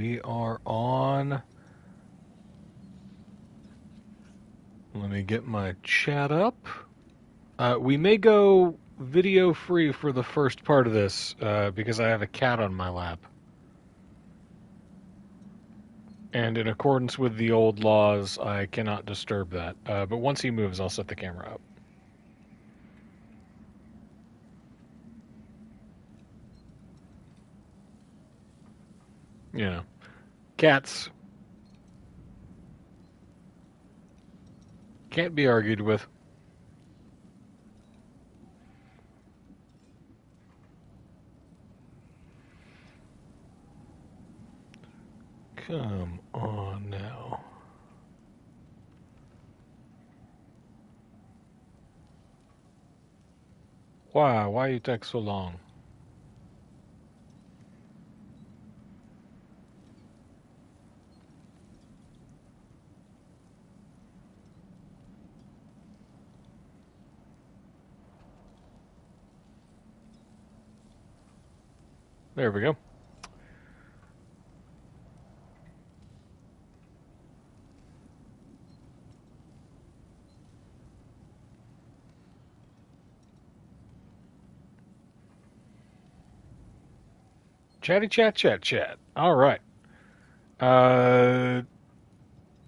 we are on... Let me get my chat up. We may go video free for the first part of this, because I have a cat on my lap. And in accordance with the old laws, I cannot disturb that. But once he moves, I'll set the camera up. You know, cats can't be argued with. Come on now. Why you take so long? There we go. Chatty chat chat chat. All right.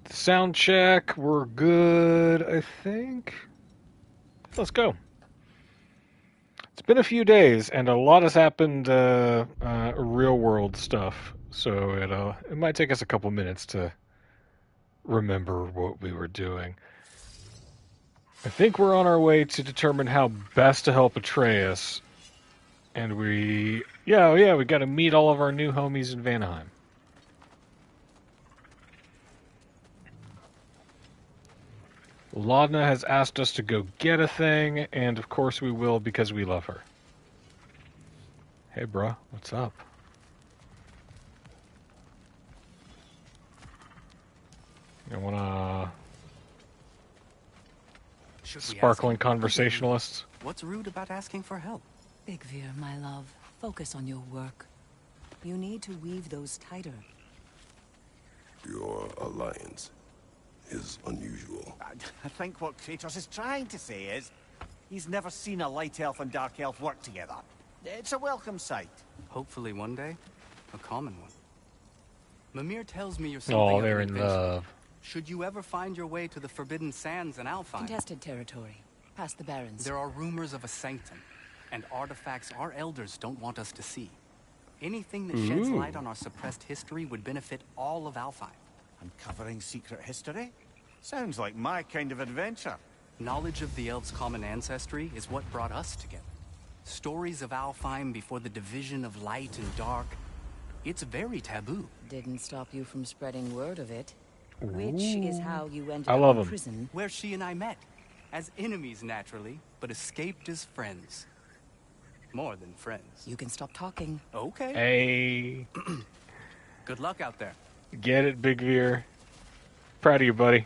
Sound check. We're good, I think. Let's go. It's been a few days, and a lot has happened, real world stuff. So it might take us a couple minutes to remember what we were doing. I think we're on our way to determine how best to help Atreus. And we got to meet all of our new homies in Vanaheim. Laudna has asked us to go get a thing, and of course we will because we love her. Hey, bruh, what's up? You wanna... Sparkling conversationalists? What's rude about asking for help? Big Veer, my love, focus on your work. You need to weave those tighter. Your alliance is unusual. I think what Kratos is trying to say is, he's never seen a light elf and dark elf work together. It's a welcome sight. Hopefully one day, a common one. Mimir tells me you're something of they're an in adventurer. love. Should you ever find your way to the Forbidden Sands in Alfheim, Contested territory, past the Barrens. there are rumors of a sanctum, and artifacts our elders don't want us to see. Anything that sheds light on our suppressed history would benefit all of Alfheim. Uncovering secret history? Sounds like my kind of adventure. Knowledge of the elves' common ancestry is what brought us together. Stories of Alfheim before the division of light and dark. It's very taboo. Didn't stop you from spreading word of it. Which is how you ended I up love in him. prison. Where she and I met. As enemies, naturally, but escaped as friends. More than friends. You can stop talking. Okay. Hey, Good luck out there. get it, Big Veer. Proud of you, buddy.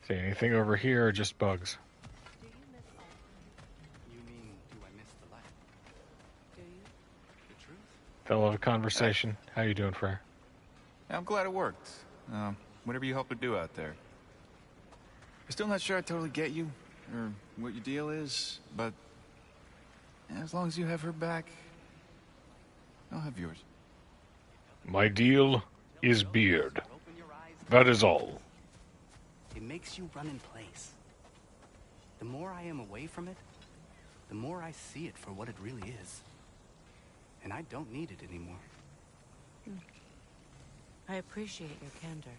See anything over here or just bugs? You mean, do I miss the light? Do you? The truth? Fellow conversation. How you doing, Frere? I'm glad it worked. Whatever you hope to do out there. I'm still not sure I totally get you, or what your deal is, but as long as you have her back, I'll have yours. My deal is beard. Open your eyes. That is all. It makes you run in place. The more I am away from it, the more I see it for what it really is. And I don't need it anymore. I appreciate your candor.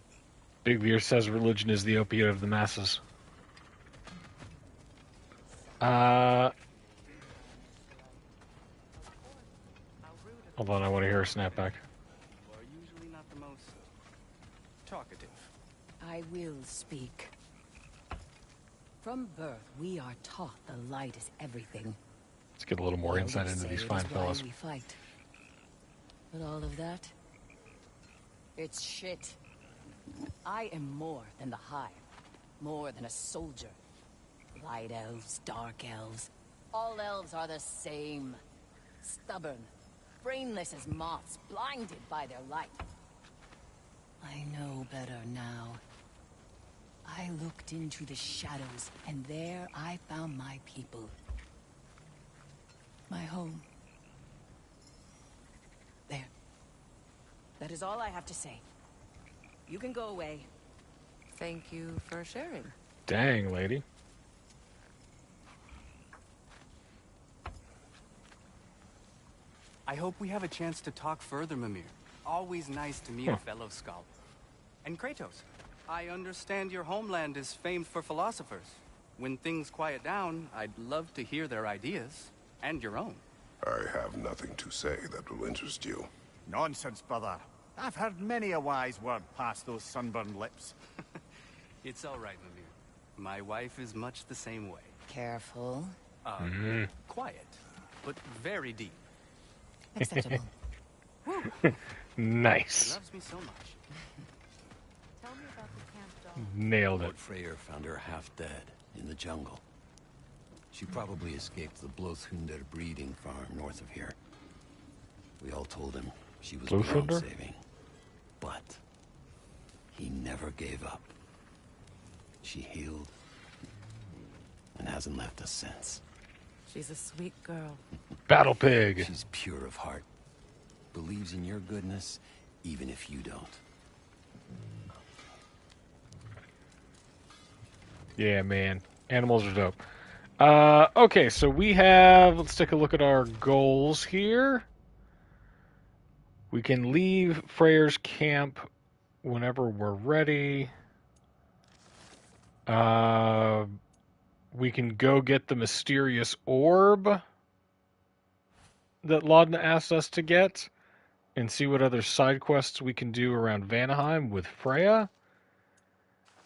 Big Veer says religion is the opiate of the masses. Hold on, I want to hear a snapback. You are usually not the most talkative. I will speak. From birth, we are taught the light is everything. Let's get a little more insight into these fine fellas. We fight. But all of that, it's shit. I am more than the Hive, more than a soldier. Light elves, dark elves, All elves are the same. Stubborn, brainless as moths, blinded by their light. I know better now. I looked into the shadows, and there I found my people. My home. There. That is all I have to say. You can go away. Thank you for sharing. Dang, lady. I hope we have a chance to talk further, Mimir. Always nice to meet a fellow scholar. And Kratos, I understand your homeland is famed for philosophers. When things quiet down, I'd love to hear their ideas. And your own. I have nothing to say that will interest you. Nonsense, brother. I've heard many a wise word past those sunburned lips. It's all right, Mimir. My wife is much the same way. Careful. Quiet, but very deep. Acceptable. She Nice. loves me so much. Tell me about the camp doll. Nailed it. Lord Freyr found her half dead in the jungle. She probably escaped the Blothunder breeding farm north of here. We all told him she was beyond Blothunder? saving. But he never gave up. She healed and hasn't left us since. She's a sweet girl. Battle pig. She's pure of heart. Believes in your goodness, even if you don't. Yeah, man. Animals are dope. Okay, so we have... Let's take a look at our goals here. We can leave Freyr's camp whenever we're ready. We can go get the mysterious orb that Laudna asked us to get and see what other side quests we can do around Vanaheim with Freya.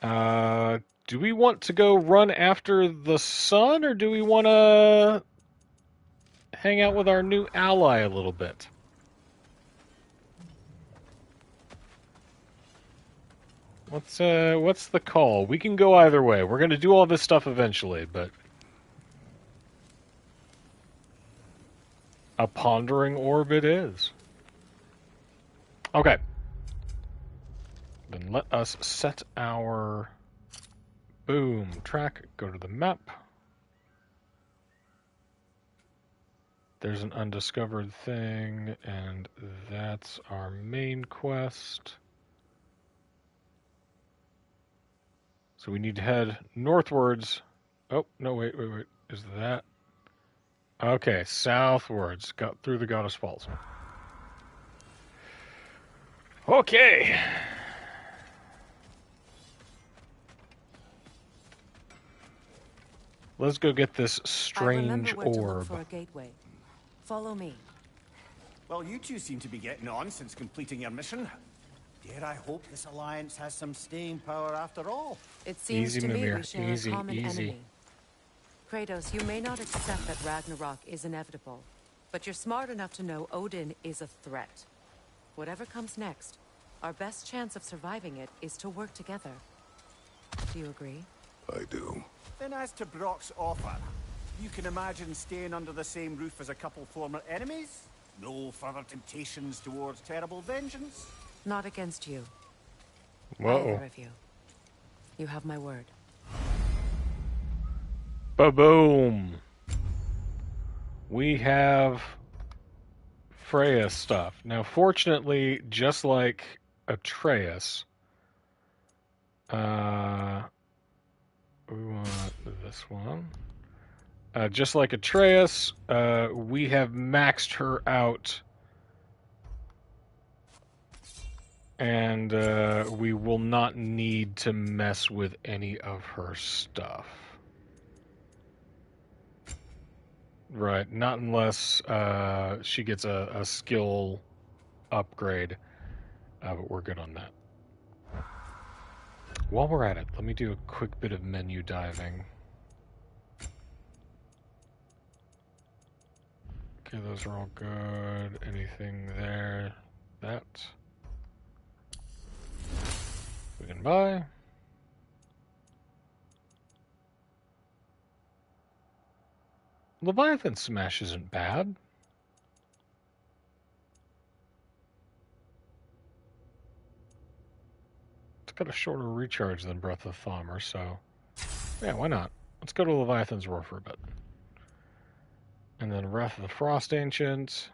Do we want to go run after the sun, or do we want to hang out with our new ally a little bit? What's the call? We can go either way. We're going to do all this stuff eventually, but a pondering orb it is. Okay. Then let us set our boom track. Go to the map. There's an undiscovered thing, and that's our main quest. So we need to head northwards. Oh, no, wait. Is that? Okay, southwards. Got through the Goddess Falls. Okay. Let's go get this strange I remember where to look orb. for a gateway. Follow me. Well, you two seem to be getting on since completing your mission. Dare I hope this alliance has some staying power after all? It seems Easy, to me Mimir. we share Easy, a common easy. enemy. Kratos, you may not accept that Ragnarok is inevitable, but you're smart enough to know Odin is a threat. Whatever comes next, our best chance of surviving it is to work together. Do you agree? I do. Then as to Brock's offer, you can imagine staying under the same roof as a couple former enemies? No further temptations towards terrible vengeance? Not against you. Whoa. Either of you. You have my word. Ba-boom. We have Freya stuff. Now, fortunately, just like Atreus, we want this one. Just like Atreus, we have maxed her out, and we will not need to mess with any of her stuff. Right, not unless she gets a skill upgrade, but we're good on that. While we're at it, let me do a quick bit of menu diving. Okay, those are all good. Anything there? That. We can buy. Leviathan Smash isn't bad. It's got a shorter recharge than Breath of Thumber, so yeah, why not? Let's go to Leviathan's Roar for a bit. And then Wrath of the Frost Ancients.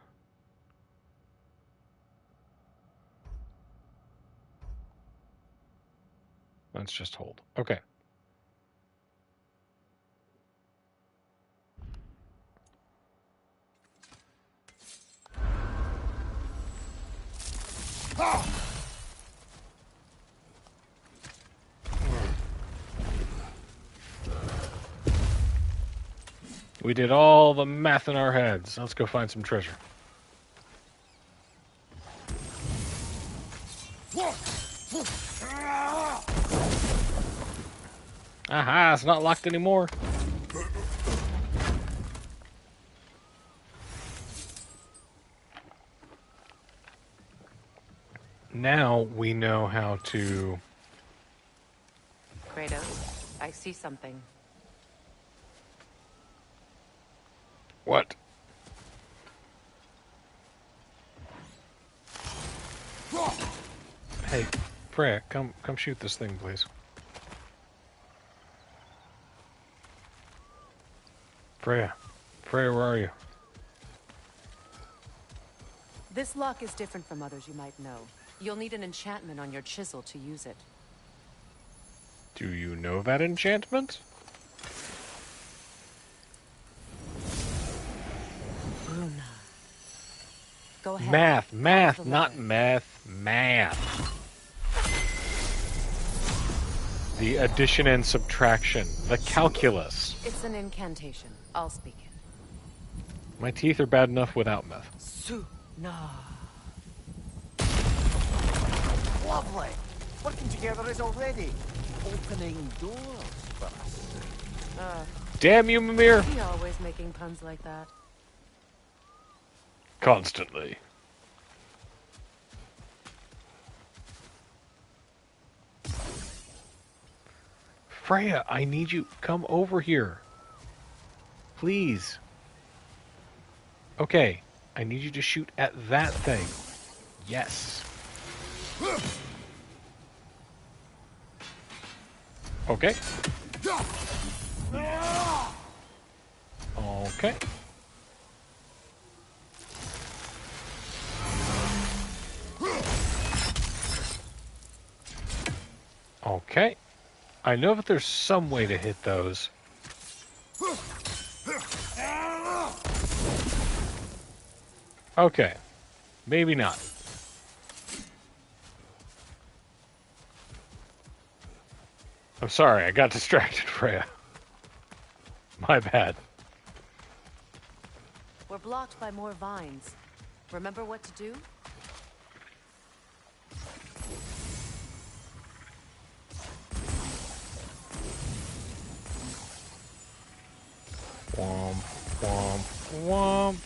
Let's just hold. Okay. We did all the math in our heads. Let's go find some treasure. Aha, it's not locked anymore. Now we know how to... Kratos, I see something. What? Hey, Freya, come shoot this thing, please. Freya, where are you? This lock is different from others you might know. You'll need an enchantment on your chisel to use it. Do you know that enchantment? Runa. Go ahead. Math, not meth. Math. The addition and subtraction. The calculus. It's an incantation. I'll speak it. My teeth are bad enough without meth. Suna. Lovely. Working together is already opening doors for us. Damn you, Mimir. He always making puns like that. Constantly. Freya, I need you. Come over here. Please. Okay. I need you to shoot at that thing. Yes. Okay. Okay. Okay. I know that there's some way to hit those. Okay. Maybe not. I'm sorry, I got distracted, Freya. My bad. We're blocked by more vines. Remember what to do? Womp, womp, womp.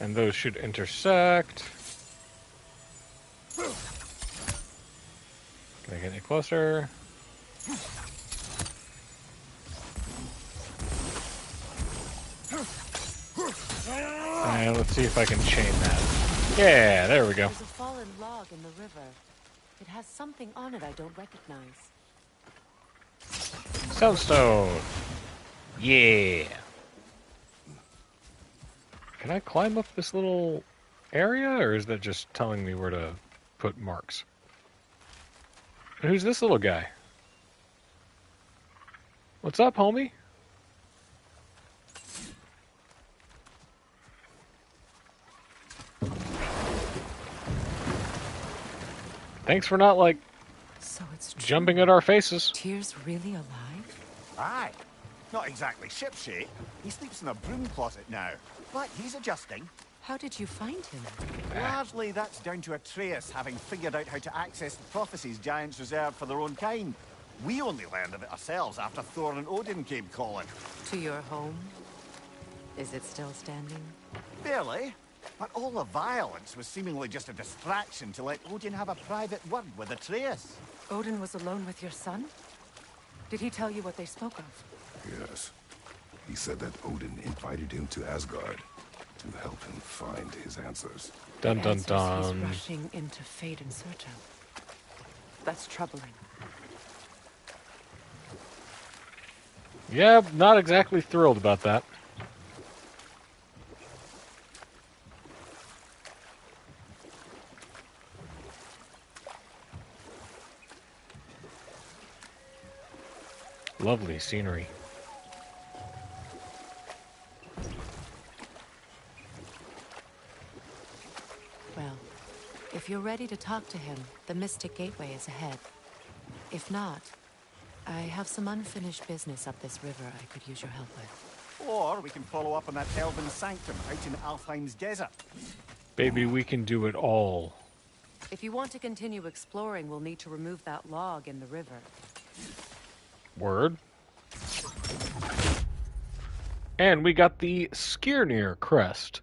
And those should intersect. Can I get any closer? And let's see if I can chain that. Yeah, there we go. There's a fallen log in the river. It has something on it I don't recognize. Sunstone. Yeah. Can I climb up this little area, or is that just telling me where to put marks? And who's this little guy? What's up, homie? Thanks for not, like, So it's true. jumping at our faces. Tyr's really alive? Aye. Not exactly shipshape. He sleeps in a broom closet now. But he's adjusting. How did you find him? Largely that's down to Atreus having figured out how to access the prophecies giants reserved for their own kind. We only learned of it ourselves after Thor and Odin came calling. To your home? Is it still standing? Barely. But all the violence was seemingly just a distraction to let Odin have a private word with Atreus. Odin was alone with your son? Did he tell you what they spoke of? Yes. He He said that Odin invited him to Asgard to help him find his answers. Dun dun Answers dun. He's rushing into fate in search of. That's troubling. Yeah, not exactly thrilled about that. Lovely scenery. Well, if you're ready to talk to him, the Mystic Gateway is ahead. If not, I have some unfinished business up this river I could use your help with. Or we can follow up on that elven sanctum out in Alfheim's desert. Baby, we can do it all. If you want to continue exploring, we'll need to remove that log in the river. Word. And we got the Skirnir crest.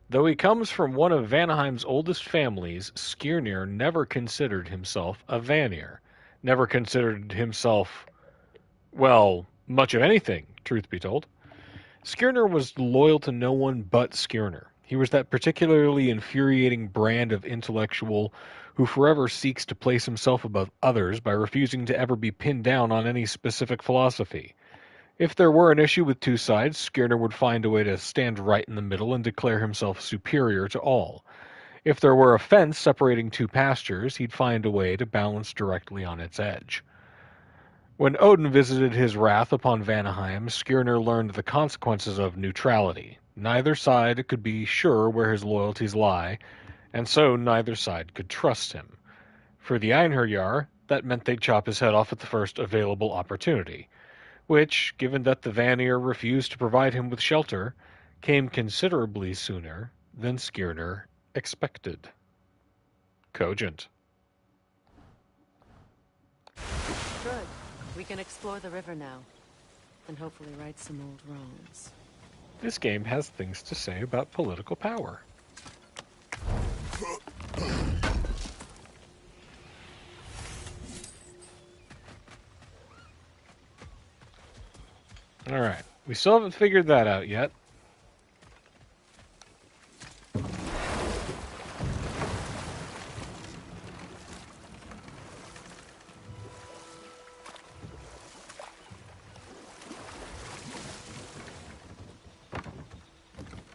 Though he comes from one of Vanaheim's oldest families, Skirnir never considered himself a Vanir. Never considered himself, well, much of anything, truth be told. Skirnir was loyal to no one but Skirnir. He was that particularly infuriating brand of intellectual who forever seeks to place himself above others by refusing to ever be pinned down on any specific philosophy. If there were an issue with two sides, Skirnir would find a way to stand right in the middle and declare himself superior to all. If there were a fence separating two pastures, he'd find a way to balance directly on its edge. When Odin visited his wrath upon Vanaheim, Skirnir learned the consequences of neutrality. Neither side could be sure where his loyalties lie, and so neither side could trust him. For the Einherjar, that meant they'd chop his head off at the first available opportunity, which, given that the Vanir refused to provide him with shelter, came considerably sooner than Skirnir expected. Cogent. Good. We can explore the river now, and hopefully right some old wrongs. This game has things to say about political power. Alright, we still haven't figured that out yet.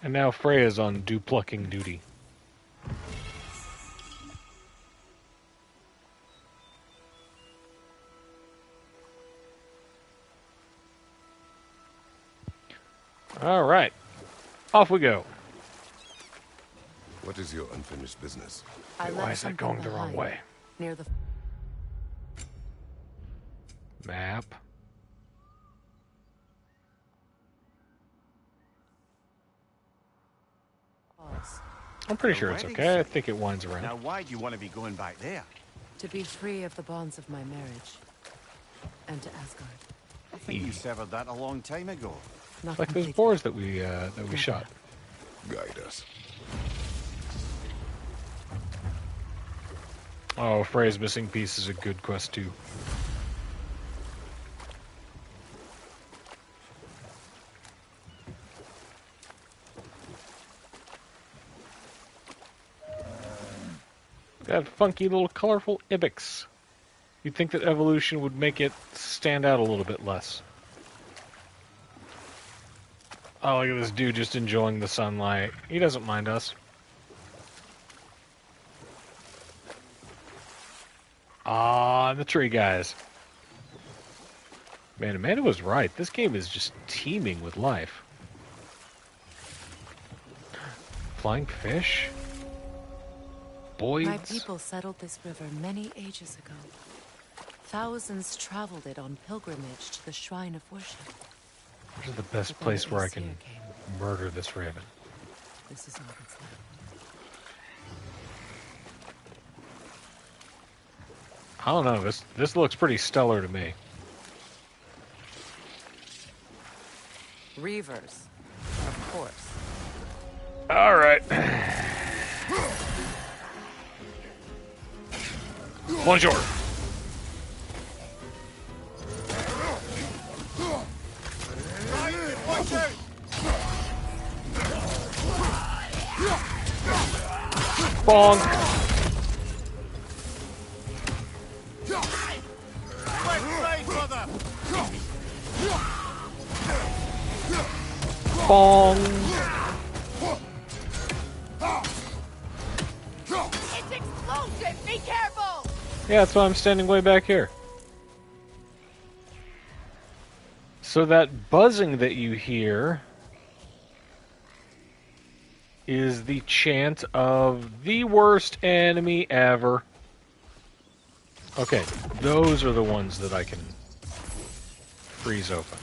And now Freya's on dew-plucking duty. Alright, off we go. What is your unfinished business? I Why is that going the wrong way? Near the Map. falls. I'm pretty sure it's okay. I think it winds Now, around. why do you want to be going back there? To be free of the bonds of my marriage. And to Asgard. I think you severed that a long time ago. Not Like those completely. boars that we shot. Guide us. Oh, Freya's missing piece is a good quest too. That funky little colorful ibex. You'd think that evolution would make it stand out a little bit less. Oh, look at this dude just enjoying the sunlight. He doesn't mind us. Ah, the tree guys. Man, Amanda was right. This game is just teeming with life. Flying fish? Boys? My people settled this river many ages ago. Thousands traveled it on pilgrimage to the shrine of worship. Where's the best But then place the where I Aesir can came. murder this raven? This is all that's left. I don't know. This looks pretty stellar to me. Reavers, of course. All right. Bonjour. Watch out! Bonk. Right side, brother! Bong. It's explosive! Be careful! Yeah, that's why I'm standing way back here. So that buzzing that you hear is the chant of the worst enemy ever. Okay, those are the ones that I can freeze open.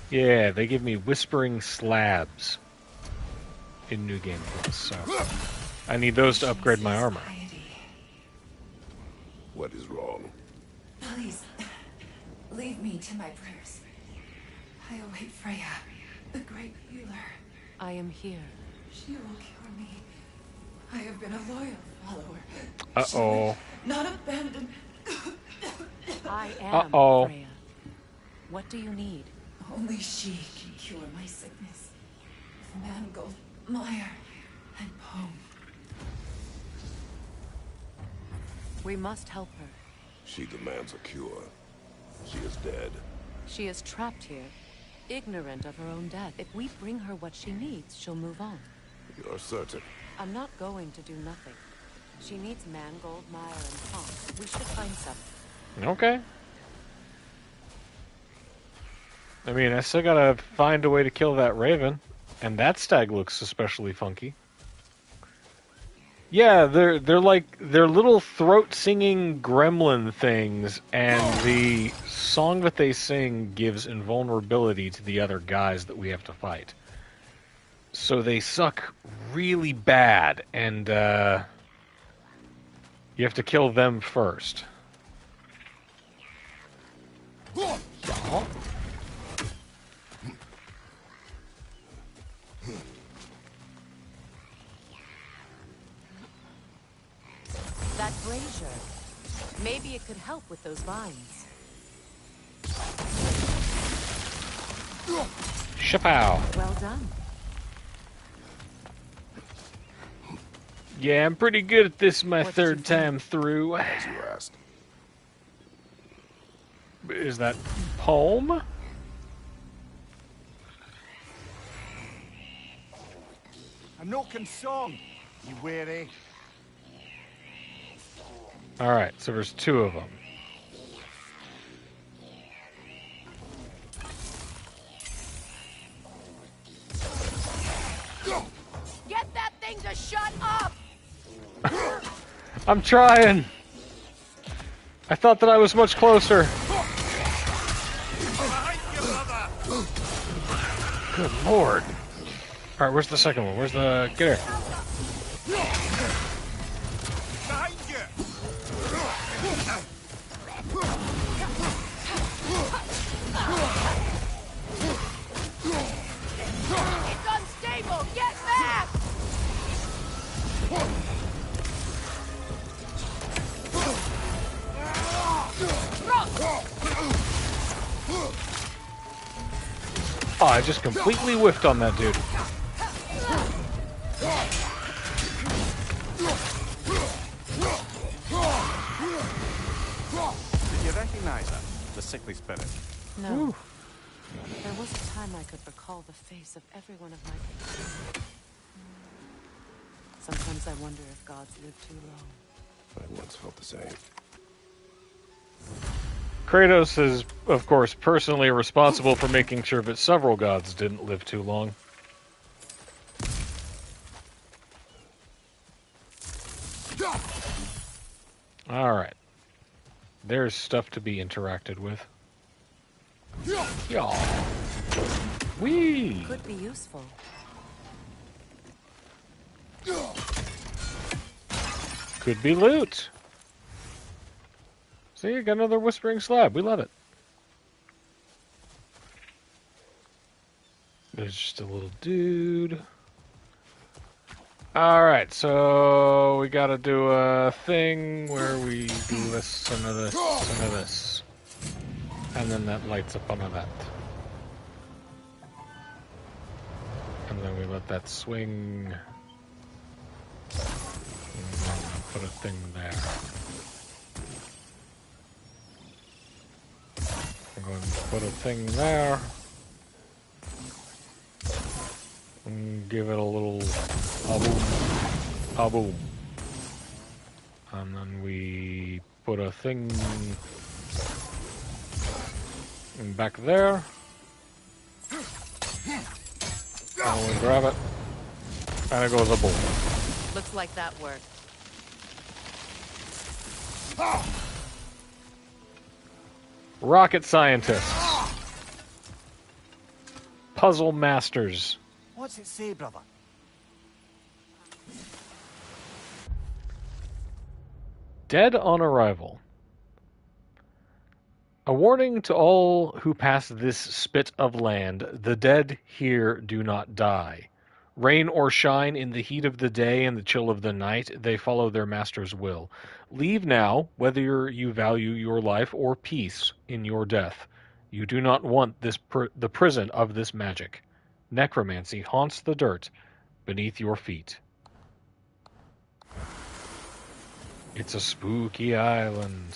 Yeah, they give me whispering slabs in New Game Plus, so I need those to upgrade my armor. What is wrong? Please, leave me to my prayers. I await Freya, the great healer. I am here. She will cure me. I have been a loyal follower. Uh-oh. She will not abandon. I am Uh-oh. Freya. What do you need? Only she can cure my sickness. Mangold, mire, and Poem. We must help her. She demands a cure. She is dead. She is trapped here, ignorant of her own death. If we bring her what she needs, she'll move on. You're certain? I'm not going to do nothing. She needs mangold, mire, and palm. We should find some. Okay. I mean, I still gotta find a way to kill that raven. And that stag looks especially funky. Yeah, they're little throat-singing gremlin things, and the song that they sing gives invulnerability to the other guys that we have to fight. So they suck really bad, and you have to kill them first. Yeah. That brazier. Maybe it could help with those vines. Shapow. Well done. Yeah, I'm pretty good at this my What did third you time through. As you asked. Is that poem? A Noken song, you weary. Alright, so there's two of them. Get that thing to shut up! I'm trying! I thought that I was much closer. Good lord. Alright, where's the second one? Where's the... Get here. Behind you! It's unstable! Get back! Oh, I just completely whiffed on that dude. Did you recognize her? The sickly spirit. No. Whew. There was a time I could recall the face of every one of my kids. Sometimes I wonder if gods live too long. I once felt the same. Kratos is, of course, personally responsible for making sure that several gods didn't live too long. Alright. There's stuff to be interacted with. Yeah. Whee! Could be useful. Could be loot. See, you got another whispering slab. We love it. There's just a little dude. Alright, so we gotta do a thing where we do this, some of this, some of this. And then that lights up on that. And then we let that swing. And then put a thing there. I'm going to put a thing there. And give it a little boom. Boom. And then we put a thing back there. And we grab it. And it goes a boom. Looks like that worked. Rocket scientists. Puzzle masters. What's it say, brother? Dead on arrival. A warning to all who pass this spit of land, the dead here do not die. Rain or shine, in the heat of the day and the chill of the night, they follow their master's will. Leave now, whether you value your life or peace in your death. You do not want the prison of this magic. Necromancy haunts the dirt beneath your feet. It's a spooky island.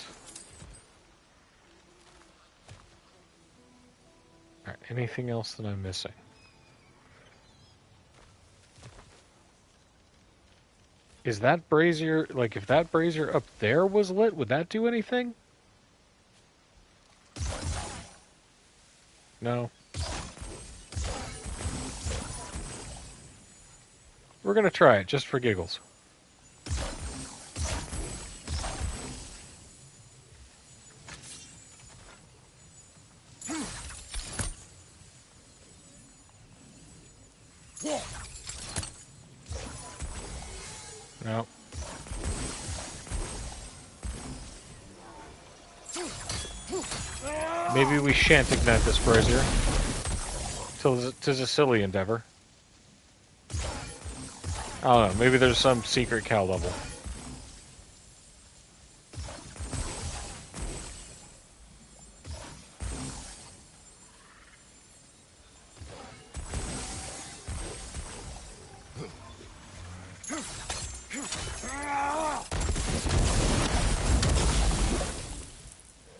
Alright, anything else that I'm missing? Is that brazier, like if that brazier up there was lit, would that do anything? No. We're gonna try it, just for giggles. No. Maybe we shan't ignite this brazier. Tis a silly endeavor. I don't know, maybe there's some secret cow level.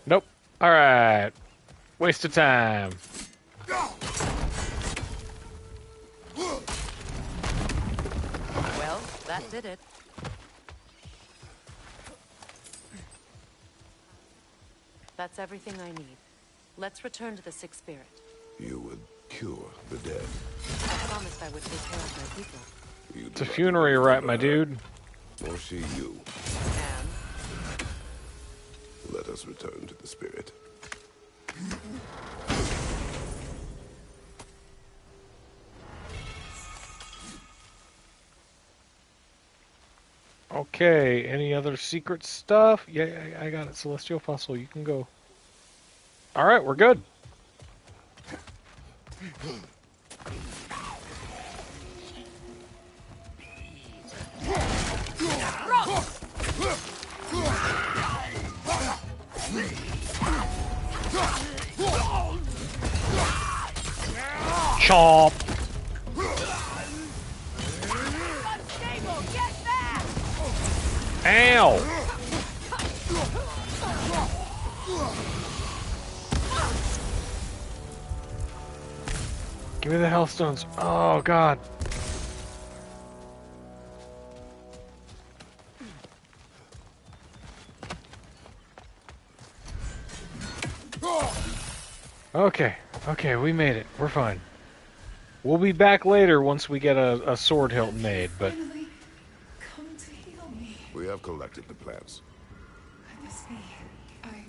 Nope. Alright. Waste of time. Well, that did it. That's everything I need. Let's return to the Sixth Spirit. You would cure the dead. I promised I would take care of my people. You It's a funerary rite, my dude. Or she you. And Let us return to the spirit. Okay, any other secret stuff? Yeah, I got it. Celestial Fossil, you can go. Alright, we're good. Chomp! Ow! Give me the Hellstones. Oh, God. Okay, we made it. We're fine. We'll be back later once we get a sword hilt made, but... Finally, come to heal me. We have collected the plants. Could this be? I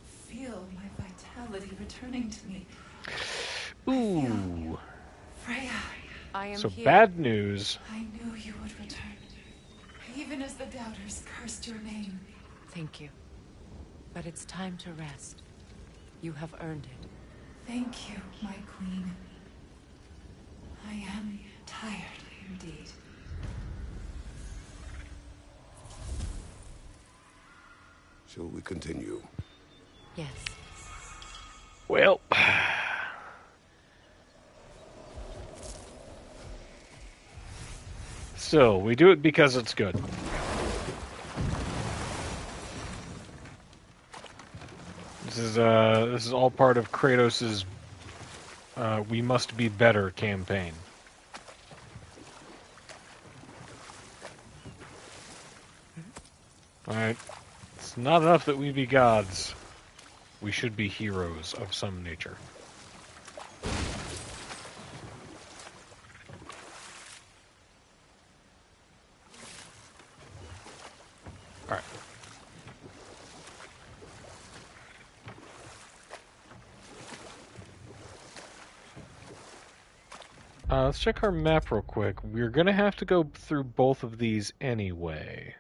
feel my vitality returning to me. Ooh. Freya, I am So here. bad news. I knew you would return. Even as the doubters cursed your name. Thank you. But it's time to rest. You have earned it. Thank you, my queen. I am tired indeed. Shall we continue? Yes. Well, still, we do it because it's good. This is all part of Kratos's "We Must Be Better" campaign. All right, it's not enough that we be gods. We should be heroes of some nature. All right. Let's check our map real quick. We're going to have to go through both of these anyway.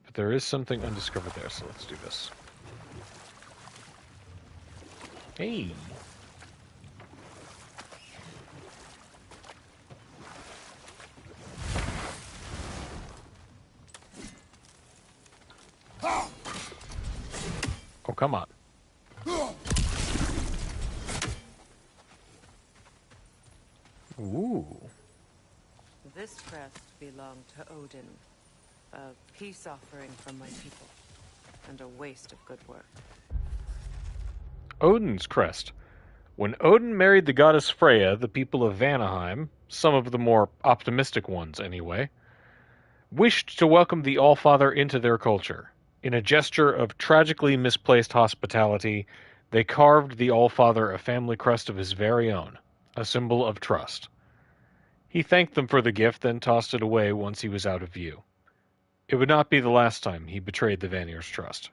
But there is something undiscovered there, so let's do this. Hey! Oh, come on. Ooh. This crest belonged to Odin. A peace offering from my people. And a waste of good work. Odin's crest. When Odin married the goddess Freya, the people of Vanaheim, some of the more optimistic ones anyway, wished to welcome the Allfather into their culture. In a gesture of tragically misplaced hospitality, they carved the Allfather a family crest of his very own, a symbol of trust. He thanked them for the gift, then tossed it away once he was out of view. It would not be the last time he betrayed the Vanir's trust.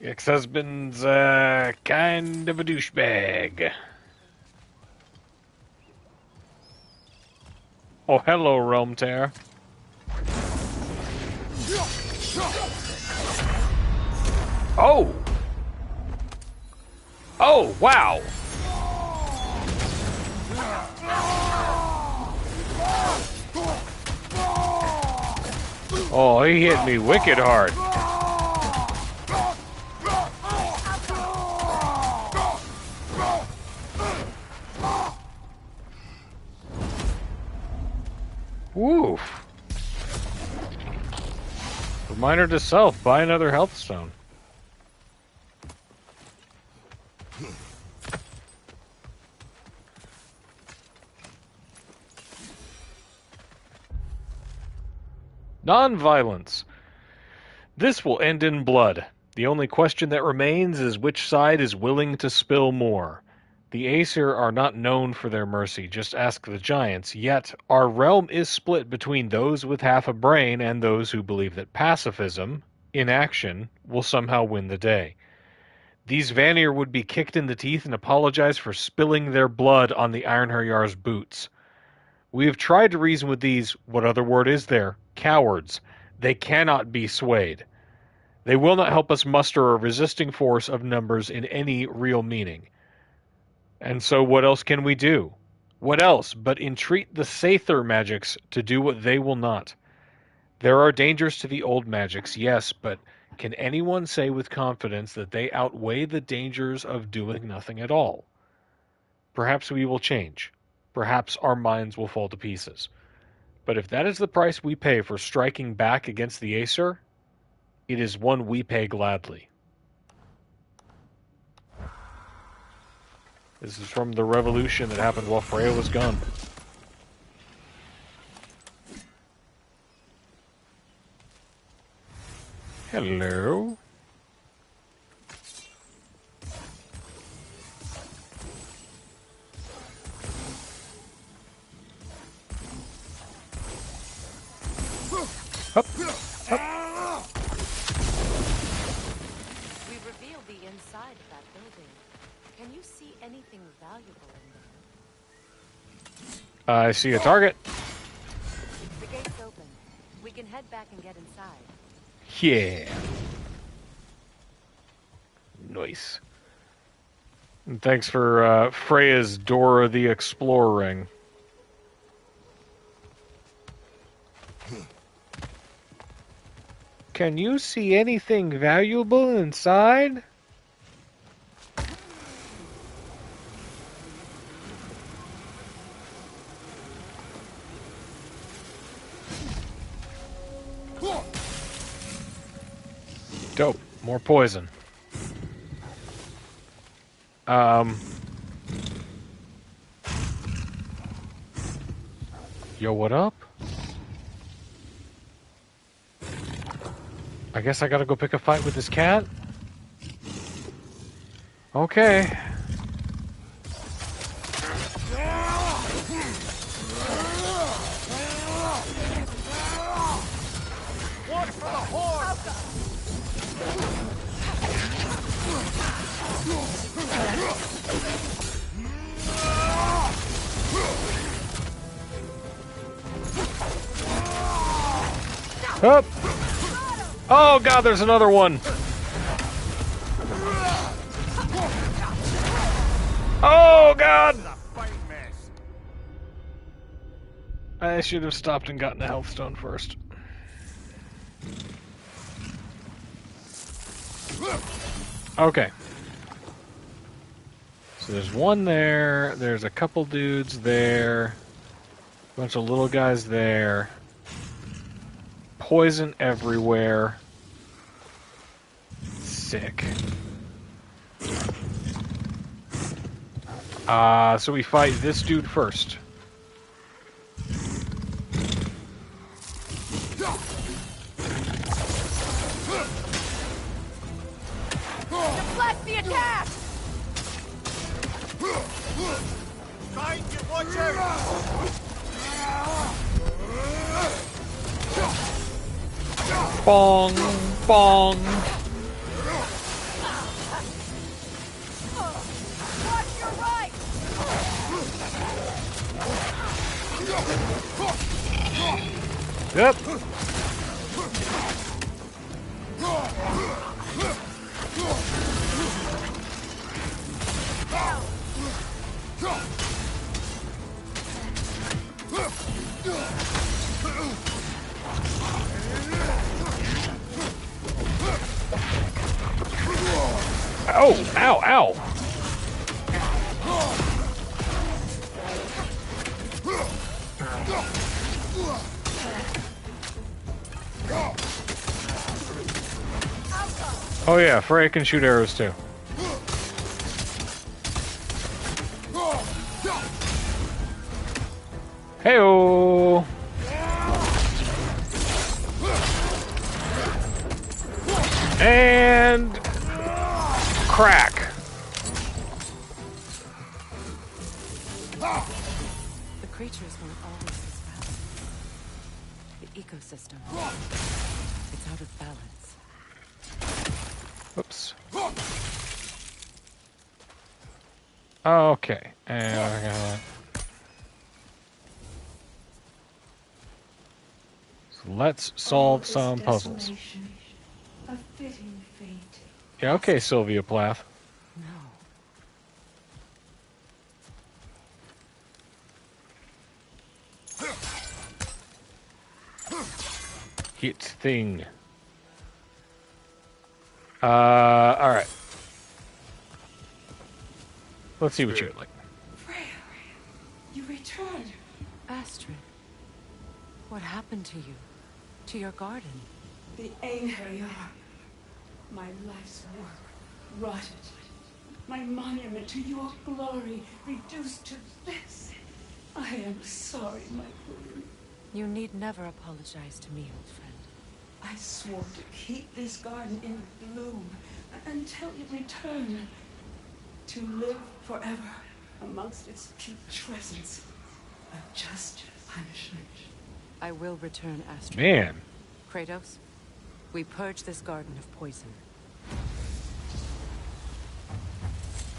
Ex-husband's kind of a douchebag. Oh, hello, Realm Tear. Oh! Oh, wow! Oh, he hit me wicked hard. Woof. Reminder to self, buy another health stone. Non-violence. This will end in blood. The only question that remains is which side is willing to spill more. The Aesir are not known for their mercy, just ask the giants, yet our realm is split between those with half a brain and those who believe that pacifism, inaction, will somehow win the day. These Vanir would be kicked in the teeth and apologize for spilling their blood on the Ironharjar's boots. We have tried to reason with these, what other word is there, cowards. They cannot be swayed. They will not help us muster a resisting force of numbers in any real meaning. And so what else can we do? What else but entreat the Sather magics to do what they will not? There are dangers to the old magics, yes, but can anyone say with confidence that they outweigh the dangers of doing nothing at all? Perhaps we will change. Perhaps our minds will fall to pieces. But if that is the price we pay for striking back against the Aesir, it is one we pay gladly. This is from the revolution that happened while Freya was gone. Hello. Up. We revealed the inside of that building. Can you see anything valuable in there? I see a target. The gate's open. We can head back and get inside. Yeah. Nice. And thanks for Freya's Dora the Explorer ring. Can you see anything valuable inside? Dope. More poison. Yo, what up? I guess I gotta go pick a fight with this cat? Okay. Watch for the horse! Up! Oh god, there's another one! Oh god! I should have stopped and gotten a health stone first. Okay. So there's one there, there's a couple dudes there, a bunch of little guys there, poison everywhere. Sick. So we fight this dude first. Deflect the attack! Try to watch out! Bong! Bong! Watch your right! Yep. Oh, ow, ow. Oh yeah, Freya can shoot arrows too. Hey-oh! And crack. The creatures won't always this fast. The ecosystem. It's out of balance. Oops. Okay. And so let's solve some puzzles. A fitting fate. Yeah, okay, Sylvia Plath. Hit thing. Alright. Let's see what you would like. Freya, you returned. Astrid, what happened to you? To your garden? The Einherjar. My life's work rotted. My monument to your glory reduced to this. I am sorry, my queen. You need never apologize to me, old friend. I swore to keep this garden in bloom until you return. To live forever amongst its putrescence. A just punishment. I will return, Astrid. Man. Kratos, we purge this garden of poison.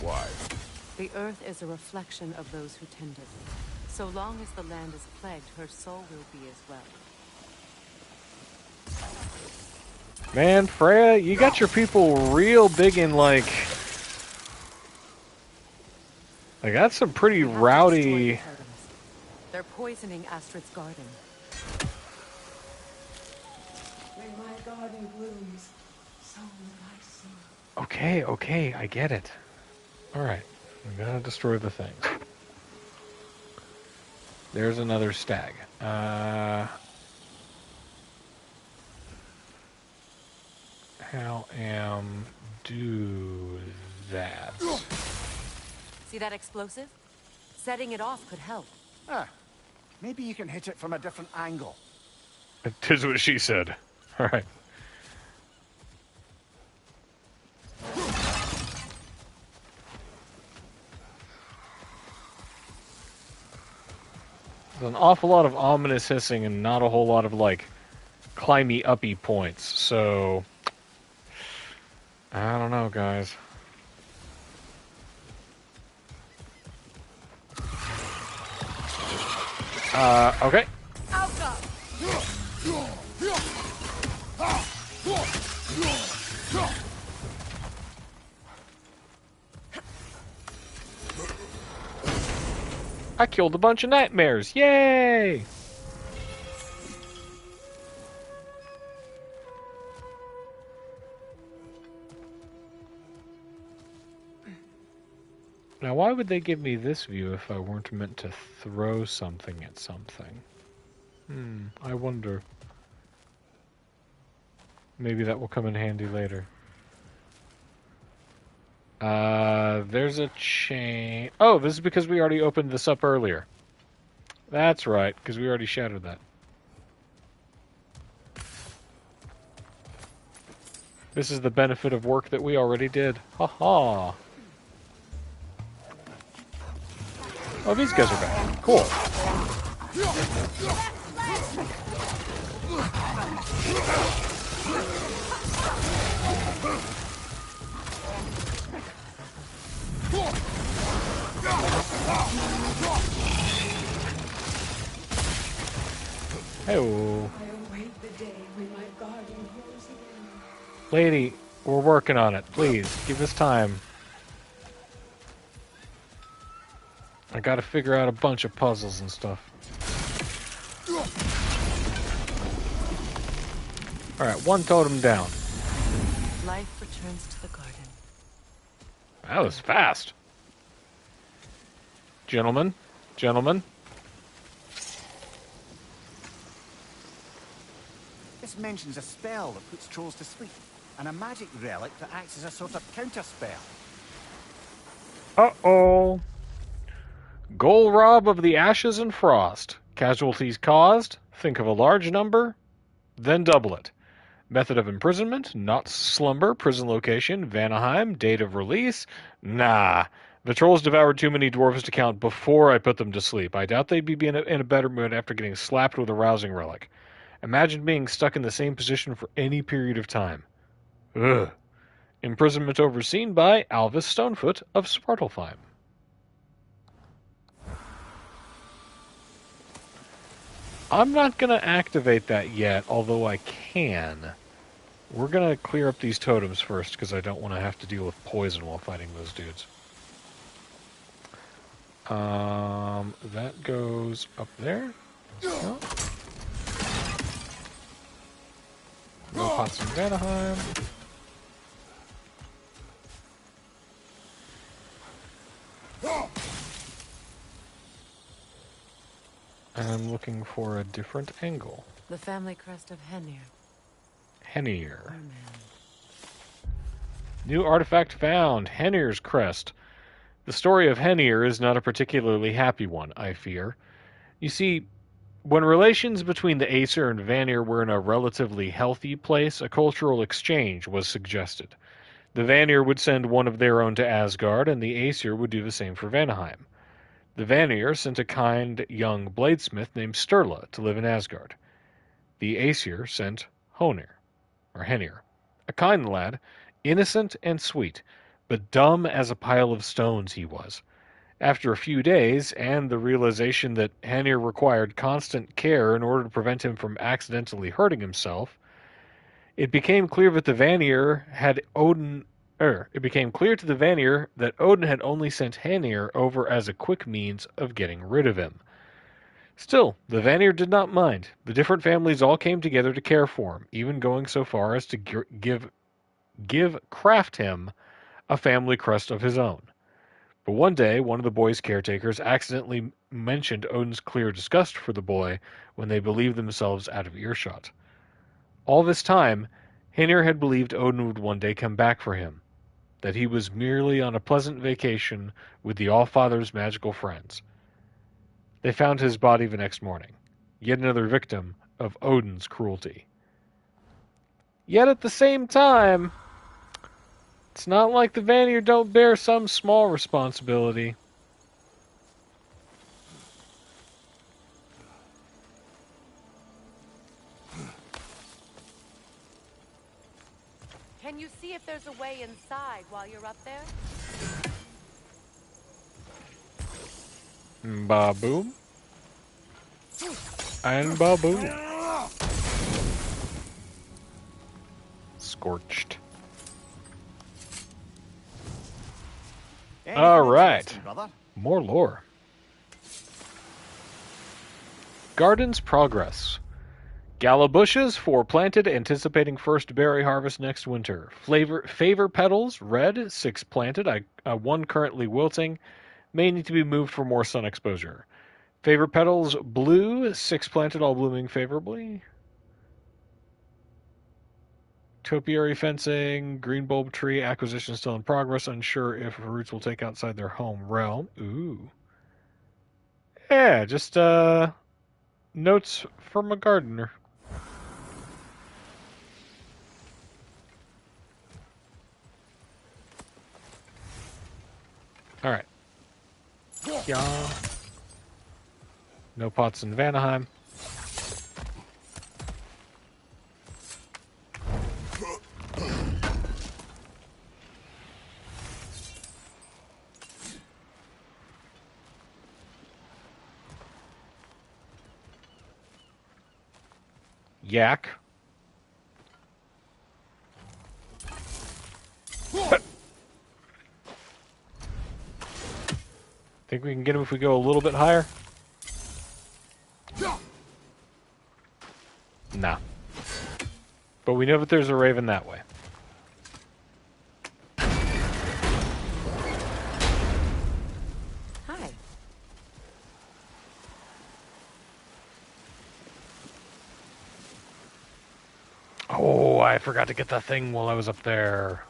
Why? The earth is a reflection of those who tend it. So long as the land is plagued, her soul will be as well. Man, Freya, you got your people real big in, like that's some pretty rowdy... They're poisoning Astrid's garden. my garden blooms, so will I soon. Okay, okay, I get it. Alright, we gotta destroy the thing. There's another stag. How do that? See that explosive? Setting it off could help. Ah, maybe you can hit it from a different angle. Tis what she said. Alright. There's an awful lot of ominous hissing and not a whole lot of, like, climby-uppy points, so... I don't know, guys. Okay. I killed a bunch of nightmares. Yay! Now, why would they give me this view if I weren't meant to throw something at something? I wonder. Maybe that will come in handy later. There's a chain. Oh, this is because we already opened this up earlier. That's right, because we already shattered that. This is the benefit of work that we already did. Ha-ha. Oh, these guys are back. Cool. Hey-oh. I await the day when my garden grows again. Lady, we're working on it. Please, give us time. I gotta figure out a bunch of puzzles and stuff. Alright, one totem down. Life returns to the garden. That was fast. Gentlemen, gentlemen. This mentions a spell that puts trolls to sleep, and a magic relic that acts as a sort of counter-spell. Uh-oh. Goal rob of the ashes and frost. Casualties caused. Think of a large number, then double it. Method of imprisonment, not slumber. Prison location, Vanaheim. Date of release, nah. The trolls devoured too many dwarves to count before I put them to sleep. I doubt they'd be in a better mood after getting slapped with a rousing relic. Imagine being stuck in the same position for any period of time. Ugh. Imprisonment overseen by Alvis Stonefoot of Svartalfheim. I'm not going to activate that yet, although I can. We're going to clear up these totems first, because I don't want to have to deal with poison while fighting those dudes. That goes up there. No. No pots in Vanaheim. I'm looking for a different angle. The family crest of Henir. Henir. Oh, man. New artifact found. Henir's crest. The story of Henir is not a particularly happy one, I fear. You see, when relations between the Aesir and Vanir were in a relatively healthy place, a cultural exchange was suggested. The Vanir would send one of their own to Asgard, and the Aesir would do the same for Vanaheim. The Vanir sent a kind young bladesmith named Sturla to live in Asgard. The Aesir sent Henir, a kind lad, innocent and sweet, but dumb as a pile of stones he was. After a few days, and the realization that Henir required constant care in order to prevent him from accidentally hurting himself, it became clear that it became clear to the Vanir that Odin had only sent Henir over as a quick means of getting rid of him. Still, the Vanir did not mind. The different families all came together to care for him, even going so far as to craft him a family crest of his own. But one day, one of the boy's caretakers accidentally mentioned Odin's clear disgust for the boy when they believed themselves out of earshot. All this time, Hænir had believed Odin would one day come back for him, that he was merely on a pleasant vacation with the Allfather's magical friends. They found his body the next morning, yet another victim of Odin's cruelty. Yet at the same time, it's not like the Vanir don't bear some small responsibility. Can you see if there's a way inside while you're up there? Ba-boom. And ba-boom. Scorched. All right. More lore. Garden's progress. Gala bushes, 4 planted, anticipating first berry harvest next winter. Favor petals, red, 6 planted, 1 currently wilting, may need to be moved for more sun exposure. Favor petals, blue, 6 planted, all blooming favorably. Topiary fencing, green bulb tree, acquisition still in progress, unsure if roots will take outside their home realm. Ooh. Yeah, just notes from a gardener. All right. Yeah. No pots in Vanaheim. Yak. Think we can get him if we go a little bit higher? Nah. But we know that there's a raven that way. Hi. Oh, I forgot to get that thing while I was up there.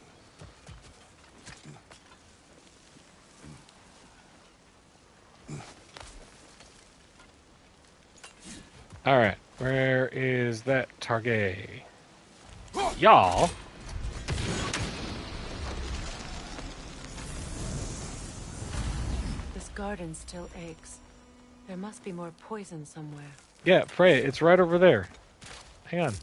Alright, where is that target? Y'all. This garden still aches. There must be more poison somewhere. Yeah, Freya, it's right over there. Hang on.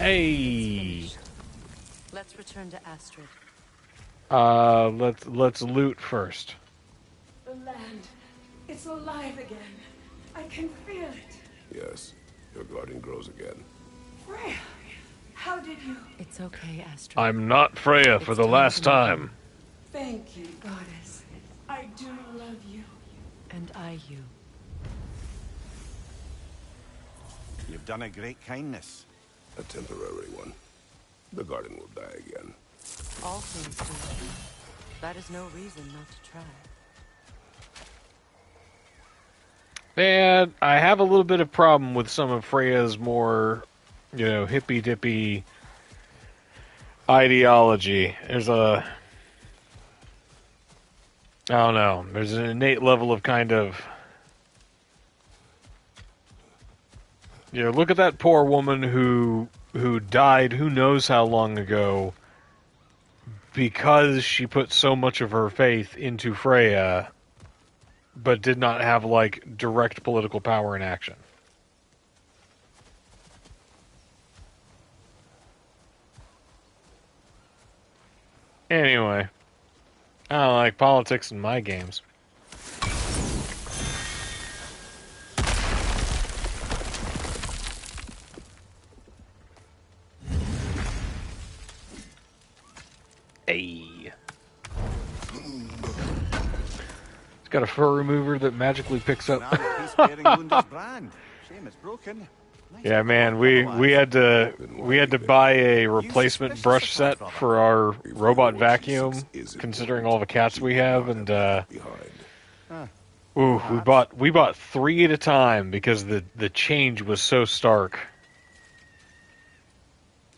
Hey. Let's return to Astrid. Let's loot first. The land, it's alive again. I can feel it. Yes, your garden grows again. Freya, how did you? It's okay, Astrid. I'm not Freya for the last time. Thank you, goddess. I do love you. And I you. You've done a great kindness. A temporary one. The garden will die again. All things do. That is no reason not to try. And I have a little bit of problem with some of Freya's more, hippy-dippy ideology. There's I don't know, there's an innate level of kind of, look at that poor woman who died who knows how long ago because she put so much of her faith into Freya, but did not have, direct political power in action. Anyway, I don't like politics in my games. Hey. It's got a fur remover that magically picks up. Shame it's broken. Nice Yeah, bit of man, work we had to buy a replacement brush set for our robot vacuum, considering all the cats we have, and ooh, we bought 3 at a time because the change was so stark.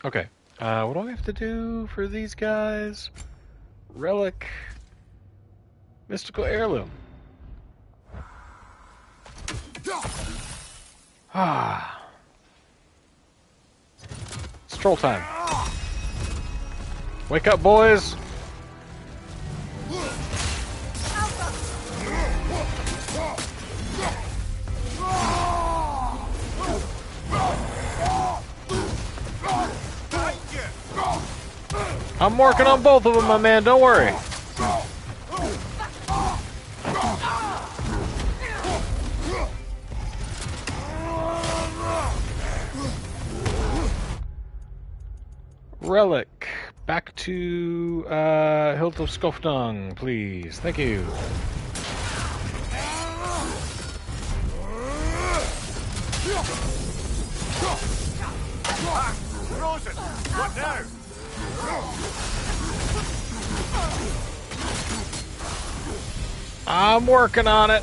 Okay, what do I have to do for these guys? Relic, mystical heirloom. Ah. It's troll time. Wake up, boys! I'm working on both of them, my man, don't worry. Relic. Back to Hilt of Skofdung, please. Thank you. Frozen! What now? I'm working on it.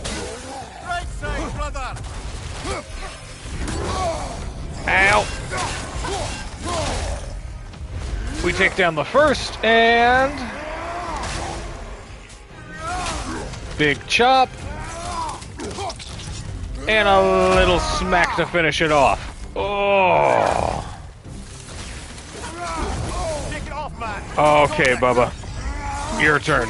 Right side, brother! Ow. We take down the first, and big chop, and a little smack to finish it off. Oh. Take it off, man! Okay, Bubba. Your turn.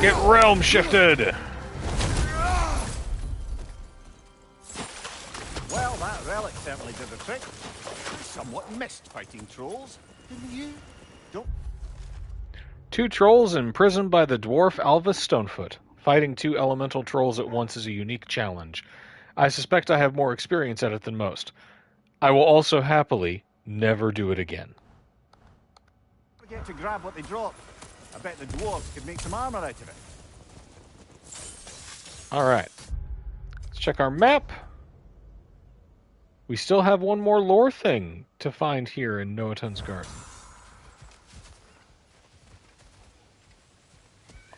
Get realm shifted. Well, that relic certainly did the trick. I somewhat missed fighting trolls. Didn't you? Don't... 2 trolls imprisoned by the dwarf Alvis Stonefoot. Fighting 2 elemental trolls at once is a unique challenge. I suspect I have more experience at it than most. I will also happily never do it again. Forget to grab what they drop. I bet the dwarves could make some armor out of it. Alright. Let's check our map. We still have one more lore thing to find here in Noatun's Garden.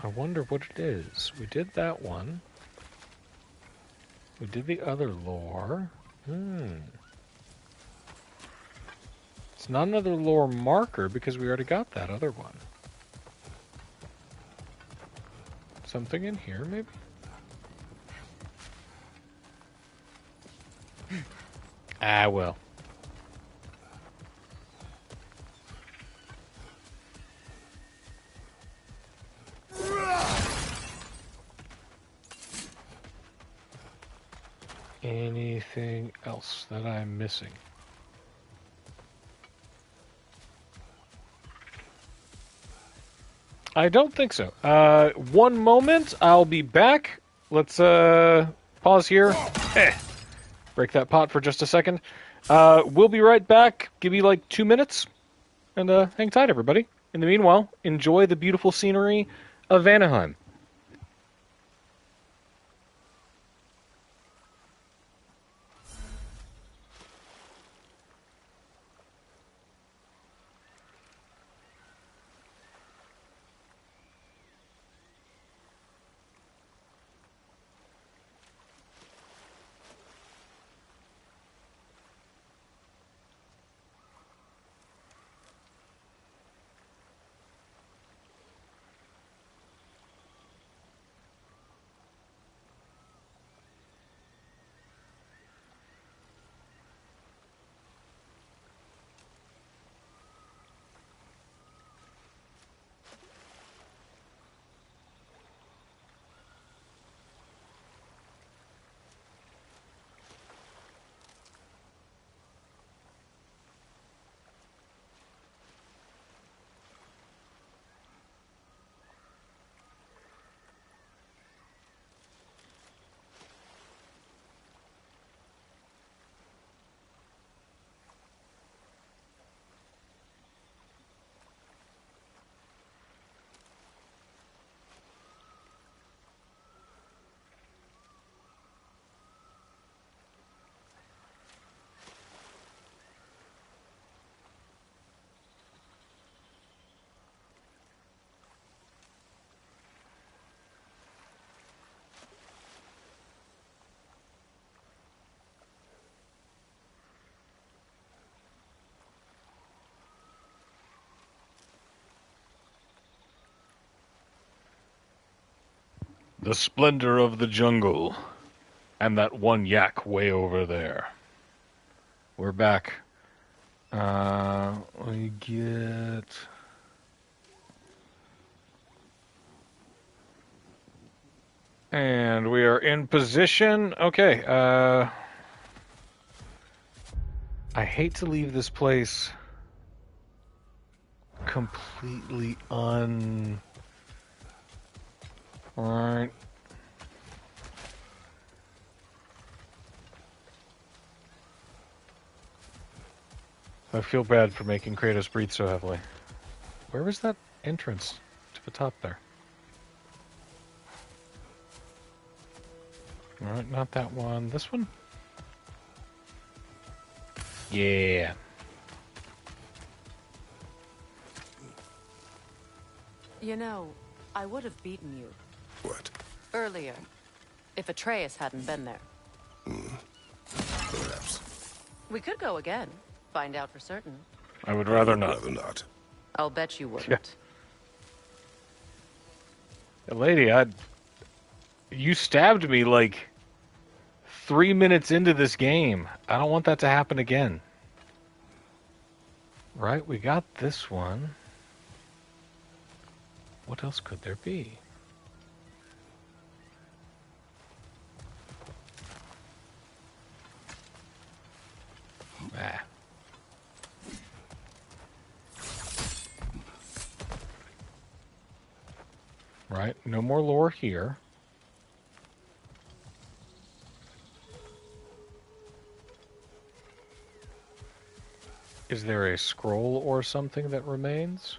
I wonder what it is. We did that one. We did the other lore. It's not another lore marker because we already got that other one. Something in here, maybe? Ah, well. Anything else that I'm missing? I don't think so. One moment, I'll be back. Let's pause here. Break that pot for just a second. We'll be right back. Give you like 2 minutes. And hang tight, everybody. In the meanwhile, enjoy the beautiful scenery of Vanaheim. The splendor of the jungle. And that one yak way over there. We're back. We get... And we are in position. Okay, I hate to leave this place completely Alright. I feel bad for making Kratos breathe so heavily. Where was that entrance to the top there? Alright, not that one. This one? Yeah. You know, I would have beaten you. What? Earlier. If Atreus hadn't been there. Perhaps. We could go again. Find out for certain. I would rather not. Rather not. I'll bet you wouldn't. Yeah. Lady, you stabbed me like 3 minutes into this game. I don't want that to happen again. Right, we got this one. What else could there be? Ah. Right, no more lore here. Is there a scroll or something that remains?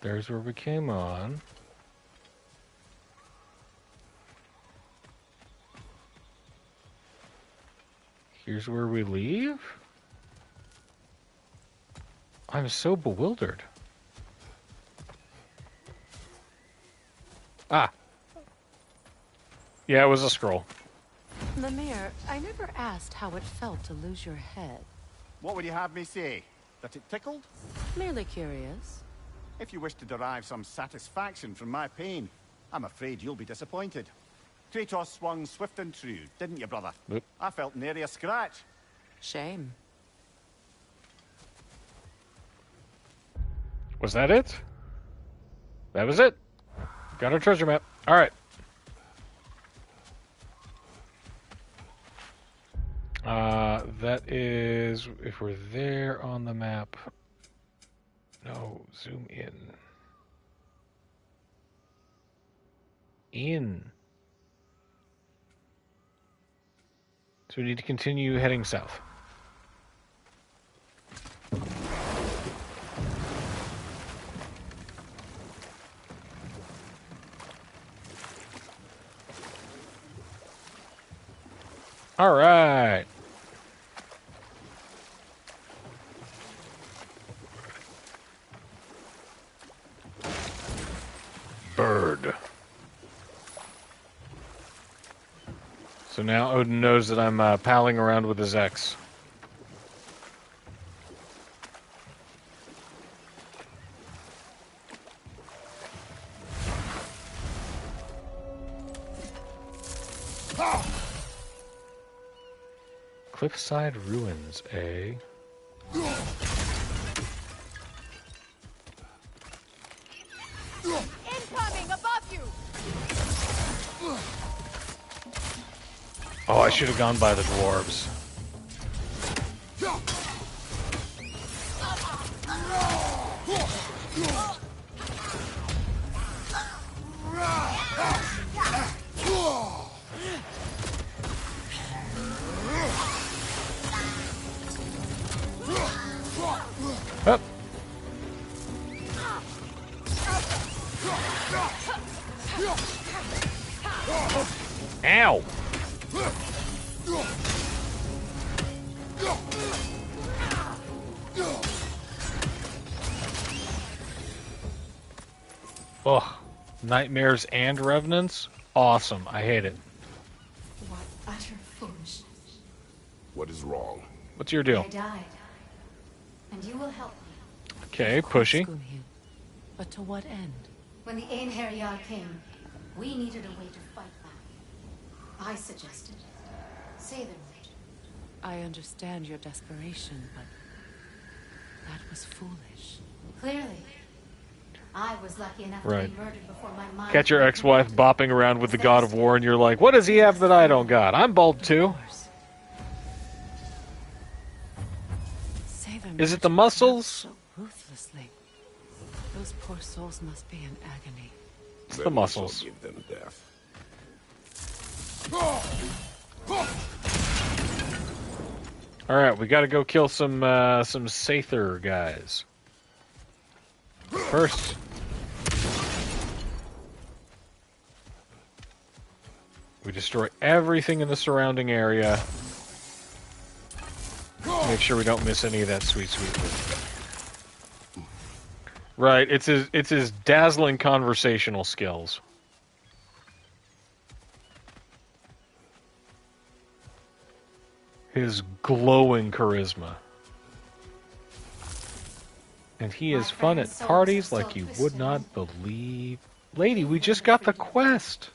There's where we came on. Here's where we leave? I'm so bewildered. Ah. Yeah, it was a scroll. Mimir, I never asked how it felt to lose your head. What would you have me say? That it tickled? Merely curious. If you wish to derive some satisfaction from my pain, I'm afraid you'll be disappointed. Kratos swung swift and true, didn't you, brother? Oop. I felt nary a scratch. Shame. Was that it? That was it. Got our treasure map. All right. That is, if we're there on the map. No, zoom in. So we need to continue heading south. All right. Bird. So now Odin knows that I'm palling around with his ex. Cliffside ruins, eh? Incoming above you! Oh, I should have gone by the dwarves. Up. Ow! Ugh. Nightmares and revenants? Awesome. I hate it. What utter foolishness. What is was wrong. What's your deal? I died. And you will help me. Okay, pushy. Gunhild. But to what end? When the Einherjar came, we needed a way to fight back. I suggested Satherwood. I understand your desperation, but that was foolish. Clearly. I was lucky enough to Right. be murdered before my mind... Catch your ex-wife bopping around with the God of War, and you're like, what does he have that I don't got? I'm bald too. Is it the muscles? So ruthlessly. Those poor souls must be in agony. It's the muscles. Give them death. All right, we got to go kill some Sather guys. First, we destroy everything in the surrounding area. Make sure we don't miss any of that sweet food. Right, it's his dazzling conversational skills. His glowing charisma. And he is fun at parties like you would not believe. Lady, we just got the quest.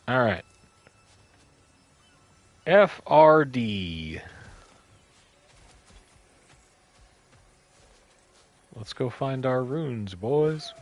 Alright. FRD. Let's go find our runes, boys.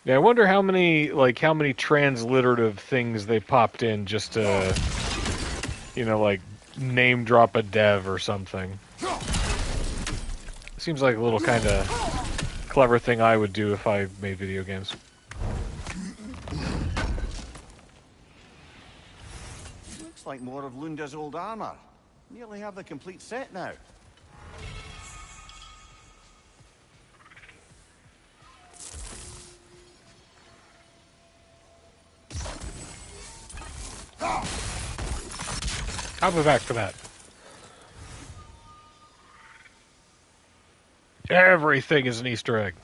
Yeah, I wonder how many transliterative things they popped in just to, like name drop a dev or something. Seems like a little kind of clever thing I would do if I made video games. Looks like more of Lunda's old armor. Nearly have the complete set now. I'll be back for that. Everything is an Easter egg.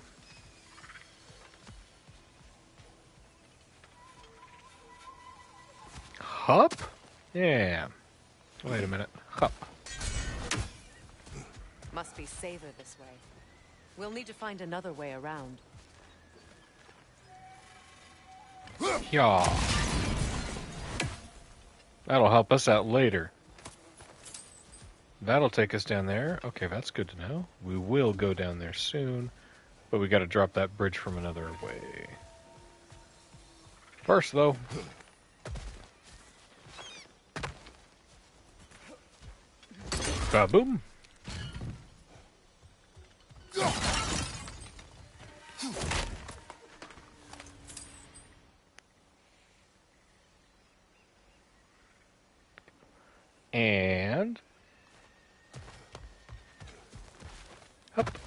Hup? Yeah. Wait a minute. Hup. Must be safer this way. We'll need to find another way around. Yeah. That'll help us out later. That'll take us down there. Okay, that's good to know. We will go down there soon, but we got to drop that bridge from another way. First, though. Kaboom. And up.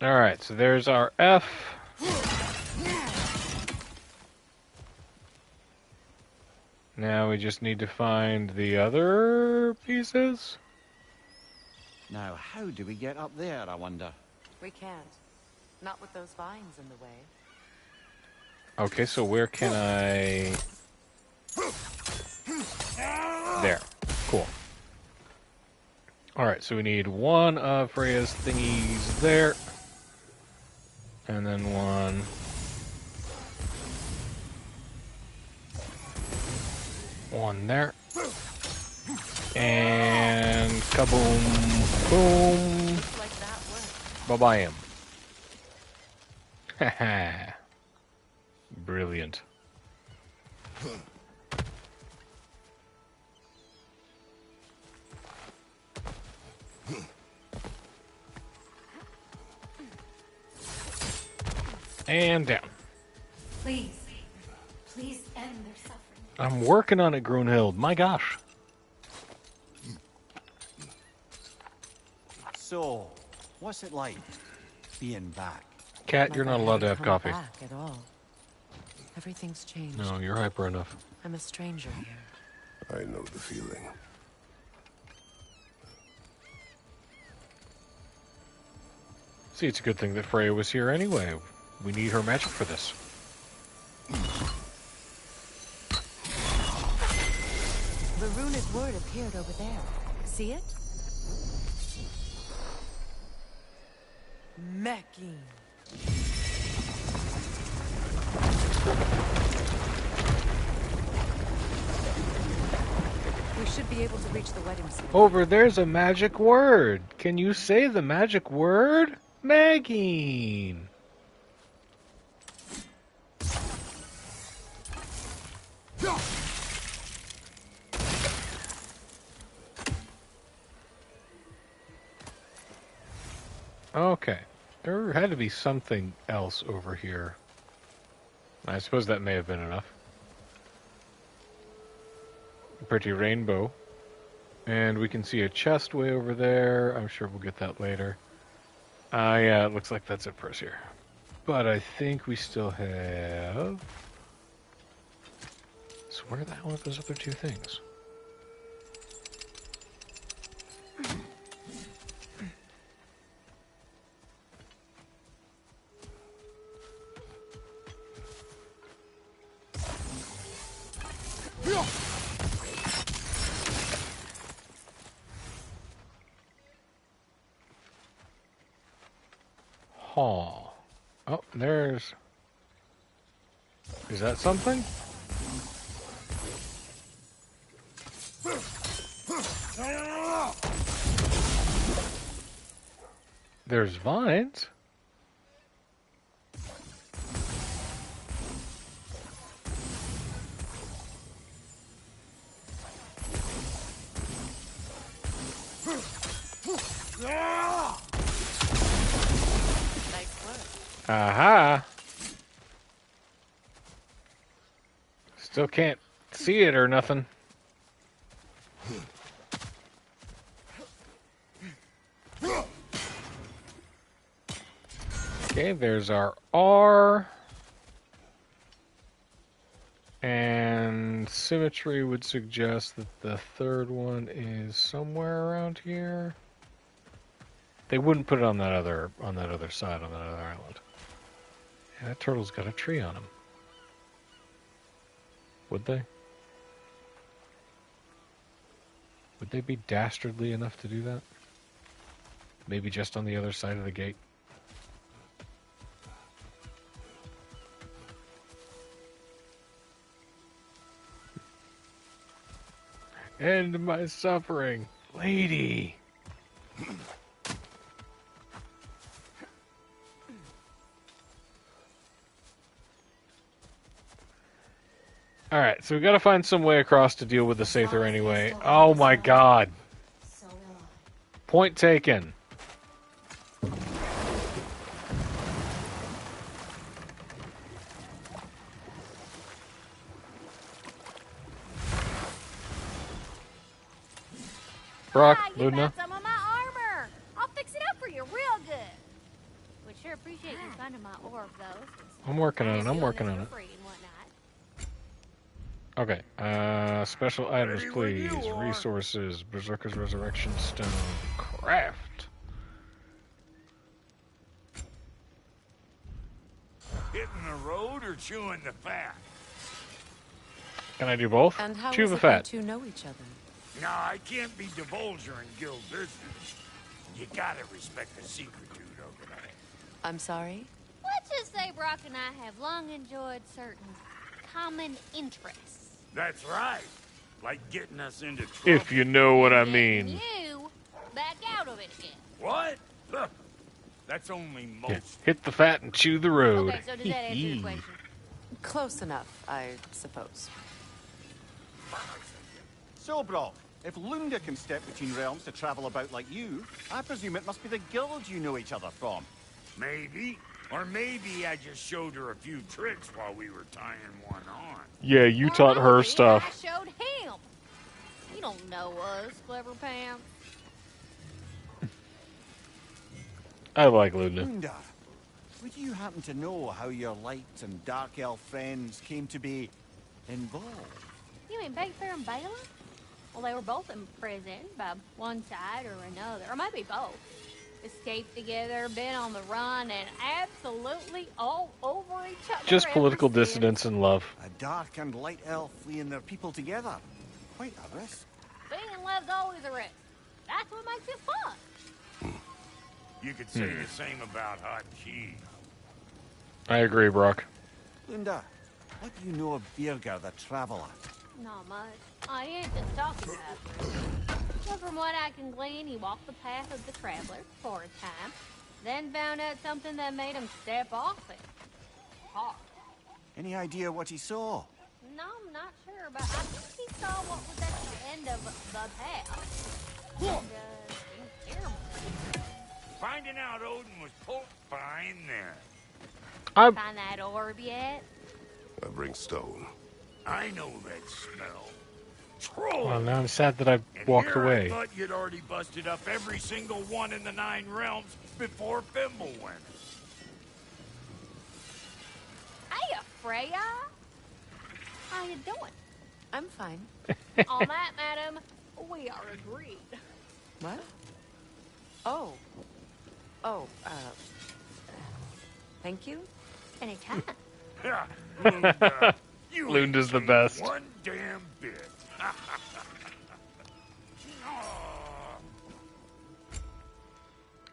All right, so there's our F. Now we just need to find the other pieces. Now, how do we get up there, I wonder? We can't. Not with those vines in the way. Okay, so where can I... There. Cool. Alright, so we need one of Freya's thingies there. And then one... One there. And kaboom, boom. Bye-bye. Haha. Brilliant. And down. Please. Please end their suffering. I'm working on it, Grunhild. My gosh. So, what's it like being back? Cat, Like you're I not allowed to haven't have come coffee. back at all. Everything's changed. No, you're hyper enough. I'm a stranger here. I know the feeling. See, it's a good thing that Freya was here anyway. We need her magic for this. The runic word appeared over there. See it? Mecking. We should be able to reach the wedding soon. Over there's a magic word. Can you say the magic word? Megging. Okay. There had to be something else over here. I suppose that may have been enough. A pretty rainbow. And we can see a chest way over there. I'm sure we'll get that later. Yeah, it looks like that's it for us here. But I think we still have... So where the hell are those other two things? Huh. Oh, there's... Is that something? There's vines. Aha! Still can't see it or nothing. Okay, there's our R. And symmetry would suggest that the third one is somewhere around here. They wouldn't put it on that other side, on that other island. Yeah, that turtle's got a tree on him. Would they? Would they be dastardly enough to do that? Maybe just on the other side of the gate? End my suffering, lady. Alright, so we gotta find some way across to deal with the Sather anyway. Oh my god. Point taken. Brock, you Luna. found some of my armor. I'll fix it up for you real good. Would sure appreciate you finding my orb, though. I'm working on it, I'm working on it. Free and whatnot. Okay, special items, please. Resources, Berserker's Resurrection Stone, craft. Hitting the road or chewing the fat? Can I do both? And how Chew is the it fat. you two know each other? No, I can't be divulging guild business. You gotta respect the secret, dude, over there. I'm sorry? Let's just say Brock and I have long enjoyed certain common interests. That's right. Like getting us into trouble. If you know what I And mean. you back out of it again. What? Huh. That's only most. Yeah, hit the fat and chew the road. Okay, so does that answer your question? Close enough, I suppose. So, Brock, if Lunda can step between realms to travel about like you, I presume it must be the guild you know each other from. Maybe. Or maybe I just showed her a few tricks while we were tying one on. Yeah, you Or taught her maybe stuff. I showed him. You don't know us, Clever Pants. I like Luna. Lunda, would you happen to know how your light and dark elf friends came to be involved? You mean Big Fair and Bala? Well, they were both imprisoned by one side or another, or maybe both. Escaped together, been on the run, and absolutely all over each other. Just political ever since. dissidence and love. A dark and light elf fleeing their people together. Quite a risk. Being in love's always a risk. That's what makes it fun. You could say the same about hot cheese. I agree, Brock. Lunda, what do you know of Birger the Traveler? Not much. I ain't just talking about it. But from what I can glean, he walked the path of the traveler for a time, then found out something that made him step off it. Hard. Any idea what he saw? No, I'm not sure, but I think he saw what was at the end of the path. And, it was terrible. Finding out Odin was poked behind there. Find that orb yet? I bring stone. I know that smell. Troll! Well, now I'm sad that I And walked here away. I thought you'd already busted up every single one in the 9 realms before Fimble went. Hey, Freya! How you doing? I'm fine. On that, madam, we are agreed. What? Oh. Oh, thank you? Anytime. Lunda, you Lunda's the ain't best. one damn bit.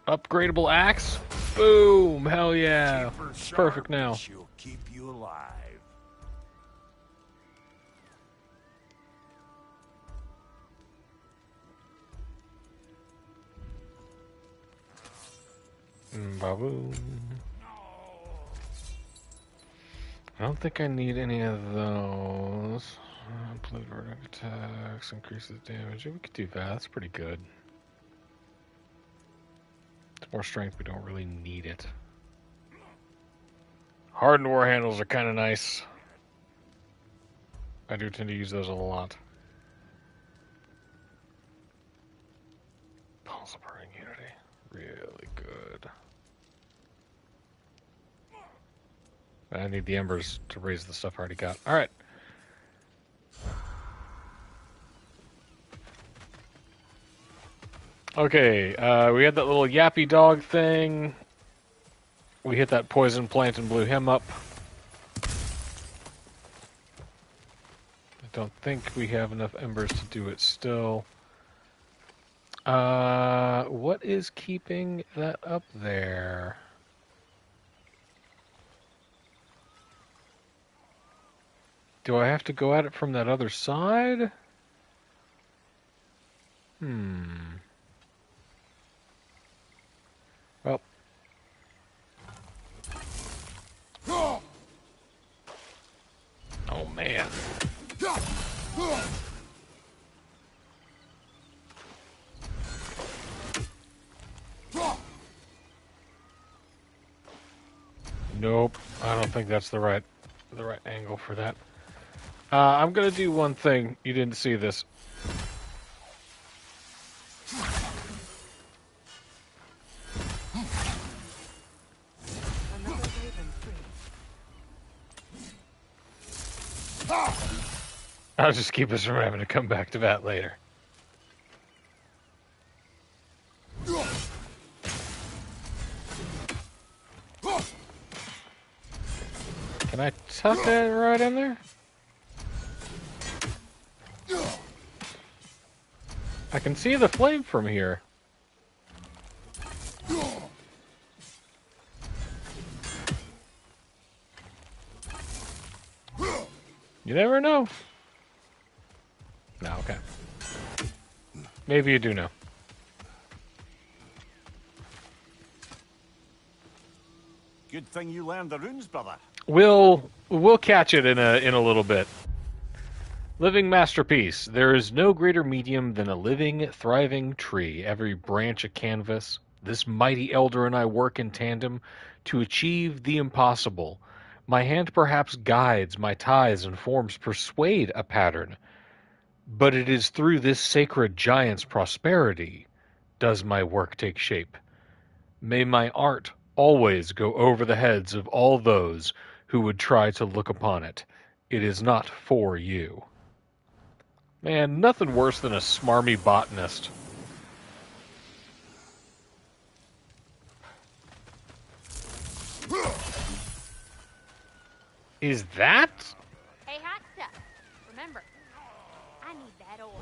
Upgradable axe? Boom! Hell yeah! Keep her It's sharp perfect now. and she'll keep you alive. Baboom. I don't think I need any of those. Blood verdict attacks, increases damage. Yeah, we could do that. That's pretty good. It's more strength, we don't really need it. Hardened war handles are kind of nice. I do tend to use those a lot. Pulse of Burning Unity. Really good. I need the embers to raise the stuff I already got. Alright. Okay, we had that little yappy dog thing. We hit that poison plant and blew him up. I don't think we have enough embers to do it still. What is keeping that up there? Do I have to go at it from that other side? Well. Oh, man. Nope. I don't think that's the right angle for that. I'm gonna do one thing. You didn't see this. Another raven free. I'll just keep us from having to come back to that later. Can I tuck that right in there? I can see the flame from here. You never know. No, okay. Maybe you do know. Good thing you learned the runes, brother. We'll catch it in a little bit. Living masterpiece. There is no greater medium than a living, thriving tree. Every branch a canvas, This mighty elder and I work in tandem to achieve the impossible. My hand perhaps guides, my ties and forms persuade a pattern, but it is through this sacred giant's prosperity does my work take shape. May my art always go over the heads of all those who would try to look upon it. It is not for you. Man, nothing worse than a smarmy botanist. Is that? Hey, hot stuff. Remember, I need that ore.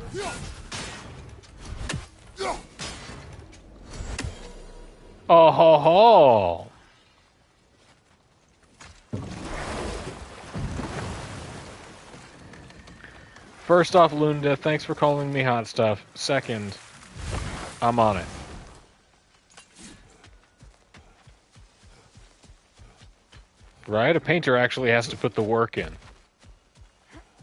Oh ho ho! First off, Lunda, thanks for calling me hot stuff. Second, I'm on it. Right? A painter actually has to put the work in.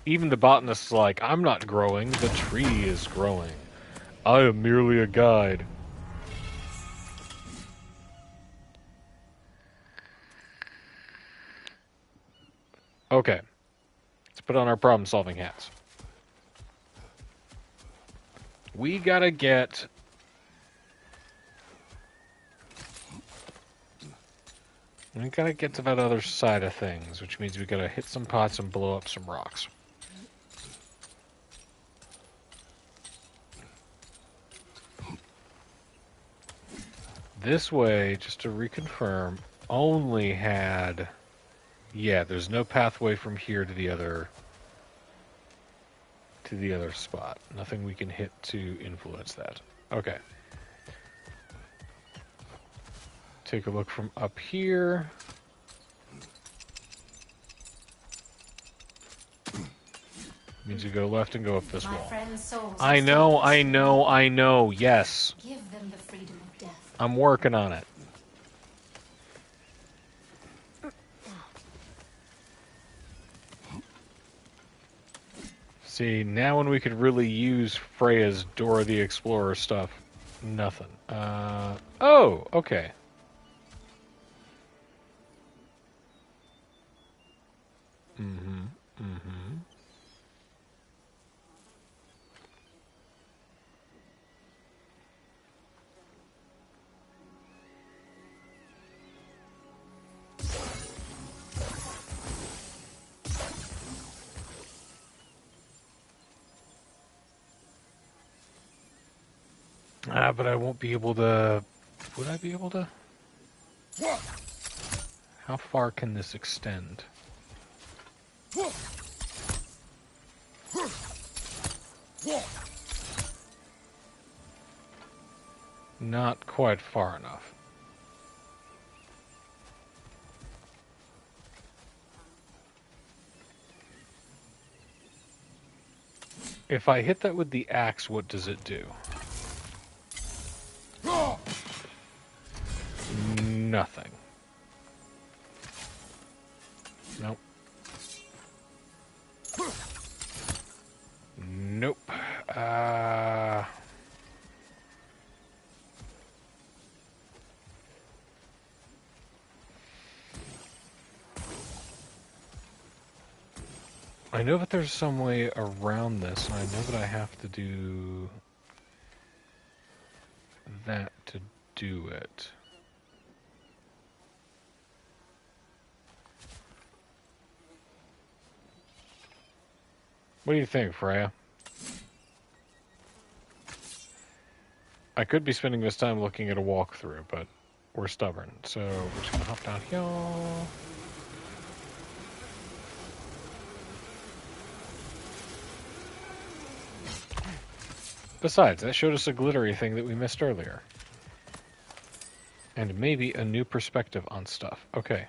Even the botanist's like, I'm not growing, the tree is growing. I am merely a guide. Okay. Let's put on our problem-solving hats. We gotta get... We gotta get to that other side of things, which means we gotta hit some pots and blow up some rocks. This way, just to reconfirm, only had... Yeah, there's no pathway from here to the other spot. Nothing we can hit to influence that. Okay. Take a look from up here. Means you go left and go up this wall. I know, yes. Give them the freedom of death. I'm working on it. See, now when we could really use Freya's Dora the Explorer stuff, nothing. Oh, okay. But I won't be able to... Would I be able to? How far can this extend? Not quite far enough. If I hit that with the axe, what does it do? Nothing. Nope. Nope. I know that there's some way around this, and I know that I have to do that to do it. What do you think, Freya? I could be spending this time looking at a walkthrough, but we're stubborn, so we're just gonna hop down here. Besides, that showed us a glittery thing that we missed earlier. And maybe a new perspective on stuff. Okay.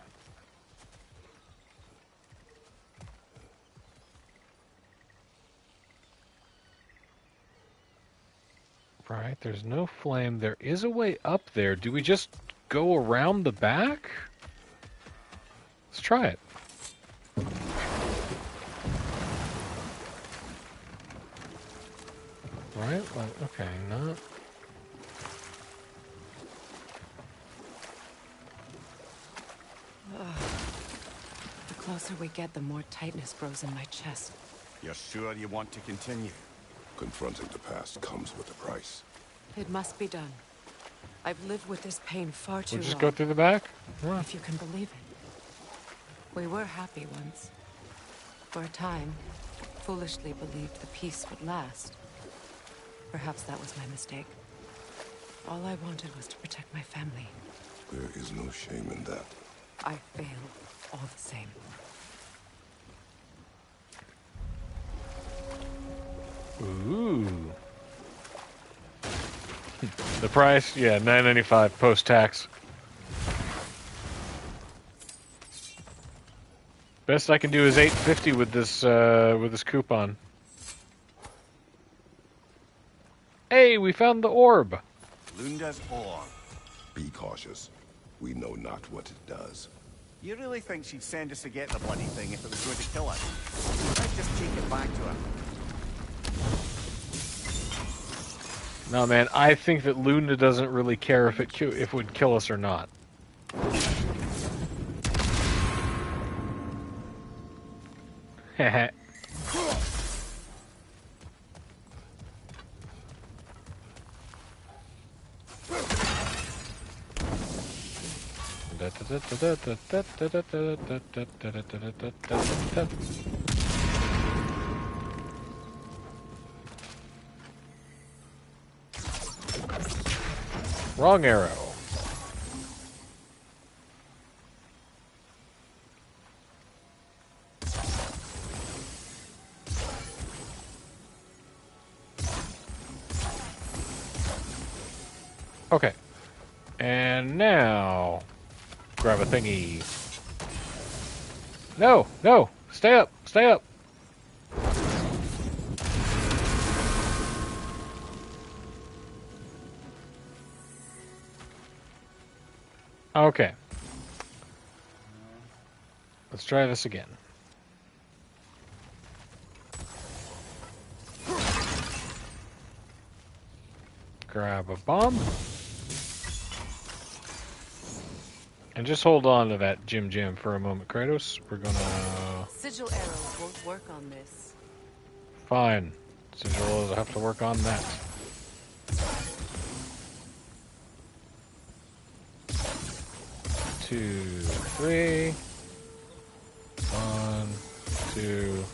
Right, there's no flame. There is a way up there. Do we just go around the back? Let's try it. Right, like, okay, not... closer we get, the more tightness grows in my chest. You're sure you want to continue? Confronting the past comes with a price. It must be done. I've lived with this pain far too We'll just long. go through the back? Yeah. If you can believe it. We were happy once. For a time, foolishly believed the peace would last. Perhaps that was my mistake. All I wanted was to protect my family. There is no shame in that. I failed all the same. Ooh. The price? Yeah, $9.95 post-tax. Best I can do is $8.50 with this coupon. Hey, we found the orb. Lunda's orb. Be cautious. We know not what it does. You really think she'd send us to get the bloody thing if it was going to kill us? Let's just take it back to her. No, man, I think that Luna doesn't really care if it would kill us or not. Heh. Wrong arrow. Okay. And now, grab a thingy. No, no, stay up, stay up. Okay. Let's try this again. Grab a bomb. And just hold on to that Jim for a moment, Kratos. We're gonna... Sigil arrows won't work on this. Fine. Sigil will have to work on that. Two, three. 1, 2.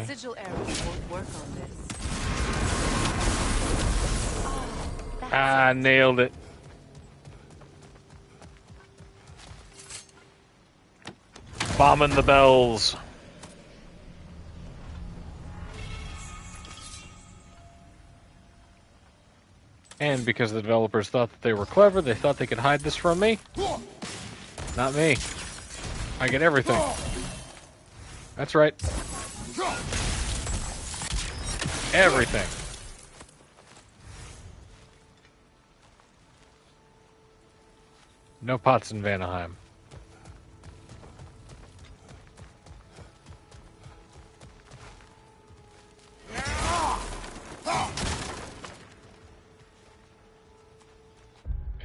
Sigil arrows won't work on this. Ah, nailed it. Bombing the bells. And because the developers thought that they were clever, they thought they could hide this from me. Not me. I get everything. That's right. Everything. No pots in Vanaheim.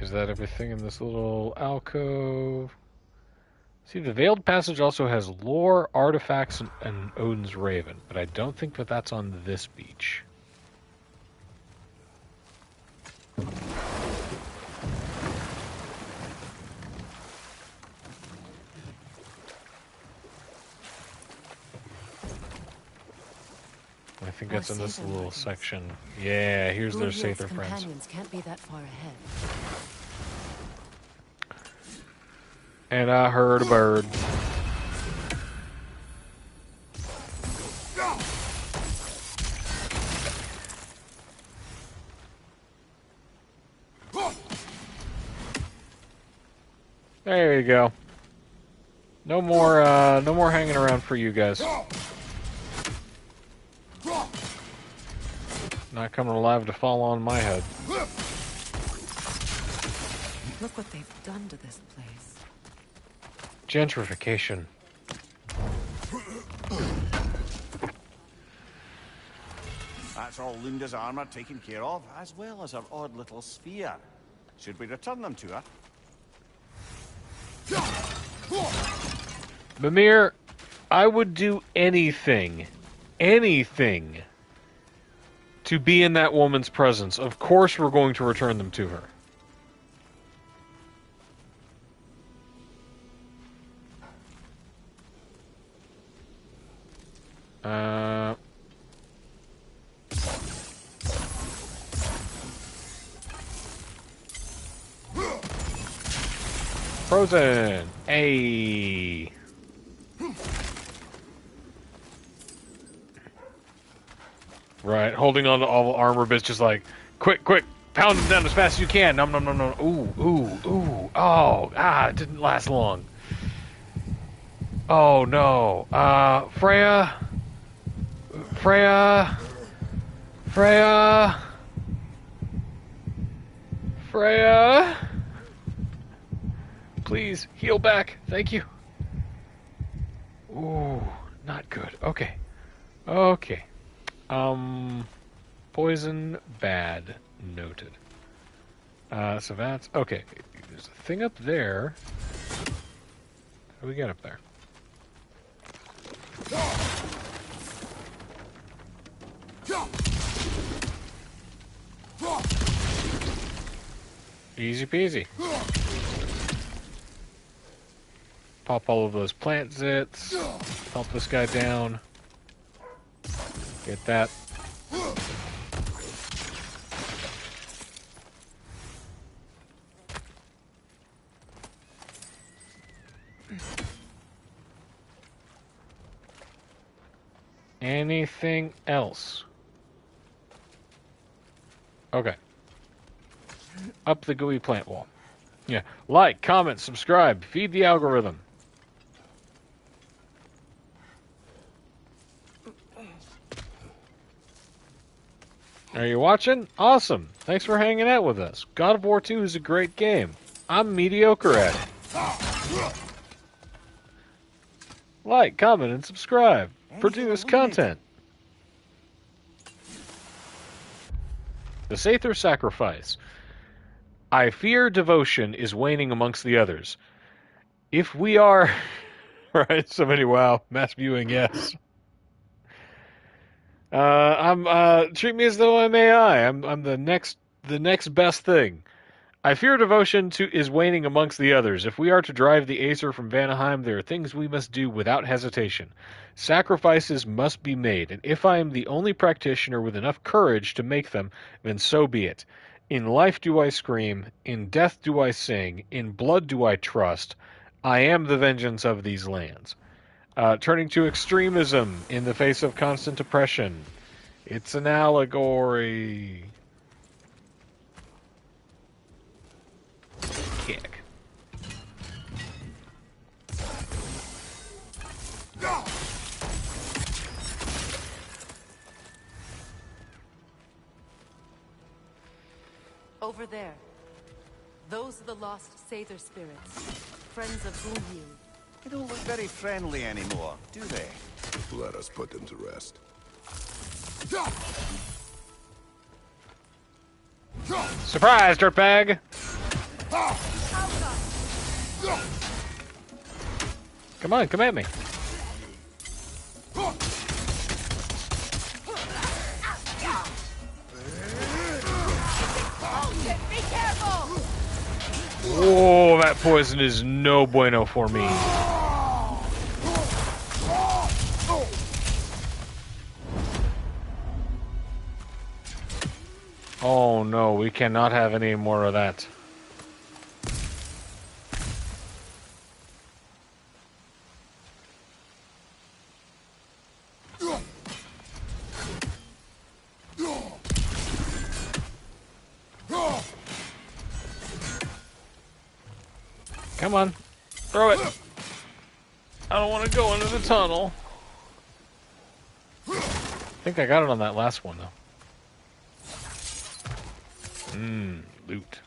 Is that everything in this little alcove? See, the Veiled Passage also has lore, artifacts, and Odin's Raven, but I don't think that that's on this beach. I think that's in this little section. Yeah, here's their Sather friends. Companions can't be that far ahead. And I heard a bird. There you go. No more hanging around for you guys. Not coming alive to fall on my head. Look what they've done to this place. Gentrification. That's all Lunda's armor taken care of, as well as her odd little sphere. Should we return them to her? Mimir, I would do anything, anything, to be in that woman's presence. Of course we're going to return them to her. Frozen! Ayy! Right, holding on to all the armor bits, just like, quick, quick, pound them down as fast as you can. Nom nom nom nom. Ooh, ooh, ooh. Oh, it didn't last long. Oh no. Freya. Freya. Freya. Freya. Please, heal back. Thank you. Ooh, not good. Okay. Okay. Poison, bad. Noted. So that's... Okay, there's a thing up there. How do we get up there? Easy peasy. Pop all of those plant zits. Pump this guy down. Get that. Anything else? Okay. Up the gooey plant wall. Yeah. Like, comment, subscribe, feed the algorithm. Are you watching? Awesome. Thanks for hanging out with us. God of War 2 is a great game. I'm mediocre at it. Like, comment, and subscribe. Produce content. The Sather Sacrifice. I fear devotion is waning amongst the others. If we are... right, somebody, wow, mass viewing, yes. Treat me as though I'm AI. I'm the next best thing. I fear devotion is waning amongst the others. If we are to drive the Acer from Vanaheim, there are things we must do without hesitation. Sacrifices must be made, and if I am the only practitioner with enough courage to make them, then so be it. In life do I scream, in death do I sing, in blood do I trust. I am the vengeance of these lands. Turning to extremism in the face of constant oppression. It's an allegory. Kick. Over there. Those are the lost Sather spirits. Friends of GoW. They don't look very friendly anymore, do they? Let us put them to rest. Surprise, dirtbag! Come on, come at me. Whoa, that poison is no bueno for me. Oh no, we cannot have any more of that. Come on, throw it. I don't want to go into the tunnel. I think I got it on that last one, though. Loot.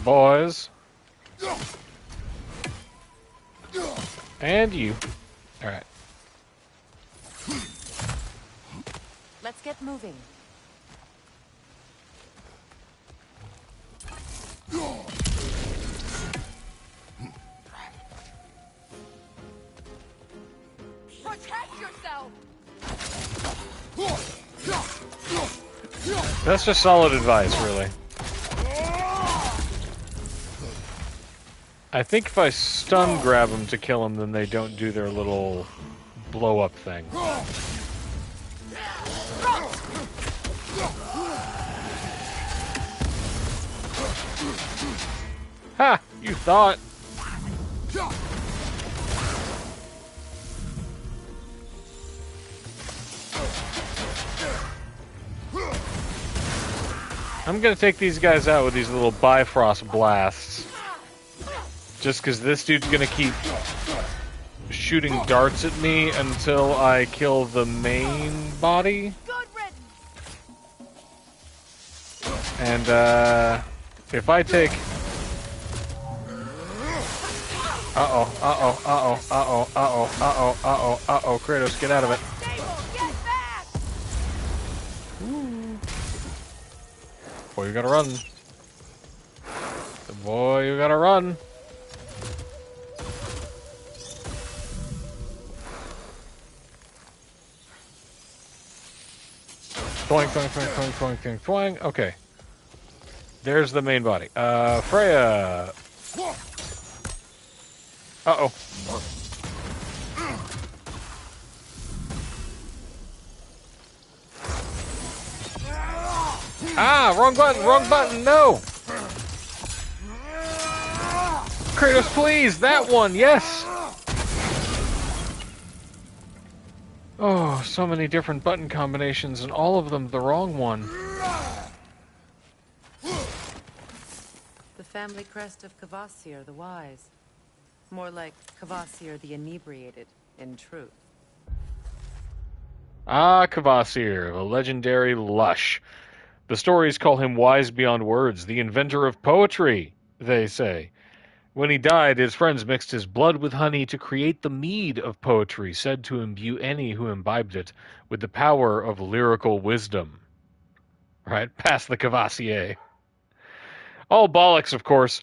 Boys. And you. All right. Let's get moving. Protect yourself! That's just solid advice, really. I think if I stun grab them to kill them, then they don't do their little blow up thing. Ha! You thought. I'm gonna take these guys out with these little Bifrost blasts. Just because this dude's gonna keep shooting darts at me until I kill the main body. And, if I take... Uh-oh, Kratos, get out of it. Boy, you gotta run. Boy, you gotta run. Twang, twang, twang, twang, twang, twang, twang. Okay. There's the main body. Freya. Uh-oh. Ah, wrong button, no! Kratos, please, that one, yes! Oh, so many different button combinations, and all of them the wrong one. The family crest of Kvasir the Wise. More like Kvasir the Inebriated, in truth. Ah, Kvasir, the legendary lush. The stories call him wise beyond words, the inventor of poetry, they say. When he died, his friends mixed his blood with honey to create the mead of poetry, said to imbue any who imbibed it with the power of lyrical wisdom. Right, past the Kvasir. All bollocks, of course.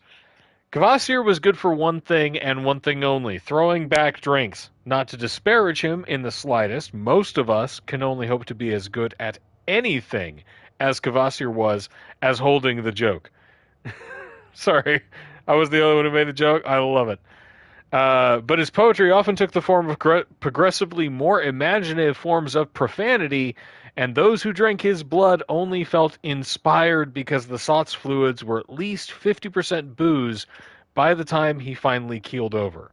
Kvasir was good for one thing and one thing only, throwing back drinks. Not to disparage him in the slightest, most of us can only hope to be as good at anything as Kvasir was as holding the joke. Sorry, I was the only one who made the joke. I love it. But his poetry often took the form of progressively more imaginative forms of profanity, and those who drank his blood only felt inspired because the Sot's fluids were at least 50% booze by the time he finally keeled over.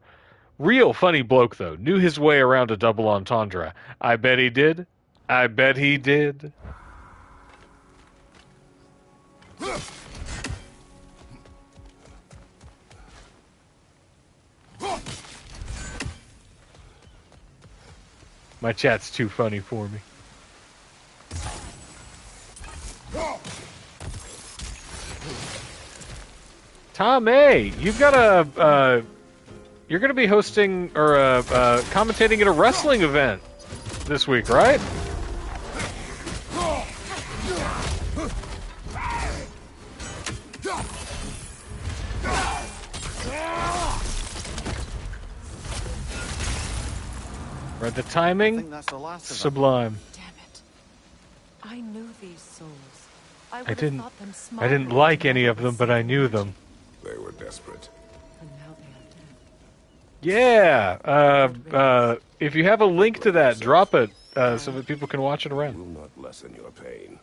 Real funny bloke, though. Knew his way around a double entendre. I bet he did. I bet he did. My chat's too funny for me. Tom A, you've got a you're going to be hosting or commentating at a wrestling event this week, right? Right, the timing, sublime. Damn it! I knew these souls. I didn't like any of them, but I knew them. They were desperate. And now they are dead. Yeah. If you have a link to that, drop it so that people can watch it around. Will not lessen your pain.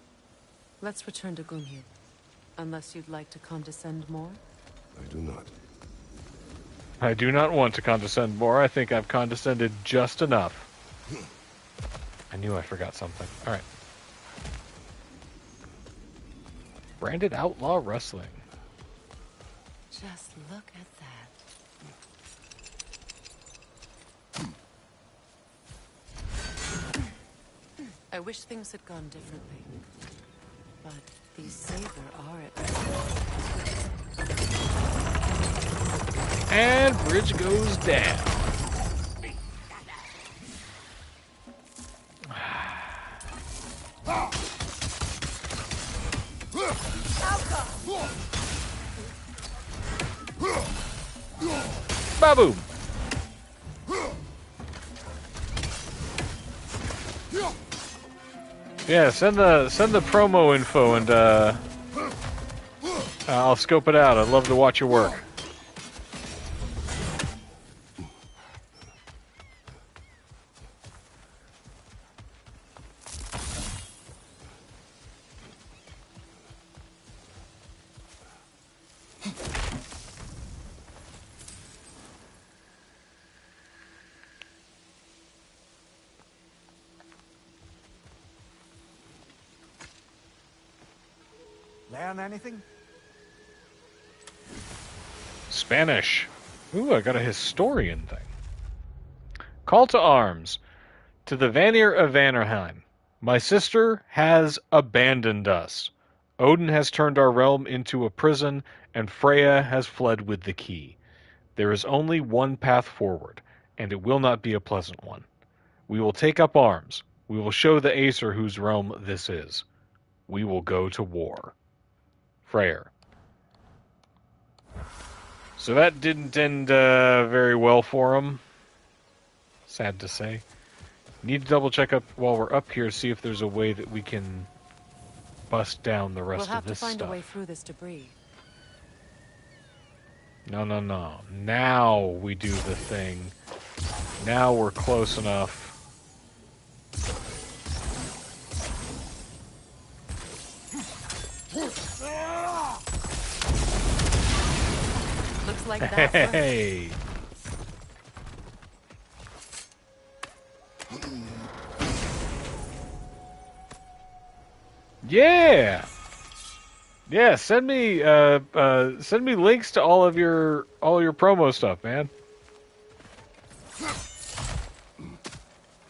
Let's return to Gungnir. Unless you'd like to condescend more? I do not. I do not want to condescend more. I think I've condescended just enough. I knew I forgot something. All right. Branded Outlaw Wrestling. Just look at that. I wish things had gone differently. But these Saber are at And bridge goes down. Baboom! Yeah, send the promo info and I'll scope it out. I'd love to watch your work. Learn anything? Spanish. Ooh, I got a historian thing. Call to arms. To the Vanir of Vanirheim. My sister has abandoned us. Odin has turned our realm into a prison, and Freya has fled with the key. There is only one path forward, and it will not be a pleasant one. We will take up arms. We will show the Aesir whose realm this is. We will go to war. Freyr. So that didn't end very well for him. Sad to say. Need to double check up while we're up here, see if there's a way that we can bust down the rest of this stuff. We'll have to find a way through this debris. No. Now we do the thing. Now we're close enough. Looks like that. Hey. Yeah. Yeah, send me links to all your promo stuff, man.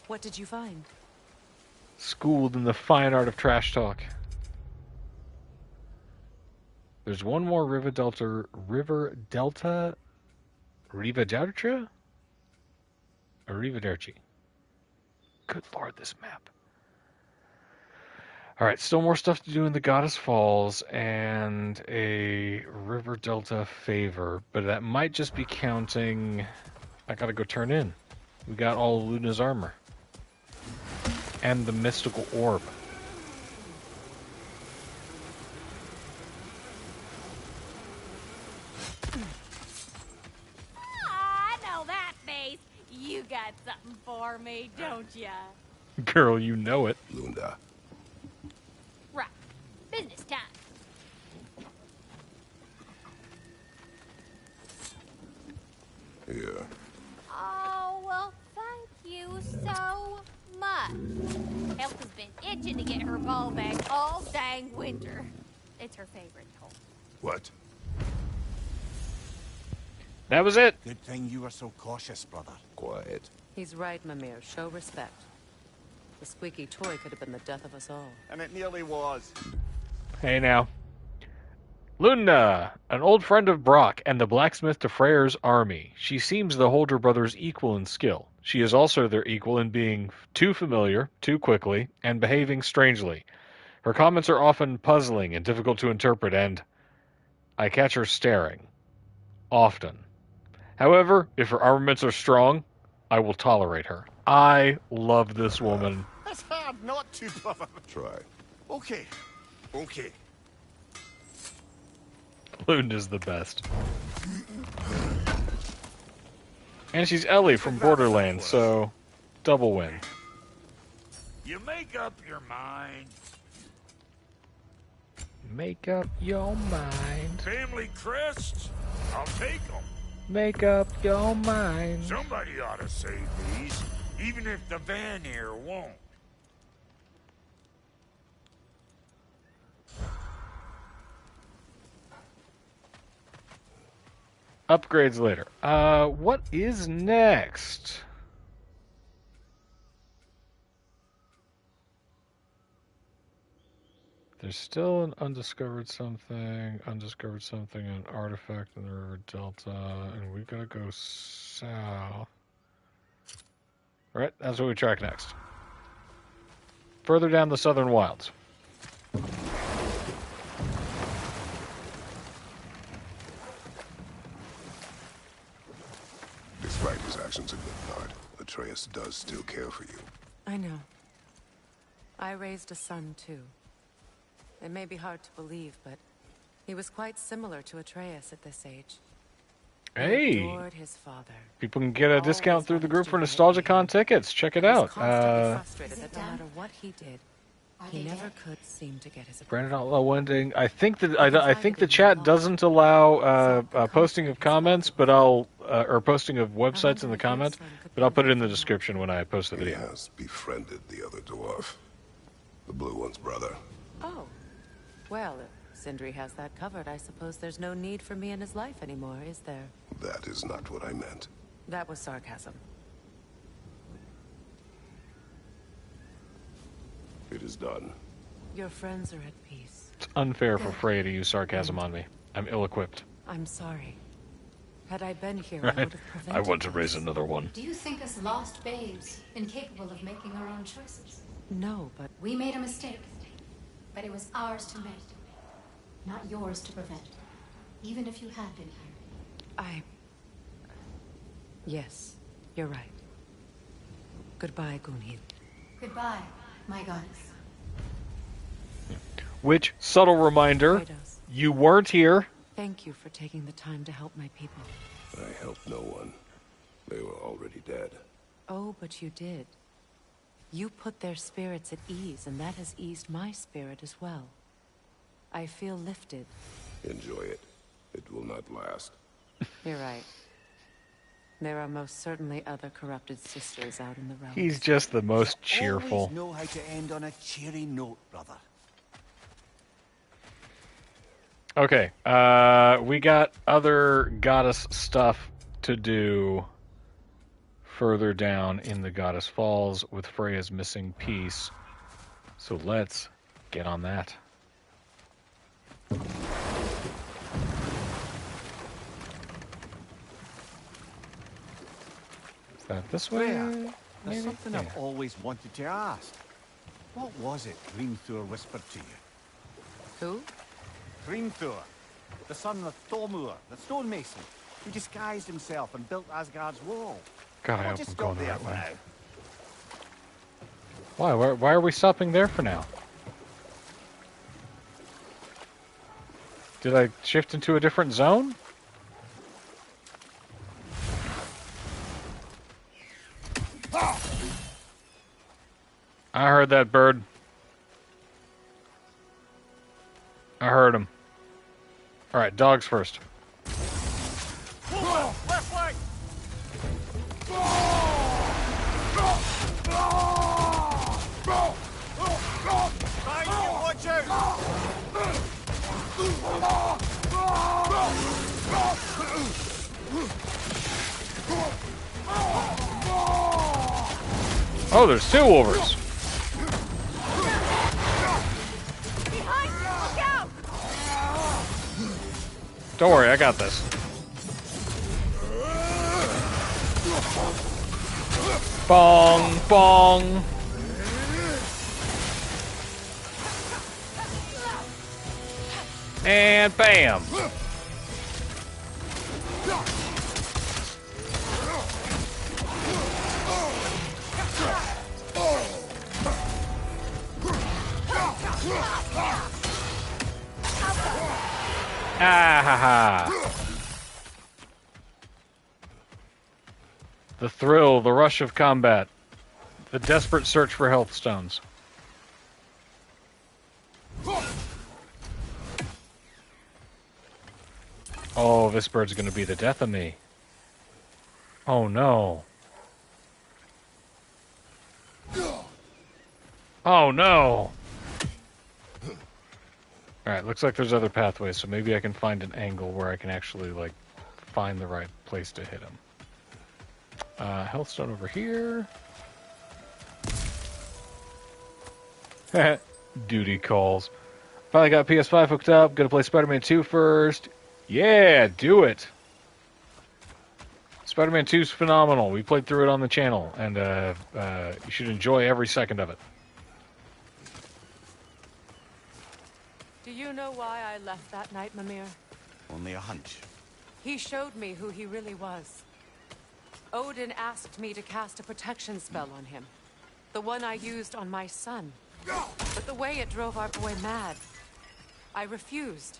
What did you find? Schooled in the fine art of trash talk. There's one more Riva Delta. Arrivederci. Good lord, this map. Alright, still more stuff to do in the Goddess Falls and a River Delta favor, but that might just be counting... I gotta go turn in. We got all of Luna's armor. And the mystical orb. I know that face. You got something for me, don't ya? Girl, you know it. Luna. Right. Business time. Here. Oh, well, thank you so much. Elf has been itching to get her ball back all dang winter. It's her favorite toy. What? That was it. Good thing you were so cautious, brother. Quiet. He's right, Mimir. Show respect. The squeaky toy could have been the death of us all. And it nearly was. Hey now. Luna, an old friend of Brock and the blacksmith to Freyr's army. She seems the Holder brothers' equal in skill. She is also their equal in being too familiar, too quickly, and behaving strangely. Her comments are often puzzling and difficult to interpret, and I catch her staring. Often. However, if her armaments are strong, I will tolerate her. I love this woman. It's hard not to, brother. Try. Okay. Okay. Luna's the best. And she's Ellie from Borderlands, so double win. You make up your mind. Make up your mind. Family crests? I'll take them. Make up your mind. Somebody ought to save these, even if the Vanir won't. Upgrades later. What is next? There's still an undiscovered something, an artifact in the River Delta, and we gotta go south. Alright, that's what we track next. Further down the Southern Wilds. actions of Midgard, Atreus does still care for you. I know. I raised a son, too. It may be hard to believe, but he was quite similar to Atreus at this age. Hey! He adored his father. People can get a discount through the group for NostalgiaCon tickets. Check it out. Constantly frustrated that no matter what he did, he never could seem to get his Brandon Outlaw Wending. I think that I think the chat doesn't allow posting of comments, but I'll or posting of websites in the comments, but I'll put it in the description when I post the video. He has befriended the other dwarf, the blue one's brother. Oh, well, if Sindri has that covered, I suppose there's no need for me in his life anymore, is there? That is not what I meant. That was sarcasm. It is done. Your friends are at peace. It's unfair for Freya to use sarcasm on me. I'm ill-equipped. I'm sorry. Had I been here, I Right? would have prevented I want to raise another one. Do you think us lost babes, incapable of making our own choices? No, but We made a mistake, but it was ours to make, not yours to prevent. Even if you had been here. Yes, you're right. Goodbye, Gunhild. Goodbye, my goddess. Which, subtle reminder, Kratos. you weren't here. Thank you for taking the time to help my people. I helped no one. They were already dead. Oh, but you did. You put their spirits at ease, and that has eased my spirit as well. I feel lifted. Enjoy it. It will not last. You're right. There are most certainly other corrupted sisters out in the realm. He's just the most cheerful. Always know how to end on a cheery note, brother. Okay, we got other goddess stuff to do further down in the Goddess Falls with Freya's missing piece. So let's get on that. Is that this way? Freya, there's Maybe? something Yeah. I've always wanted to ask. What was it Hrimthur whispered to you? Who? Hrimthur, the son of Thormur, the stonemason, who disguised himself and built Asgard's wall. God, I We'll hope just I'm stop going the there right for way. now. Why are we stopping there for now? Did I shift into a different zone? I heard that bird. I heard him. Alright, dogs first. Left leg! Watch out! Oh, there's two wolvers. Behind you! Look out! Don't worry, I got this. Bong, bong. And bam. Ah ha ha. The thrill, the rush of combat, the desperate search for health stones. Oh, this bird's gonna be the death of me. Oh no. Oh no. Alright, looks like there's other pathways, so maybe I can find an angle where I can actually, like, find the right place to hit him. Healthstone over here. Duty calls. Finally got PS5 hooked up. Gonna play Spider-Man 2 first. Yeah, do it. Spider-Man 2 is phenomenal. We played through it on the channel, and you should enjoy every second of it. Do you know why I left that night, Mimir? Only a hunch. He showed me who he really was. Odin asked me to cast a protection spell on him. The one I used on my son. But the way it drove our boy mad, I refused.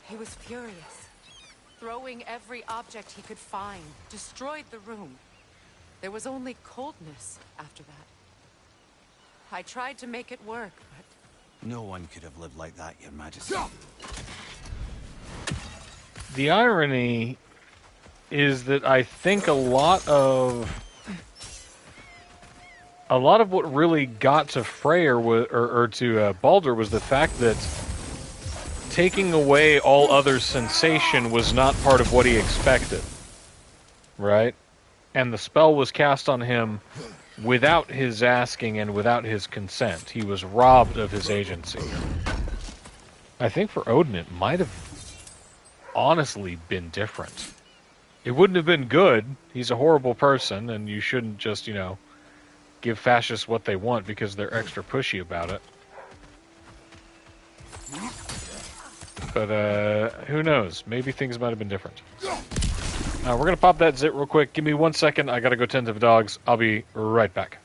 He was furious, throwing every object he could find, destroyed the room. There was only coldness after that. I tried to make it work, but... No one could have lived like that, Your Majesty. The irony is that I think a lot of what really got to Freyr or to Baldur was the fact that taking away all other sensation was not part of what he expected, right? And the spell was cast on him without his asking and without his consent. He was robbed of his agency. I think for Odin it might have honestly been different. It wouldn't have been good. He's a horrible person, and you shouldn't just, you know, give fascists what they want because they're extra pushy about it. But, who knows? Maybe things might have been different. We're going to pop that zit real quick. Give me 1 second. I got to go tend to the dogs. I'll be right back.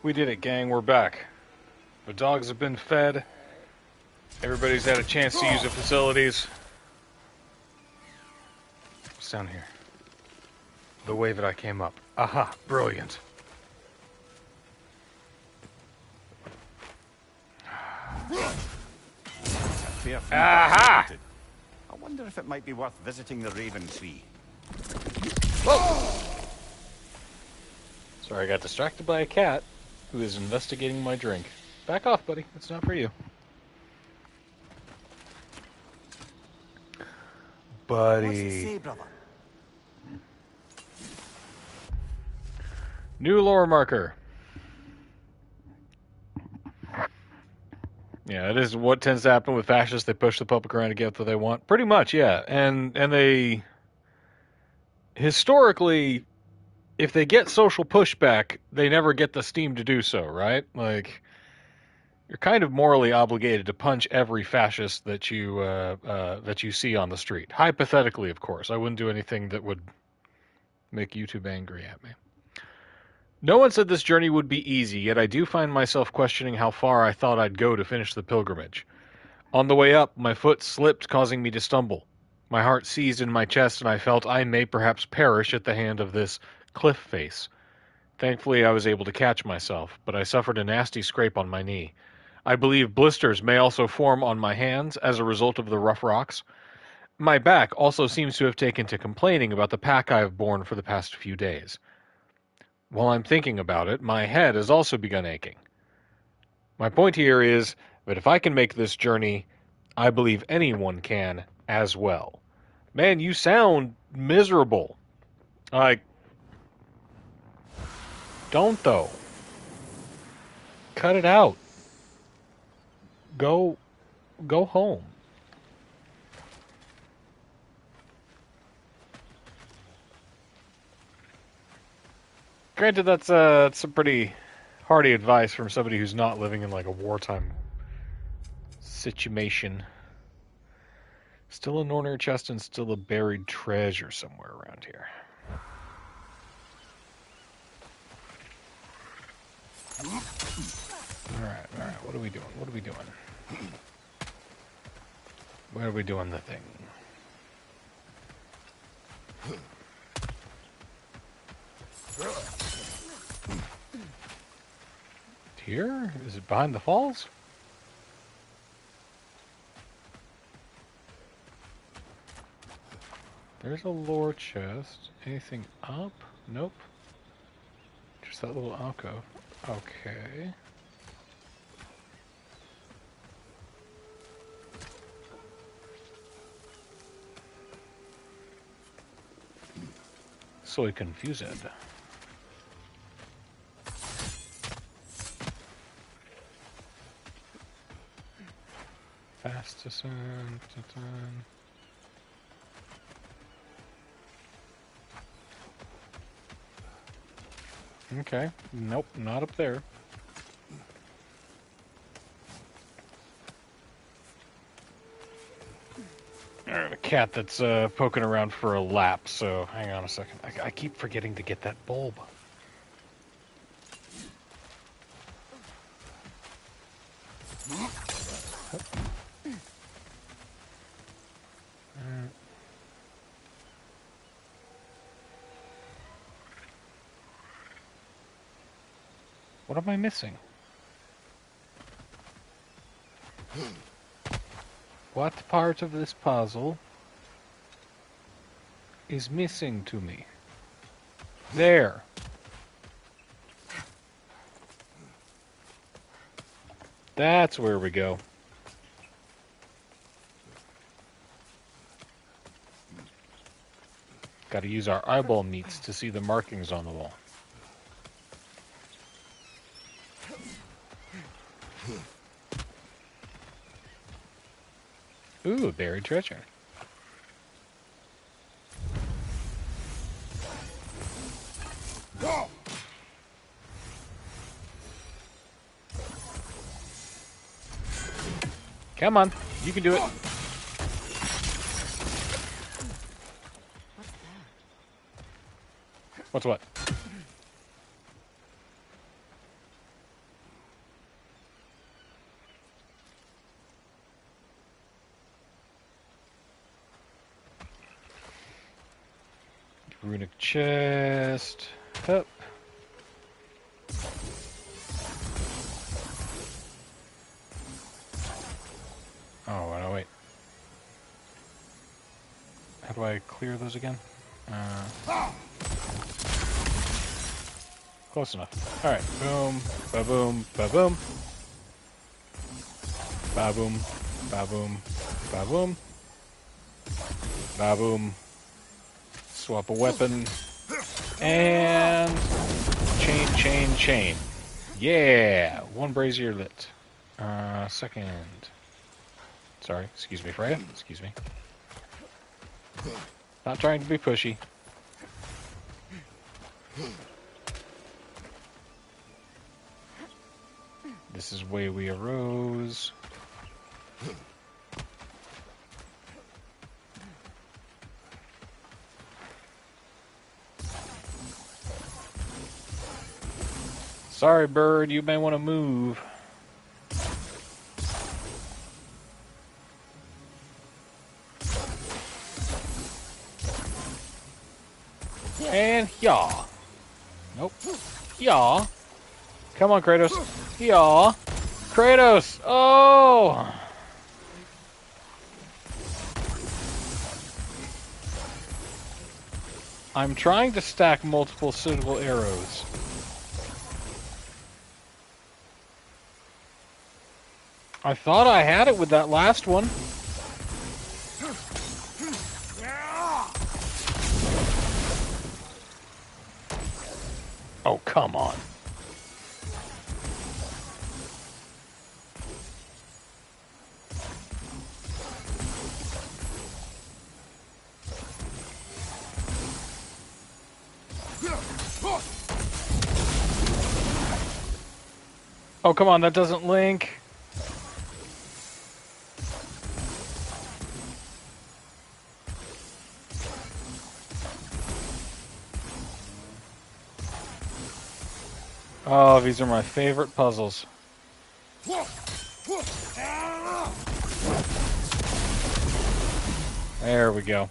We did it, gang. We're back. The dogs have been fed. Everybody's had a chance to use the facilities. What's down here? The way that I came up. Aha, brilliant. Fair few Aha! visited. I wonder if it might be worth visiting the Raven Tree. Sorry, I got distracted by a cat who is investigating my drink. Back off, buddy. It's not for you. Buddy. What's it say, brother? New lore marker. Yeah, it is what tends to happen with fascists. They push the public around to get what they want. Pretty much, yeah. And they historically, if they get social pushback, they never get the steam to do so, right? Like, you're kind of morally obligated to punch every fascist that you see on the street. Hypothetically, of course. I wouldn't do anything that would make YouTube angry at me. No one said this journey would be easy, yet I do find myself questioning how far I thought I'd go to finish the pilgrimage. On the way up, my foot slipped, causing me to stumble. My heart seized in my chest, and I felt I may perhaps perish at the hand of this cliff face. Thankfully, I was able to catch myself, but I suffered a nasty scrape on my knee. I believe blisters may also form on my hands as a result of the rough rocks. My back also seems to have taken to complaining about the pack I have borne for the past few days. While I'm thinking about it, my head has also begun aching. My point here is that if I can make this journey, I believe anyone can as well. Man, you sound miserable. Like, don't though. Cut it out. Go home. Granted, that's some pretty hearty advice from somebody who's not living in like a wartime situation. Still a Nornir chest and still a buried treasure somewhere around here. Alright, what are we doing? Where are we doing the thing? Here? Is it behind the falls? There's a lore chest. Anything up? Nope. Just that little alcove. Okay. So confused. Fast descent. Okay. Nope, not up there. Alright, a cat that's poking around for a lap, so hang on a second. I keep forgetting to get that bulb. What am I missing? What part of this puzzle is missing to me? There. That's where we go. Got to use our eyeball meats to see the markings on the wall. Ooh, buried treasure. Come on, you can do it. What's what? Runic chest. Up. How do I clear those again? Close enough. Alright, boom, ba-boom, ba-boom. Ba-boom, ba-boom, ba-boom. Ba-boom. Swap a weapon. And... chain. Yeah! One brazier lit. Second. Sorry, excuse me, Freya. Excuse me. Not trying to be pushy. This is way we arose. Sorry, bird, you may want to move. And yaw. Nope. Yaw. Come on, Kratos. Yaw. Kratos! Oh! I'm trying to stack multiple suitable arrows. I thought I had it with that last one. Oh, come on. Oh, come on, that doesn't link. Oh, these are my favorite puzzles. There we go.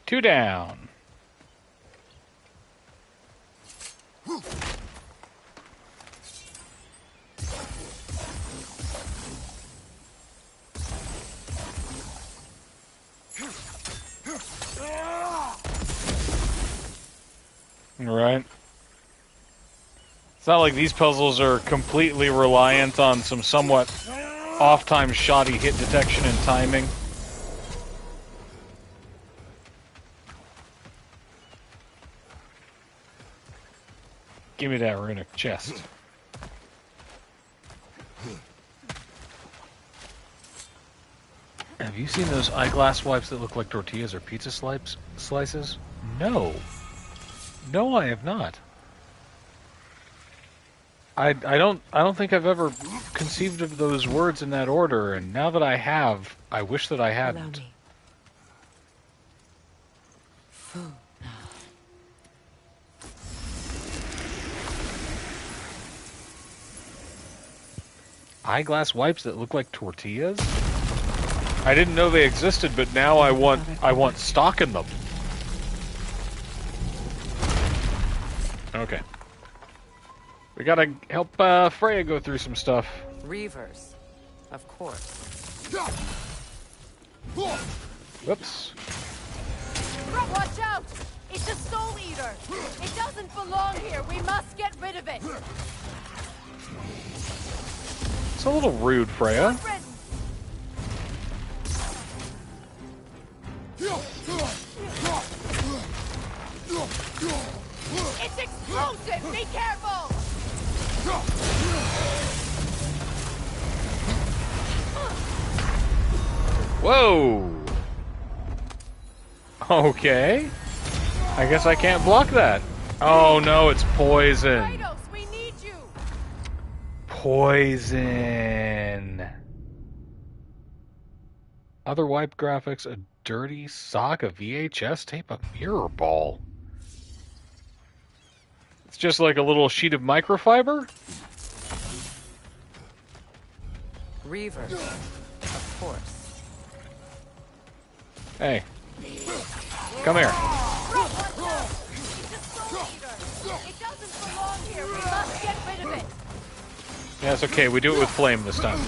2 down. Right. It's not like these puzzles are completely reliant on some somewhat oft-time shoddy hit detection and timing. Give me that runic chest. Have you seen those eyeglass wipes that look like tortillas or pizza slices? No. No, I have not. I don't think I've ever conceived of those words in that order, and now that I have, I wish that I hadn't. Eyeglass wipes that look like tortillas? I didn't know they existed, but now I want stock in them. Okay. We gotta help Freya go through some stuff. Reavers, of course. Whoops. Watch out! It's a soul eater! It doesn't belong here! We must get rid of it! It's a little rude, Freya. It's explosive! Be careful! Whoa! Okay. I guess I can't block that. Oh no, it's poison. Kratos, we need you! Poison. Other wipe graphics, a dirty sock, a VHS tape, a mirror ball. It's just like a little sheet of microfiber? Reavers, of course. Hey. Come here. It doesn't belong here. We must get rid of it. Yeah, it's okay. We do it with flame this time.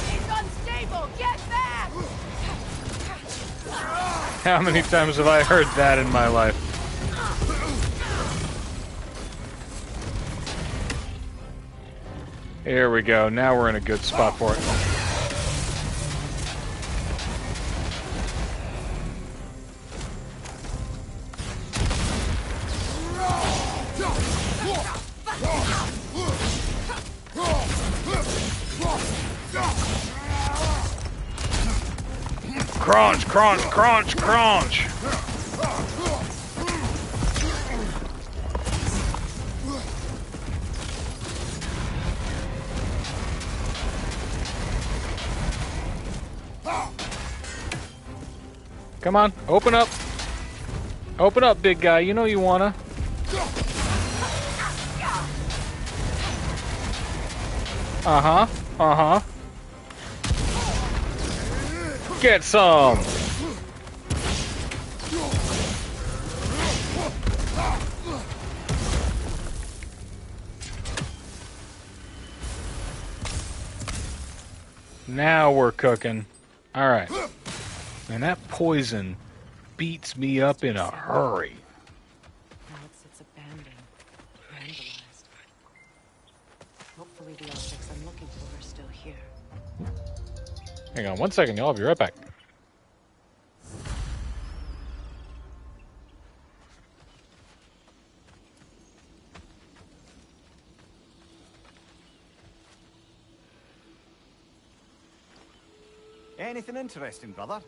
He's unstable! Get back! How many times have I heard that in my life? Here we go. Now we're in a good spot for it. Crunch, crunch, crunch, crunch! Come on, open up. Open up, big guy. You know you wanna. Uh-huh, uh-huh. Get some! Now we're cooking. Alright. And that poison beats me up in a hurry. Now it sits abandoned, vandalized. Hopefully the objects I'm looking for are still here. Hang on 1 second, y'all. I'll be right back. Anything interesting, brother?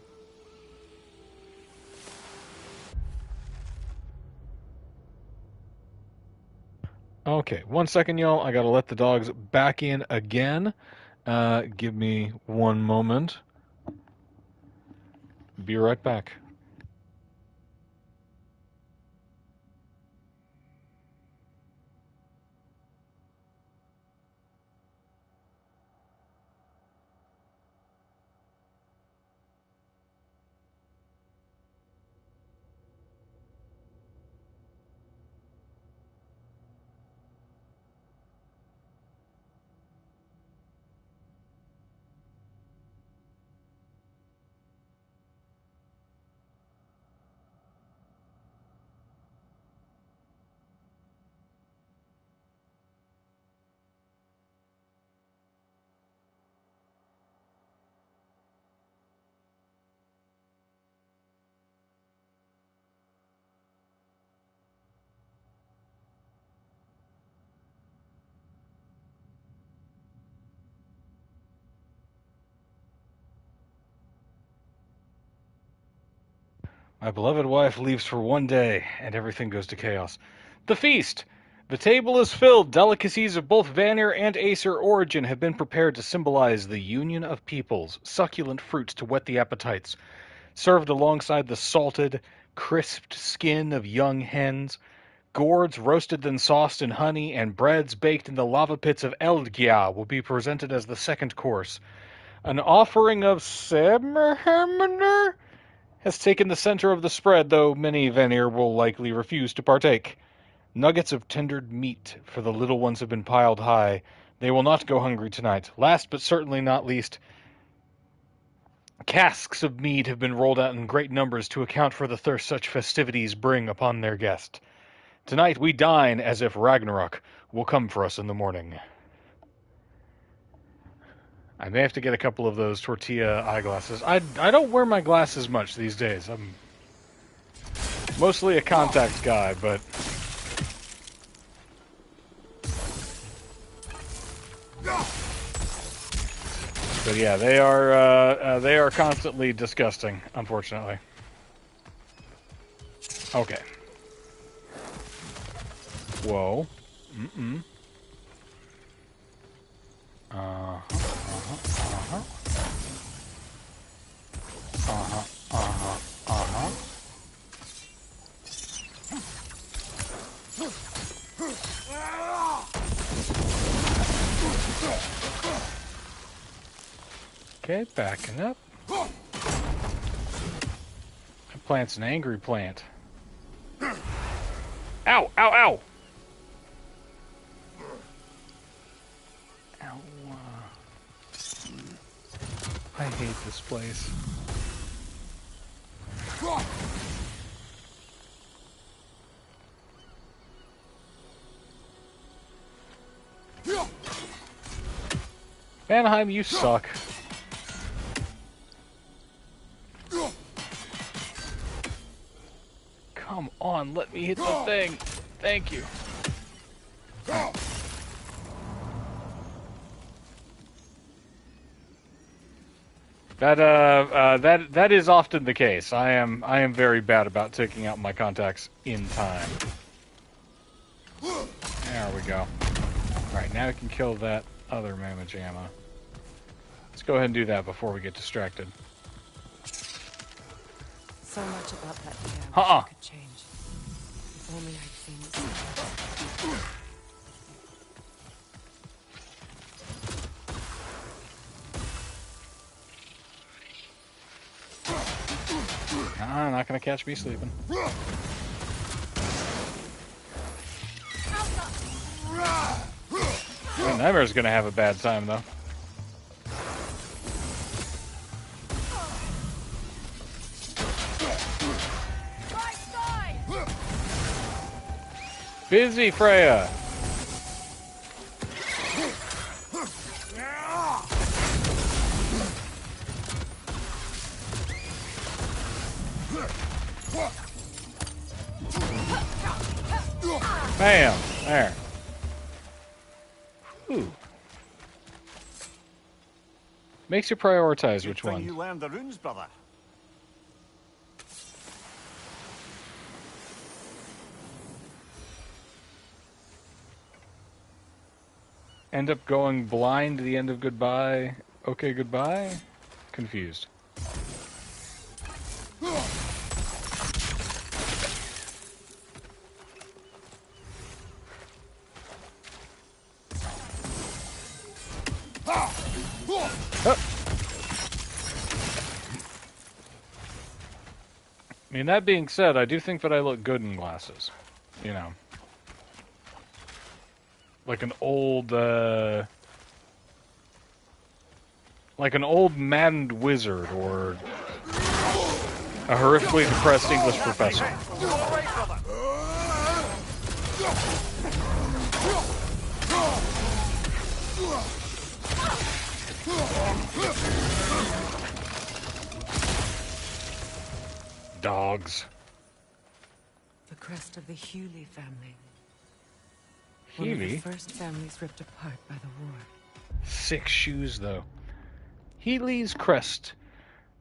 Okay, 1 second, y'all. I gotta let the dogs back in again. Give me one moment. Be right back. My beloved wife leaves for 1 day, and everything goes to chaos. The feast! The table is filled. Delicacies of both Vanir and Aesir origin have been prepared to symbolize the union of peoples, succulent fruits to whet the appetites, served alongside the salted, crisped skin of young hens, gourds roasted then sauced in honey, and breads baked in the lava pits of Eldgjá will be presented as the second course. An offering of Semmerhamner has taken the center of the spread, though many Vanir will likely refuse to partake. Nuggets of tendered meat for the little ones have been piled high. They will not go hungry tonight. Last but certainly not least, casks of mead have been rolled out in great numbers to account for the thirst such festivities bring upon their guest. Tonight we dine as if Ragnarok will come for us in the morning. I may have to get a couple of those tortilla eyeglasses. I don't wear my glasses much these days. I'm mostly a contact guy, but yeah, they are constantly disgusting, unfortunately. Okay. Whoa. Mm-mm. Uh-huh. Okay, backing up. That plant's an angry plant. Ow! Ow! Ow! Ow. I hate this place. Anaheim, you suck. Come on, let me hit the thing. Thank you. That is often the case. I am very bad about taking out my contacts in time. There we go. Alright, now we can kill that other mamma jamma. Let's go ahead and do that before we get distracted. So much about that day Uh-uh. could change. If only I'd seen it. Not gonna catch me sleeping. Well, Nightmare's gonna have a bad time though. Busy, Freya! Bam! There. Ooh. Makes you prioritize which one. You learned the runes, brother. End up going blind to the end of goodbye. Okay, goodbye? Confused. I mean, that being said, I do think that I look good in glasses. You know. Like an old, maddened wizard, or a horrifically depressed English professor. Dogs. The crest of the Hewley family. Hewley? One of the first families ripped apart by the war. 6 shoes, though. Healy's crest.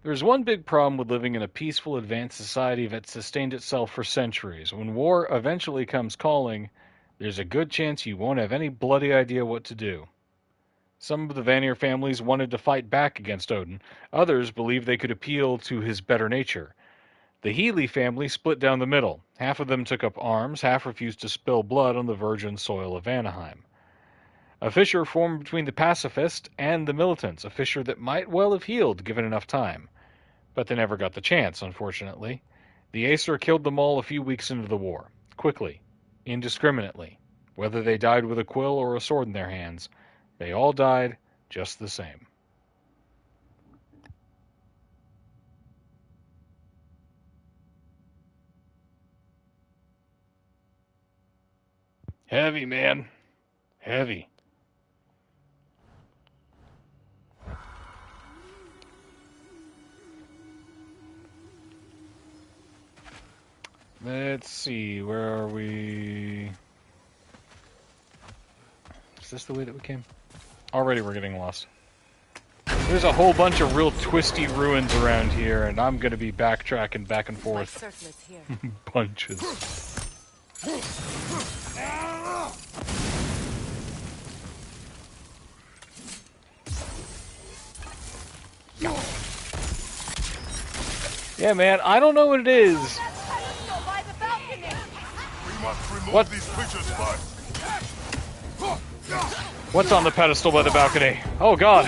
There's one big problem with living in a peaceful, advanced society that sustained itself for centuries. When war eventually comes calling, there's a good chance you won't have any bloody idea what to do. Some of the Vanir families wanted to fight back against Odin. Others believed they could appeal to his better nature. The Healy family split down the middle. Half of them took up arms, half refused to spill blood on the virgin soil of Anaheim. A fissure formed between the pacifists and the militants, a fissure that might well have healed given enough time. But they never got the chance, unfortunately. The Aesir killed them all a few weeks into the war. Quickly. Indiscriminately. Whether they died with a quill or a sword in their hands, they all died just the same. Heavy, man. Heavy. Let's see, where are we? Is this the way that we came? Already we're getting lost. There's a whole bunch of real twisty ruins around here, and I'm going to be backtracking back and forth. Bunches. Yeah, man, I don't know what it is. What? What's on the pedestal by the balcony? Oh, God.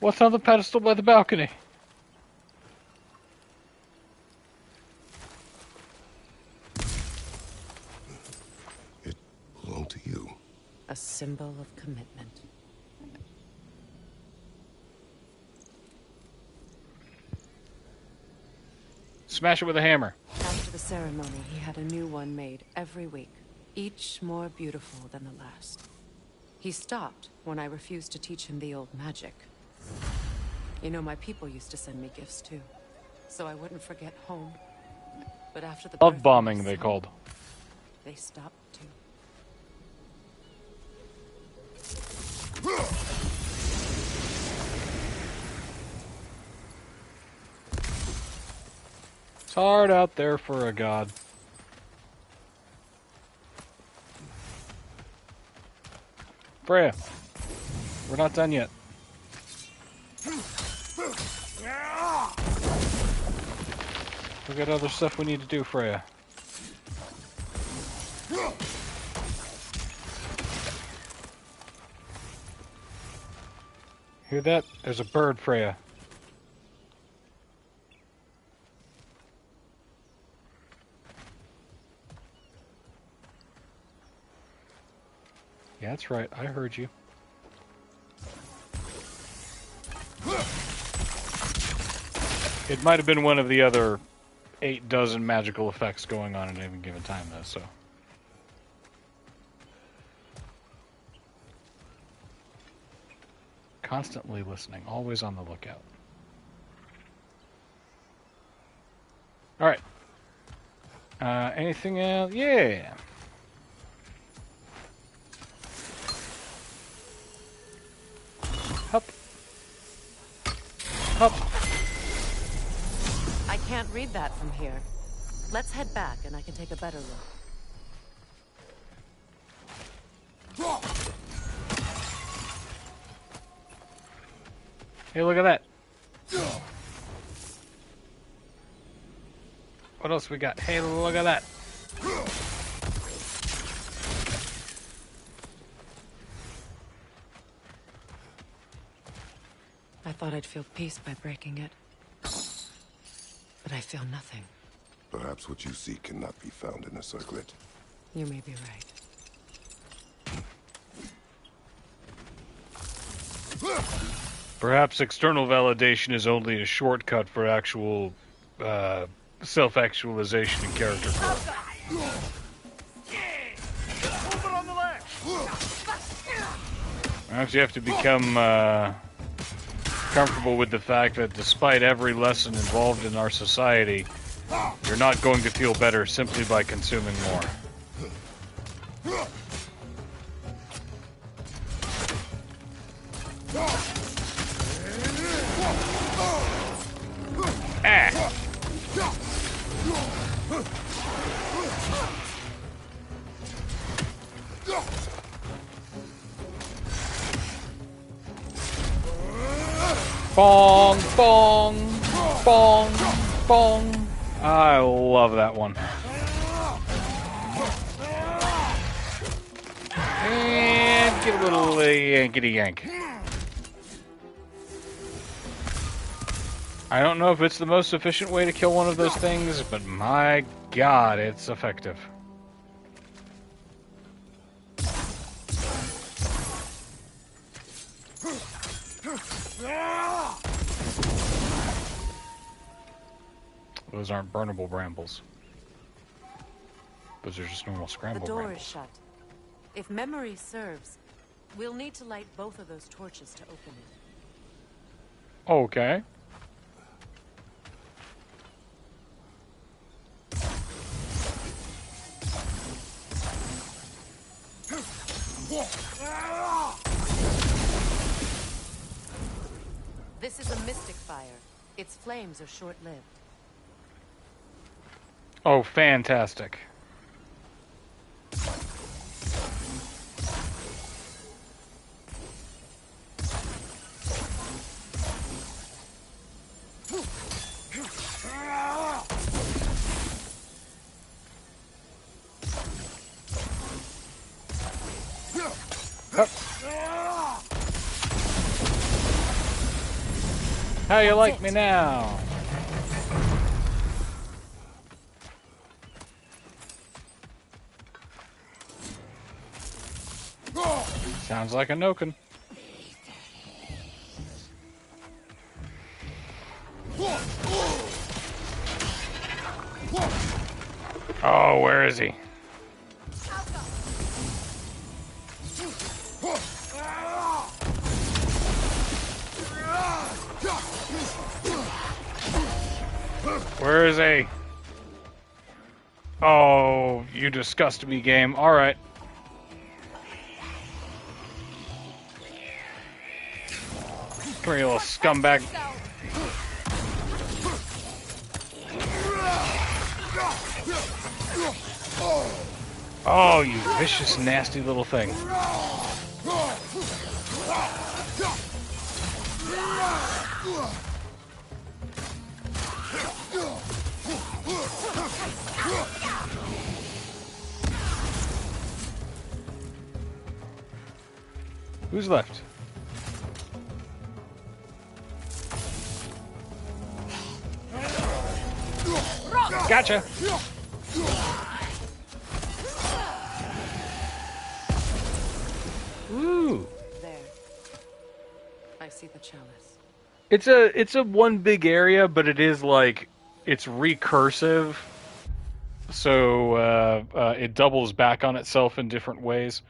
What's on the pedestal by the balcony? It belonged to you. A symbol of commitment. Smash it with a hammer. After the ceremony, he had a new one made every week, each more beautiful than the last. He stopped when I refused to teach him the old magic. You know, my people used to send me gifts too, so I wouldn't forget home. But after the Love bombing, they called. They stopped too. It's hard out there for a god. Freya, we're not done yet. We got other stuff we need to do, Freya. Hear that? There's a bird, Freya. Yeah, that's right. I heard you. It might have been one of the other 8 dozen magical effects going on at any given time, though, so. Constantly listening, always on the lookout. Alright. Anything else? Yeah! Hup. Hup. I can't read that from here. Let's head back and I can take a better look. Hey, look at that. What else we got? Hey, look at that. I thought I'd feel peace by breaking it. But I feel nothing. Perhaps what you seek cannot be found in a circlet. You may be right. Perhaps external validation is only a shortcut for actual self-actualization and character growth. Perhaps you have to become comfortable with the fact that despite every lesson involved in our society, you're not going to feel better simply by consuming more. Ah! Bong, bong, bong, bong. I love that one. And get a little yankety yank. I don't know if it's the most efficient way to kill one of those things, but my god, it's effective. Those aren't burnable brambles. Those are just normal scramble The door brambles. is shut. If memory serves, we'll need to light both of those torches to open it. Okay. This is a mystic fire. Its flames are short-lived. Oh, fantastic. How you That's like it. me now? Sounds like a Noken. Oh, where is he? Where is he? Oh, you disgust me, game. Alright. Come here, you little scumbag. Oh, you vicious, nasty little thing. Who's left? Gotcha! Ooh. There. I see the chalice. It's a one big area, but it is like it's recursive, so it doubles back on itself in different ways.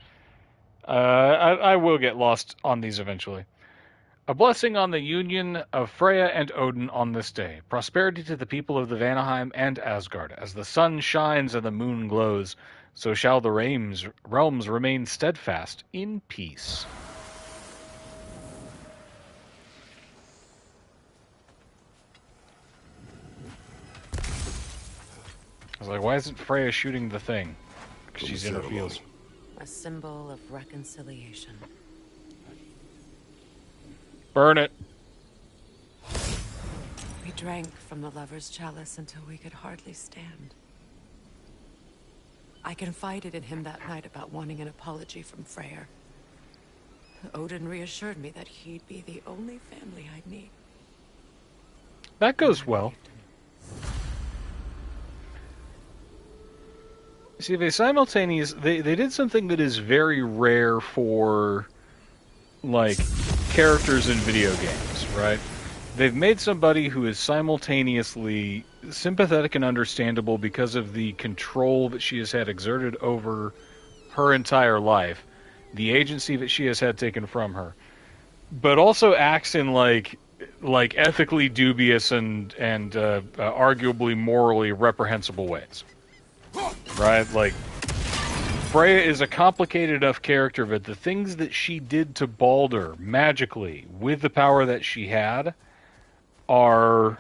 I will get lost on these eventually. A blessing on the union of Freya and Odin on this day. Prosperity to the people of the Vanaheim and Asgard. As the sun shines and the moon glows, so shall the realms remain steadfast in peace. I was like, why isn't Freya shooting the thing? Because she's in her fields. A symbol of reconciliation. Burn it. We drank from the lover's chalice until we could hardly stand. I confided in him that night about wanting an apology from Freyr. Odin reassured me that he'd be the only family I'd need. That goes well. See, they did something that is very rare for, like, characters in video games, right? They've made somebody who is simultaneously sympathetic and understandable because of the control that she has had exerted over her entire life, the agency that she has had taken from her, but also acts in, like ethically dubious and arguably morally reprehensible ways. Right? Like, Freya is a complicated enough character, but the things that she did to Baldur magically with the power that she had are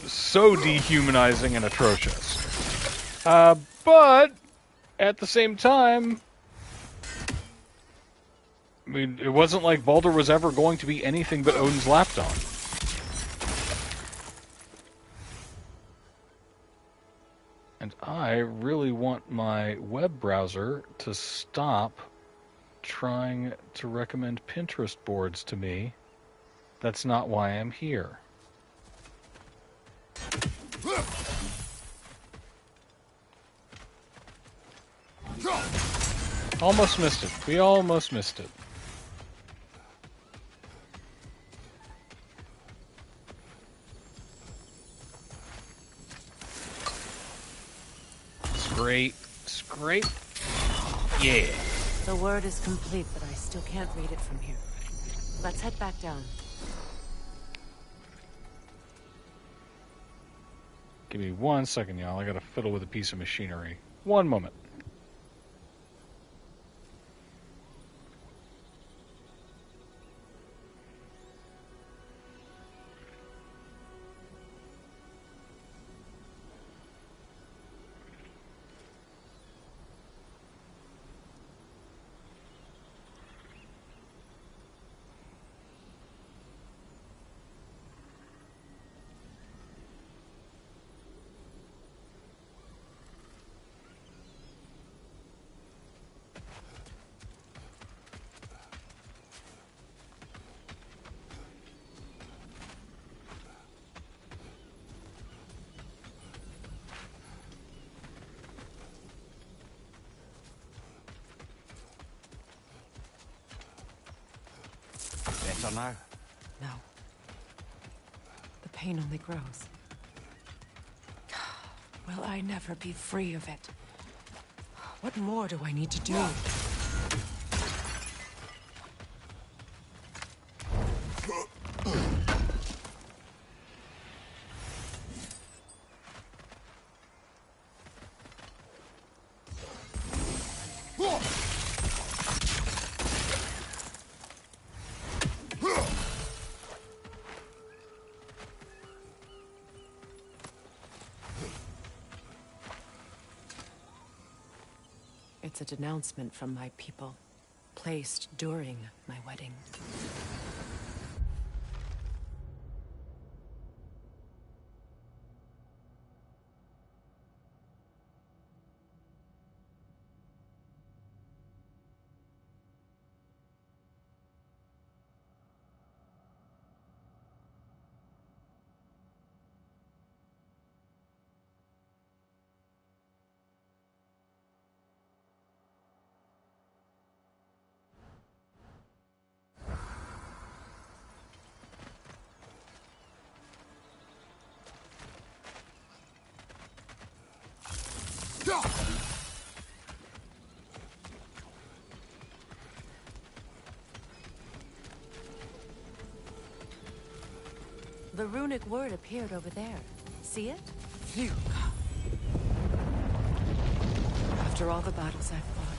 so dehumanizing and atrocious. But at the same time, I mean, it wasn't like Baldur was ever going to be anything but Odin's lapdog. And I really want my web browser to stop trying to recommend Pinterest boards to me. That's not why I'm here. Almost missed it. We almost missed it. Scrape, scrape. Yeah. The word is complete, but I still can't read it from here. Let's head back down. Give me 1 second, y'all. I gotta fiddle with a piece of machinery. 1 moment. better now? No. The pain only grows. Will I never be free of it? What more do I need to do? It's a denouncement from my people, placed during my wedding. The runic word appeared over there. See it? Phew. After all the battles I've fought,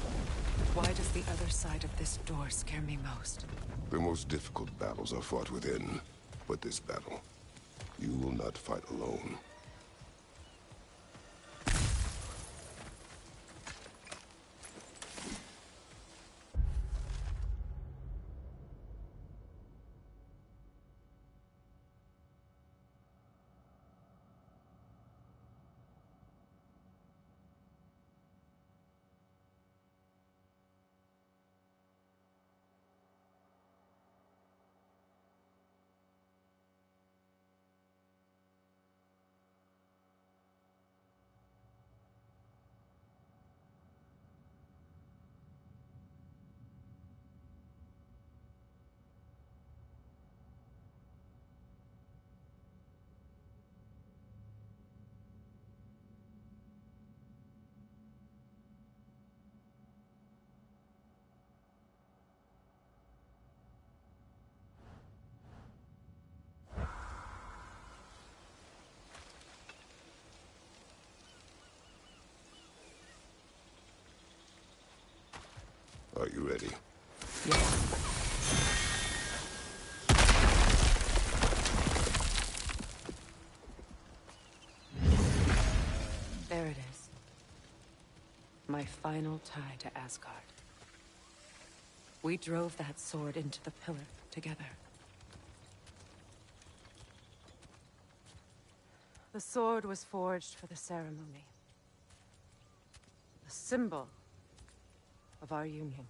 why does the other side of this door scare me most? The most difficult battles are fought within. But this battle, you will not fight alone. Are you ready? Yes. There it is. My final tie to Asgard. We drove that sword into the pillar together. The sword was forged for the ceremony. The symbol of our union.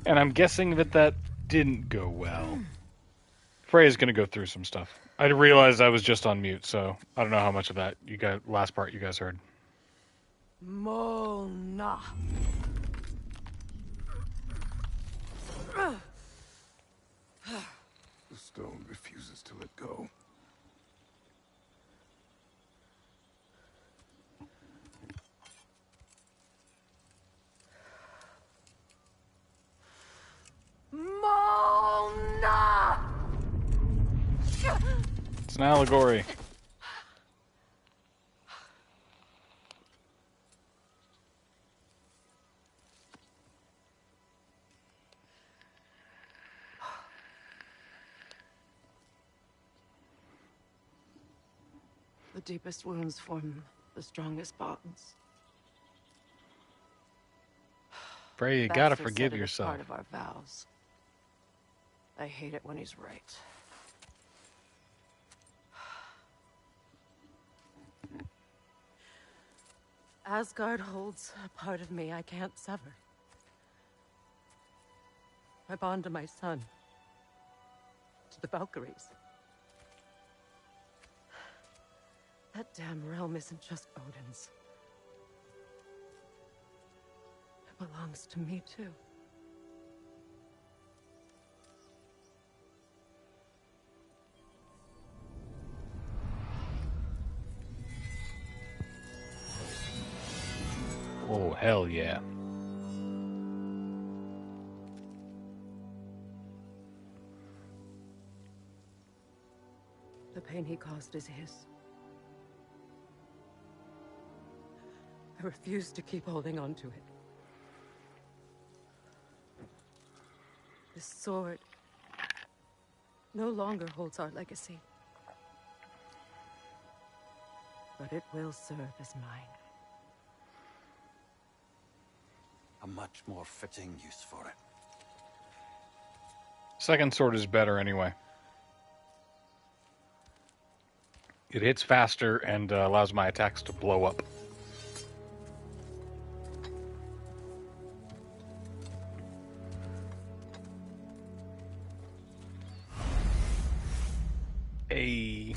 And I'm guessing that didn't go well. Freya's gonna go through some stuff. I realized I was just on mute, so I don't know how much of that last part you guys heard. Mona. The stone refuses to let go. Mona! It's an allegory. The deepest wounds form the strongest bonds. Freya, you gotta forgive yourself. Part of our vows. I hate it when he's right. Asgard holds a part of me I can't sever. I bond to my son. To the Valkyries. That damn realm isn't just Odin's. It belongs to me, too. Oh, hell yeah. The pain he caused is his. I refuse to keep holding on to it. This sword no longer holds our legacy. But it will serve as mine. A much more fitting use for it. Second sword is better anyway. It hits faster and allows my attacks to blow up. A.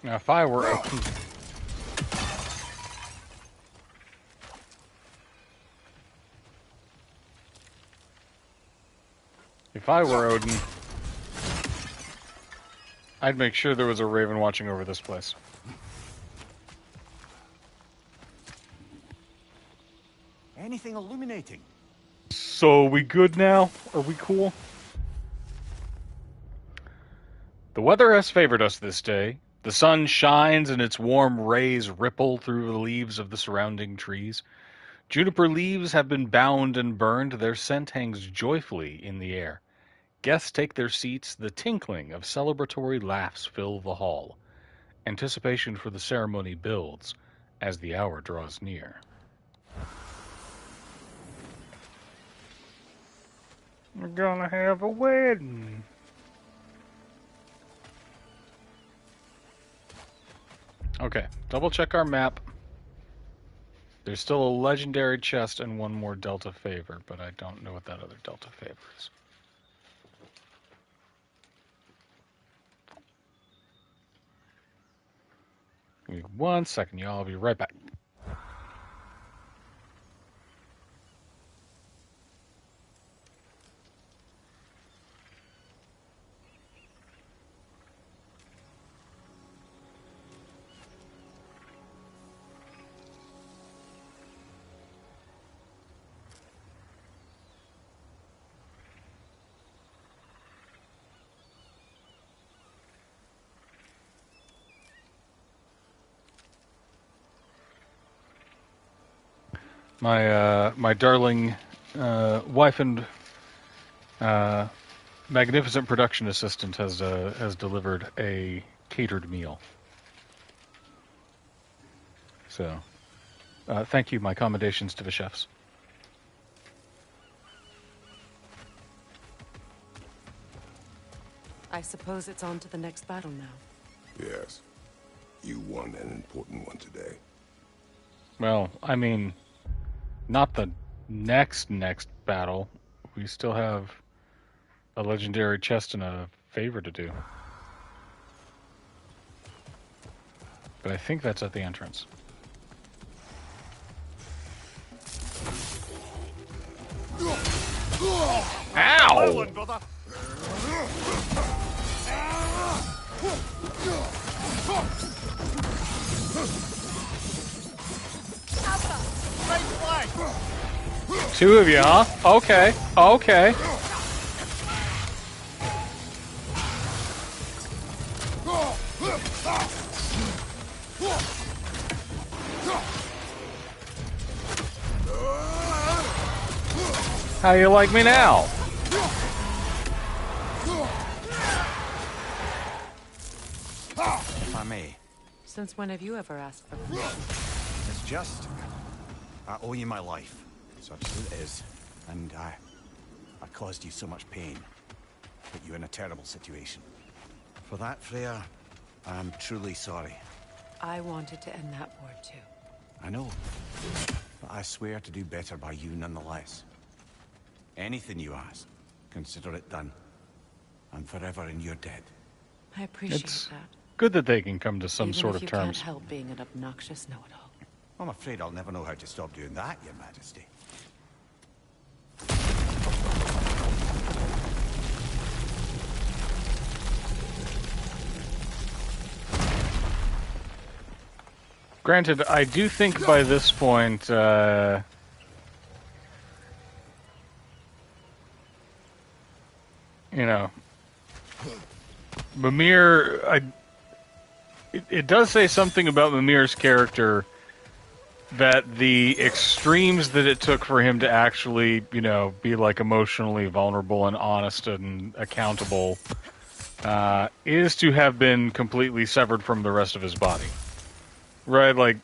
Now, if I were Odin, I'd make sure there was a raven watching over this place. Anything illuminating? So, we good now? Are we cool? The weather has favored us this day. The sun shines and its warm rays ripple through the leaves of the surrounding trees. Juniper leaves have been bound and burned. Their scent hangs joyfully in the air. Guests take their seats. The tinkling of celebratory laughs fill the hall. Anticipation for the ceremony builds as the hour draws near. We're gonna have a wedding. Okay, double check our map. There's still a legendary chest and one more Delta favor, but I don't know what that other Delta favor is. Give me 1 second, y'all. I'll be right back. My darling wife and magnificent production assistant has delivered a catered meal. So, thank you. My commendations to the chefs. I suppose it's on to the next battle now. Yes. You won an important one today. Well, I mean, not the next battle. We still have a legendary chest and a favor to do. But I think that's at the entrance. Ow! Two of you, huh? Okay, okay. How you like me now? If I may. Since when have you ever asked for permission? It's just... I owe you my life. Such as it is. And I caused you so much pain. Put you in a terrible situation. For that, Freya, I'm truly sorry. I wanted to end that war too. I know. But I swear to do better by you nonetheless. Anything you ask, consider it done. I'm forever in your debt. I appreciate It's that. good that they can come to some Even sort if of you terms. can't help being an obnoxious know-it-all. I'm afraid I'll never know how to stop doing that, Your Majesty. Granted, I do think by this point, you know, Mimir, it does say something about Mimir's character that the extremes that it took for him to actually, you know, be like emotionally vulnerable and honest and accountable is to have been completely severed from the rest of his body. Right, like,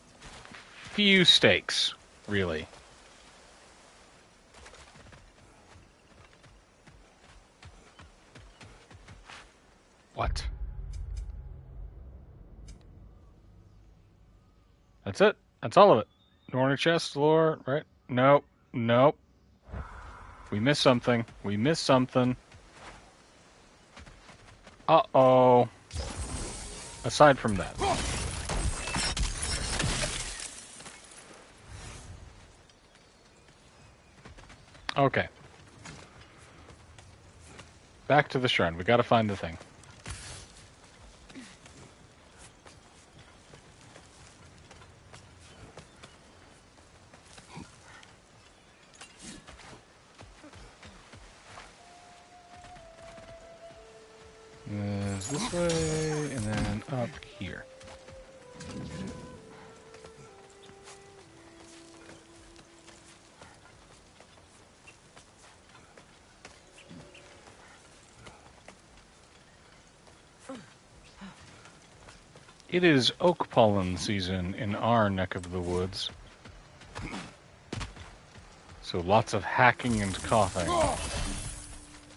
few stakes, really. What? That's it. That's all of it. Nordic chest, lore, right? Nope. Nope. We missed something. We missed something. Uh-oh. Aside from that. Okay. Back to the shrine. We gotta find the thing. This way, and then up here. It is oak pollen season in our neck of the woods. So lots of hacking and coughing.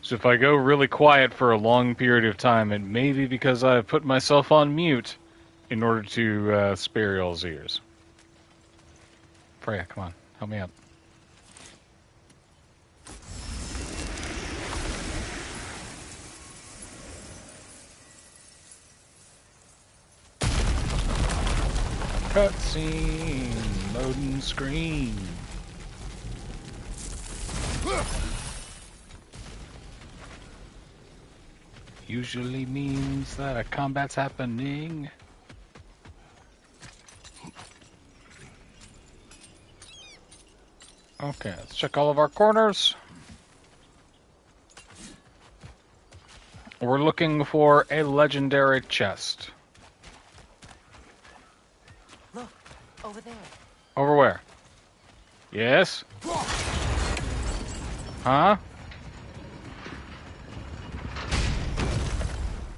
So if I go really quiet for a long period of time, it may be because I've put myself on mute in order to spare y'all's ears. Freya, come on, help me out. Cutscene, loading screen. Usually means that a combat's happening. Okay, let's check all of our corners. We're looking for a legendary chest. Look, over there. Over where? Yes? Huh?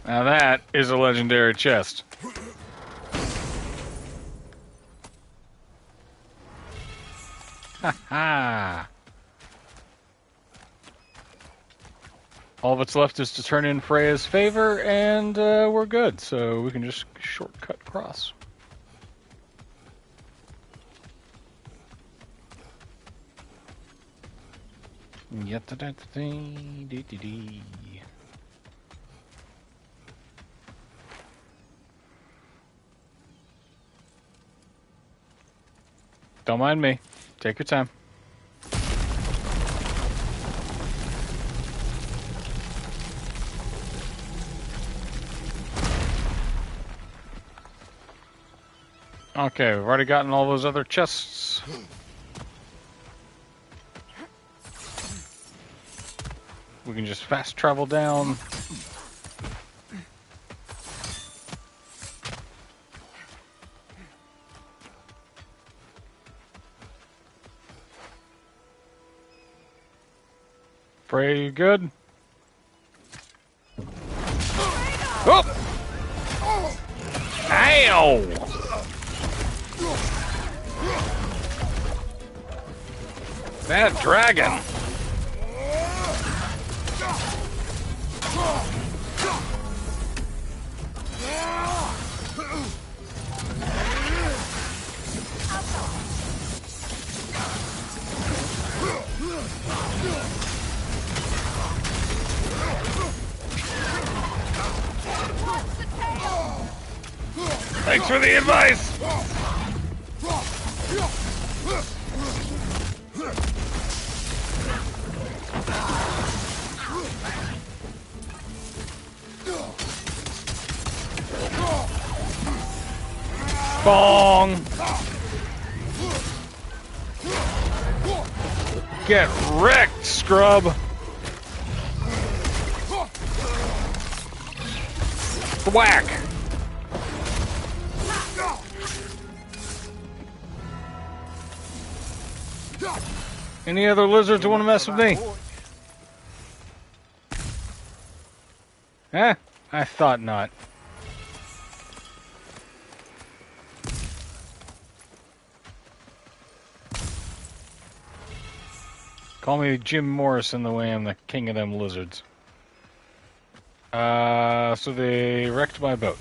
Now that is a legendary chest. Ha ha! All that's left is to turn in Freya's favor, and we're good. So we can just shortcut across. Don't mind me. Take your time. Okay, we've already gotten all those other chests. We can just fast travel down. Freya, you good? Oh! Ow! That dragon! Thanks for the advice! Bong! Get wrecked, scrub! Whack! Any other lizards want to mess with me? Eh? I thought not. Call me Jim Morrison the way I'm the king of them lizards. So they wrecked my boat.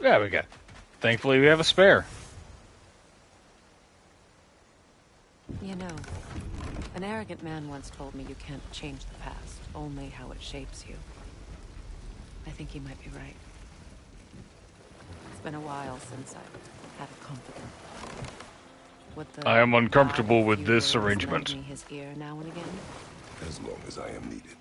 Yeah, we got it. Thankfully we have a spare. You know, an arrogant man once told me you can't change the past, only how it shapes you. I think he might be right. It's been a while since I've had a confidant. I am uncomfortable with this arrangement. His ear now and again? As long as I am needed.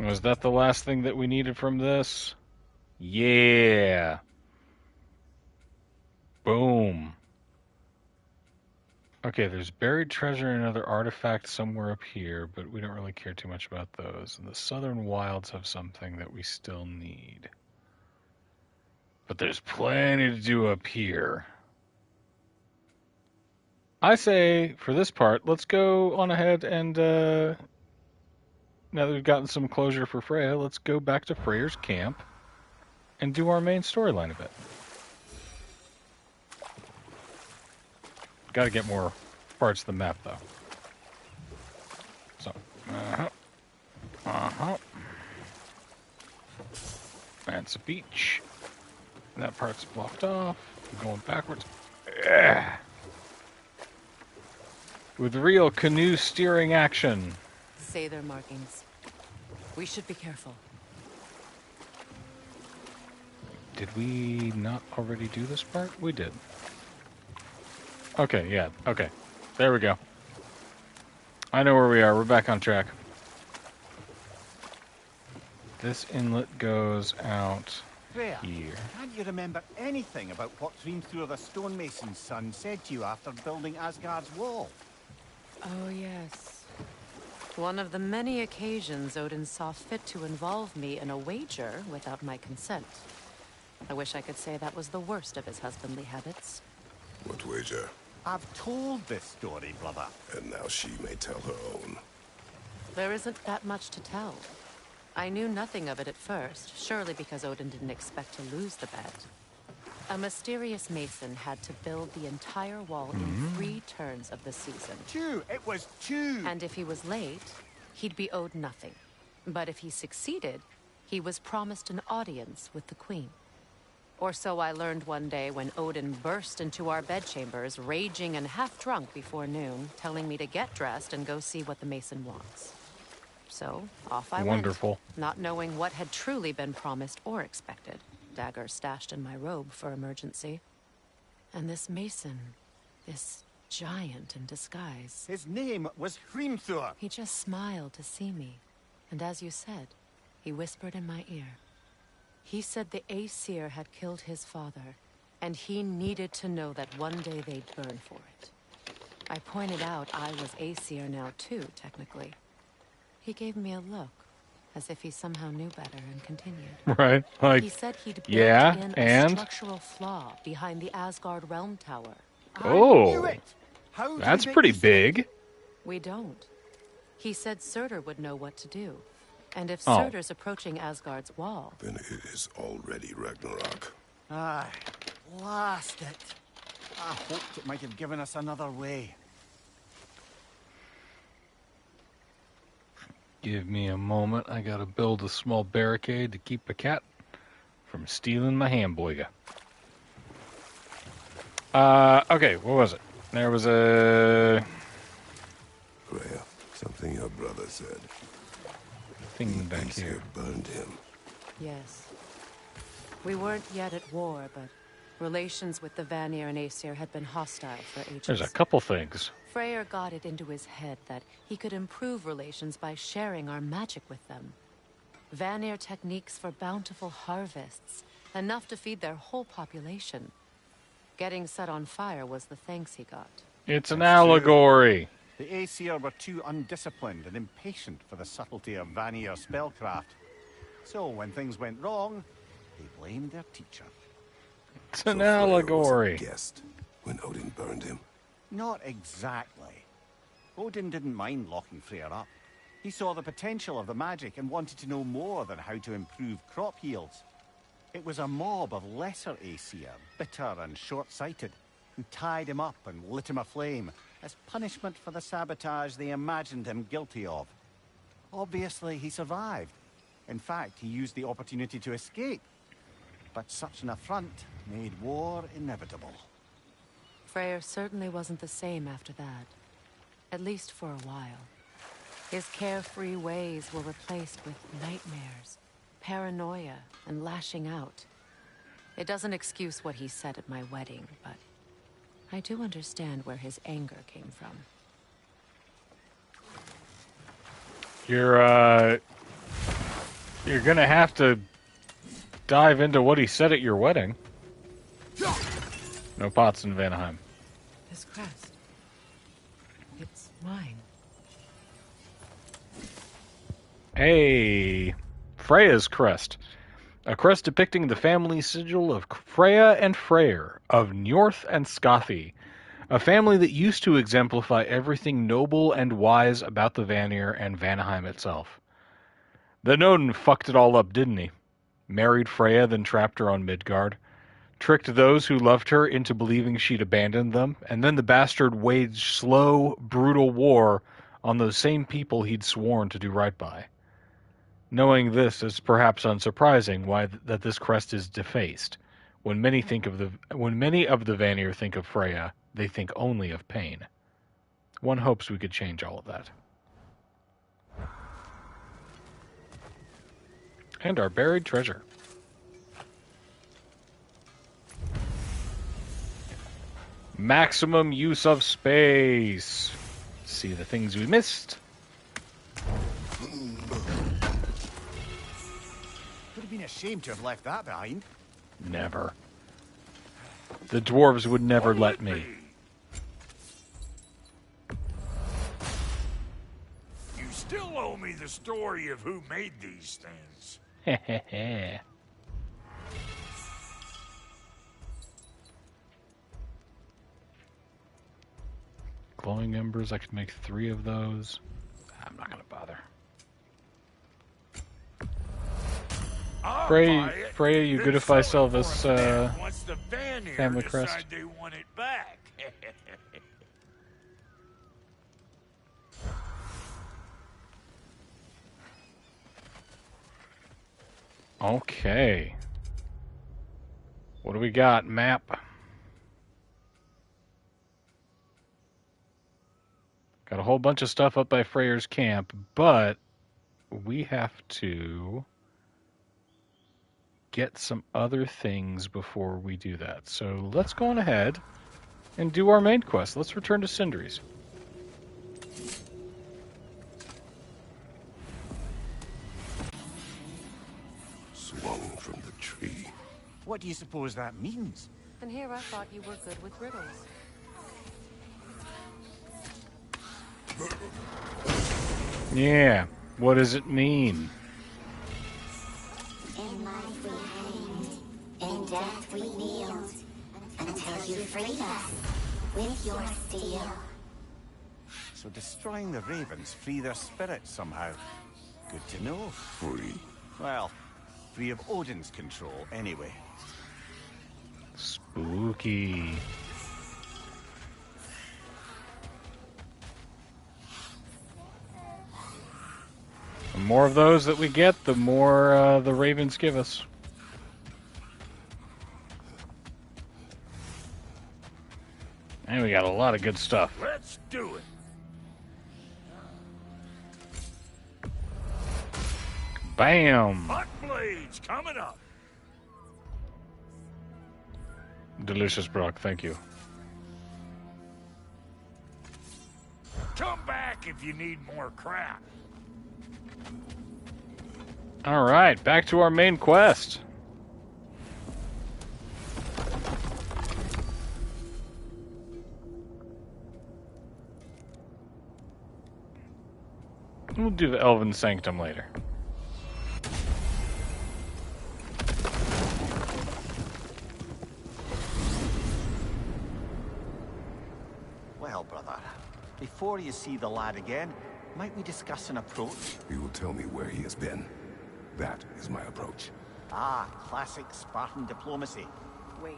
Was that the last thing that we needed from this? Yeah. Boom. Okay, there's buried treasure and another artifact somewhere up here, but we don't really care too much about those. And the southern wilds have something that we still need. But there's plenty to do up here. I say, for this part, let's go on ahead and, now that we've gotten some closure for Freya, let's go back to Freyr's camp and do our main storyline a bit. Gotta get more parts of the map, though. So, That's a beach. That part's blocked off. I'm going backwards. With real canoe steering action. Say their markings. We should be careful. Did we not already do this part? We did. Okay, yeah, okay. There we go. I know where we are. We're back on track. This inlet goes out Freya, here. can't you remember anything about what Hrimthur the stonemason's son said to you after building Asgard's wall? Oh, yes. One of the many occasions Odin saw fit to involve me in a wager without my consent. I wish I could say that was the worst of his husbandly habits. What wager? I've told this story, brother. And now she may tell her own. There isn't that much to tell. I knew nothing of it at first, surely because Odin didn't expect to lose the bet. A mysterious mason had to build the entire wall in 3 turns of the season. 2! It was 2! And if he was late, he'd be owed nothing. But if he succeeded, he was promised an audience with the queen. Or so I learned one day when Odin burst into our bedchambers, raging and half-drunk before noon, telling me to get dressed and go see what the mason wants. So, off I went, not knowing what had truly been promised or expected. Dagger stashed in my robe for emergency. And this mason, this giant in disguise. His name was Hrimthur. He just smiled to see me. And as you said, he whispered in my ear. He said the Aesir had killed his father, and he needed to know that one day they'd burn for it. I pointed out I was Aesir now too, technically. He gave me a look, as if he somehow knew better, and continued. Right, like, he said he'd built yeah, in and? a structural flaw behind the Asgard realm tower. Oh, that's pretty big. We don't. He said Surtur would know what to do. And if Oh. Surtur's approaching Asgard's wall... Then it is already Ragnarok. Aye, blast it. I hoped it might have given us another way. Give me a moment. I gotta build a small barricade to keep a cat from stealing my hamburger. Okay, what was it? There was a... Freya, something your brother said. thing back here. Burned him. Yes. We weren't yet at war, but relations with the Vanir and Aesir had been hostile for ages. There's a couple things. Freyr got it into his head that he could improve relations by sharing our magic with them. Vanir techniques for bountiful harvests, enough to feed their whole population. Getting set on fire was the thanks he got. It's an allegory. The Aesir were too undisciplined and impatient for the subtlety of Vanir spellcraft. So when things went wrong, they blamed their teacher. It's an allegory. Guessed when Odin burned him. Not exactly. Odin didn't mind locking Freyr up. He saw the potential of the magic and wanted to know more than how to improve crop yields. It was a mob of lesser Aesir, bitter and short-sighted, who tied him up and lit him aflame as punishment for the sabotage they imagined him guilty of. Obviously, he survived. In fact, he used the opportunity to escape. But such an affront made war inevitable. Freyr certainly wasn't the same after that. At least for a while. His carefree ways were replaced with nightmares, paranoia, and lashing out. It doesn't excuse what he said at my wedding, but I do understand where his anger came from. You're gonna have to dive into what he said at your wedding. No pots in Vanaheim. This crest. It's mine. Hey, Freya's crest. A crest depicting the family sigil of Freya and Freyr, of Njorth and Skathi, a family that used to exemplify everything noble and wise about the Vanir and Vanaheim itself. Then Odin fucked it all up, didn't he? Married Freya, then trapped her on Midgard, tricked those who loved her into believing she'd abandoned them, and then the bastard waged slow, brutal war on those same people he'd sworn to do right by. Knowing this, it's perhaps unsurprising why that this crest is defaced. When many of the Vanir think of Freya, they think only of pain. One hopes we could change all of that. And our buried treasure. Maximum use of space. See the things we missed. Would have been a shame to have left that behind. Never. The dwarves would never let me. You still owe me the story of who made these things. Heh. Glowing embers, I could make 3 of those. I'm not going to bother. Freya, you good if I sell this family crest? They want it back. Okay. What do we got? Map. Got a whole bunch of stuff up by Freyr's camp, but we have to get some other things before we do that. So let's go on ahead and do our main quest. Let's return to Sindri's. Swung from the tree. What do you suppose that means? And here I thought you were good with riddles. Yeah, what does it mean? In life we hanged, in death we kneeled, until you freed us with your steel. So destroying the ravens free their spirits somehow. Good to know. Free? Well, free of Odin's control anyway. Spooky. The more of those that we get, the more the ravens give us. And we got a lot of good stuff. Let's do it. Bam! Hot blades coming up. Delicious, Brock. Thank you. Come back if you need more crap. All right, back to our main quest. We'll do the Elven Sanctum later. Well, brother, before you see the lad again, might we discuss an approach? He will tell me where he has been. That is my approach. Ah, classic Spartan diplomacy. Wait.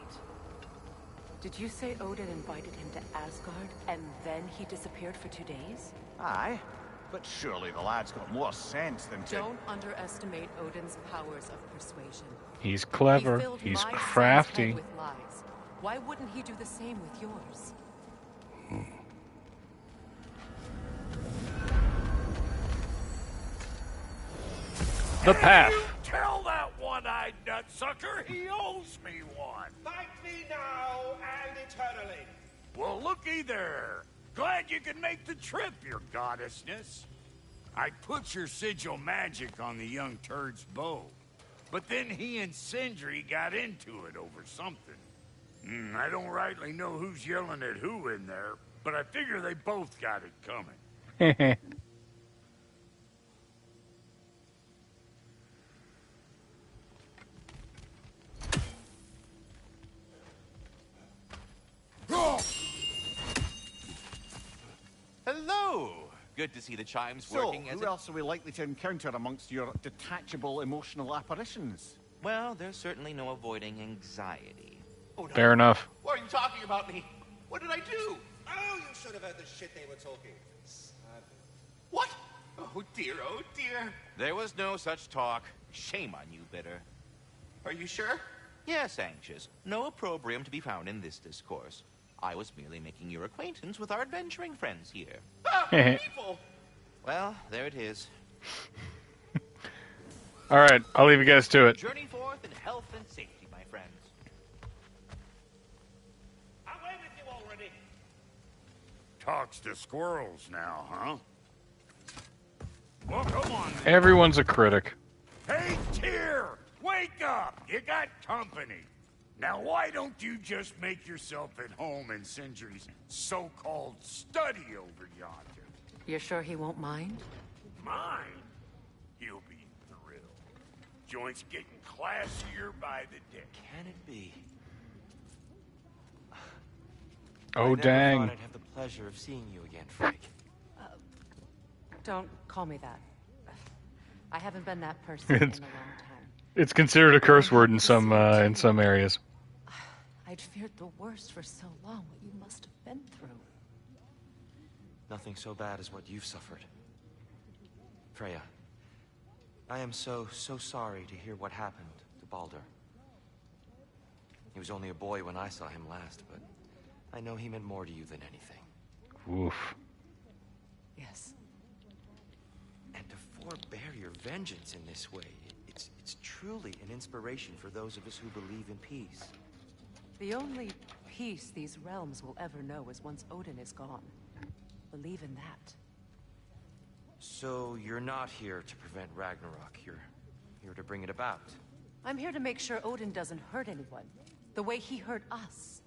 Did you say Odin invited him to Asgard, and then he disappeared for 2 days? Aye, but surely the lad's got more sense than to... Don't underestimate Odin's powers of persuasion. He's clever. He filled He's my son's crafty. head with lies. Why wouldn't he do the same with yours? The path. You tell that one-eyed nutsucker he owes me one. Fight me now and eternally. Well, looky there. Glad you can make the trip, your goddessness. I put your sigil magic on the young turd's bow, but then he and Sindri got into it over something. I don't rightly know who's yelling at who in there, but I figure they both got it coming. Hello! Good to see the chimes So, working as who else are we likely to encounter amongst your detachable emotional apparitions? Well, there's certainly no avoiding anxiety. Oh, no. Fair enough. Why are you talking about me? What did I do? Oh, you should have heard the shit they were talking. What? Oh dear, oh dear. There was no such talk. Shame on you, Bitter. Are you sure? Yes, Anxious. No opprobrium to be found in this discourse. I was merely making your acquaintance with our adventuring friends here. Ah, people! Well, there it is. All right, I'll leave you guys to it. Journey forth in health and safety, my friends. I'm away with you already. Talks to squirrels now, huh? Well, come on, then. Everyone's a critic. Hey, Tyr! Wake up! You got company. Now, why don't you just make yourself at home in Sindri's so-called study over yonder? You're sure he won't mind? Mine? He'll be thrilled. Joint's getting classier by the day. Can it be? Oh, I never dang. thought I'd have the pleasure of seeing you again, Frank. Don't call me that. I haven't been that person in a long time. It's considered a curse word in some areas. I'd feared the worst for so long, what you must have been through. Nothing so bad as what you've suffered. Freya, I am so sorry to hear what happened to Baldur. He was only a boy when I saw him last, but I know he meant more to you than anything. Oof. Yes. And to forbear your vengeance in this way, it's truly an inspiration for those of us who believe in peace. The only peace these realms will ever know is once Odin is gone. Believe in that. So you're not here to prevent Ragnarok. You're here to bring it about. I'm here to make sure Odin doesn't hurt anyone, the way he hurt us.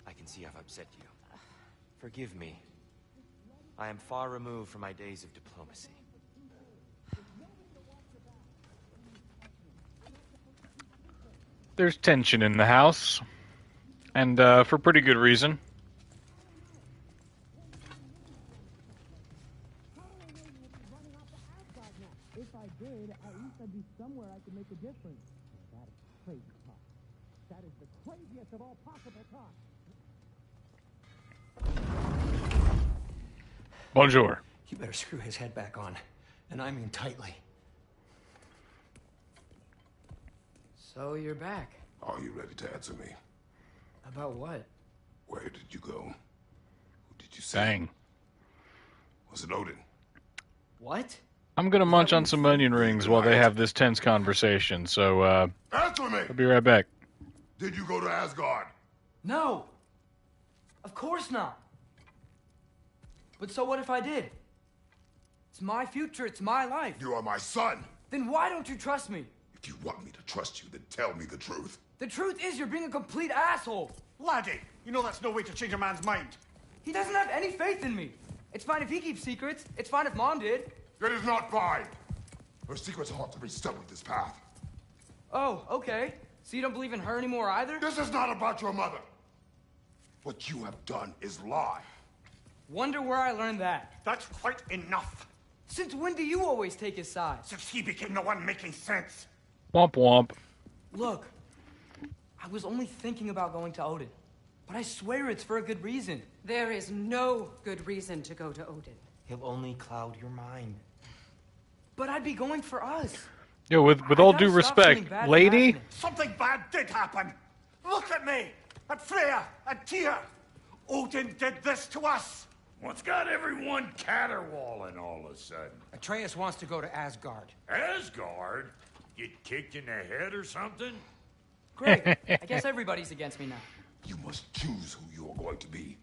I can see I've upset you. Forgive me. I am far removed from my days of diplomacy. There's tension in the house, and for pretty good reason. If I did, at least I'd be somewhere I could make a difference. That is crazy talk. That is the craziest of all possible talk. Bonjour. You better screw his head back on, and I mean tightly. So you're back. Are you ready to answer me? About what? Where did you go? Who did you see? Dang. Was it Odin? What? I'm gonna munch on some onion rings while they have this tense conversation, so Answer me! I'll be right back. Did you go to Asgard? No! Of course not! But so what if I did? It's my future, it's my life. You are my son! Then why don't you trust me? If you want me to trust you, then tell me the truth. The truth is you're being a complete asshole! Laddie, you know that's no way to change a man's mind. He doesn't have any faith in me. It's fine if he keeps secrets. It's fine if Mom did. It is not fine. Her secrets ought to be stuck with this path. Oh, okay. So you don't believe in her anymore either? This is not about your mother. What you have done is lie. Wonder where I learned that. That's quite enough. Since when do you always take his side? Since he became the one making sense. Womp womp. Look, I was only thinking about going to Odin. But I swear it's for a good reason. There is no good reason to go to Odin. He'll only cloud your mind. But I'd be going for us. Yo, with all due respect, lady. Something bad did happen. Look at me, at Freya, at Tyr. Odin did this to us. What's got everyone caterwauling all of a sudden? Atreus wants to go to Asgard. Asgard? Get kicked in the head or something? Great. I guess everybody's against me now. You must choose who you are going to be.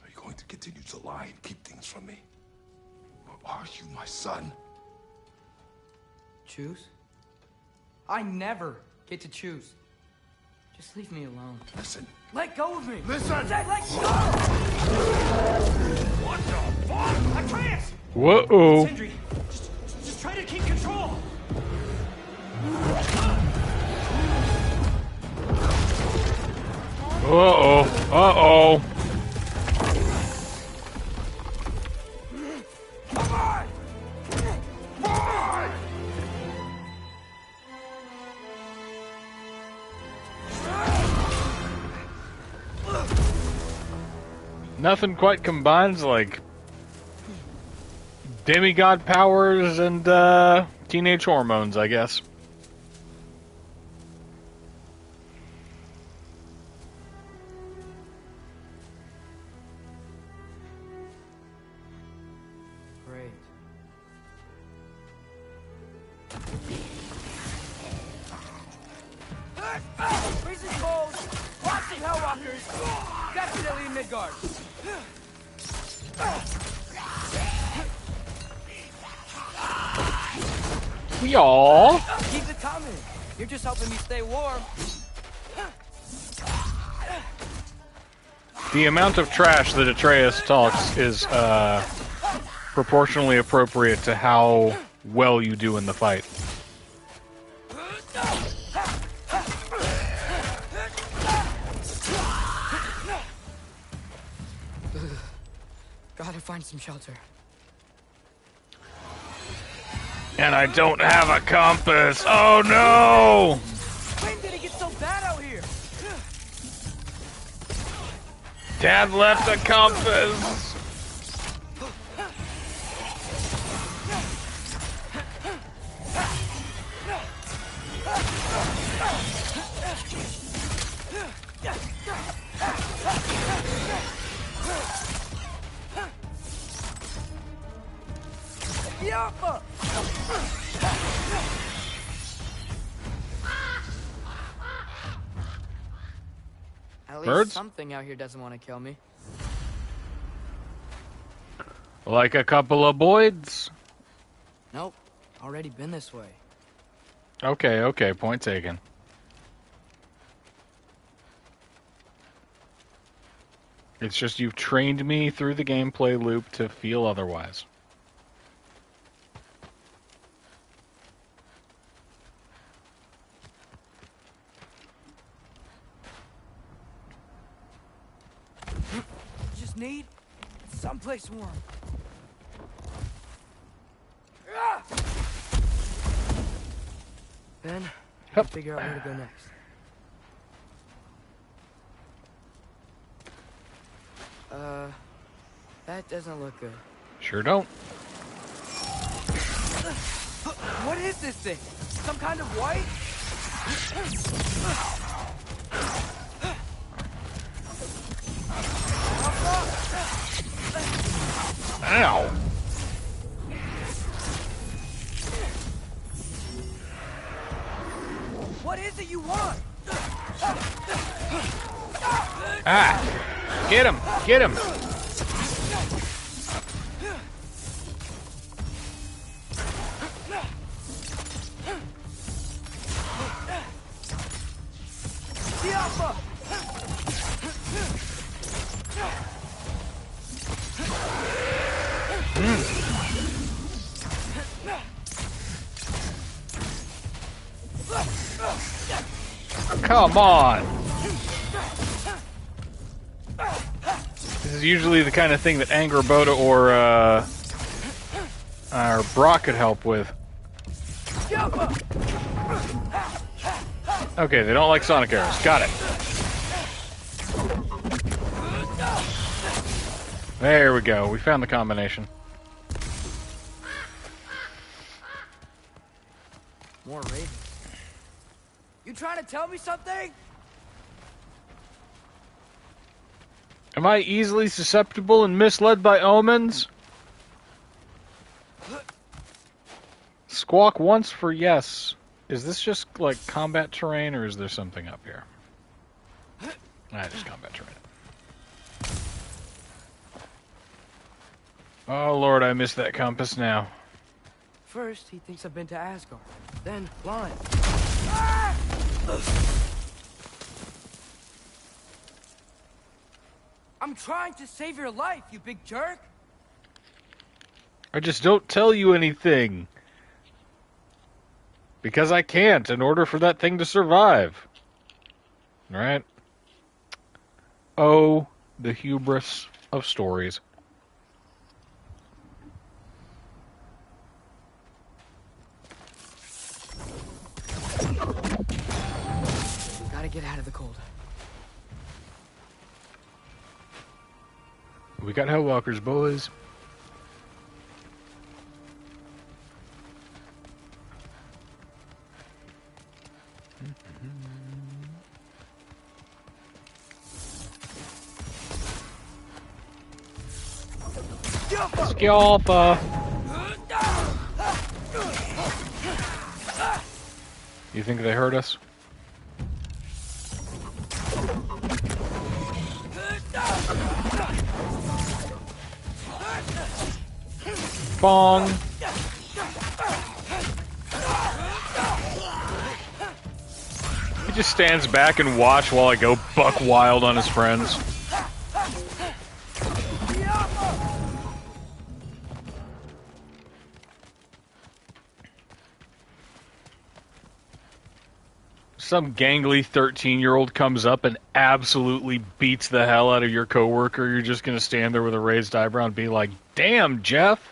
Are you going to continue to lie and keep things from me? Or are you my son? Choose? I never get to choose. Just leave me alone. Listen. Let go of me! Listen! Say, let go! What the fuck? Atreus! Whoa. Sindri, just try to keep control! Uh-oh. Uh-oh. Come on! Come on! Nothing quite combines like demigod powers and teenage hormones, I guess. Great. Freezing cold! Watching Hellwalkers! Definitely in Midgard! Y'all. Keep it coming! You're just helping me stay warm. The amount of trash that Atreus talks is proportionally appropriate to how well you do in the fight. Gotta find some shelter. And I don't have a compass. Oh no! When did it get so bad out here? Dad left a compass. Yappa! At least Birds? something out here doesn't want to kill me. Like a couple of Boyds? Nope. Already been this way. Okay, okay, point taken. It's just you've trained me through the gameplay loop to feel otherwise. Just need someplace warm. Ben, I'll figure out where to go next. That doesn't look good. Sure don't. What is this thing? Some kind of white? Ow. you want? Ah! Get him! Get him! Come on! This is usually the kind of thing that Angerboda or Brock could help with. Okay, they don't like sonic arrows. Got it. There we go. We found the combination. More ravens. You trying to tell me something? Am I easily susceptible and misled by omens? Squawk once for yes. Is this just like combat terrain or is there something up here? Just combat terrain. Oh lord, I missed that compass now. First, he thinks I've been to Asgard. Then, blind. I'm trying to save your life, you big jerk! I just don't tell you anything. Because I can't in order for that thing to survive. Alright? Oh, the hubris of stories. Gotta get out of the cold. We got Hellwalkers, boys. Scalpa. You think they heard us? Bong. He just stands back and watch while I go buck wild on his friends. Some gangly 13-year-old comes up and absolutely beats the hell out of your coworker. You're just going to stand there with a raised eyebrow and be like, "Damn, Jeff."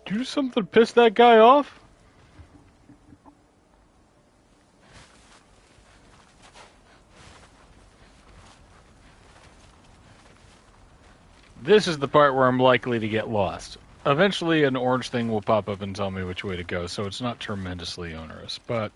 Do something to piss that guy off? This is the part where I'm likely to get lost. Eventually an orange thing will pop up and tell me which way to go, so it's not tremendously onerous, but...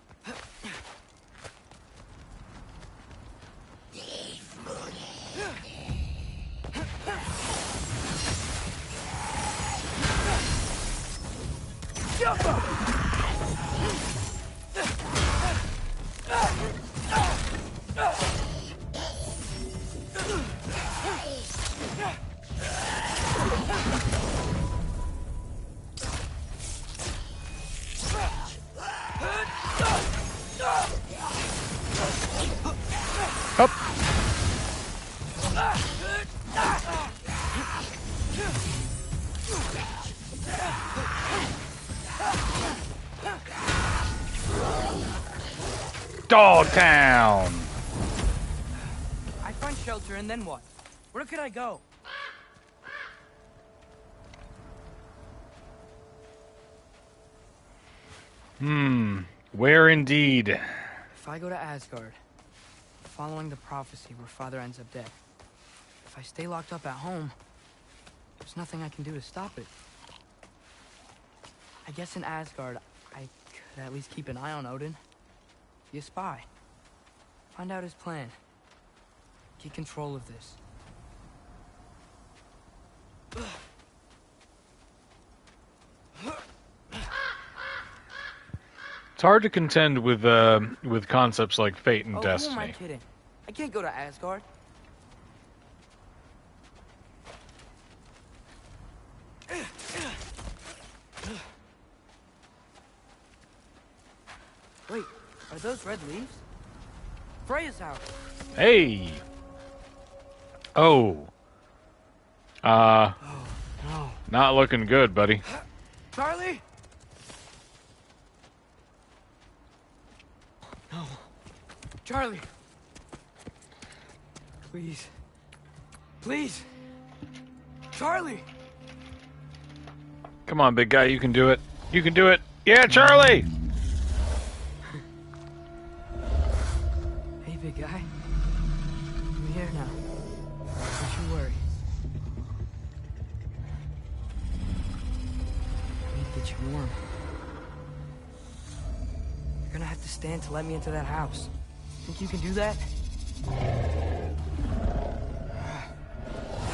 Up. Dogtown. I find shelter and then what? Where could I go? Where indeed? If I go to Asgard, following the prophecy where Father ends up dead, if I stay locked up at home, there's nothing I can do to stop it. I guess in Asgard, I could at least keep an eye on Odin. Be a spy. Find out his plan. Get control of this. It's hard to contend with concepts like fate and Who am destiny. I kidding? I can't go to Asgard. Wait, are those red leaves? Freya's house. Hey. Oh. No. Not looking good, buddy. Charlie? No. Charlie. Please. Please. Charlie. Come on, big guy, you can do it. You can do it. Yeah, Charlie. Hey, big guy. I'm here now. Don't you worry. I need to get you warm. You're gonna have to stand to let me into that house. Think you can do that?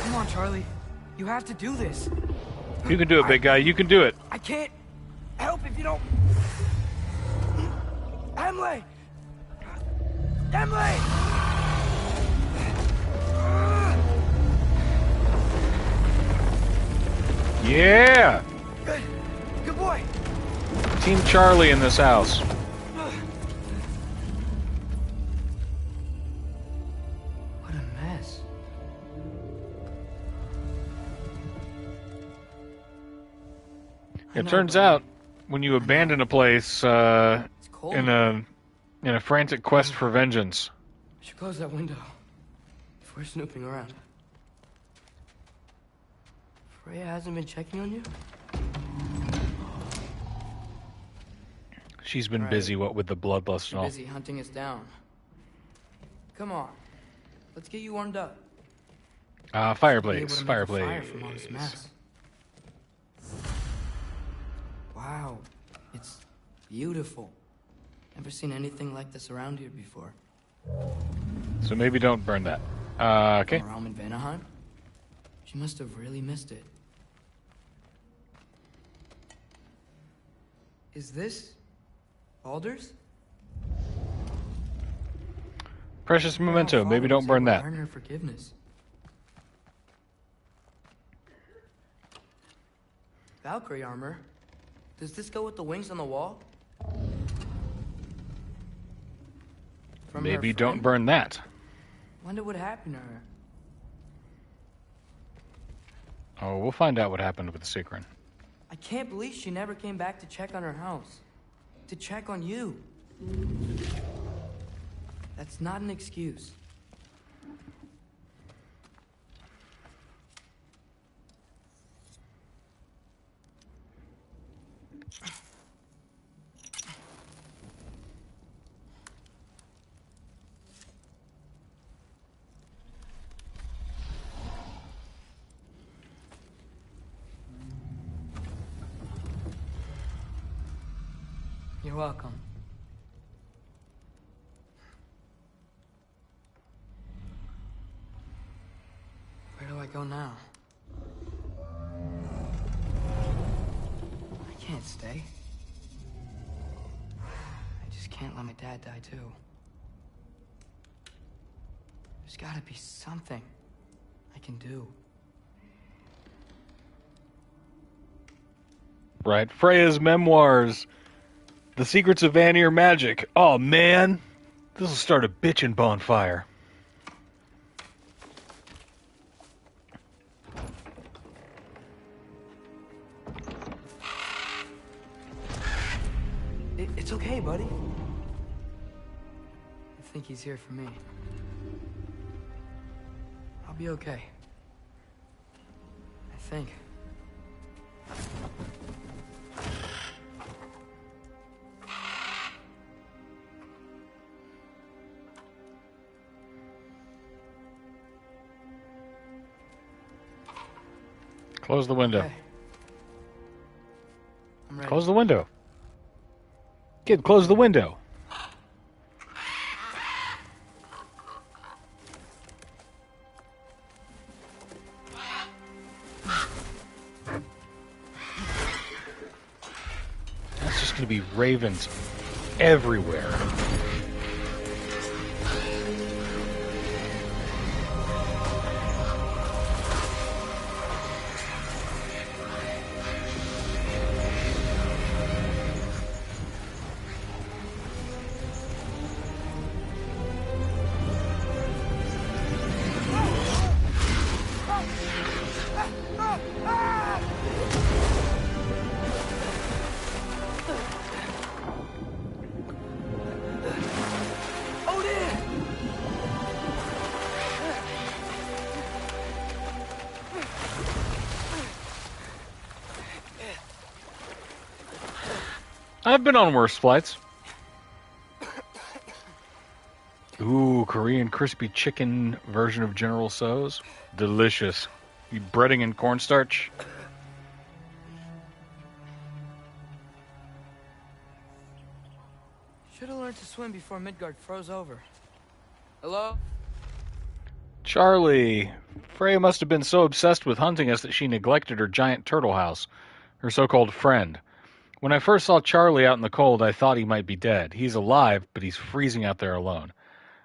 Come on, Charlie. You have to do this. You can do it, big guy. You can do it. I can't help if you don't. Emily! Emily! Yeah. Good. Good boy. Team Charlie in this house. What a mess. It turns out, when you abandon a place in a frantic quest for vengeance, I should close that window if we're snooping around. Freya hasn't been checking on you? she's been Right. busy, what with the bloodlust and all. Busy hunting us down. Come on, let's get you warmed up. Fireplace, Fire fireplace. from all this mess. Wow, it's beautiful. Never seen anything like this around here before. So maybe don't burn that. Okay. Her home in Vanaheim? She must have really missed it. Is this Baldur's? Precious memento. Maybe don't burn that. Earn her forgiveness. Valkyrie armor. Does this go with the wings on the wall? From her Maybe don't friend? burn that. Wonder what happened to her. Oh, we'll find out what happened with the Sigrun. I can't believe she never came back to check on her house. To check on you. That's not an excuse. You're welcome. Where do I go now? I can't stay. I just can't let my dad die too. There's gotta be something I can do. Right. Freya's memoirs. The Secrets of Vanir Magic. Oh, man. This will start a bitchin' bonfire. It's okay, buddy. I think he's here for me. I'll be okay. I think. Close the window. Okay. I'm ready. Close the window. Kid, close the window. That's just going to be ravens everywhere. I've been on worse flights. Ooh, Korean crispy chicken version of General Tso's. Delicious. You breading and cornstarch. Should have learned to swim before Midgard froze over. Hello? Charlie. Freya must have been so obsessed with hunting us that she neglected her giant turtle house, her so-called friend. When I first saw Charlie out in the cold, I thought he might be dead. He's alive, but he's freezing out there alone.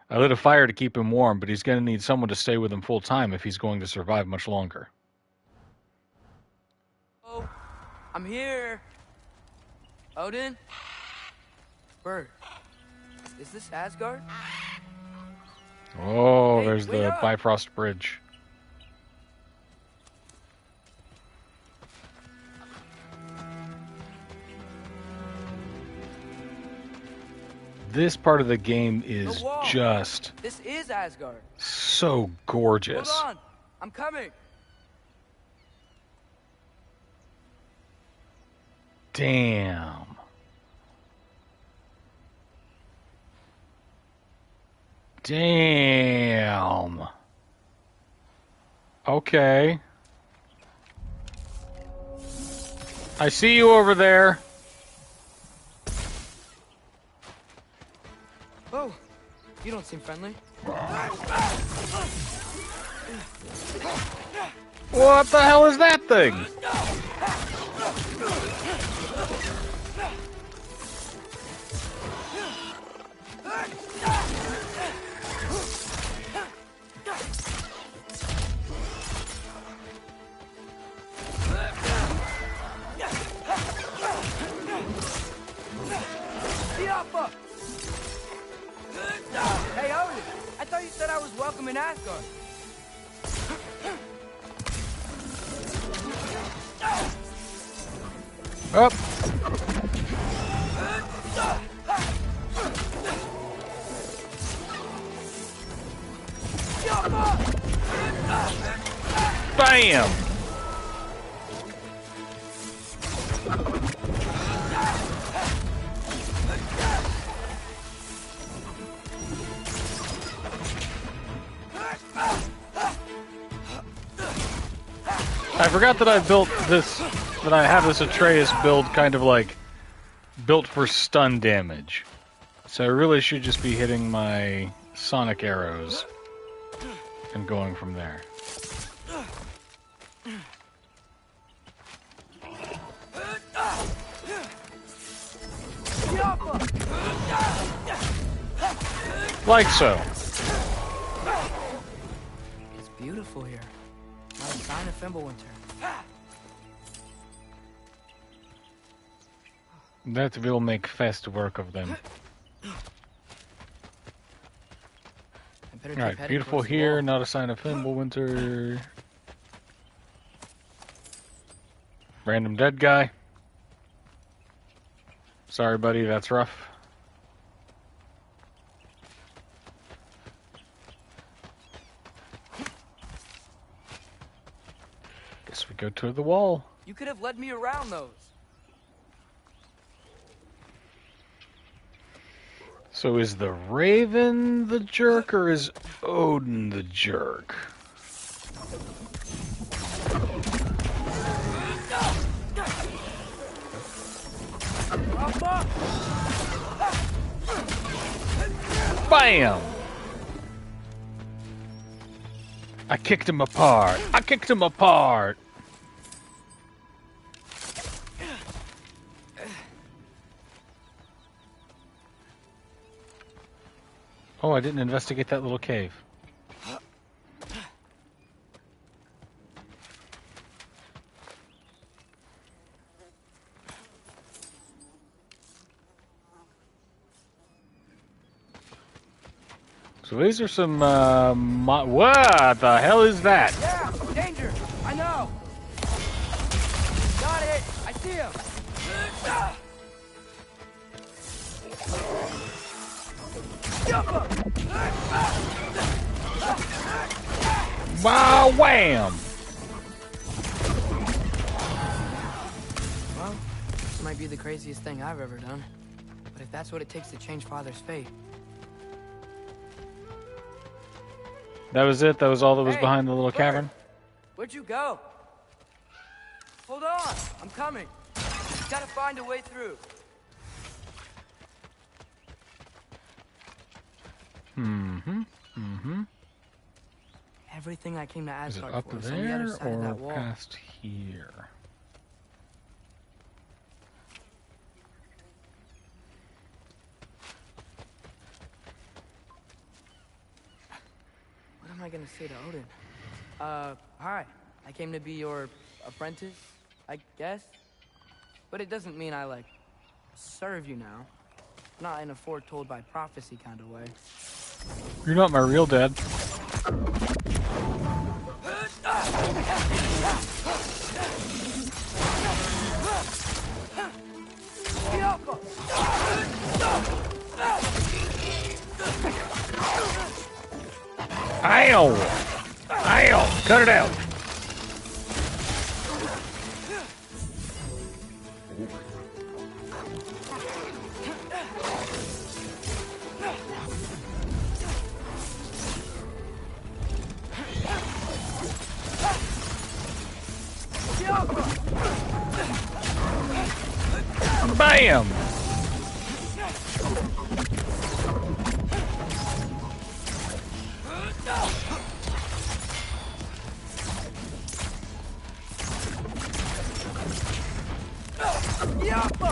I lit a fire to keep him warm, but he's going to need someone to stay with him full time if he's going to survive much longer. Oh, I'm here. Odin? Bird. Is this Asgard? Oh, Hey, there's wait the up. Bifrost Bridge. This part of the game is The wall. just This is Asgard. so gorgeous. Hold on. I'm coming. Damn. Damn. Okay. I see you over there. Oh, you don't seem friendly. What the hell is that thing? Hey, Odin! I thought you said I was welcome in Asgard. Up. Bam! I forgot that I built this, that I have this Atreus build kind of like built for stun damage. So I really should just be hitting my sonic arrows and going from there. Like so. It's beautiful here. Not a sign of Fimbulwinter. That will make fast work of them. Alright, beautiful here, not a sign of Fimbulwinter. Random dead guy. Sorry, buddy, that's rough. Guess we go to the wall. You could have led me around those. So is the Raven the jerk, or is Odin the jerk? Bam! I kicked him apart. I kicked him apart. Oh, I didn't investigate that little cave. So these are some, what the hell is that? Yeah, danger! I know! Got it! I see him! Wow, wham! Well, this might be the craziest thing I've ever done. But if that's what it takes to change Father's fate... That was it? That was all that was Hey, behind the little Bert, cavern? Where'd you go? Hold on, I'm coming. Gotta find a way through. Mm-hmm. Mm-hmm. Everything I came to Is it Asgard up for is on the other there side of that or wall. past here? What am I gonna say to Odin? Hi. I came to be your apprentice, I guess. But it doesn't mean I, like, serve you now. Not in a foretold by prophecy kind of way. You're not my real dad. Ow! Ow! Cut it out! Bam!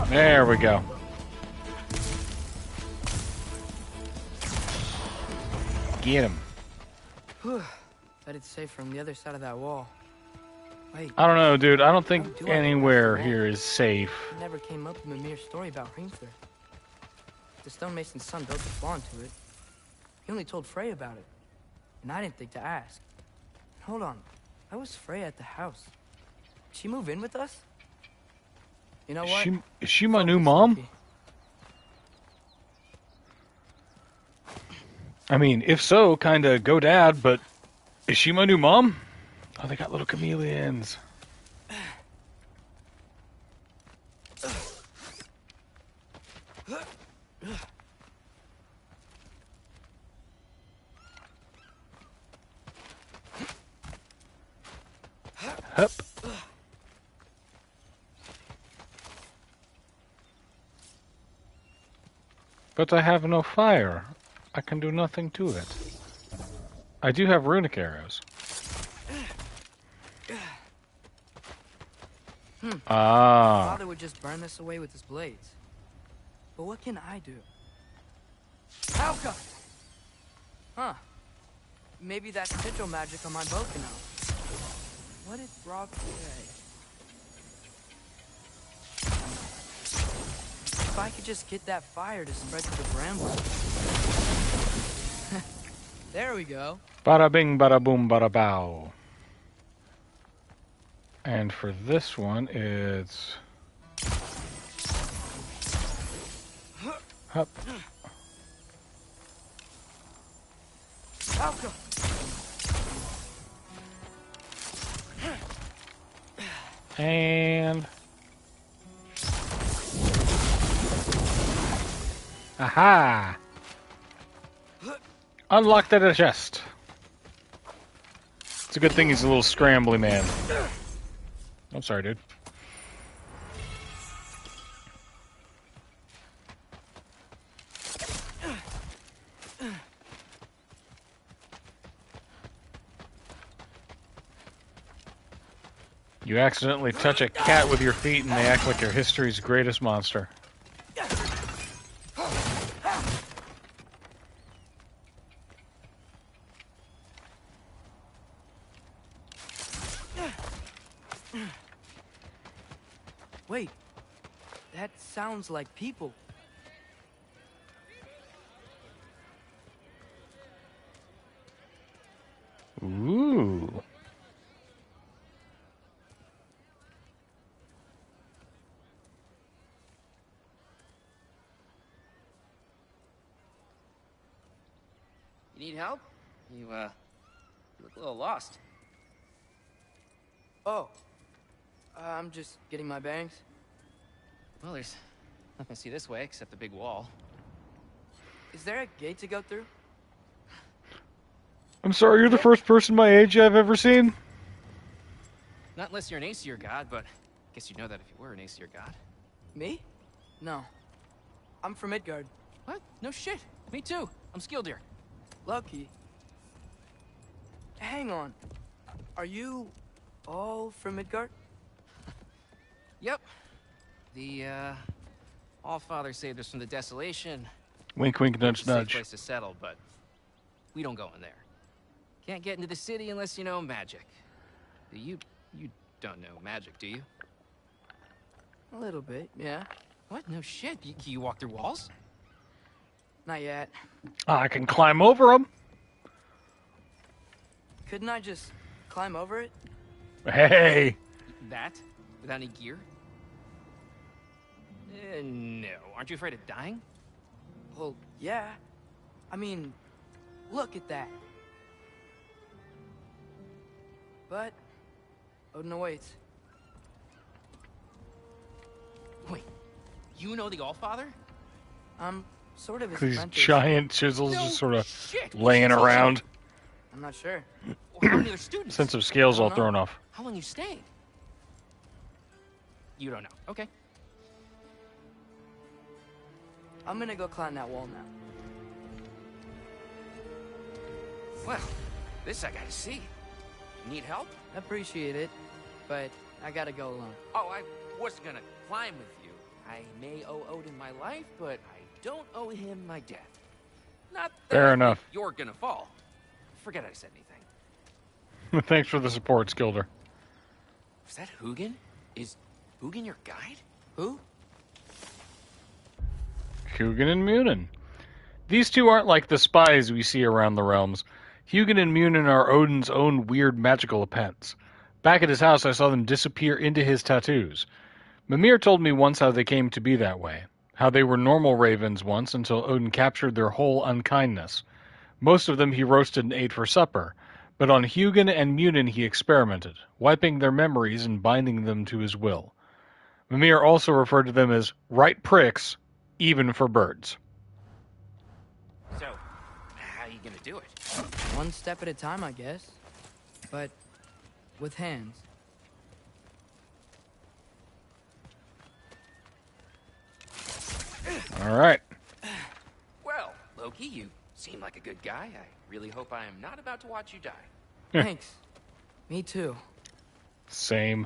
There we go. Get him. Whew. Bet it's safe from the other side of that wall. Wait. I don't know, dude. I don't think How do I anywhere know? here is safe. It never came up in Mimir's story about Hrimthur. The stonemason's son built a flaw into it. He only told Frey about it. And I didn't think to ask. Hold on. How was Frey at the house? Did she move in with us? You know what? Is she my new mom? I mean, if so, kinda go dad, but is she my new mom? Oh, they got little chameleons. Hup. But I have no fire. I can do nothing to it. I do have runic arrows. Ah. Father would just burn this away with his blades. But what can I do? Halka! Huh. Maybe that sigil magic on my bow can help. What did Brock say? If I could just get that fire to spread to the brambles. There we go. Bada bing, bada boom, bada bow. And for this one, it's... Hup. Halka! And... Aha! Unlocked at a chest. It's a good thing he's a little scrambly man. I'm sorry, dude. You accidentally touch a cat with your feet and they act like you're history's greatest monster. Wait, that sounds like people. Ooh. You need help? You look a little lost. Oh, I'm just getting my bearings. Well, there's nothing to see this way except the big wall. Is there a gate to go through? I'm sorry, you're the first person my age I've ever seen. Not unless you're an Aesir god, but I guess you'd know that if you were an Aesir god. Me? No. I'm from Midgard. What? No shit. Me too. I'm Skildir. Lucky. Hang on. Are you all from Midgard? Yep. The Allfather saved us from the desolation. Wink, wink, nudge, It's a safe nudge. place to settle, but we don't go in there. Can't get into the city unless you know magic. You don't know magic, do you? A little bit, yeah. What? No shit. You walk through walls? Not yet. I can climb over them. Couldn't I just climb over it? Hey. That? Without any gear? No. Aren't you afraid of dying? Well, yeah. I mean, look at that. But Odin awaits. Wait, you know the Allfather? I'm sort of his These apprentice. giant chisels just sort of shit. laying around. I'm not sure. Well, how many other students? Sense of scale's I all don't know. thrown off. How long you stayed? You don't know. Okay. I'm gonna go climb that wall now. Well, this I gotta see. Need help? Appreciate it, but I gotta go alone. Oh, I wasn't gonna climb with you. I may owe Odin my life, but I don't owe him my death. Not that Fair I enough. think you're gonna fall. Forget I said anything. Thanks for the support, Skilder. Was that Hugin? Is Hugin your guide? Who? Hugin and Munin. These two aren't like the spies we see around the realms. Hugin and Munin are Odin's own weird magical pets. Back at his house, I saw them disappear into his tattoos. Mimir told me once how they came to be that way. How they were normal ravens once until Odin captured their whole unkindness. Most of them he roasted and ate for supper, but on Hugin and Munin he experimented, wiping their memories and binding them to his will. Mimir also referred to them as right pricks, even for birds. So, how are you gonna do it? One step at a time, I guess. But with hands. All right. Well, Loki, you seem like a good guy. I really hope I am not about to watch you die. Thanks. Me too. Same.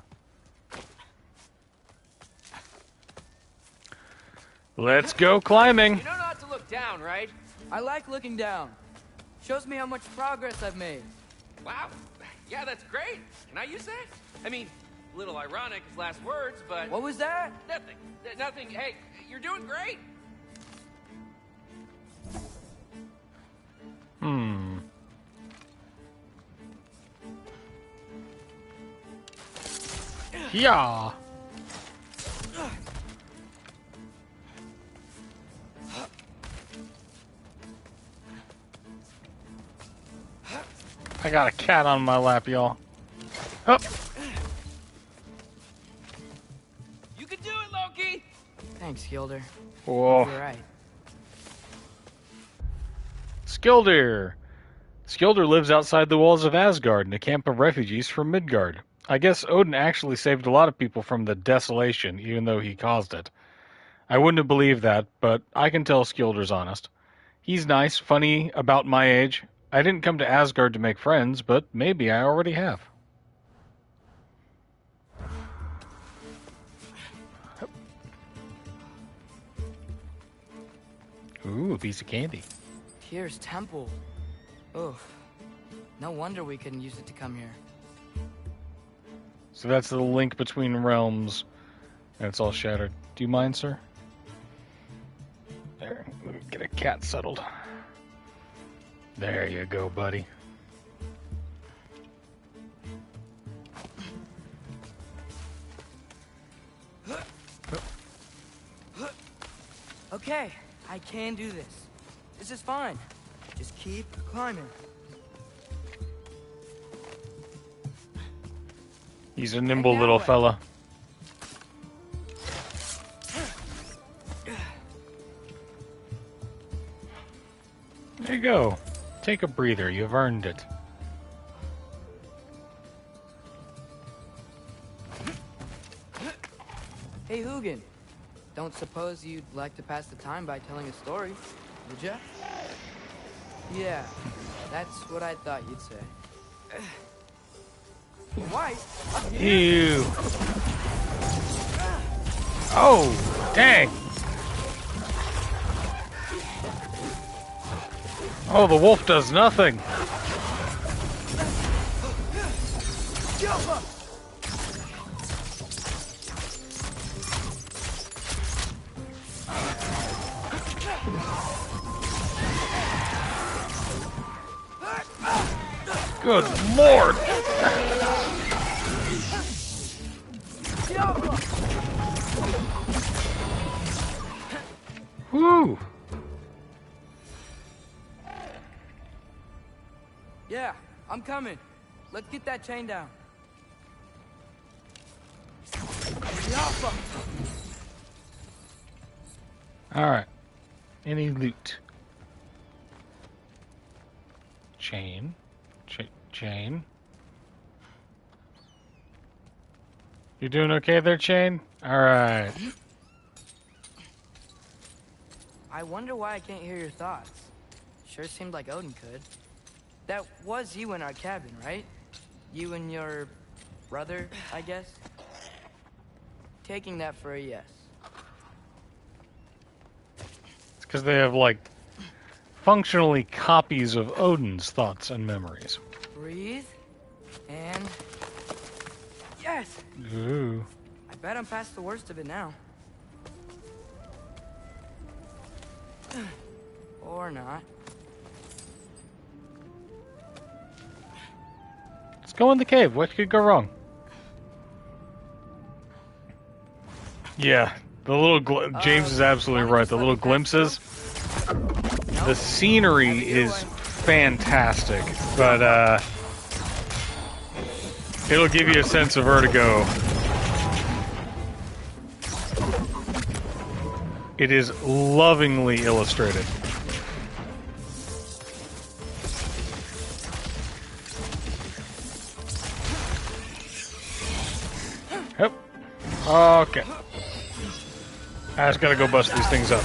Let's go climbing. You know not to look down, right? I like looking down. Shows me how much progress I've made. Wow. Yeah, that's great. Can I use that? I mean, a little ironic as last words, but... What was that? Nothing. Nothing. Hey, you're doing great. Yeah. I got a cat on my lap, y'all. Up. You can do it, Loki. Thanks, Gilder. Whoa. You're right. Skildir. Skildir lives outside the walls of Asgard in a camp of refugees from Midgard. I guess Odin actually saved a lot of people from the desolation, even though he caused it. I wouldn't have believed that, but I can tell Skilder's honest. He's nice, funny, about my age. I didn't come to Asgard to make friends, but maybe I already have. Ooh, a piece of candy. Tyr's temple. Oof. No wonder we couldn't use it to come here. So that's the link between realms, and it's all shattered. Do you mind, sir? There, let me get a cat settled. There you go, buddy. Okay, I can do this. This is fine. Just keep climbing. He's a nimble little fella. There you go. Take a breather. You've earned it. Hey, Hugin. Don't suppose you'd like to pass the time by telling a story, would ya? Yeah, that's what I thought you'd say. Why? Ew. Oh, dang. Oh, the wolf does nothing. Good lord! Woo! Yeah, I'm coming. Let's get that chain down. Alright. Any loot? Chain. Chain. You doing okay there, Chain? Alright. I wonder why I can't hear your thoughts. Sure seemed like Odin could. That was you in our cabin, right? You and your brother, I guess? Taking that for a yes. It's because they have, like, functionally copies of Odin's thoughts and memories. Breathe. And... yes! Ooh. I bet I'm past the worst of it now. Or not. Let's go in the cave. What could go wrong? Yeah, the little James is absolutely right. The little glimpses. The scenery is fantastic, but it'll give you a sense of vertigo. It is lovingly illustrated. Yep. Okay. I just gotta go bust these things up.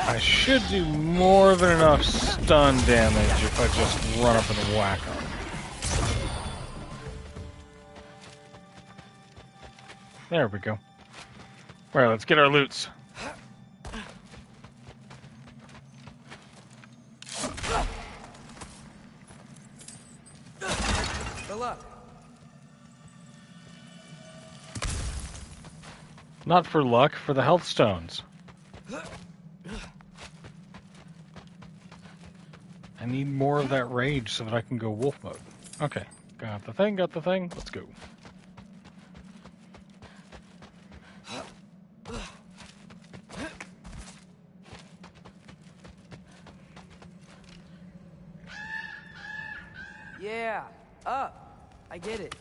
I should do more than enough stun damage if I just run up and whack them. There we go. Alright, let's get our loots. Good luck. Not for luck, for the health stones. I need more of that rage so that I can go wolf mode. Okay, got the thing, let's go. Yeah, up. I get it.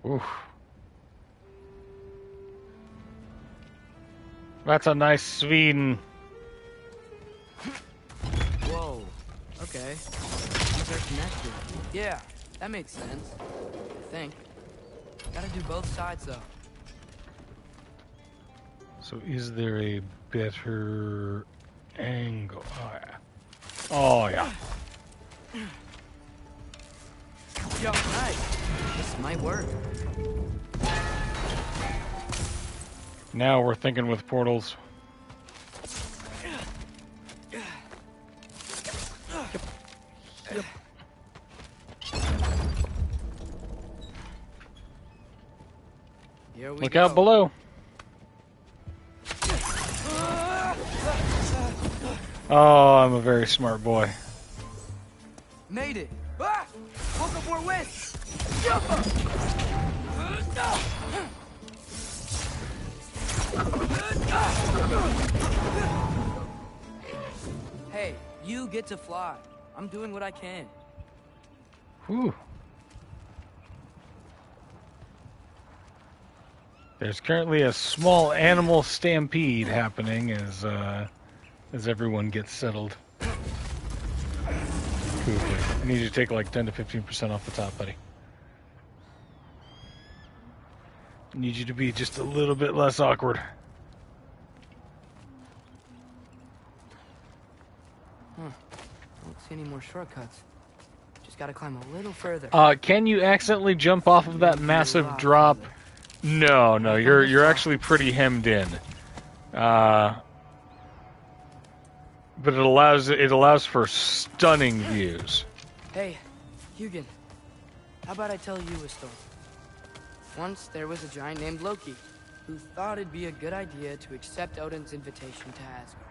Oof. That's a nice Sweden. Whoa. Okay. These are connected. Yeah, that makes sense. I think. Gotta do both sides though. So is there a better angle? Oh yeah. Oh yeah. Yo, nice. This might work. Now we're thinking with portals. Yep. Here we Look go. out below. Oh, I'm a very smart boy. Made it. Ah! Woke up more wind. Jump up. Hey, you get to fly. I'm doing what I can. Whew. There's currently a small animal stampede happening as everyone gets settled. Cooper, I need you to take like 10 to 15% off the top, buddy. I need you to be just a little bit less awkward. Huh. I don't see any more shortcuts. Just gotta climb a little further. Can you accidentally jump off of that massive drop? No, you're actually pretty hemmed in. But it allows for stunning views. Hey, Hugin. How about I tell you a story? Once there was a giant named Loki who thought it'd be a good idea to accept Odin's invitation to Asgard.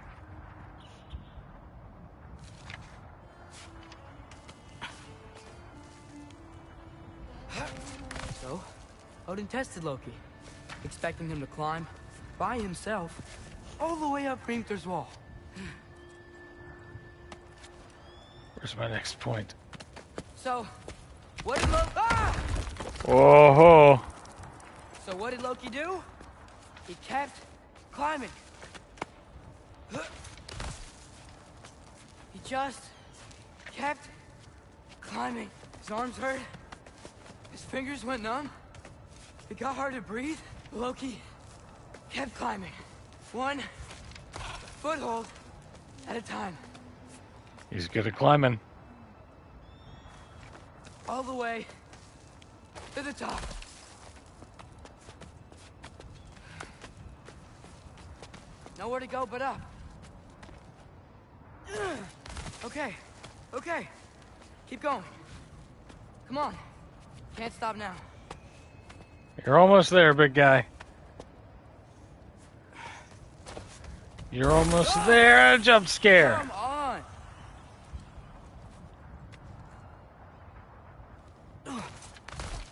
So, Odin tested Loki, expecting him to climb by himself all the way up Hrimthur's wall. Where's my next point? So, what did Loki... Ah! Oh. So what did Loki do? He kept climbing. He just kept climbing. His arms hurt. His fingers went numb. It got hard to breathe. Loki kept climbing. One foothold at a time. He's good at climbing. All the way to the top. Nowhere to go but up. Okay. Keep going. Come on. Can't stop now. You're almost there, big guy. You're almost there. Jump scare. Come on.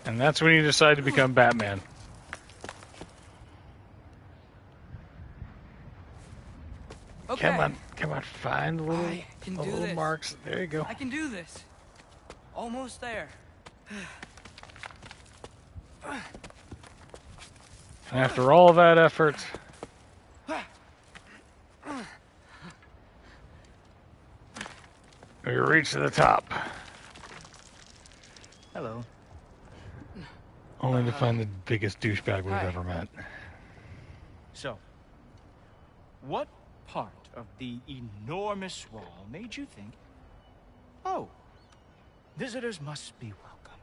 And that's when you decide to become Batman. Okay. Come on, find little marks. There you go. I can do this. Almost there. And after all of that effort, we reach the top. Hello. Only to find the biggest douchebag we've ever met. So, what part of the enormous wall made you think, oh, visitors must be welcome?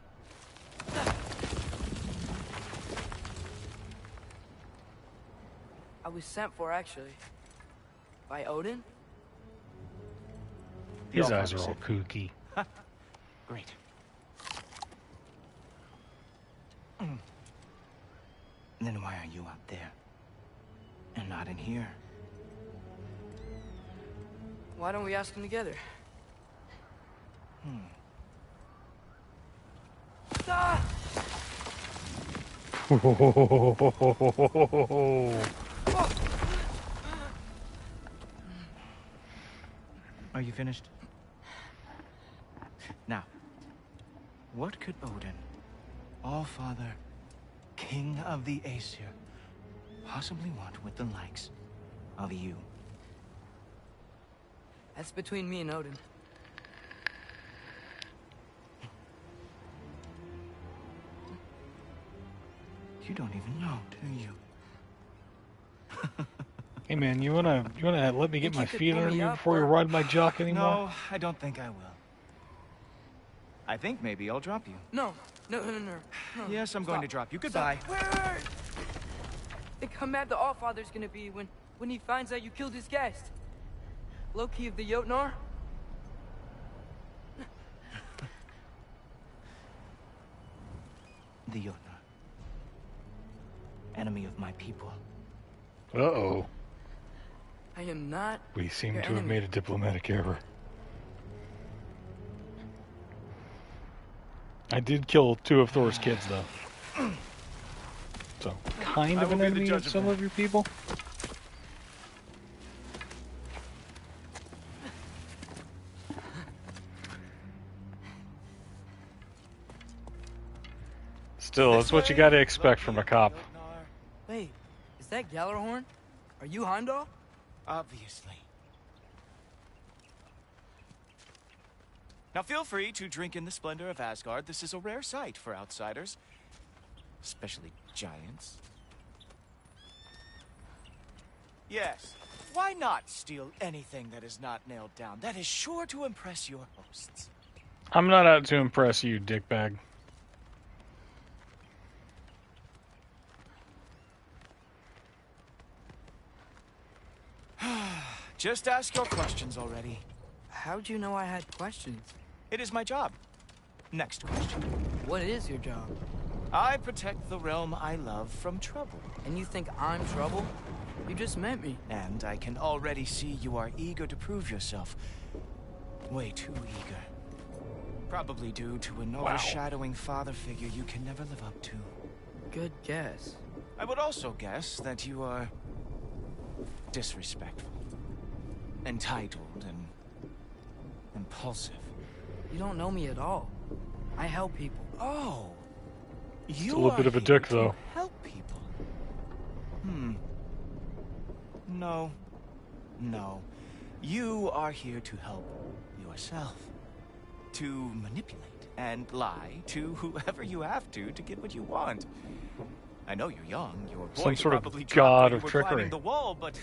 I was sent for, actually. By Odin? His eyes are all kooky. Great. Then why are you out there? And not in here? Why don't we ask them together? Ah! Are you finished? Now, what could Odin, All-Father, King of the Aesir, possibly want with the likes of you. That's between me and Odin. You don't even know, do you? Hey man, you wanna let me get my feet under me up, before you ride my jock anymore? No, I don't think I will. I think maybe I'll drop you. No. Yes, I'm going to drop you. Goodbye. Wait. Think how mad the Allfather's gonna be when he finds out you killed his guest. Loki of the Jotnar? The Jotnar. Enemy of my people. Uh-oh. I am not. We seem your to have enemy. made a diplomatic error. I did kill 2 of Thor's kids, though. So, kind of an enemy of some of your people? Still, that's what you gotta expect from a cop. Wait, is that Gallarhorn? Are you Heimdall? Obviously. Now feel free to drink in the splendor of Asgard. This is a rare sight for outsiders. Especially giants. Yes, why not steal anything that is not nailed down? That is sure to impress your hosts. I'm not out to impress you, dickbag. Just ask your questions already. How'd you know I had questions? It is my job. Next question. What is your job? I protect the realm I love from trouble. And you think I'm trouble? You just met me. And I can already see you are eager to prove yourself. Way too eager. Probably due to an overshadowing father figure you can never live up to. Good guess. I would also guess that you are disrespectful, entitled, and impulsive. You don't know me at all. I help people. Oh, It's you a little bit of a dick, to though. help people. No. You are here to help yourself. To manipulate and lie to whoever you have to get what you want. I know you're young. Your Some voice sort of probably dropped god when you of were trickery. climbing the wall, but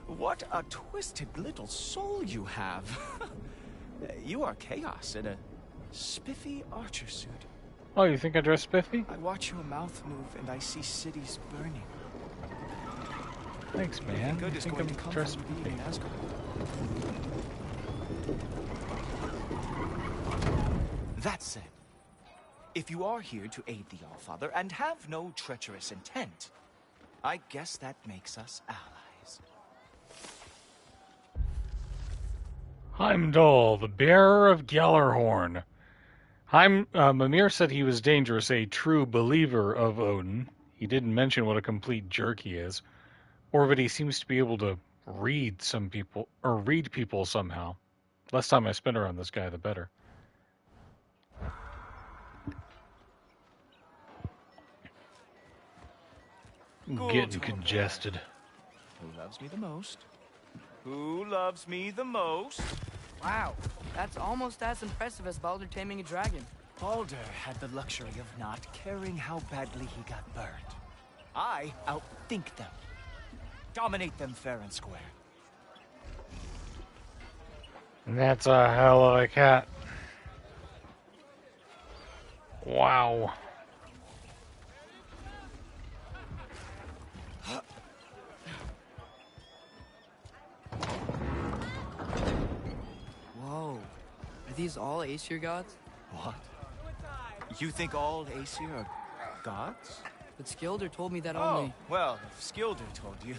what a twisted little soul you have. You are chaos in a spiffy archer suit. Oh, you think I dress spiffy? I watch your mouth move and I see cities burning. Thanks, man. Good I is think going I'm to come dressed from being in Asgard. That said, if you are here to aid the Allfather and have no treacherous intent, I guess that makes us allies. Heimdall, the bearer of Gjallarhorn. Mimir said he was dangerous, a true believer of Odin. He didn't mention what a complete jerk he is, or that he seems to be able to read people somehow. Less time I spend around this guy, the better. Getting congested. Who loves me the most? Who loves me the most? Wow, that's almost as impressive as Baldur taming a dragon. Baldur had the luxury of not caring how badly he got burned. I outthink them. Dominate them fair and square. That's a hell of a cat. Wow. Whoa, are these all Aesir gods? What? You think all Aesir are gods? But Skilder told me that Oh, only... well, if Skilder told you,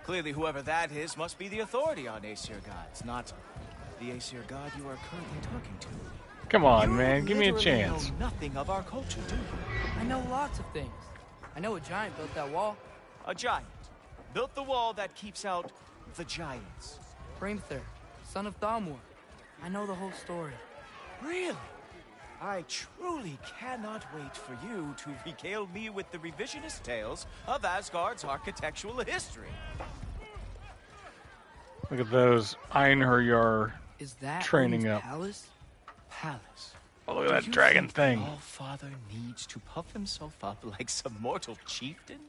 clearly whoever that is must be the authority on Aesir gods, not the Aesir god you are currently talking to. Come on, You man, give me a literally chance. know nothing of our culture, do you? I know lots of things. I know a giant built that wall. A giant built the wall that keeps out the giants. Hrimthur, son of Thalmor. I know the whole story. Really? I truly cannot wait for you to regale me with the revisionist tales of Asgard's architectural history. Look at those Einherjar Is that training Odin's up. palace? Palace. Oh, look at Do that you dragon think thing. The All-Father needs to puff himself up like some mortal chieftain?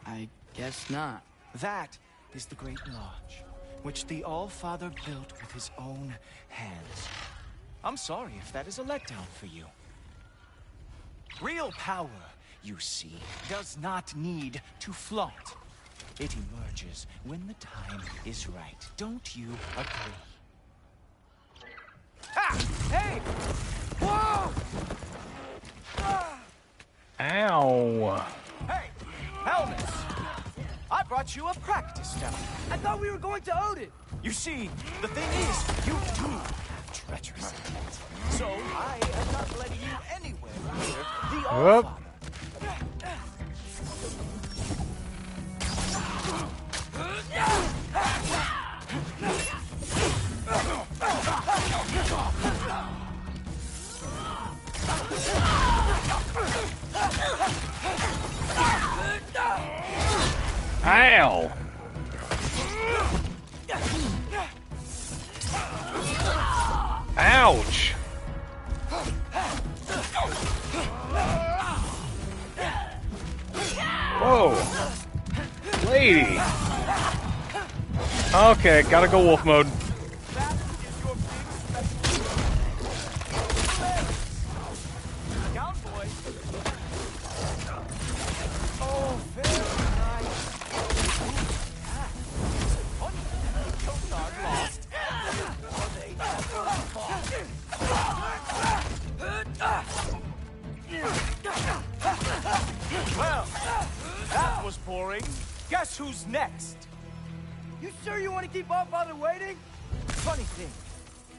I guess not. That is the Great Lodge, which the All-Father built with his own hands. I'm sorry if that is a letdown for you. Real power, you see, does not need to flaunt. It emerges when the time is right. Don't you agree? Ah! Hey! Whoa! Ah! Ow. Hey! Helmet! I brought you a practice step. I thought we were going to Odin. You see, the thing is, you do have treacherous intent. So I am not letting you anywhere near the All-Father. Ow. Ouch. Whoa. Lady. Okay, gotta go wolf mode. Oh, very nice. Lost. They never Well, that was boring. Guess who's next? You sure you want to keep All-Father waiting? Funny thing,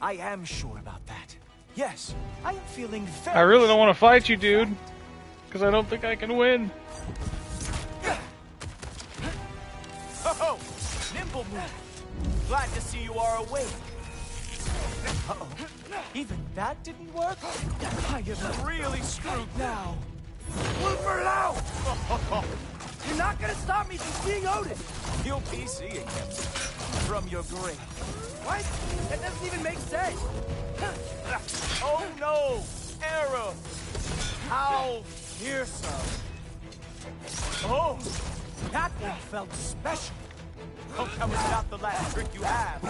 I am sure about that. Yes, I am feeling very... I really don't want to fight you, dude. Because I don't think I can win. Oh, nimble move. Glad to see you are awake. Uh-oh. Even that didn't work? I am really screwed now. Blooper out! You're not gonna stop me from seeing Odin! You'll be seeing him from your grave. What? That doesn't even make sense! Oh no! Arrow! How fearsome! Oh! That one felt special! Hope that was not the last trick you have.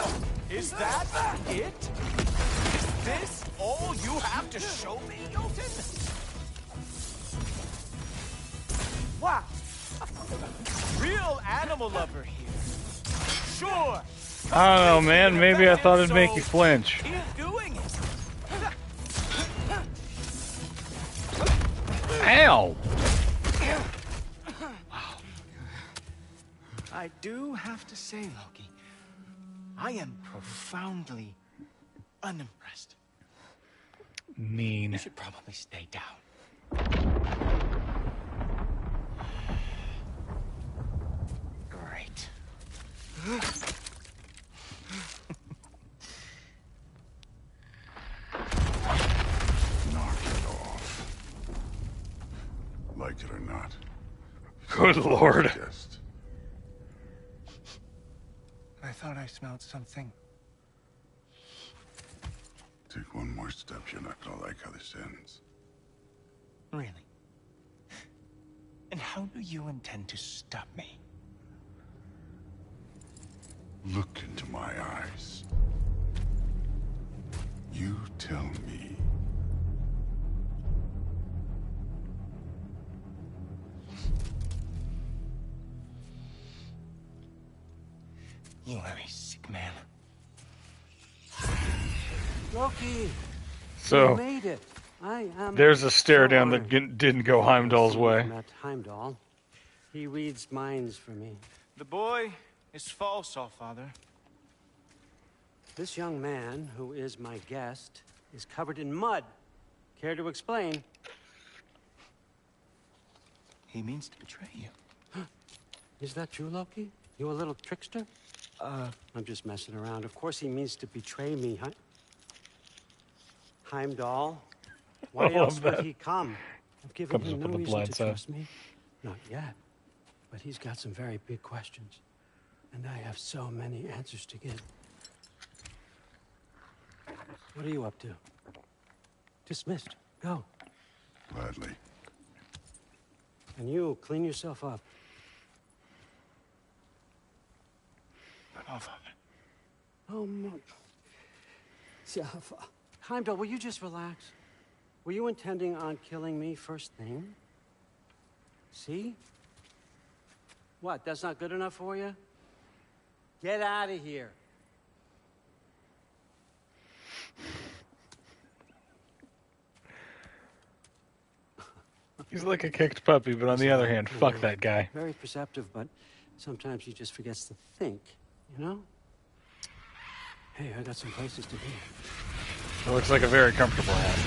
Is that it? Is this all you have to show me, Jotun? Wow! Real animal lover here. Sure! I don't know, man. Maybe I thought it'd make you flinch. Keep doing it! Ow! I do have to say, Loki, I am profoundly unimpressed. Mean. You should probably stay down. Great. Knock it off. Like it or not. Good lord. Just I thought I smelled something. take one more step, you're not gonna like how this ends. Really? And how do you intend to stop me? Look into my eyes. You tell me. You are a sick man. Loki, So, you made it. I am there's a stare so down that honored. didn't go Heimdall's way. Met Heimdall. He reads minds for me. The boy is false, All-Father. This young man, who is my guest, is covered in mud. Care to explain? He means to betray you. Is that true, Loki? You a little trickster? I'm just messing around. Of course he means to betray me, huh? Heimdall, why I love else would that. he come? I've given Comes him up no with a reason to blind side. trust me. Not yet. But he's got some very big questions. And I have so many answers to give. What are you up to? Dismissed. Go. Gladly. And you, clean yourself up. Oh, my... Heimdall, will you just relax? Were you intending on killing me first thing? See? What, that's not good enough for you? Get out of here. He's like a kicked puppy, but on the other hand, fuck that guy. Very perceptive, but sometimes he just forgets to think, you know? Hey, I got some places to be. It looks like a very comfortable hat.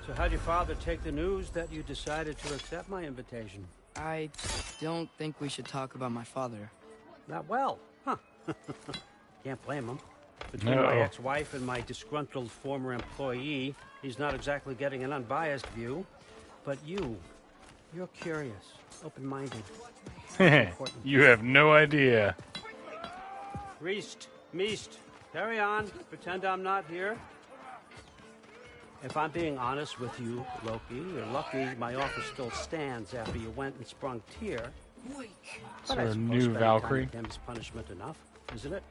So how'd your father take the news that you decided to accept my invitation? I don't think we should talk about my father. Not well, huh? Can't blame him. Between my ex-wife and my disgruntled former employee, he's not exactly getting an unbiased view. But you're curious, open-minded. You have no idea. Reist, Meest, carry on. Pretend I'm not here. If I'm being honest with you, Loki, you're lucky my offer still stands after you went and sprung Tyr. Sort of new Valkyrie. Him's punishment enough, isn't it?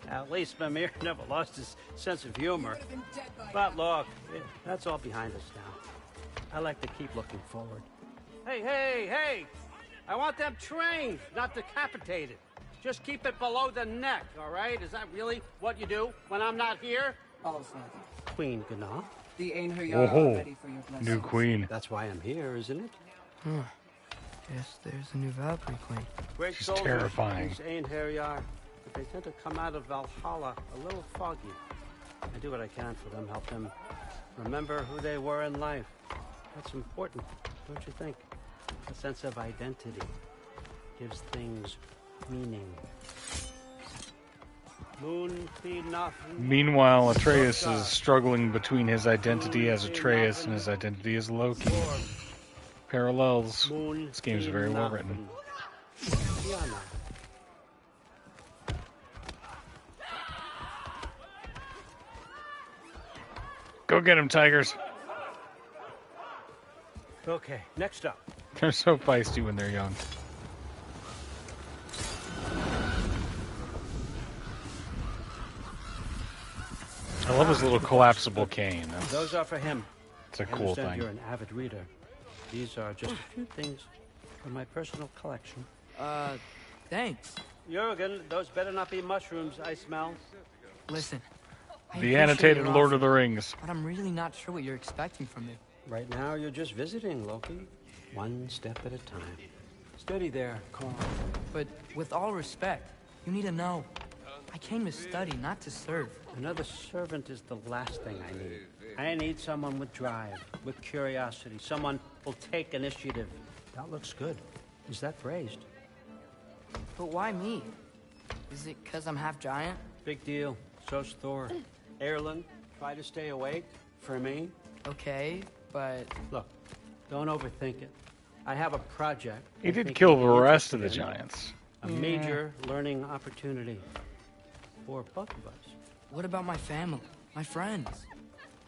At least Mimir never lost his sense of humor. But look, that's all behind us now. I like to keep looking forward. Hey! I want them trained, not decapitated. Just keep it below the neck, all right? Is that really what you do when I'm not here? All Father. Queen Gná. The Einherjar are ready for your blessing. New queen. That's why I'm here, isn't it? Guess there's a new Valkyrie queen. Great She's soldiers, terrifying. These Einherjar, but they tend to come out of Valhalla a little foggy. I do what I can for them, help them remember who they were in life. That's important, don't you think? A sense of identity gives things meaning. Meanwhile, Atreus is struggling between his identity as Atreus and his identity as Loki. Parallels. This game's very well written. Go get him, tigers. Okay, next up. They're so feisty when they're young. I love his little collapsible cane. Those are for him. It's a I cool understand thing. You're an avid reader. These are just a few things from my personal collection. Thanks. Jurgen, those better not be mushrooms I smell. Listen. I The appreciate annotated your Lord offer, of the Rings. But I'm really not sure what you're expecting from me. Right now, you're just visiting, Loki. One step at a time. Steady there, Carl. But with all respect, you need to know. I came to study, not to serve. Another servant is the last thing I need. I need someone with drive, with curiosity, someone who'll take initiative. That looks good. Is that phrased? But why me? Is it because I'm half giant? Big deal. So's Thor. Erlen, try to stay awake. For me. Okay, but... Look, don't overthink it. I have a project. He did kill the rest of the giants. A major learning opportunity. For both of us. What about my family? My friends?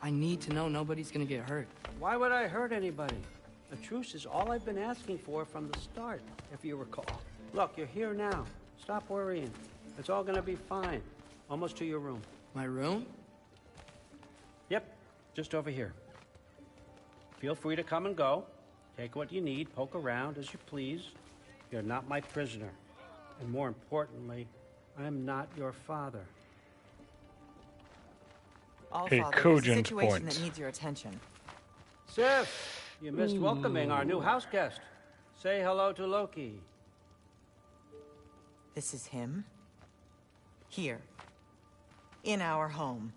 I need to know nobody's gonna get hurt. Why would I hurt anybody? A truce is all I've been asking for from the start, if you recall. Look, you're here now. Stop worrying. It's all gonna be fine. Almost to your room. My room? Yep, just over here. Feel free to come and go. Take what you need, poke around as you please. You're not my prisoner. And more importantly, I'm not your father. All A Father, there's a cogent situation point. that needs your attention. Sif, you missed welcoming our new house guest. Say hello to Loki. This is him. Here. In our home.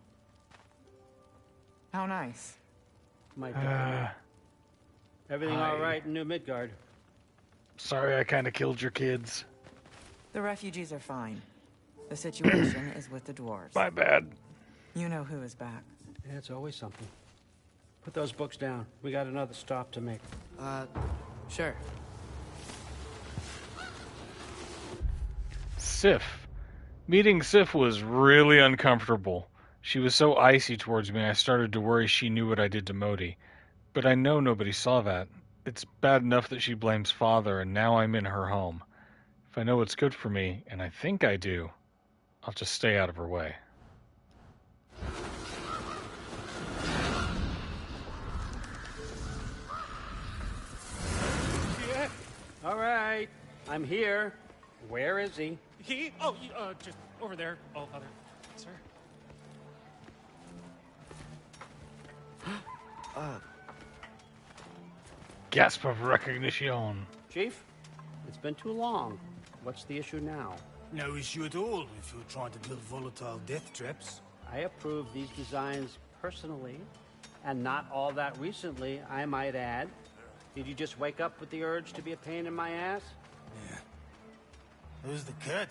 How nice. My God. Everything all right in New Midgard? Sorry I kind of killed your kids. The refugees are fine. The situation is with the dwarves. My bad. You know who is back. Yeah, it's always something. Put those books down. We got another stop to make. Sure. Sif. Meeting Sif was really uncomfortable. She was so icy towards me, I started to worry she knew what I did to Modi. But I know nobody saw that. It's bad enough that she blames Father, and now I'm in her home. If I know what's good for me, and I think I do, I'll just stay out of her way. Yeah. All right. I'm here. Where is he? He? Oh, just over there. Oh, Father. Sir? Gasp of recognition. Chief, it's been too long. What's the issue now? No issue at all if you're trying to build volatile death traps. I approve these designs personally, and not all that recently, I might add. Did you just wake up with the urge to be a pain in my ass? Yeah. Who's the kid?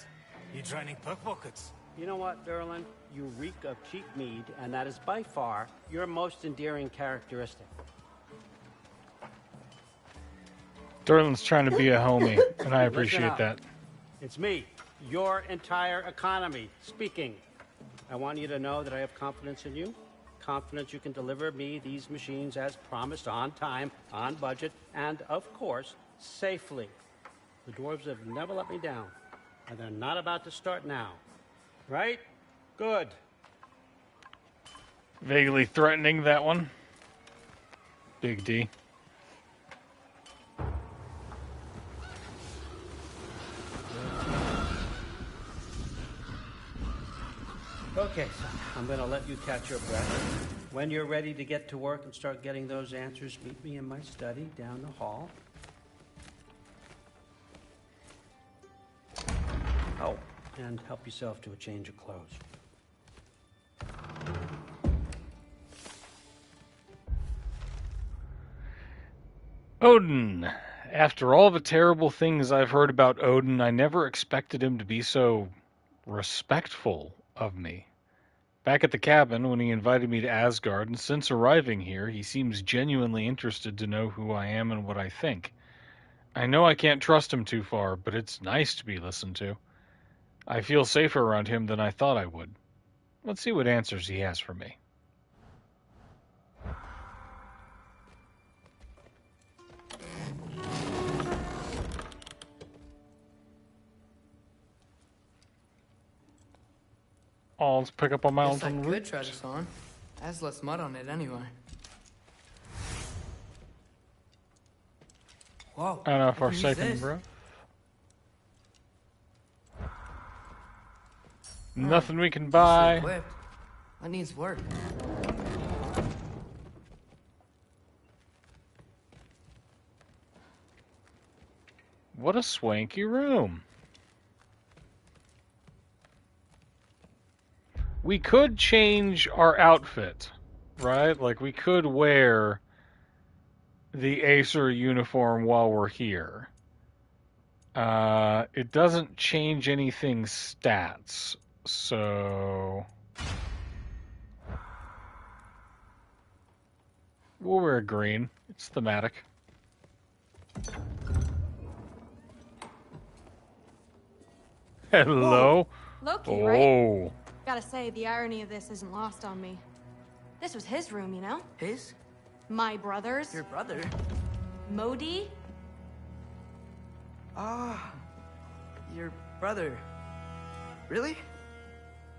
You training pickpockets? You know what, Derlin? You reek of cheap mead, and that is by far your most endearing characteristic. Derlin's trying to be a homie, and I appreciate that. It's me, your entire economy, speaking. I want you to know that I have confidence in you. Confidence you can deliver me these machines as promised, on time, on budget, and, of course, safely. The dwarves have never let me down, and they're not about to start now. Right? Good. Vaguely threatening, that one. Big D. Okay, son. I'm going to let you catch your breath. When you're ready to get to work and start getting those answers, meet me in my study down the hall. Oh, and help yourself to a change of clothes. Odin. After all the terrible things I've heard about Odin, I never expected him to be so respectful of me. Back at the cabin, when he invited me to Asgard, and since arriving here, he seems genuinely interested to know who I am and what I think. I know I can't trust him too far, but it's nice to be listened to. I feel safer around him than I thought I would. Let's see what answers he has for me. Oh, let's pick up a mountain. Guess I could try this on. Has less mud on it anyway. Whoa. And a I can use Forsaken this. Breath. Nothing we can buy. Equipped. That needs work. What a swanky room. We could change our outfit, right? Like, we could wear the Acer uniform while we're here. It doesn't change anything stats, so we'll wear green. It's thematic. Hello. Loki, oh. right? Gotta say, the irony of this isn't lost on me. This was his room, you know? His? My brother's. Your brother? Modi? Ah, your brother. Really?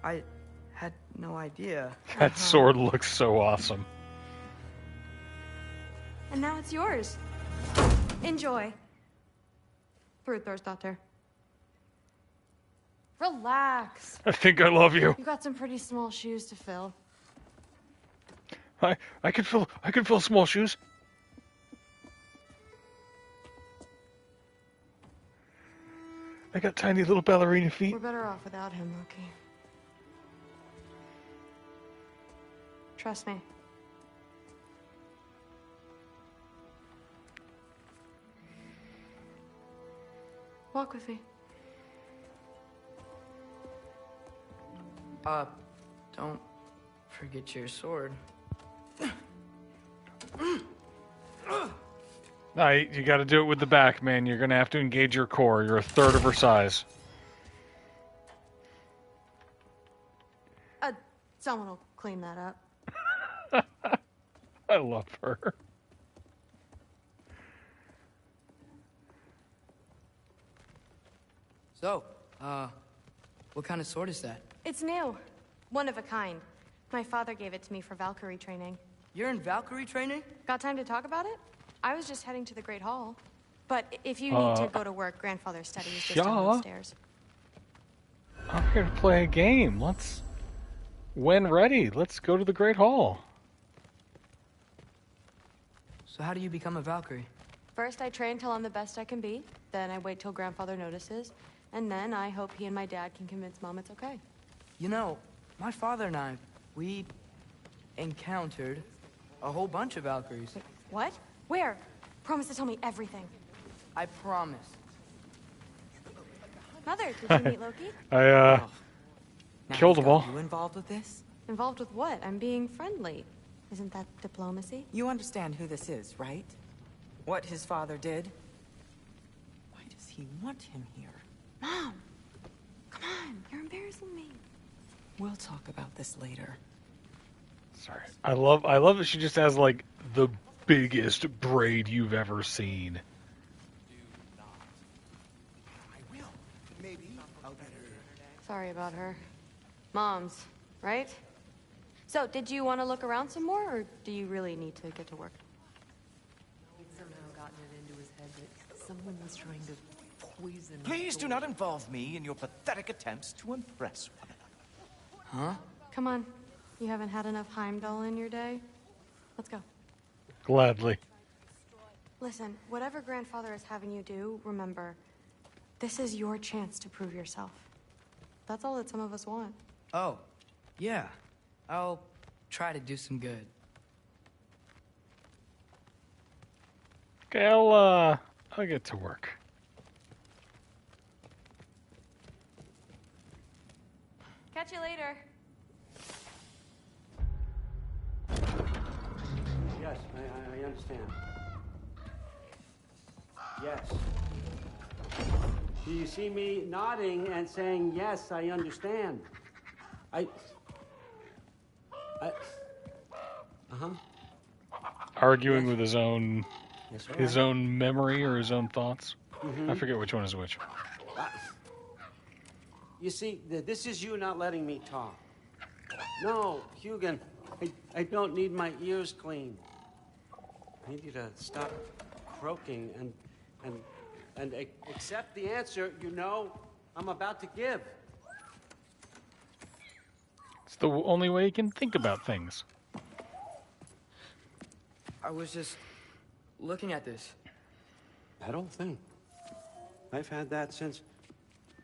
I had no idea. That sword looks so awesome. And now it's yours. Enjoy. Daughter. Relax. I think I love you. You got some pretty small shoes to fill. I can fill small shoes. I got tiny little ballerina feet. We're better off without him, Loki. Trust me. Walk with me. Don't forget your sword. You got to do it with the back, man. You're going to have to engage your core. You're a third of her size. Someone will clean that up. I love her. So, what kind of sword is that? It's new. One of a kind. My father gave it to me for Valkyrie training. You're in Valkyrie training? Got time to talk about it? I was just heading to the Great Hall. But if you need to go to work, Grandfather's study is just down the stairs. I'm here to play a game. When ready, let's go to the Great Hall. So how do you become a Valkyrie? First, I train till I'm the best I can be. Then I wait till Grandfather notices. And then I hope he and my dad can convince Mom it's okay. You know, my father and I, we encountered a whole bunch of Valkyries. What? Where? Promise to tell me everything. I promise. Mother, did you meet Loki? I killed them all. You involved with this? Involved with what? I'm being friendly. Isn't that diplomacy? You understand who this is, right? What his father did? Why does he want him here? Mom! Come on, you're embarrassing me. We'll talk about this later. Sorry. I love that she just has, like, the biggest braid you've ever seen. Sorry about her. Mom's, right? So, did you want to look around some more, or do you really need to get to work? He'd somehow gotten it into his head that someone was trying to poison... Please do not involve me in your pathetic attempts to impress one another. Huh? Come on. You haven't had enough Heimdall in your day? Let's go. Gladly. Listen, whatever Grandfather is having you do, remember, this is your chance to prove yourself. That's all that some of us want. Oh, yeah. I'll try to do some good. Okay, I'll get to work. Catch you later. Yes, I understand. Yes. Do you see me nodding and saying, yes, I understand? Uh-huh. Arguing with his own Yes, all his right. own memory or his own thoughts. Mhm. I forget which one is which. You see, this is you not letting me talk. No, Hugin, I don't need my ears cleaned. I need you to stop croaking and accept the answer you know I'm about to give. It's the only way you can think about things. I was just looking at this. That old thing. I've had that since...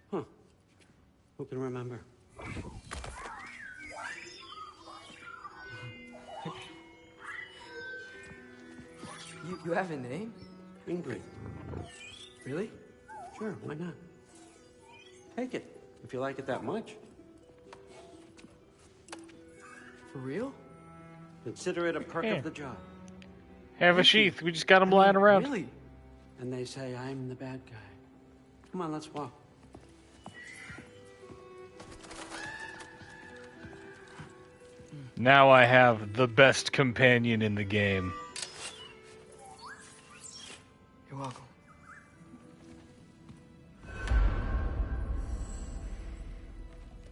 Huh. Who can remember? You have a name? Ingrid. Really? Sure, why not? Take it, if you like it that much. For real? Consider it a perk Yeah. of the job. Have a sheath. We just got him lying around. Really? And they say I'm the bad guy. Come on, let's walk. Now I have the best companion in the game. You're welcome.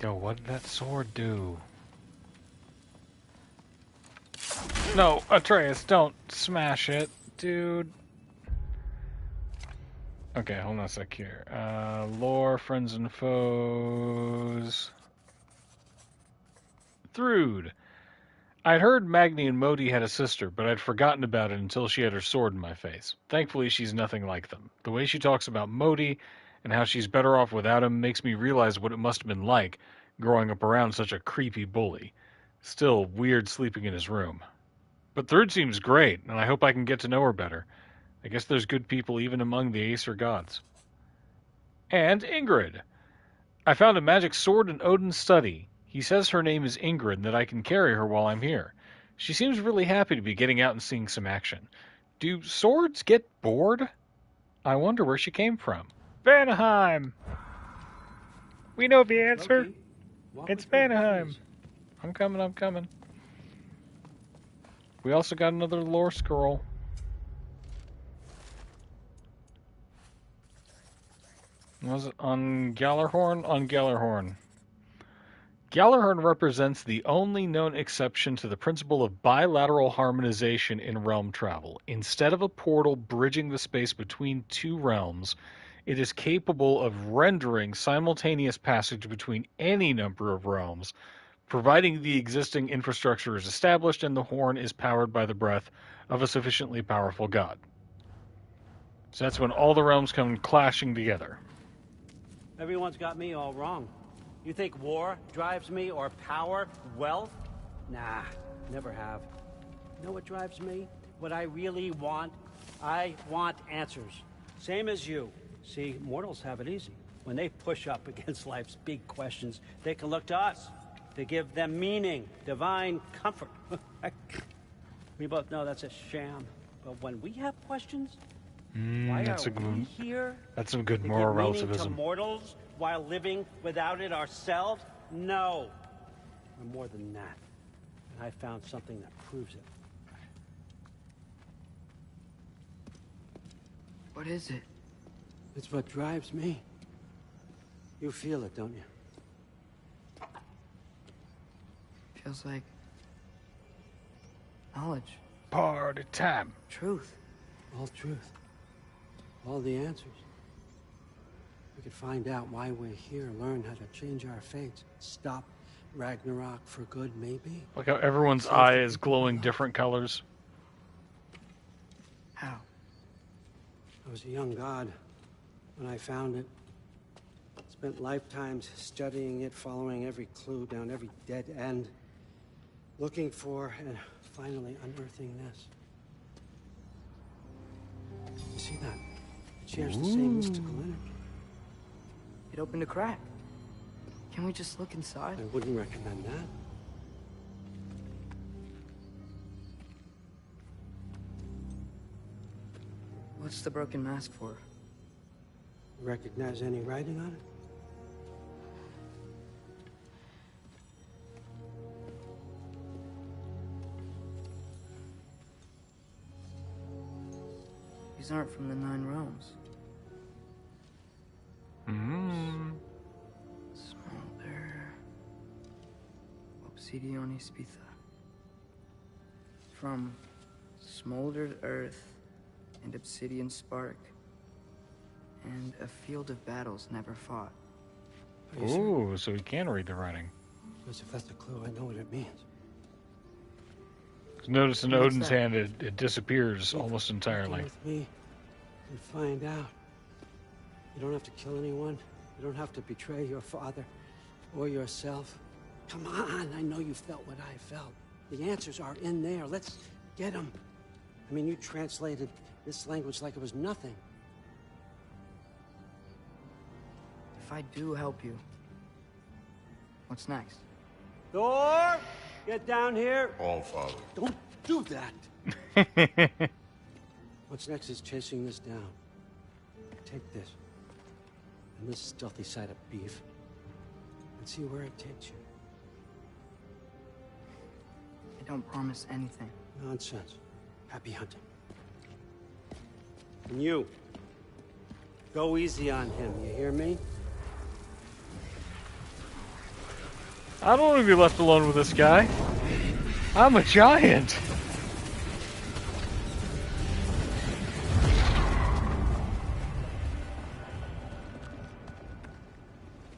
Yo, what did that sword do? No, Atreus, don't smash it, dude. Okay, hold on a sec here. Lore, friends and foes. Thrude. I'd heard Magni and Modi had a sister, but I'd forgotten about it until she had her sword in my face. Thankfully, she's nothing like them. The way she talks about Modi and how she's better off without him makes me realize what it must have been like growing up around such a creepy bully. Still weird sleeping in his room. But Thrude seems great, and I hope I can get to know her better. I guess there's good people even among the Aesir gods. And Ingrid. I found a magic sword in Odin's study. He says her name is Ingrid and that I can carry her while I'm here. She seems really happy to be getting out and seeing some action. Do swords get bored? I wonder where she came from. Vanaheim! We know the answer. It's Vanaheim. I'm coming. We also got another lore scroll. Was it on Gallarhorn? On Gallarhorn. Gallarhorn represents the only known exception to the principle of bilateral harmonization in realm travel. Instead of a portal bridging the space between two realms, it is capable of rendering simultaneous passage between any number of realms, providing the existing infrastructure is established and the horn is powered by the breath of a sufficiently powerful god. So that's when all the realms come clashing together. Everyone's got me all wrong. You think war drives me, or power, wealth? Nah, never have. You know what drives me? What I really want? I want answers. Same as you. See, mortals have it easy. When they push up against life's big questions, they can look to us. To give them meaning, divine comfort. We both know that's a sham. But when we have questions, why are we here? That's some good to moral give meaning relativism. to mortals while living without it ourselves? No. We're more than that. And I found something that proves it. What is it? It's what drives me. You feel it, don't you? Feels like knowledge. Party time. Truth. All truth. All the answers. We could find out why we're here, learn how to change our fates, stop Ragnarok for good, maybe. Look how everyone's eye is glowing different colors. How? I was a young god when I found it. Spent lifetimes studying it, following every clue down every dead end, looking for and finally unearthing this. You see that? It shares the same mystical energy. It opened a crack. Can we just look inside? I wouldn't recommend that. What's the broken mask for? Recognize any writing on it? These aren't from the 9 realms. Smolder. Obsidione Spitha. From smoldered earth and obsidian spark. And a field of battles never fought. Ooh, so he can read the writing. Because if that's a clue, I know what it means. Notice in Odin's hand, it disappears almost entirely. With me and find out. You don't have to kill anyone. You don't have to betray your father or yourself. Come on, I know you felt what I felt. The answers are in there. Let's get them. I mean, you translated this language like it was nothing. If I do help you, what's next? Thor, get down here. All father. Don't do that. What's next is chasing this down. Take this and this stealthy side of beef and see where it takes you. I don't promise anything. Nonsense. Happy hunting. And you, go easy on him, you hear me? I don't want to be left alone with this guy. I'm a giant.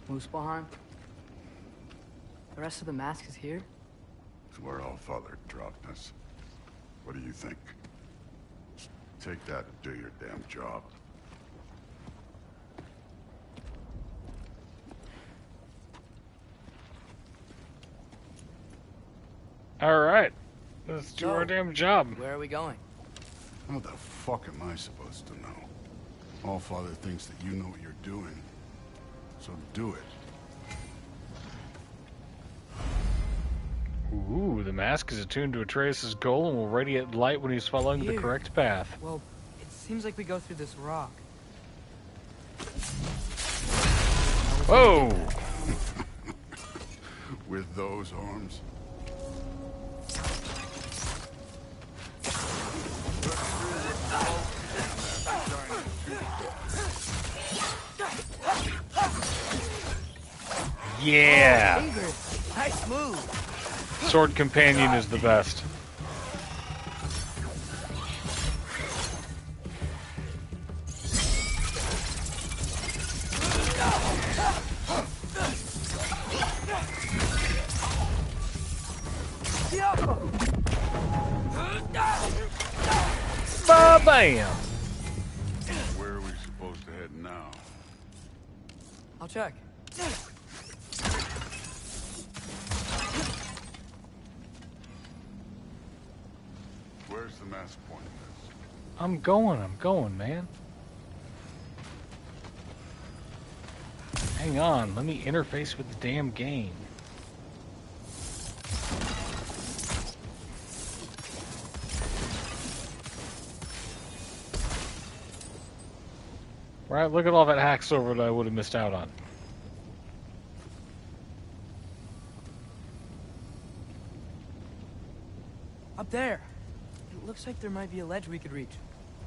Muspelheim? The rest of the mask is here? It's where all father dropped us. What do you think? Take that and do your damn job. Alright. Let's do our damn job. Where are we going? How the fuck am I supposed to know? All father thinks that you know what you're doing. So do it. Ooh, the mask is attuned to Atreus' goal and will radiate light when he's following the Here. correct path. Well, it seems like we go through this rock. Whoa! With those arms? Yeah! Ingrid, nice move. Sword companion is the best. Ba-bam! Where are we supposed to head now? I'll check. Where's the mask point? I'm going, man. Hang on, let me interface with the damn game. Right, look at all that hack silver that I would have missed out on. Up there. It looks like there might be a ledge we could reach.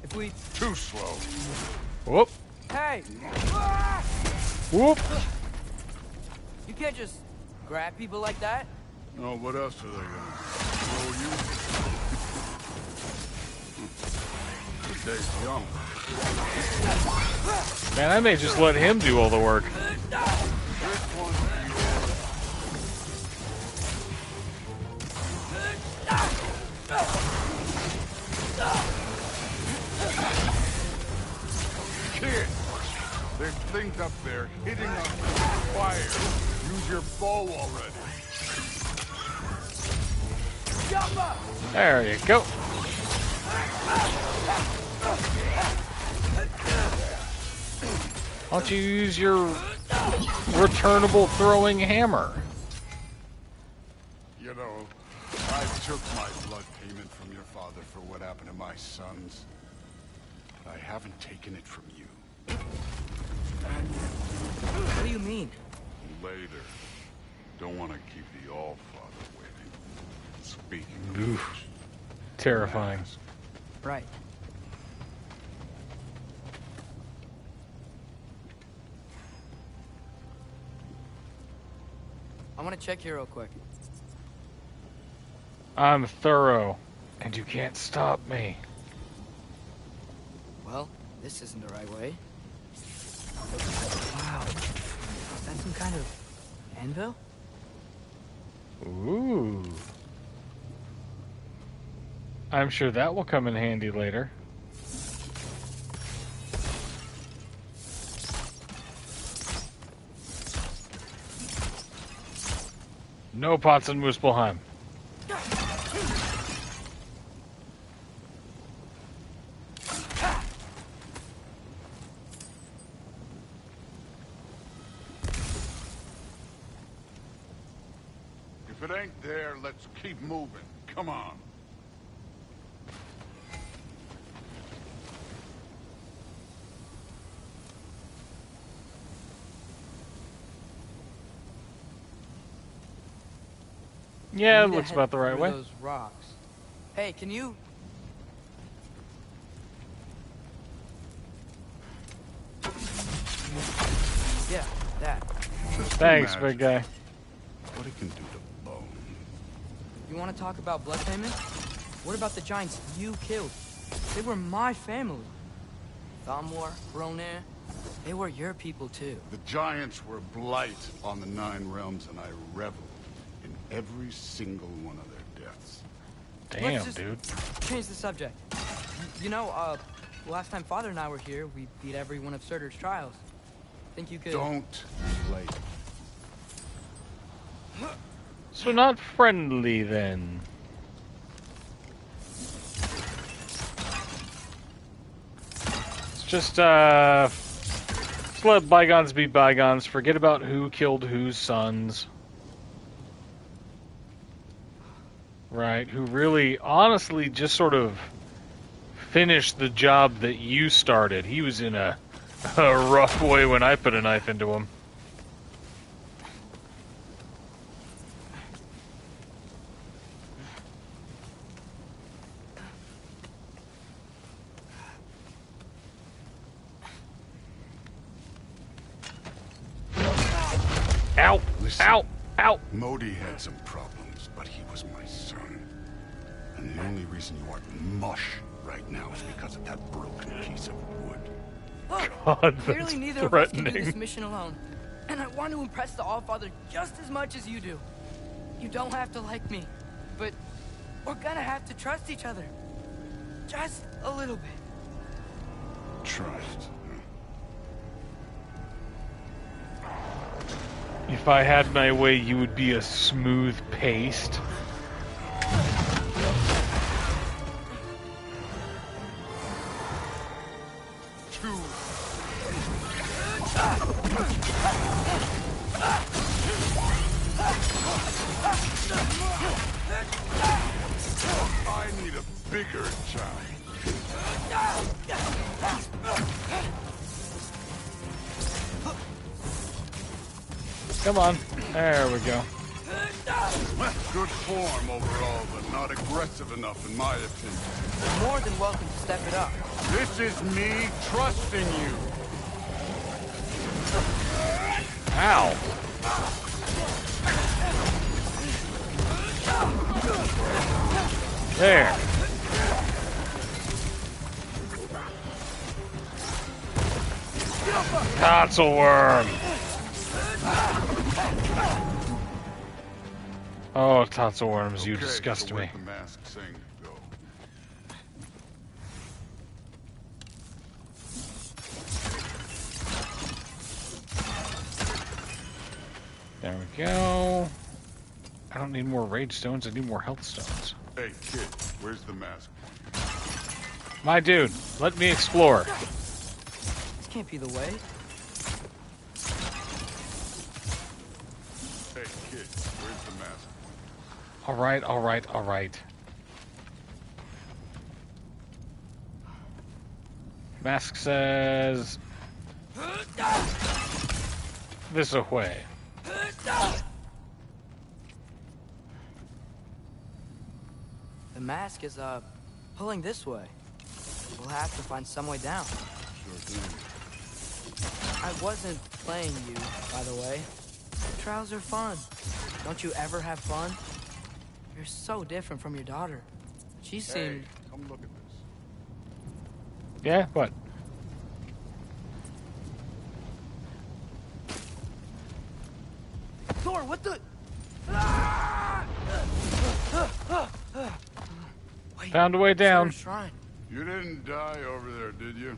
If we... Too slow. Whoop. Hey! Whoop. You can't just grab people like that. Oh, what else are they gonna throw you? Good day's young. Man, I may just let him do all the work. Kid, there's things up there hitting us with fire. Use your bow already. There you go. Why don't you use your returnable throwing hammer? You know, I took my blood payment from your father for what happened to my sons. But I haven't taken it from you. What do you mean? Later. Don't want to keep the All-Father waiting. Speaking of Oof. which, Terrifying. Right. I want to check here real quick. I'm thorough, and you can't stop me. Well, this isn't the right way. Wow. Is that some kind of anvil? Ooh. I'm sure that will come in handy later. No pots and Muspelheim. if it ain't there, let's keep moving. Come on. Yeah, it We need to looks head about the right through way. Those rocks. Hey, can you? Yeah, that. Thanks, big guy. What it can do to bone. You want to talk about blood payment? What about the giants you killed? They were my family. Thamwar, Ronir, they were your people too. The giants were blight on the Nine Realms, and I reveled in every single one of their deaths. Damn, Let's just dude. change the subject. You know, last time Father and I were here, we beat every one of Surtur's trials. Think you could... Don't play. So not friendly then. It's just let bygones be bygones. Forget about who killed whose sons. Right, who really, honestly, just sort of finished the job that you started. He was in a rough way when I put a knife into him. Ow! Listen, Ow! Ow! Modi had some problems, but he was my son. And the only reason you aren't mush right now is because of that broken piece of wood. Look, God, clearly that's neither of us can do threatening. this mission alone. And I want to impress the Allfather just as much as you do. You don't have to like me, but we're gonna have to trust each other. Just a little bit. Trust. If I had my way, you would be a smooth paste. I need a bigger child. Come on. There we go. Good form overall, but not aggressive enough in my opinion. You're more than welcome to step it up. This is me trusting you. Ow. There. Tonsil worm. Oh, tonsil worms, you disgust so me. where'd the mask saying to go? There we go. I don't need more rage stones, I need more health stones. Hey, kid, where's the mask? My dude, let me explore. This can't be the way. Hey, kid, where's the mask? Alright, alright, alright. Mask says... this away. The mask is, pulling this way. We'll have to find some way down. Sure thing. I wasn't playing you, by the way. Trials are fun. Don't you ever have fun? You're so different from your daughter. She seemed... Hey, come look at this. Yeah? What? Thor, what the... Wait, Found a way down. Shrine. You didn't die over there, did you?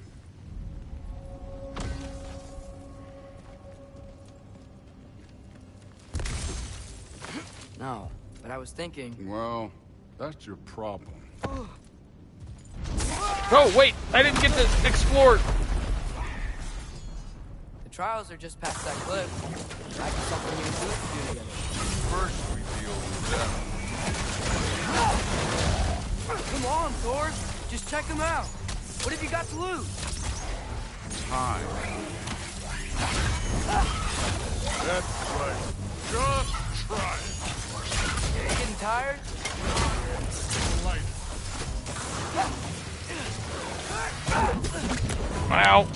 No, but I was thinking... Well, that's your problem. Oh, wait! I didn't get to explore! The trials are just past that cliff. Might be something you and Zeus can do together. First we deal with them. Come on, Thor! Just check them out! What have you got to lose? Time. That's right. Just try it. You getting tired? Light. Ow!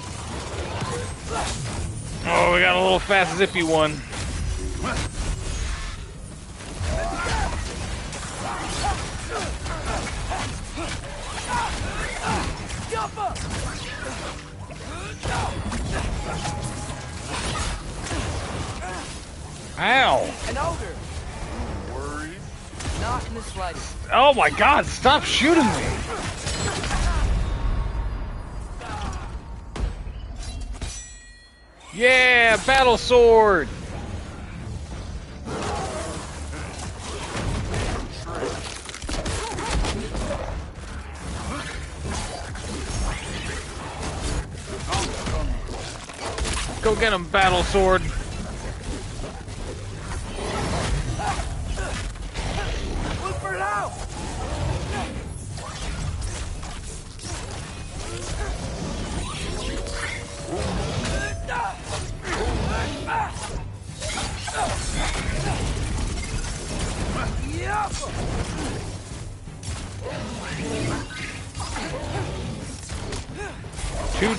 Oh, we got a little fast zippy one. Jump up! Ow! An ogre! Worried? Not in the slightest. Oh my god, stop shooting me! Yeah, battle sword! Go get him, battle sword! Look for it out!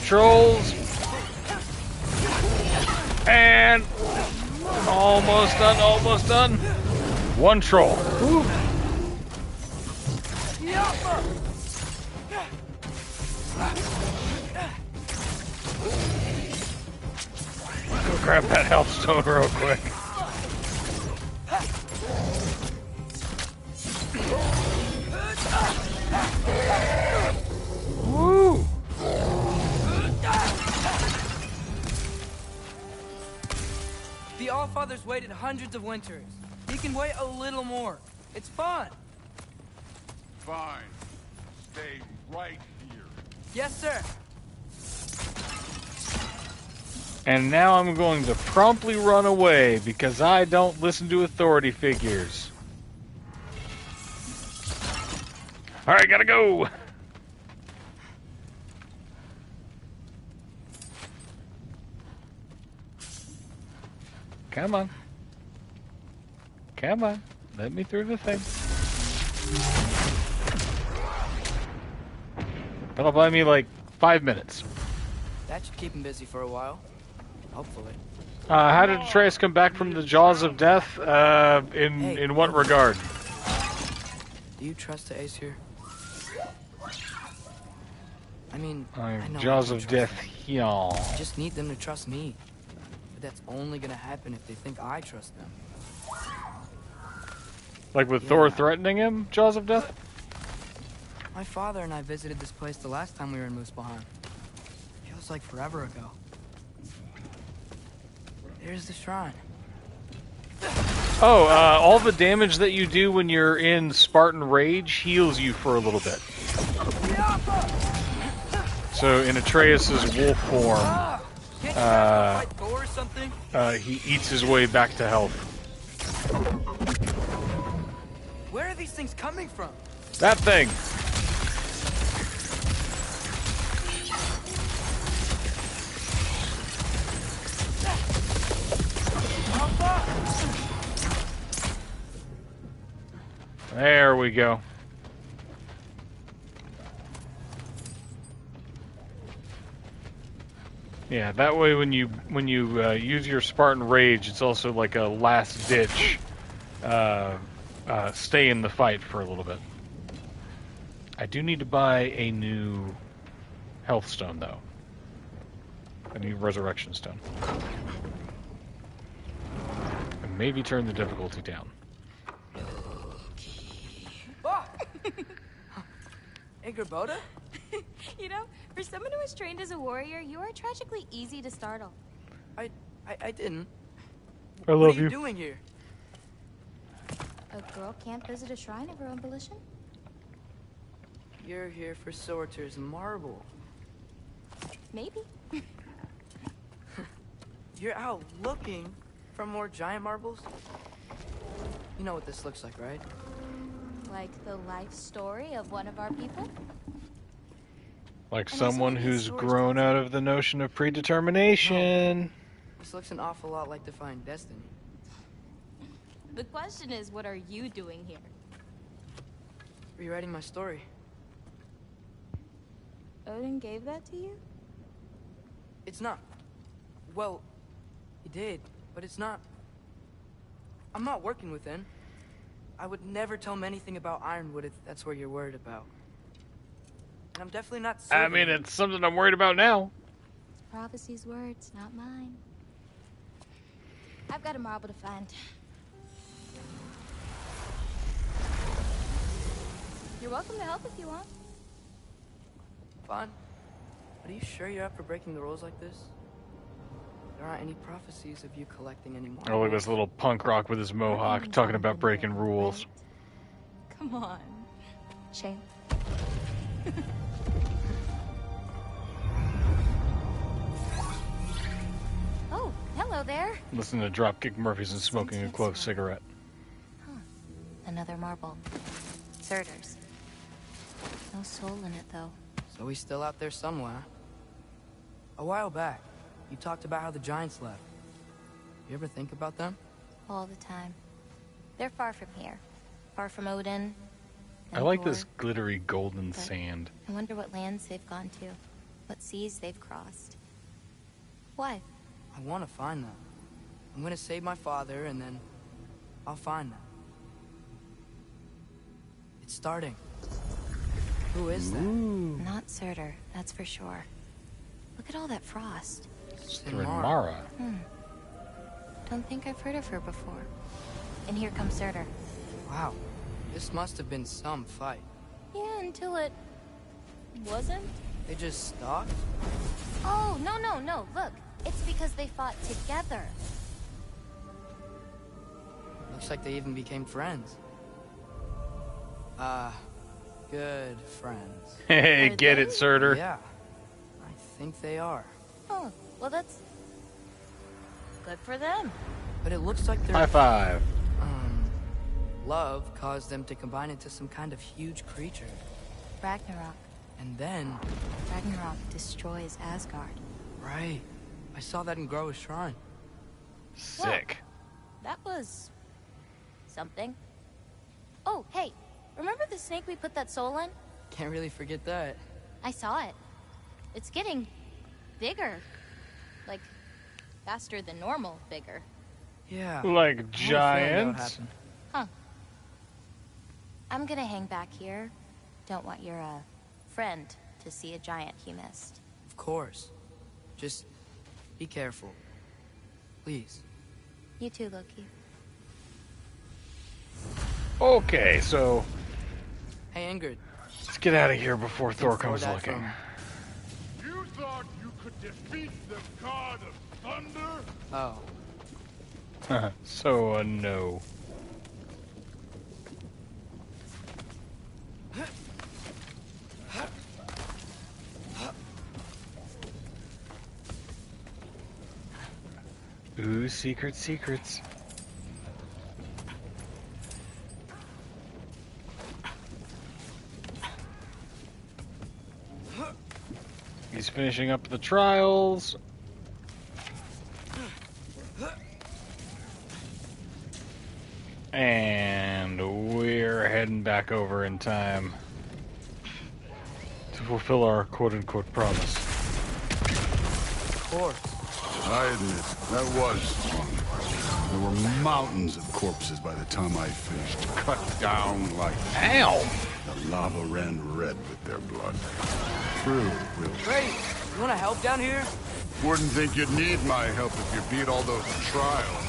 trolls. And almost done, almost done. One troll. Woo. Go grab that health stone real quick. Woo! The Allfather's waited hundreds of winters. He can wait a little more. It's fun. Fine. Stay right here. Yes, sir. And now I'm going to promptly run away because I don't listen to authority figures. Alright, gotta go! Come on. Come on. Let me through the thing. That'll buy me like 5 minutes. That should keep him busy for a while. Hopefully. How did Atreus come back from the jaws of death? In what regard? Do you trust the ace here? I mean, I know jaws I of trust death, them. y'all. I just need them to trust me. But that's only gonna happen if they think I trust them. Like with Thor threatening him, jaws of death? My father and I visited this place the last time we were in Muspelheim. Feels like forever ago. There's the shrine. Oh, all the damage that you do when you're in Spartan Rage heals you for a little bit. So in Atreus's wolf form, he eats his way back to health. Where are these things coming from? That thing! There we go. Yeah, that way when you use your Spartan Rage, it's also like a last ditch. Stay in the fight for a little bit. I do need to buy a new health stone though. A new resurrection stone. And maybe turn the difficulty down. Angerboda? You know, for someone who was trained as a warrior, you are tragically easy to startle. I didn't. I love What are you you. doing here? A girl can't visit a shrine of her own volition? You're here for Sorter's marble. Maybe. You're out looking for more giant marbles? You know what this looks like, right? Like the life story of one of our people? Like And someone also maybe who's stories grown out of the notion of predetermination. This looks an awful lot like Defying Destiny. The question is, what are you doing here? Rewriting my story. Odin gave that to you? It's not. Well, he did, but it's not. I'm not working within. I would never tell him anything about Ironwood if that's what you're worried about. And I'm definitely not I serving mean, him. it's something I'm worried about now. It's prophecy's words, not mine. I've got a marble to find. You're welcome to help if you want. Fine. But are you sure you're up for breaking the rules like this? There aren't any prophecies of you collecting any more. Oh, look at this little punk rock with his mohawk talking about breaking rules. Come on. Shane. Oh, hello there. Listening to Dropkick Murphys and smoking a clove cigarette. Another marble. Surtur's. No soul in it, though. So he's still out there somewhere. A while back, you talked about how the giants left. You ever think about them? All the time. They're far from here. Far from Odin. I like this glittery golden sand. I wonder what lands they've gone to. what seas they've crossed. What? I want to find them. I'm gonna save my father, and then I'll find them. It's starting. Who is that? Not Surtur, that's for sure. Look at all that frost. Mara. Don't think I've heard of her before. And here comes Surtur. Wow, this must have been some fight. Yeah, until it wasn't. They just stopped? Oh, no. Look, it's because they fought together. Looks like they even became friends. Good friends. Hey, get it, Surtur. Yeah, I think they are. Oh, well that's good for them. But it looks like they're... High five. Love caused them to combine into some kind of huge creature. Ragnarok. And then... Ragnarok destroys Asgard. Right. I saw that in GoW's shrine. Sick. Well, that was... something. Oh, hey, remember the snake we put that soul in? Can't really forget that. I saw it. It's getting bigger. Like, faster than normal bigger. Yeah. Like giants? Huh. I'm gonna hang back here. Don't want your, friend to see a giant he missed. Of course. Just be careful. Please. You too, Loki. Okay, so... Hey, Ingrid. Let's get out of here before Thor comes that looking. You thought you could defeat the god of thunder? Oh. So, no. Ooh, secrets. He's finishing up the trials. And we're heading back over in time to fulfill our quote-unquote promise. Of course. I admit, that was fun. There were mountains of corpses by the time I finished, cut down like... Ow! The lava ran red with their blood. True, Will. Great! You wanna help down here? Wouldn't think you'd need my help if you beat all those trials.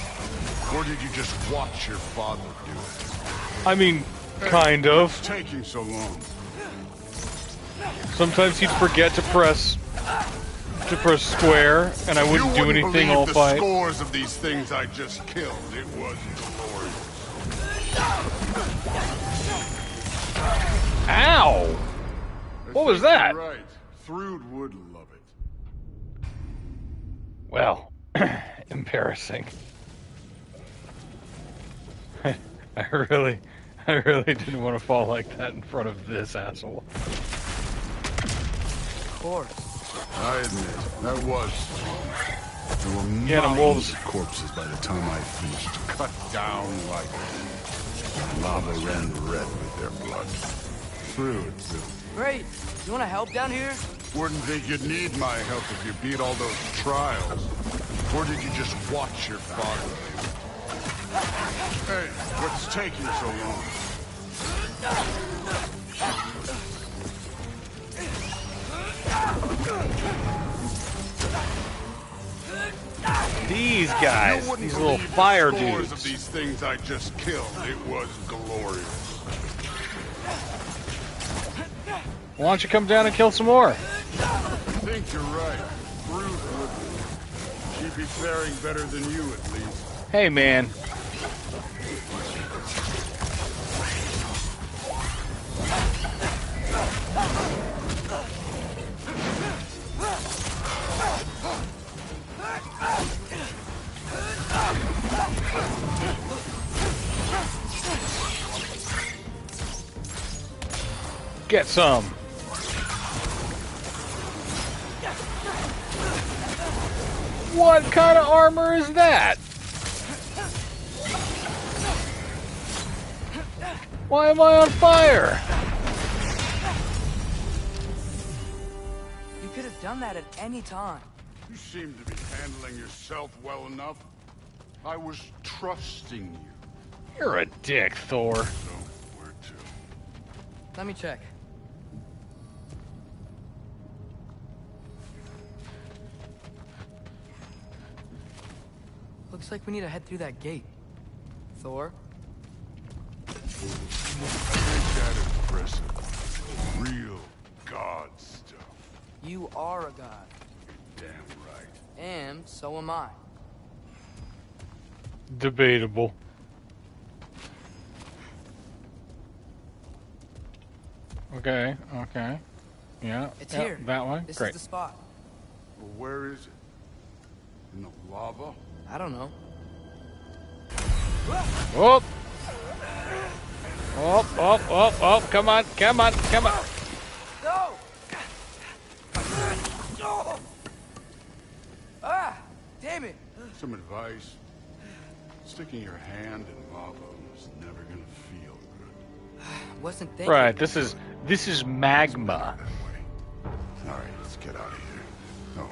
Or did you just watch your father do it? I mean, kind of. What's taking so long? Sometimes he'd forget to press square, and I wouldn't do anything all fight. The scores of these things I just killed. It was glorious. Ow! What was that? You're right. Thrud would love it. Well, embarrassing. I really didn't want to fall like that in front of this asshole. Of course. I admit, that was fun. There were mountains of corpses by the time I finished, cut down like lava ran red with their blood. Through it. Great. You wanna help down here? Wouldn't think you'd need my help if you beat all those trials. Or did you just watch your father? Hey, what's taking so long? These guys, these little fire dudes. Of these things I just killed, it was glorious. Why don't you come down and kill some more? I think you're right. Ruth would. She'd be faring better than you, at least. Hey, man. Get some. What kind of armor is that? Why am I on fire? You could have have done that at any time. You seem to be handling yourself well enough. I was trusting you. You're a dick, Thor. So, where to? Let me check. Looks like we need to head through that gate. Thor? I think that impressive. Real god stuff. You are a god. Damn right. And so am I. Debatable. Okay, okay. Yeah, It's yeah, here. that one. This Great. is the spot. Well, where is it? In the lava? I don't know. Oh! Oh, oh, oh, oh, come on, come on, come on. No! Ah! Damn it! Some advice. Sticking your hand in lava is never gonna feel good. Wasn't thinking. Right, this is magma. Alright, let's get out of here. No.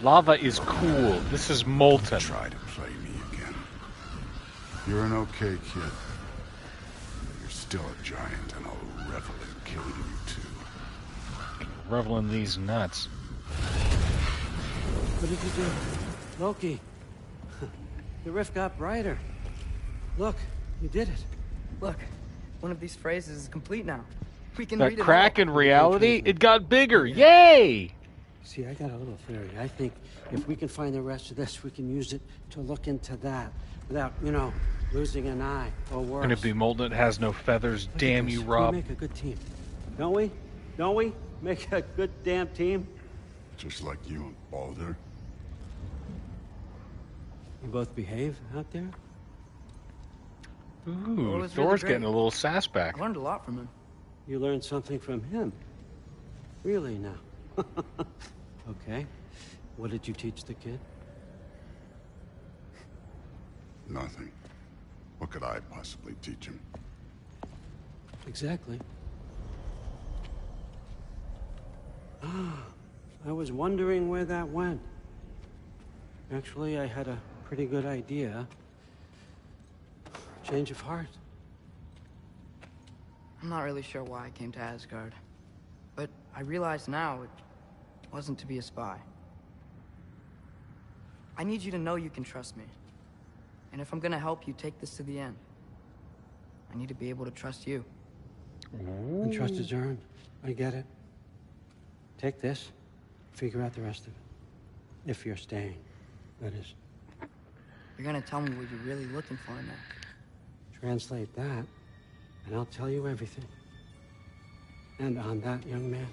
Lava is cool. This is molten. Try to play me again. You're an okay kid. You're still a giant, and I'll revel in killing you too. Revel in these nuts. What did you do? Loki. The rift got brighter. Look, you did it. Look, one of these phrases is complete now. We can That read it crack all. in reality, it got bigger. Yay! See, I got a little theory. I think if we can find the rest of this, we can use it to look into that without, you know, losing an eye or worse. And if be molten, it has no feathers. Look at Damn this. you, Rob. We make a good team. Don't we? Don't we? Make a good damn team? Just like you and Baldur. You both behave out there? Ooh, was Thor's really getting a little sass back. I learned a lot from him. You learned something from him? Really now? Okay. What did you teach the kid? Nothing. What could I possibly teach him? Exactly. Ah, I was wondering where that went. Actually, I had a pretty good idea. Change of heart. I'm not really sure why I came to Asgard. But I realize now it wasn't to be a spy. I need you to know you can trust me. And if I'm gonna help you take this to the end, I need to be able to trust you. And trust is earned. I get it. Take this, figure out the rest of it. If you're staying, that is. You're gonna tell me what you're really looking for now. Translate that, and I'll tell you everything. And on that, young man,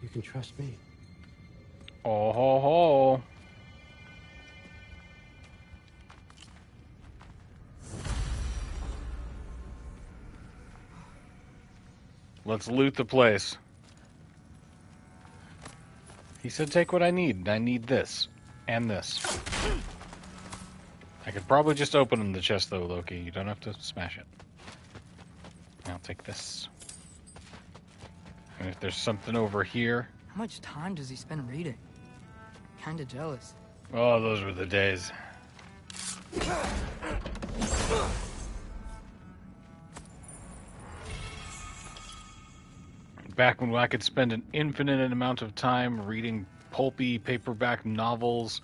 you can trust me. Oh ho ho. Let's loot the place. He said take what I need, and I need this. And this. I could probably just open the chest though, Loki. You don't have to smash it. I'll take this. And if there's something over here... How much time does he spend reading? Kinda jealous. Oh, those were the days. Back when I could spend an infinite amount of time reading pulpy paperback novels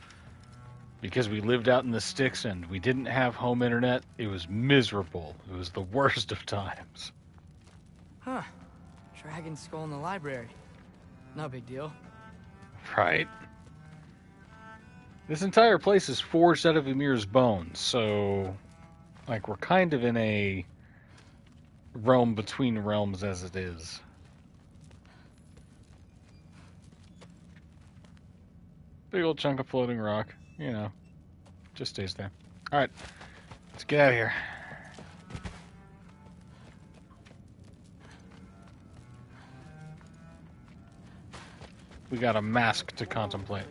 because we lived out in the sticks and we didn't have home internet, it was miserable. It was the worst of times. Huh. Dragon skull in the library. No big deal. Right. This entire place is forged out of Ymir's bones, so like we're kind of in a realm between realms as it is. Big old chunk of floating rock, you know, just stays there. All right, let's get out of here. We got a mask to contemplate.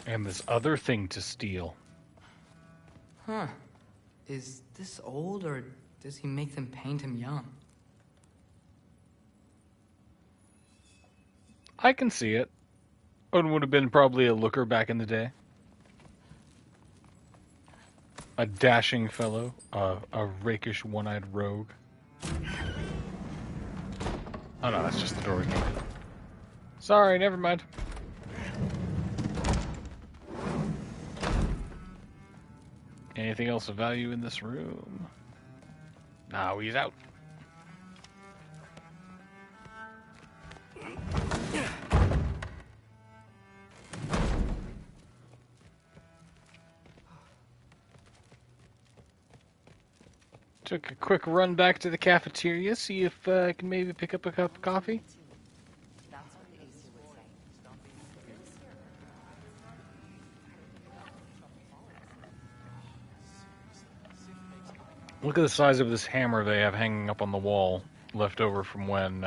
And this other thing to steal. Huh. Is this old, or does he make them paint him young? I can see it. Odin would have been probably a looker back in the day. A dashing fellow, a rakish one-eyed rogue. Oh no, that's just the door we needed. Sorry, never mind. Anything else of value in this room? Now he's out. Took a quick run back to the cafeteria, see if I can maybe pick up a cup of coffee. Look at the size of this hammer they have hanging up on the wall, left over from when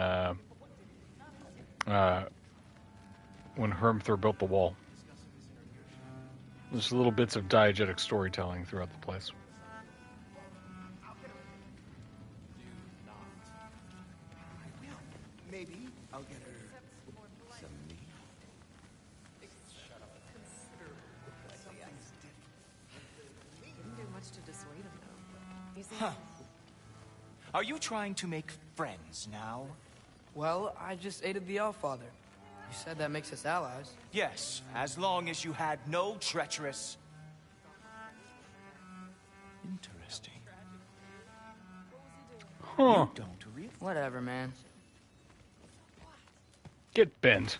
Hermthur built the wall. There's little bits of diegetic storytelling throughout the place. Maybe I'll get her some meat. Didn't do much to dissuade him, though. You see? Huh. Are you trying to make friends now? Well, I just aided the Allfather. You said that makes us allies. Yes, as long as you had no treacherous... Interesting. Huh. You don't really... Whatever, man. Get bent.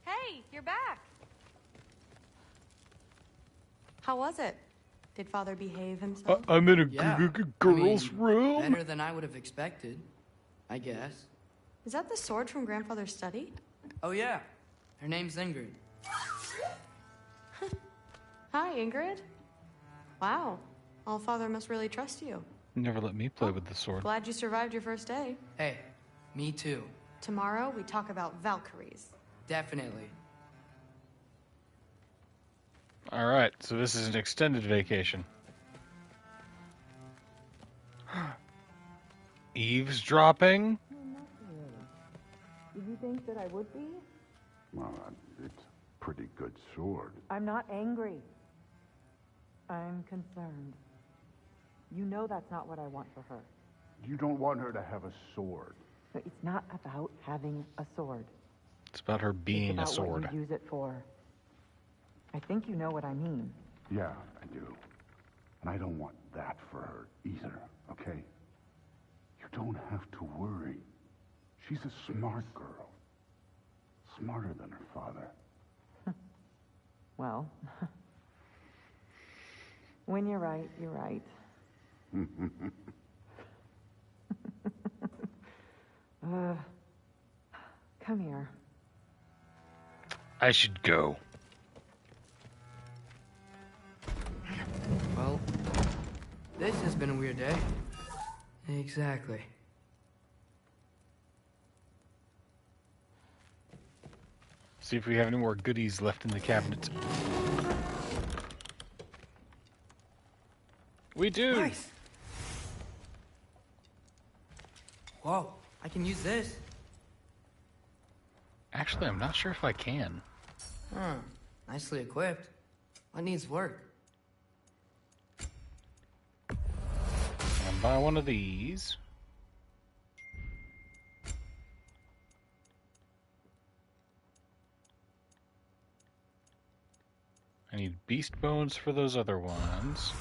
Hey, you're back. How was it? Did Father behave himself? I'm in a Yeah. girl's room. Better than I would have expected, I guess. Is that the sword from Grandfather's study? Oh yeah, her name's Ingrid. Hi, Ingrid. Wow, Allfather must really trust you. Never let me play with the sword. Glad you survived your first day. Hey, me too. Tomorrow we talk about Valkyries. Definitely. Alright, so this is an extended vacation. Eavesdropping? Did you think that I would be? Well, it's a pretty good sword. I'm not angry. I'm concerned. You know that's not what I want for her. You don't want her to have a sword. But it's not about having a sword. It's about her being it's a about sword. what you use it for. I think you know what I mean. Yeah, I do. And I don't want that for her either, okay? You don't have to worry. She's a smart girl. Smarter than her father. Well, when you're right, you're right. Come here. I should go. Well, this has been a weird day. Exactly. See if we have any more goodies left in the cabinet. We do. Nice. Whoa, I can use this. Actually, I'm not sure if I can. Huh, nicely equipped. What needs work? And buy one of these. I need beast bones for those other ones.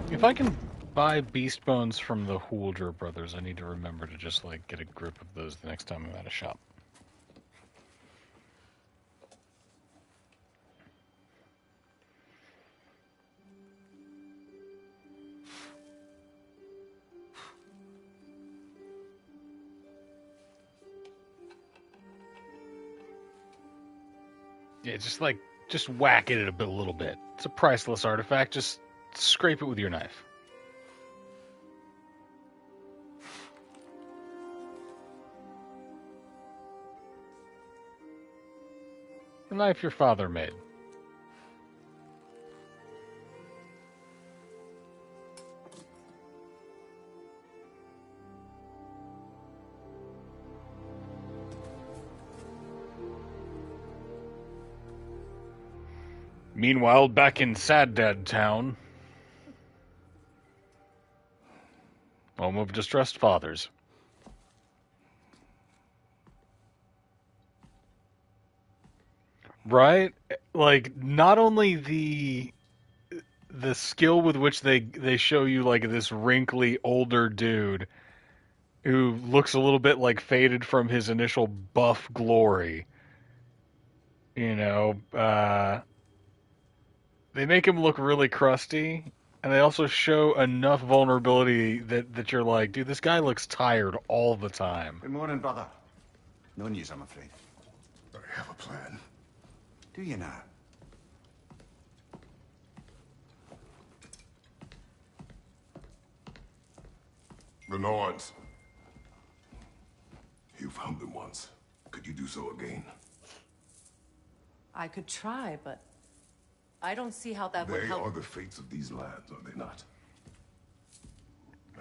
If I can buy beast bones from the Huldra brothers, I need to remember to just like get a grip of those the next time I'm at a shop. Yeah, just whack at it a little bit. It's a priceless artifact. Just scrape it with your knife. A knife your father made. Meanwhile, back in Sad Dad Town, home of distressed fathers. Right? Like, not only the skill with which they show you, like, this wrinkly older dude who looks a little bit like faded from his initial buff glory. You know, they make him look really crusty, and they also show enough vulnerability that you're like, dude, this guy looks tired all the time. Good morning, brother. No news, I'm afraid. I have a plan. Do you now? The Norns. You found them once. Could you do so again? I could try, but I don't see how that would They help. are the fates of these lands, are they not?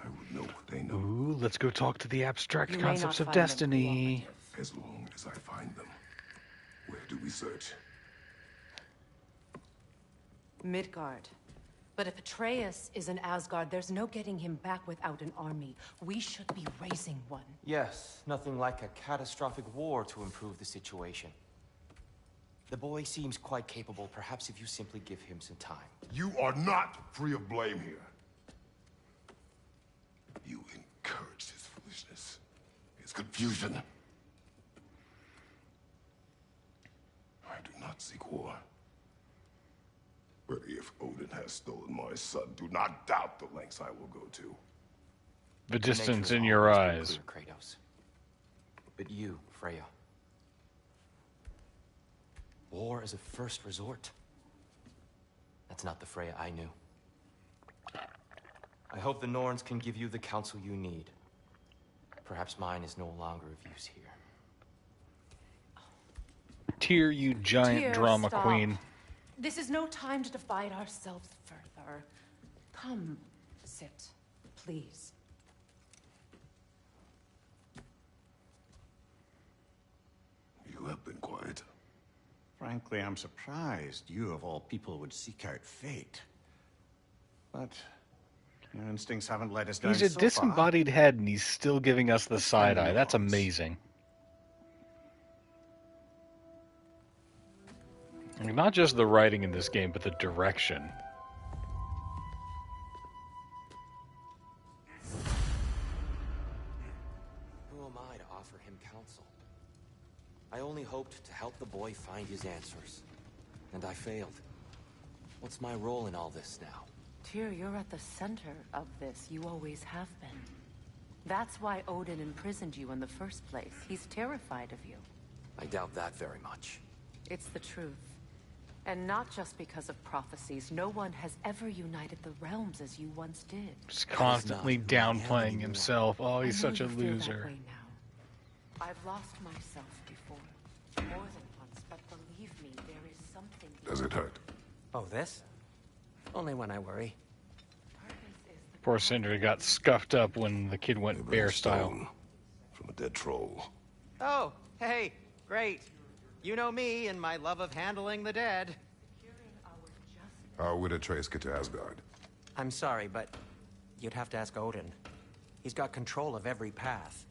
I would know what they know. Ooh, let's go talk to the abstract You may concepts not of find them destiny. As long as I find them. Where do we search? Midgard. But if Atreus is in Asgard, there's no getting him back without an army. We should be raising one. Yes, nothing like a catastrophic war to improve the situation. The boy seems quite capable, perhaps if you simply give him some time. You are not free of blame here. You encouraged his foolishness, his confusion. I do not seek war. But if Odin has stolen my son, do not doubt the lengths I will go to. The distance Nature in has your always been eyes. clear, Kratos. But you, Freya. War is a first resort. That's not the Freya I knew. I hope the Norns can give you the counsel you need. Perhaps mine is no longer of use here. Tear, you giant Tyr, drama stop. queen. This is no time to divide ourselves further. Come, sit, please. You have been quiet. Frankly, I'm surprised you, of all people, would seek out fate. But your instincts haven't let us down He's a so far. disembodied head, and he's still giving us the side eye. That's amazing. I mean, not just the writing in this game, but the direction. Who am I to offer him counsel? I only hoped to help the boy find his answers. And I failed. What's my role in all this now? Tyr, you're at the center of this. You always have been. That's why Odin imprisoned you in the first place. He's terrified of you. I doubt that very much. It's the truth. And not just because of prophecies. No one has ever united the realms as you once did. Just constantly downplaying himself. Oh, he's I know such a you feel that loser. way now. I've lost myself before. More than once, but believe me, there is something... Does it hurt? Oh, this? Only when I worry. Poor Sindri got scuffed up when the kid went bear style. From a dead troll. Oh, hey, great. You know me and my love of handling the dead. How would Atreus get to Asgard? I'm sorry, but you'd have to ask Odin. He's got control of every path.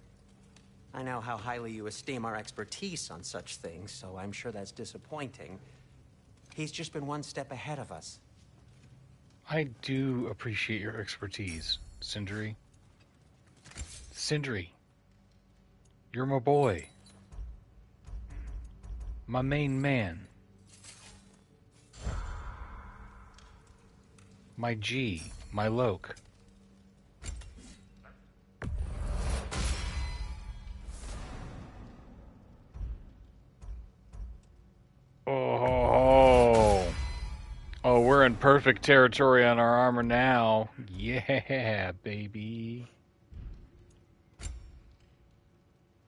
I know how highly you esteem our expertise on such things, so I'm sure that's disappointing. He's just been one step ahead of us. I do appreciate your expertise, Sindri. Sindri, you're my boy. My main man. My G, my Loke. Oh, we're in perfect territory on our armor now. Yeah, baby.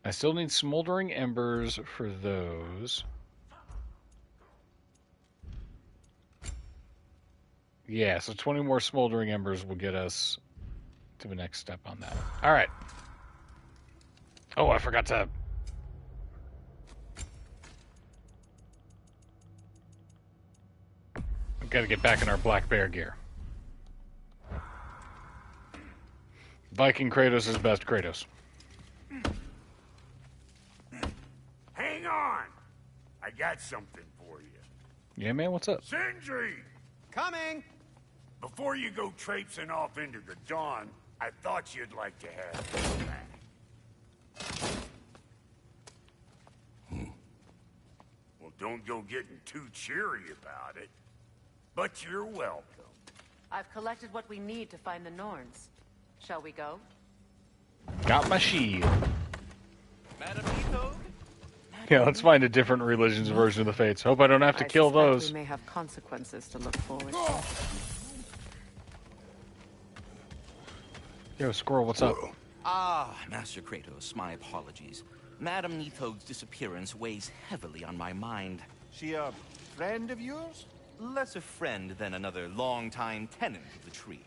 I still need smoldering embers for those. Yeah, so 20 more smoldering embers will get us to the next step on that. All right. Oh, I forgot to... We've got to get back in our black bear gear. Viking Kratos is best Kratos. Hang on! I got something for you. Yeah, man, what's up? Sindri! Coming! Before you go traipsing off into the dawn, I thought you'd like to have this back. Well, don't go getting too cheery about it. But you're welcome. I've collected what we need to find the Norns. Shall we go? Got my shield. Madam Nito? Yeah, let's find a different religion's version of the Fates. Hope I don't have to kill suspect those. We may have consequences to look forward to. Yo, Squirrel, what's up? Ah, Master Kratos, my apologies. Madam Nithog's disappearance weighs heavily on my mind. She a friend of yours? Less a friend than another longtime tenant of the tree.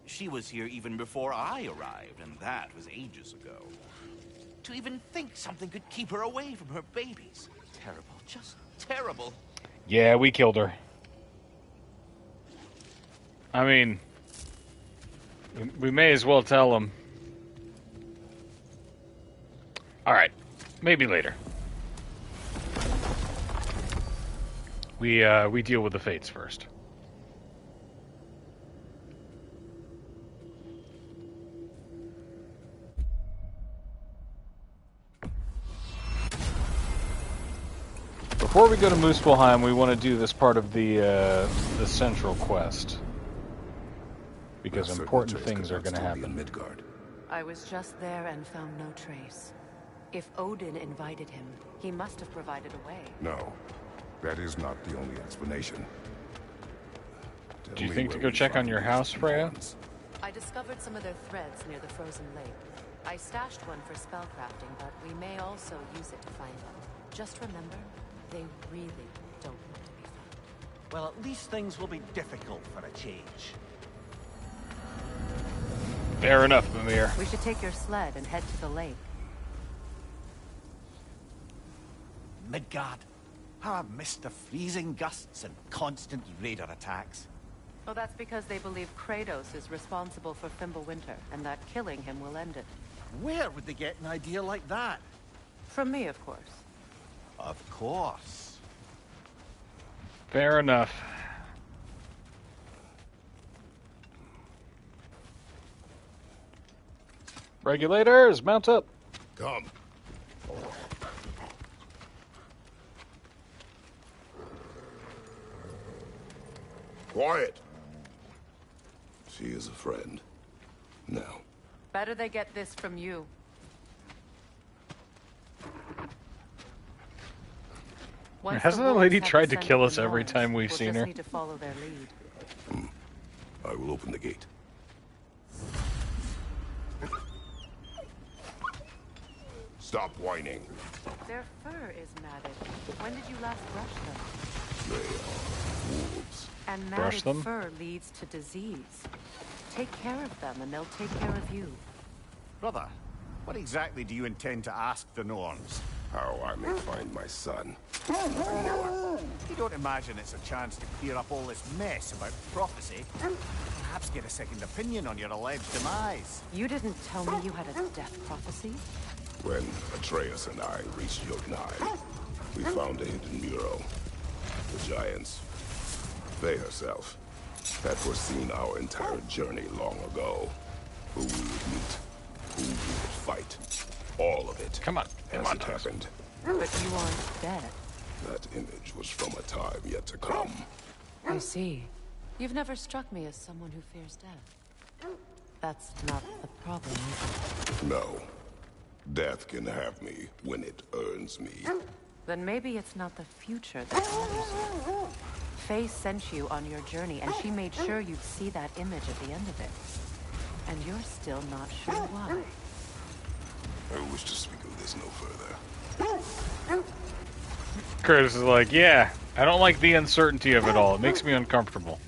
She was here even before I arrived, and that was ages ago. To even think something could keep her away from her babies. Terrible, just terrible. Yeah, we killed her. I mean, we may as well tell them. Alright, maybe later. We deal with the Fates first. Before we go to Muspelheim, we want to do this part of the central quest. Because important things are going to happen. Midgard. I was just there and found no trace. If Odin invited him, he must have provided a way. No, that is not the only explanation. Do you think to go check on your house, Freya? I discovered some of their threads near the frozen lake. I stashed one for spellcrafting, but we may also use it to find them. Just remember, they really don't want to be found. Well, at least things will be difficult for a change. Fair enough, Mimir. We should take your sled and head to the lake. Midgard. How I've missed the freezing gusts and constant raider attacks. Oh, that's because they believe Kratos is responsible for Fimbulwinter, and that killing him will end it. Where would they get an idea like that? From me, of course. Of course. Fair enough. Regulators, mount up. Come. Quiet. She is a friend. Now. Better they get this from you. Hasn't that lady tried to kill us every time we've seen her? Need to follow their lead. I will open the gate. Stop whining. Their fur is matted. When did you last brush them? They are wolves. And Brush matted them? fur leads to disease. Take care of them, and they'll take care of you. Brother, what exactly do you intend to ask the Norns? How I may find my son. You don't imagine it's a chance to clear up all this mess about prophecy? Perhaps get a second opinion on your alleged demise. You didn't tell me you had a death prophecy? When Atreus and I reached Jotunheim, we found a hidden mural. The giants, they herself, had foreseen our entire journey long ago. Who we would meet, who we would fight. All of it. Come on, as it happened. But you aren't dead. That image was from a time yet to come. I see. You've never struck me as someone who fears death. That's not the problem, is it? No. Death can have me when it earns me. Then maybe it's not the future that bothers you. Faye sent you on your journey, and she made sure you'd see that image at the end of it. And you're still not sure why. I wish to speak of this no further. Curtis is like, yeah, I don't like the uncertainty of it all. It makes me uncomfortable.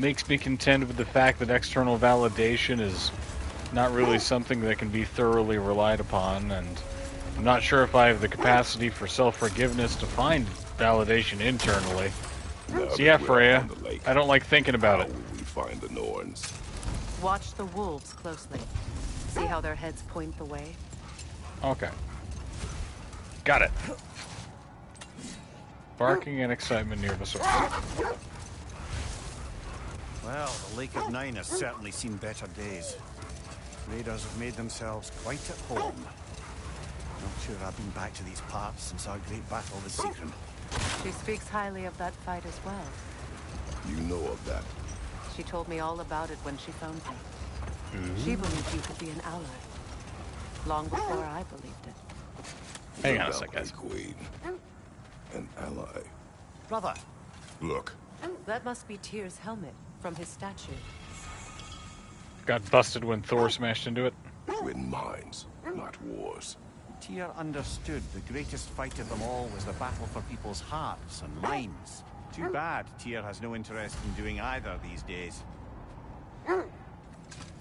makes me contend with the fact that external validation is not really something that can be thoroughly relied upon, and I'm not sure if I have the capacity for self-forgiveness to find validation internally. So yeah, Freya, I don't like thinking about it. We find the Norns. Watch the wolves closely. See how their heads point the way? Okay. Got it. Barking and excitement near the source. Well, the Lake of Nine has certainly seen better days. Raiders have made themselves quite at home. Not sure I've been back to these parts since our great battle with Seekron. She speaks highly of that fight as well. You know of that? She told me all about it when she found me. She believed you could be an ally. Long before I believed it. Hang on a second. Queen. An ally. Brother. Look. That must be Tyr's helmet from his statue. Got busted when Thor smashed into it. Win minds, not wars. Tyr understood the greatest fight of them all was the battle for people's hearts and minds. Too bad Tyr has no interest in doing either these days.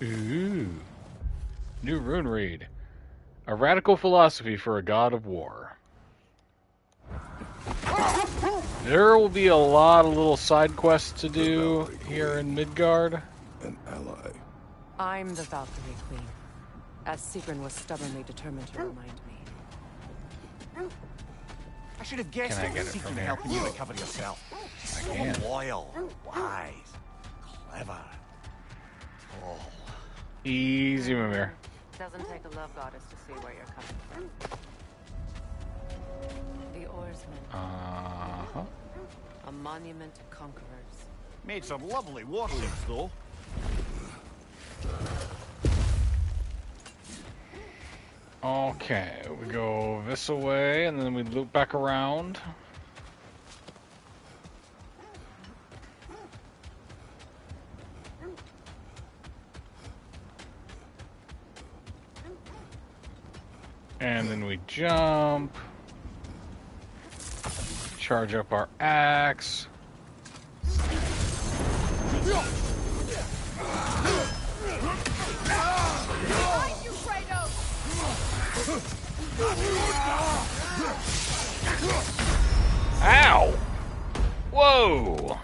Ooh. New rune read. A radical philosophy for a god of war. There will be a lot of little side quests to do here in Midgard. An ally. I'm the Valkyrie Queen, as Seekron was stubbornly determined to remind me. I should have guessed Can I it get was it from Seekron here? helping you recover yourself. I can. Loyal, wise, clever, tall. Easy, Mimir. Doesn't take a love goddess to see where you're coming from. The oarsman. Uh-huh. A monument to conquerors. Made some lovely warships, though. Okay, we go this way, and then we loop back around. And then we jump. Charge up our axe. Ow! Whoa!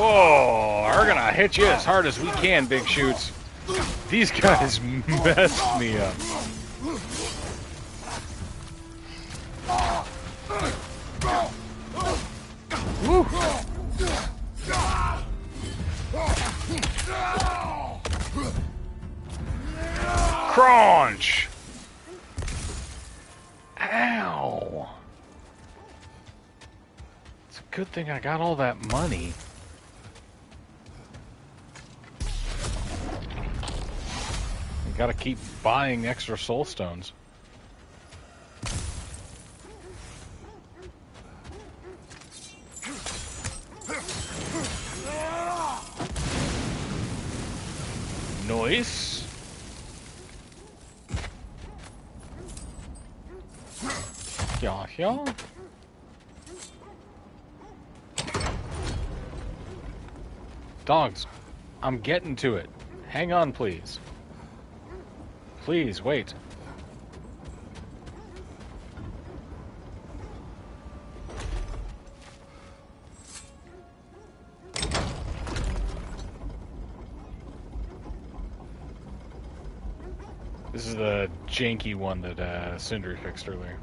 Oh, we're gonna hit you as hard as we can, Big Shoots. These guys messed me up. Woo. Crunch! Ow! It's a good thing I got all that money. I gotta keep buying extra soul stones. Nice. Yeah, yeah. Dogs, I'm getting to it. Hang on, please. Please, wait. This is the janky one that Sindri fixed earlier.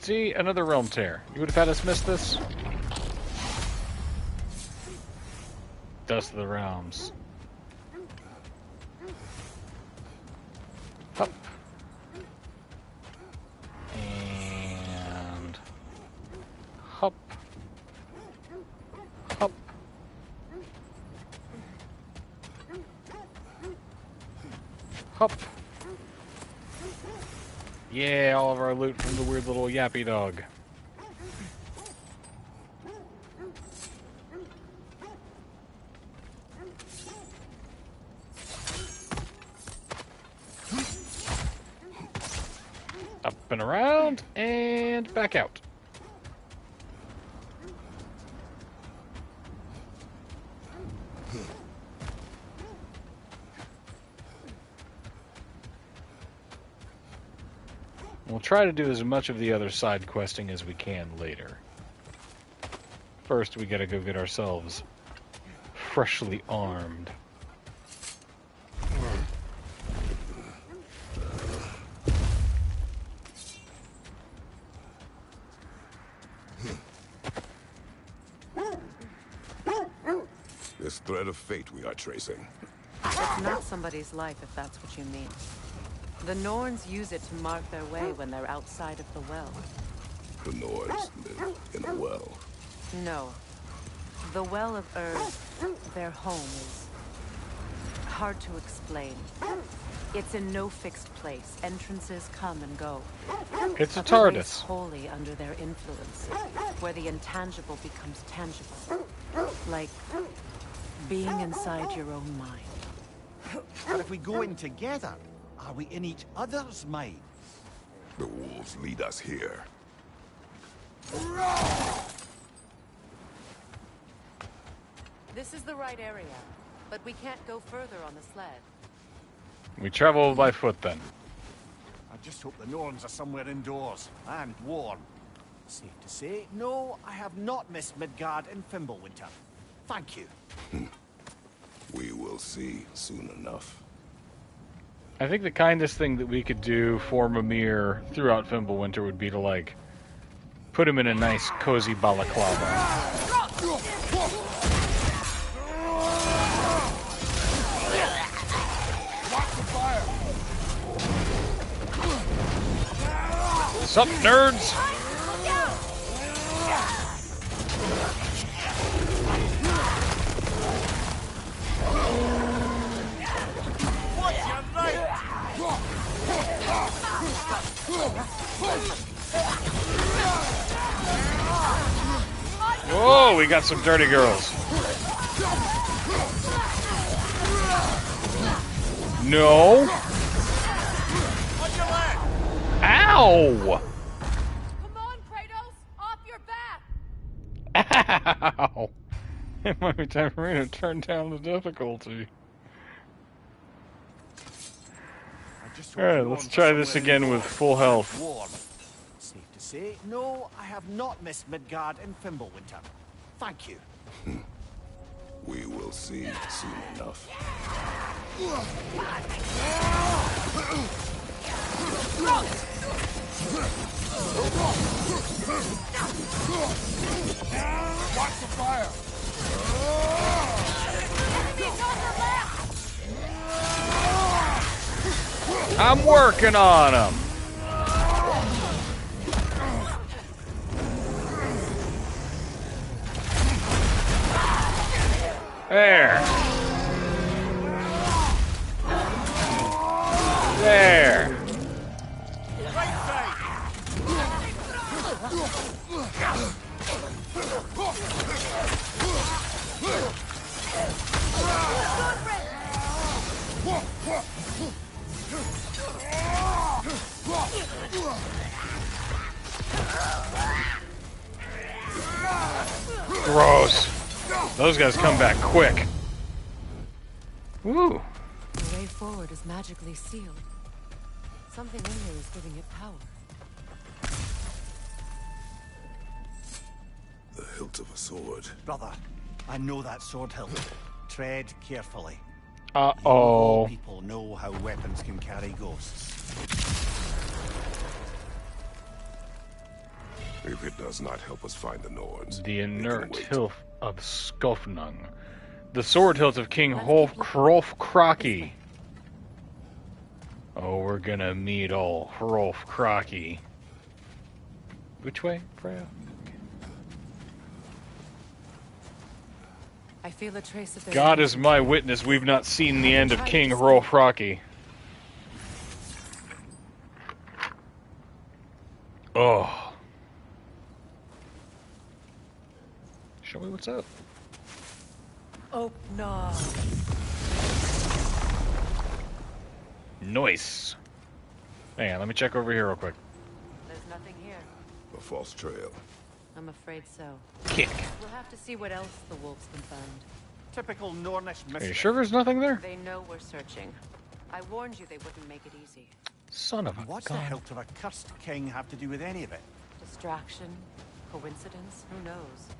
See, another realm tear. You would have had us miss this? Dust of the realms. Hup. And hup. Hup. Hup. Yeah, all of our loot from the weird little yappy dog. Spin around and back out. We'll try to do as much of the other side questing as we can later. First, we gotta go get ourselves freshly armed. This thread of fate we are tracing. It's not somebody's life, if that's what you mean. The Norns use it to mark their way when they're outside of the well. The Nords live in a well. No. The Well of Earth, their home, is hard to explain. It's in no fixed place. Entrances come and go. It's a place TARDIS. wholly under their influence, where the intangible becomes tangible. Like being inside your own mind. But if we go in together, are we in each other's minds? The wolves lead us here. This is the right area, but we can't go further on the sled. We travel by foot then. I just hope the Norns are somewhere indoors and warm. Safe to say, no, I have not missed Midgard and Fimbulwinter. Thank you. We will see soon enough. I think the kindest thing that we could do for Mimir throughout Fimbulwinter would be to, like, put him in a nice, cozy balaclava. Sup, nerds? Whoa, we got some dirty girls. No. Ow! Come on, Kratos! Off your back! Ow! It might be time for me to turn down the difficulty. Alright, let's try this again with full health. Safe to say, no, I have not missed Midgard and Fimbulwinter. Thank you. We will see soon enough. Watch the fire! I'm working on them. There. There. Gross. Those guys come back quick. Woo. The way forward is magically sealed. Something in here is giving it power. The hilt of a sword. Brother, I know that sword hilt. Tread carefully. Uh-oh. People know how weapons can carry ghosts. If it does not help us find the Norns, The inert hilt of Skofnung. The sword hilt of King Hrolf Kraki. Oh, we're gonna meet old Hrolf Kraki. Which way, Freya? I feel a trace of their God is my witness, we've not seen the end of King Hrolf Kraki. Oh. Show me what's up. Oh, no. Nice. Hang on, let me check over here real quick. Nothing here. A false trail. I'm afraid so. Kick. We'll have to see what else the wolves can find. Typical Nornish Are mystery. you sure there's nothing there? They know we're searching. I warned you they wouldn't make it easy. Son of a What the gun. hell did a cursed king have to do with any of it? Distraction? Coincidence? Who knows?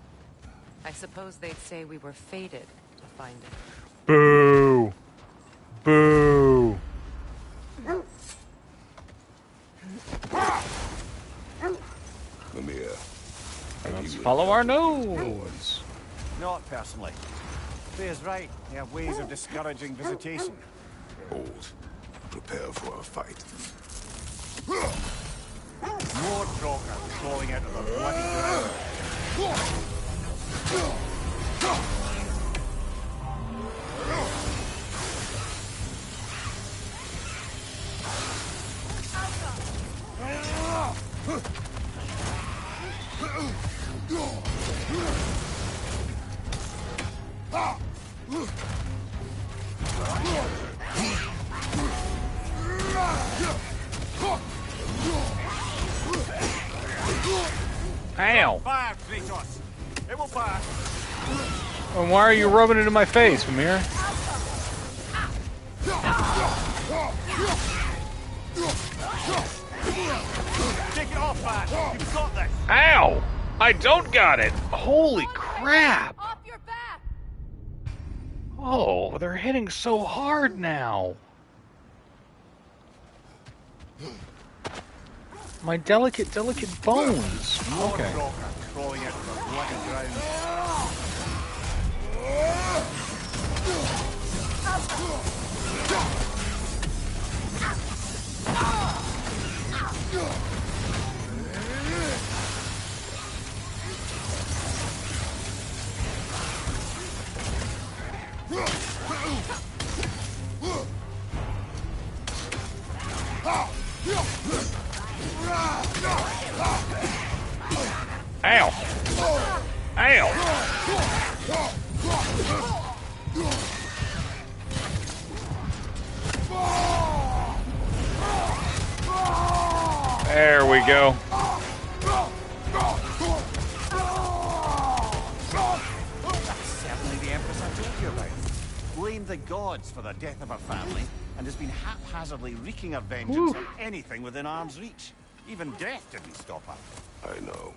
I suppose they'd say we were fated to find it. Boo. Boo. Mimir. Let's follow our nose. Not personally. Freya's right. They have ways of discouraging visitation. Hold. Prepare for a fight. More Draupnir crawling out of the bloody ground. Ow. Fire, Kratos! It will fire! And why are you rubbing it in my face, Mimir? Take it off, Bad! You've got this! Ow! I don't got it! Holy crap! Off your back! Oh, they're hitting so hard now. My delicate bones. More Okay. Draupnir crawling out of the bloody ground. Ow! Ow! There we go. That's certainly the Empress I told you about. Blamed the gods for the death of her family, and has been haphazardly wreaking her vengeance on anything within arm's reach. Even death didn't stop her. I know.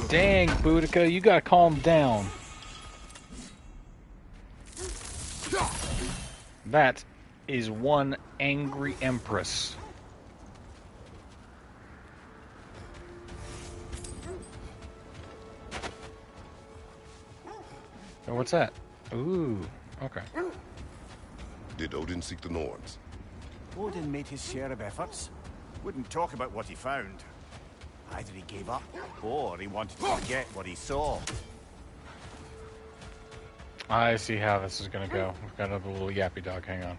Dang, Boudica, you gotta calm down. That is one angry empress. Oh, what's that? Ooh, okay. Did Odin seek the Norns? Odin made his share of efforts. Wouldn't talk about what he found. Either he gave up, or he wanted to forget what he saw. I see how this is gonna go. We've got another little yappy dog, hang on.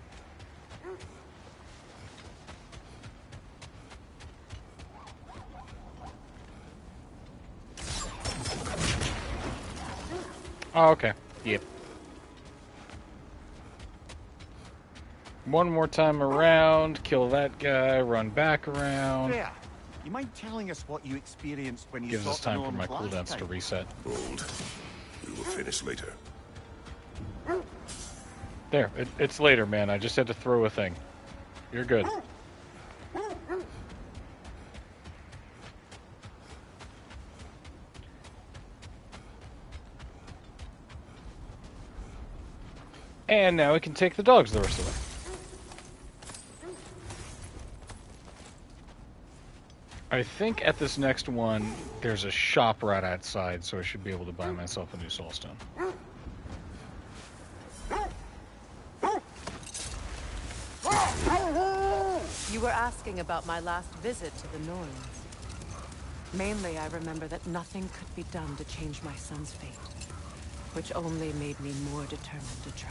Oh, okay. Yep. One more time around, kill that guy, run back around. Freya, you mind telling us what you experienced when you Gives us sought the time for my Gnomes last cooldowns to time? reset. Hold. We will finish later. There, it's later, man. I just had to throw a thing. You're good. And now we can take the dogs the rest of the way. I think at this next one, there's a shop right outside, so I should be able to buy myself a new soulstone. You were asking about my last visit to the Norns. Mainly, I remember that nothing could be done to change my son's fate, which only made me more determined to try.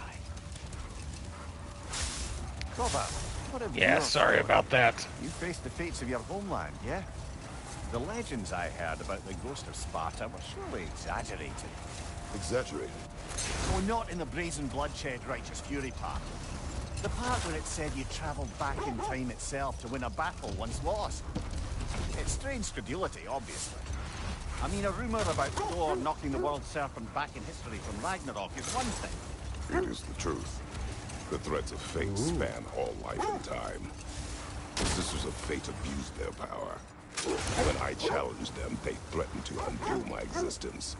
Kova, what have Yeah, your sorry thoughts? about that. You faced the fates of your homeland, yeah? The legends I heard about the ghost of Sparta were surely exaggerated. Exaggerated? Oh, not in the brazen bloodshed righteous fury part. The part where it said you travelled back in time itself to win a battle once lost. It's strange credulity, obviously. I mean, a rumour about Thor knocking the world serpent back in history from Ragnarok is one thing. It is the truth. The threads of fate span all life and time. The Sisters of Fate abused their power. When I challenged them, they threatened to undo my existence.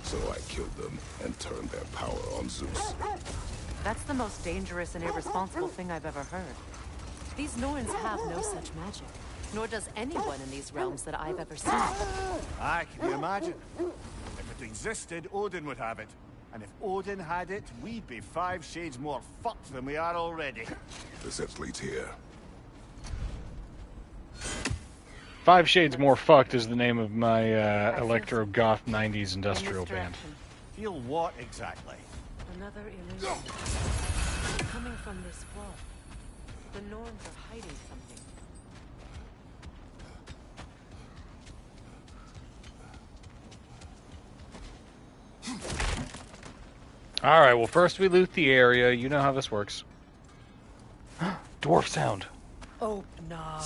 So I killed them and turned their power on Zeus. That's the most dangerous and irresponsible thing I've ever heard. These Norns have no such magic, nor does anyone in these realms that I've ever seen. Aye, can you imagine? If it existed, Odin would have it. And if Odin had it, we'd be 5 shades more fucked than we are already. The set leads here. 5 Shades More Fucked is the name of my electro goth 90s industrial band. Feel what exactly? Another illusion. Coming from this wall. The Norns are hiding something. Alright, well first we loot the area. You know how this works. Dwarf sound. Oh, no.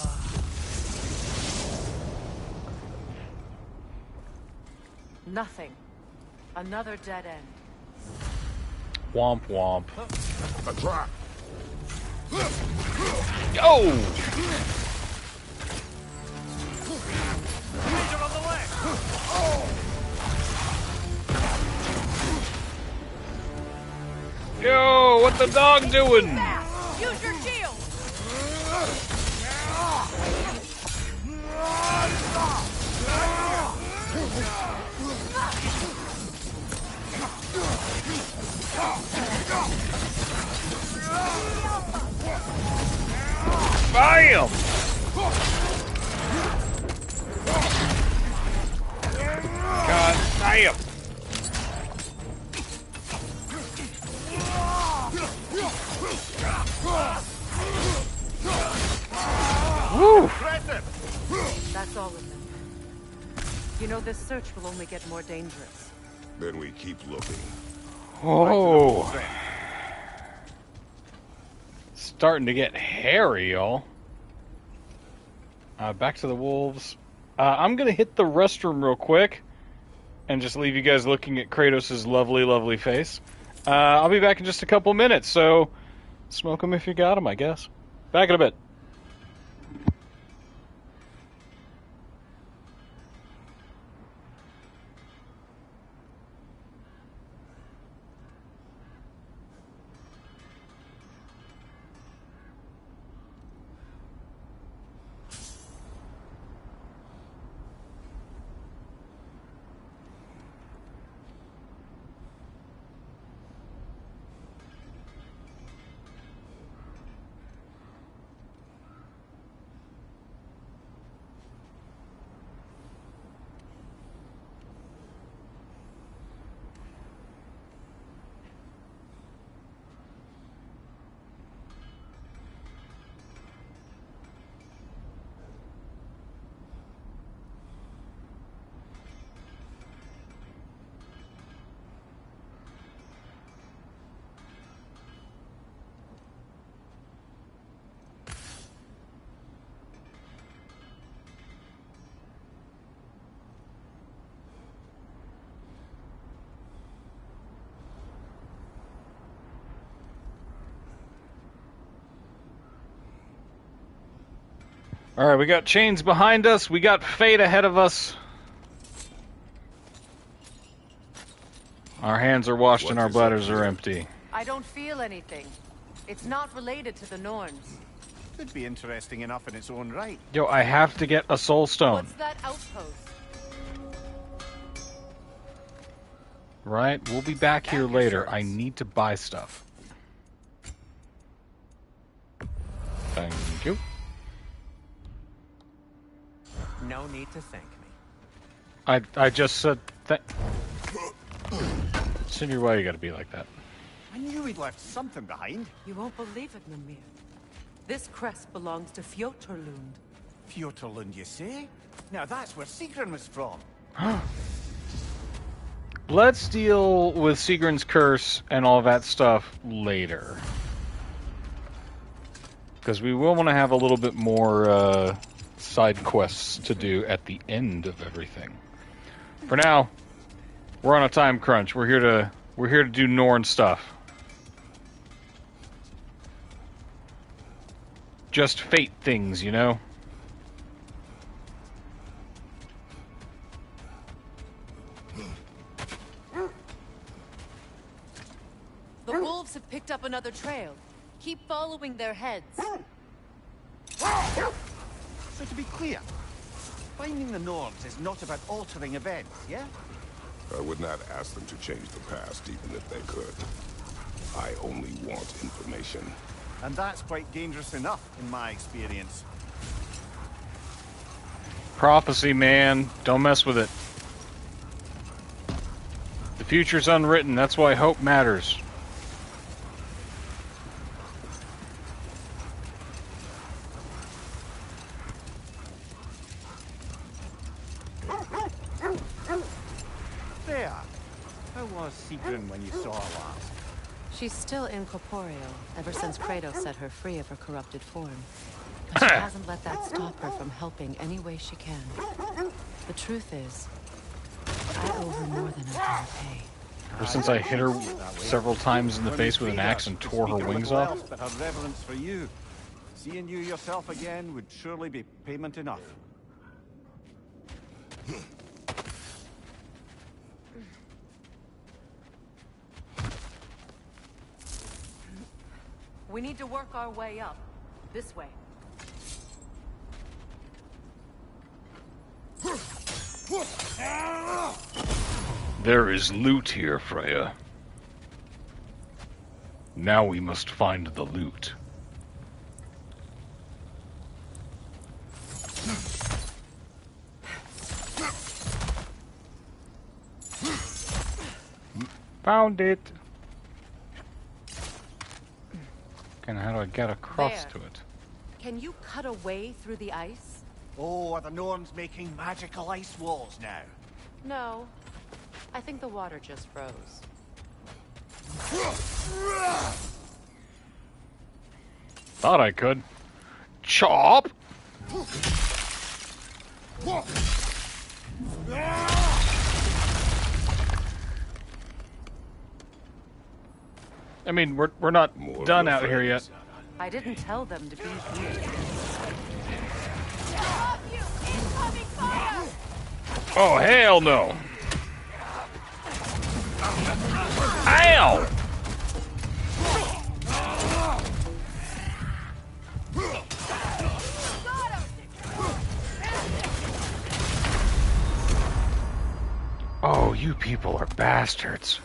Nothing. Another dead end. Womp womp. A trap. Yo! Danger on the left! Yo, what the dog doing? Use your shield! Bam! God damn! Woo! That's all of them. You know, this search will only get more dangerous. Then we keep looking. Oh. Starting to get hairy, y'all. Back to the wolves. I'm going to hit the restroom real quick and just leave you guys looking at Kratos' lovely, lovely face. I'll be back in just a couple minutes, so smoke them if you got them, I guess. Back in a bit. Alright, we got chains behind us, we got fate ahead of us. Our hands are washed and our bladders are empty. I don't feel anything. It's not related to the Norns. Could be interesting enough in its own right. Yo, I have to get a soul stone. What's that outpost? Right, we'll be back here later. I need to buy stuff. Thank you. No need to thank me. I just said Sindri, why you gotta be like that? I knew he'd left something behind. You won't believe it, Mimir. This crest belongs to Fjoturlund. Fjoturlund, you say? Now that's where Sigrun was from. Let's deal with Sigrun's curse and all that stuff later. Because we will want to have a little bit more side quests to do at the end of everything. For now, we're on a time crunch. We're here to do Norn stuff. Just fate things, you know? The wolves have picked up another trail. Keep following their heads. So to be clear, finding the Norns is not about altering events, yeah? I would not ask them to change the past, even if they could. I only want information. And that's quite dangerous enough, in my experience. Prophecy, man. Don't mess with it. The future's unwritten. That's why hope matters. There. How was Sigrun when you saw her last? She's still incorporeal, ever since Kratos set her free of her corrupted form. But she hasn't let that stop her from helping any way she can. The truth is, I owe her more than I can repay. Ever since I hit her several times in the face with an axe and tore her wings off. But her reverence for you. Seeing you yourself again would surely be payment enough. We need to work our way up. This way. There is loot here, Freya. Now we must find the loot. Found it. And how do I get across There. to it? Can you cut a way through the ice? Oh, are the Norns making magical ice walls now? No. I think the water just froze. Thought I could. Chop! I mean, we're not done out here yet. I didn't tell them to be here. Oh, hell no! Ow! Oh, you people are bastards.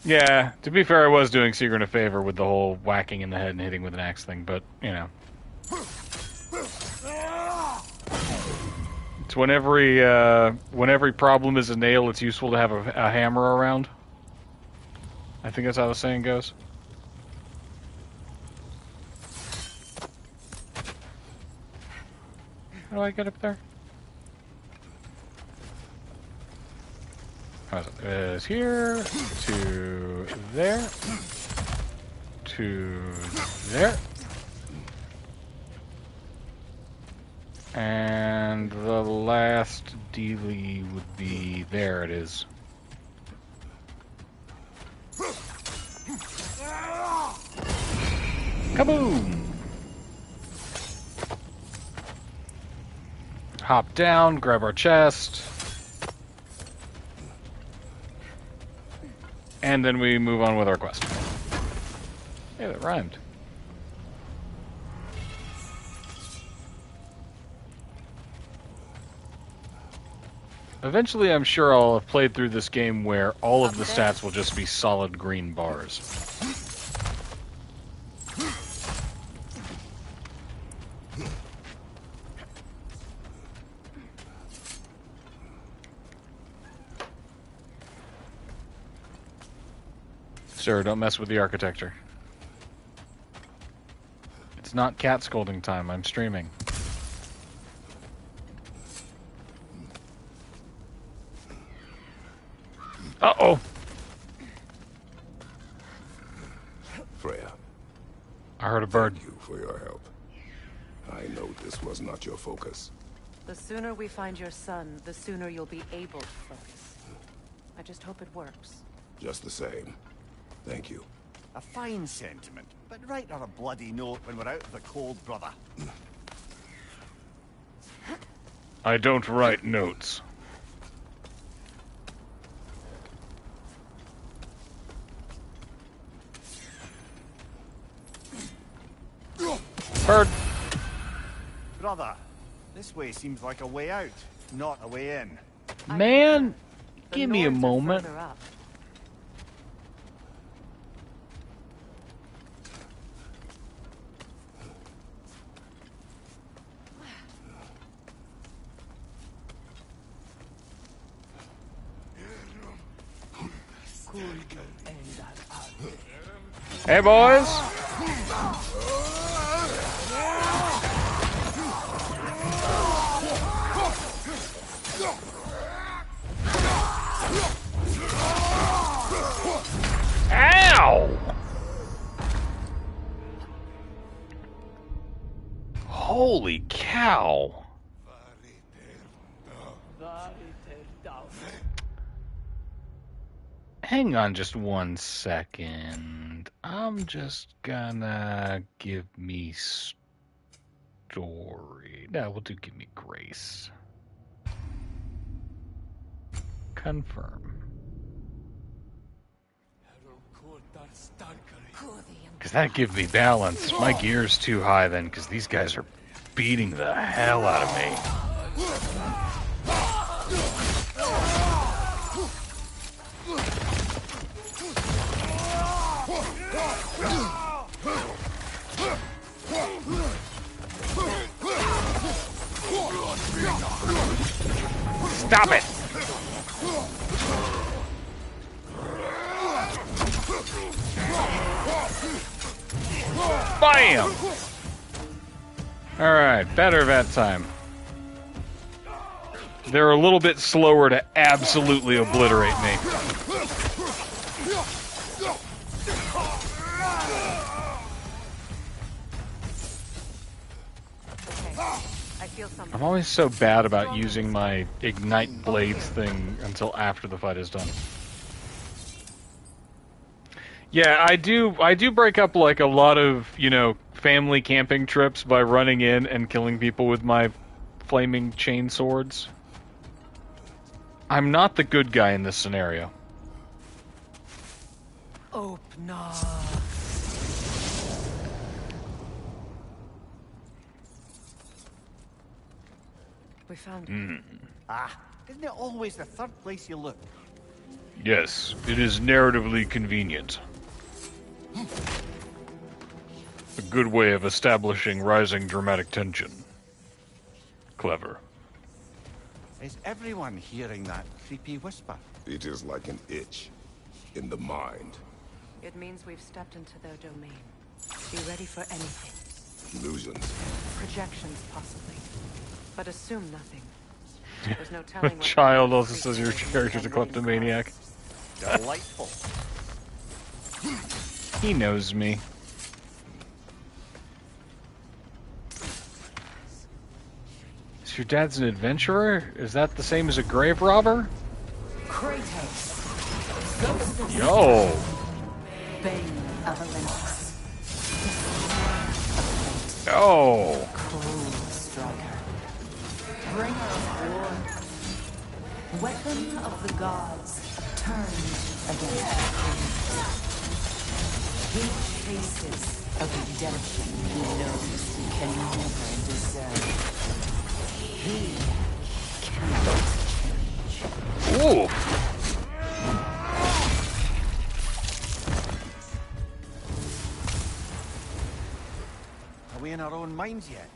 Yeah, to be fair, I was doing Sigrun a favor with the whole whacking in the head and hitting with an axe thing, but, you know. It's when every problem is a nail, it's useful to have a hammer around. I think that's how the saying goes. How do I get up there? Is here to there to there, and the last dealie would be there. It is. Kaboom! Hop down, grab our chest. And then we move on with our quest. Hey, that rhymed. Eventually, I'm sure I'll have played through this game where all of the stats will just be solid green bars. Sir, don't mess with the architecture. It's not cat scolding time. I'm streaming. Uh-oh! Freya. I heard a bird. Thank you for your help. I know this was not your focus. The sooner we find your son, the sooner you'll be able to focus. I just hope it works. Just the same. Thank you. A fine sentiment, but write her a bloody note when we're out of the cold, brother. I don't write notes. Bird. Brother, this way seems like a way out, not a way in. Man, give me a moment. Hey, boys. Ow! Holy cow. Hang on just 1 second. I'm just gonna give me story. No, we'll do give me grace. Confirm. Because that gives me balance. My gear's too high then, because these guys are beating the hell out of me. Stop it! Bam! Alright, better that time. They're a little bit slower to absolutely obliterate me. I'm always so bad about using my ignite blades thing until after the fight is done. Yeah, I do break up like a lot of, you know, family camping trips by running in and killing people with my flaming chain swords. I'm not the good guy in this scenario. We found it. Ah, isn't it always the third place you look? Yes, it is narratively convenient. A good way of establishing rising dramatic tension. Clever. Is everyone hearing that creepy whisper? It is like an itch in the mind. It means we've stepped into their domain. Be ready for anything. Illusions. Projections, possibly. But assume nothing. There's no telling what Child also says your character's a kleptomaniac. Delightful. He knows me. Is your dad's an adventurer? Is that the same as a grave robber? Kratos. Yo! Bane of Olympus. Oh! Cruel striker. Bringer of war. Weapon of the gods. Turned against the kings. He chases a redemption he knows he can never deserve. He cannot change. Ooh! Are we in our own minds yet?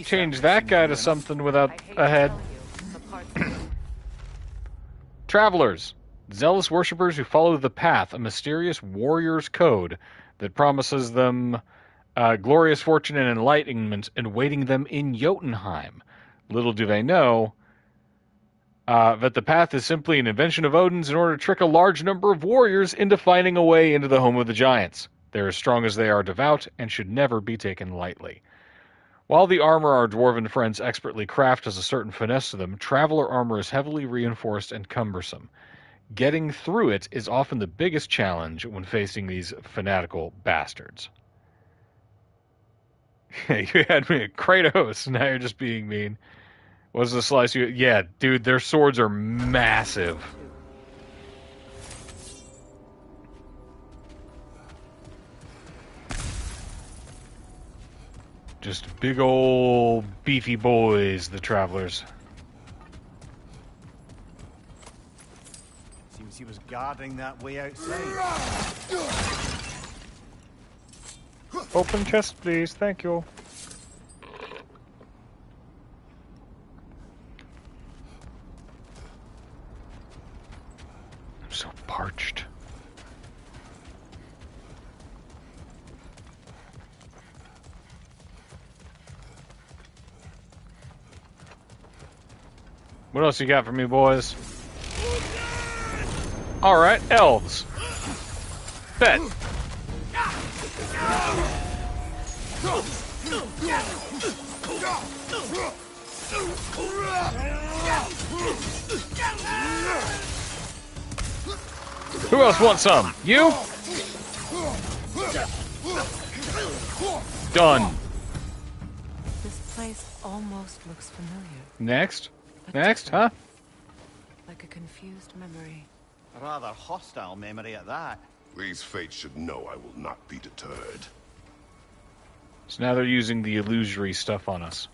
Change that guy to something without a head. Travelers, Zealous worshippers who follow the path, a mysterious warrior's code that promises them glorious fortune and enlightenment awaiting them in Jotunheim. Little do they know that the path is simply an invention of Odin's in order to trick a large number of warriors into finding a way into the home of the giants. They're as strong as they are devout and should never be taken lightly. While the armor our dwarven friends expertly craft has a certain finesse to them, traveler armor is heavily reinforced and cumbersome. Getting through it is often the biggest challenge when facing these fanatical bastards. You had me at Kratos, now you're just being mean. What's the slice you... Yeah, dude, their swords are massive. Just big old beefy boys, the travelers. Seems he was guarding that way outside. Open chest, please. Thank you. I'm so parched. What else you got for me, boys? Alright, elves. Bet. Who else wants some? You? Done. This place almost looks familiar. Next? Next, huh? Like a confused memory. A rather hostile memory at that. These fates should know I will not be deterred. So now they're using the illusory stuff on us.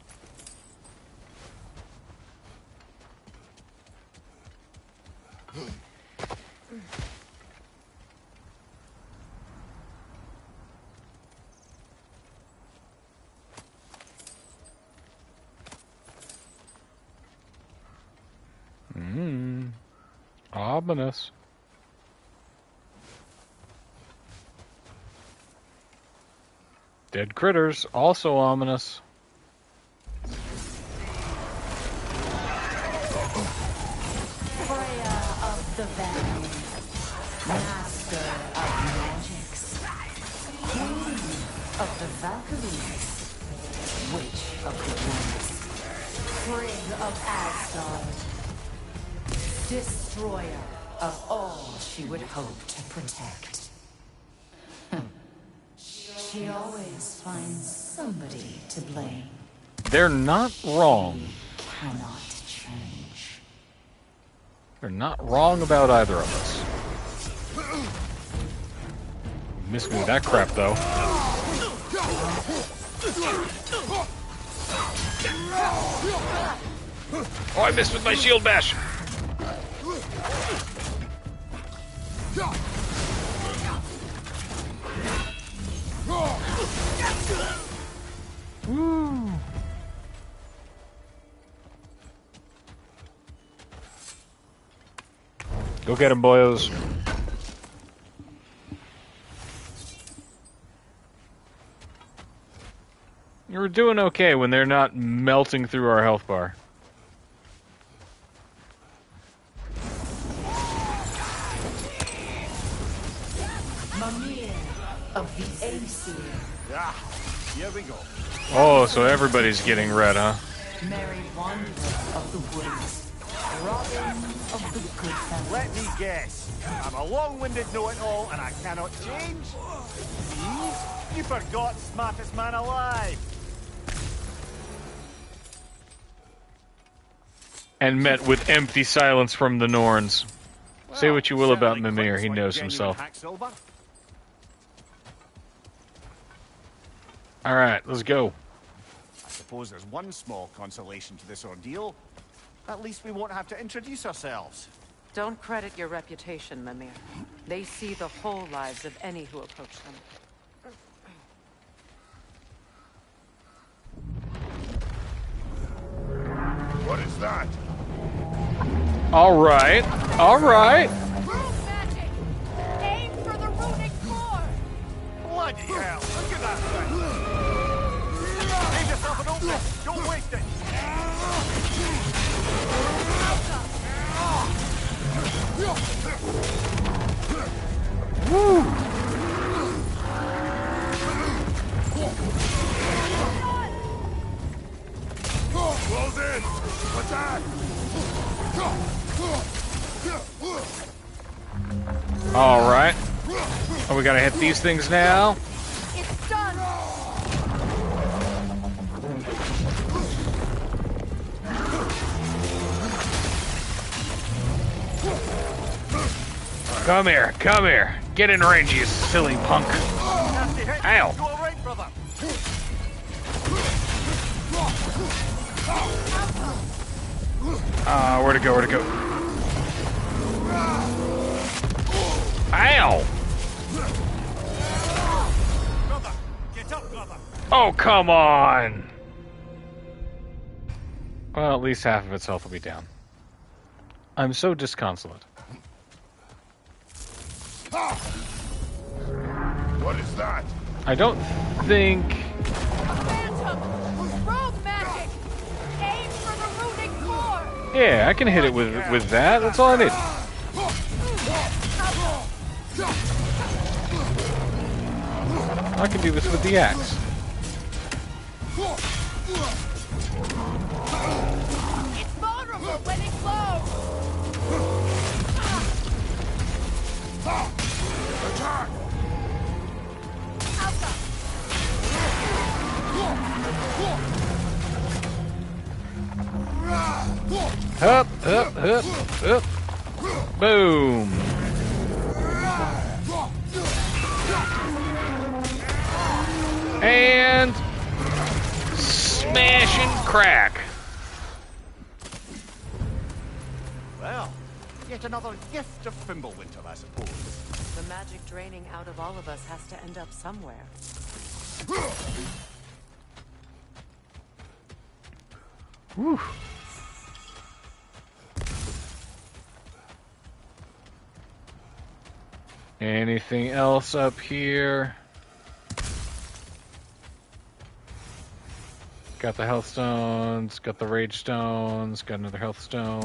Ominous. Dead critters, also ominous. Freya of the Valley, master of magics, queen of the Valkyries, witch of the woods, sprig of Asgard, destroyer of all she would hope to protect. She always finds somebody to blame. They're not wrong. Cannot change. They're not wrong about either of us. Missed me with that crap, though. Oh, I missed with my shield bash. Woo. Go get him, boyos. You're doing okay when they're not melting through our health bar. Mimir of the Aesir. Ah, here we go. Oh, so everybody's getting red, huh? Merry wanderer of the woods. Robin of the good fellows. Let me guess. I'm a long-winded know-it-all and I cannot change? See? You forgot smartest man alive. And met with empty silence from the Norns. Say what you will about Mimir, he knows himself. Alright, let's go. I suppose there's one small consolation to this ordeal. At least we won't have to introduce ourselves. Don't credit your reputation, Mimir. They see the whole lives of any who approach them. What is that? Alright, alright. Don't waste it! Woo! Close in! Attack! Alright. Oh, we gotta hit these things now. It's done. Come here, come here. Get in range, you silly punk. Ow. You all right, brother? Where to go, where to go? Ow! Brother, get up, brother. Oh, come on! Well, at least half of its health will be down. I'm so disconsolate. What is that? I don't think... Phantom! Rogue magic! Aim for the rooting core! Yeah, I can hit it with that. That's all I need. I can do this with the axe. It's vulnerable when it glows! Attack! Up, up, up, up. Boom. And smash and crack. Well, yet another gift of Fimbulwinter, I suppose. The magic draining out of all of us has to end up somewhere. Whew. Anything else up here? Got the health stones, got the rage stones, got another health stone.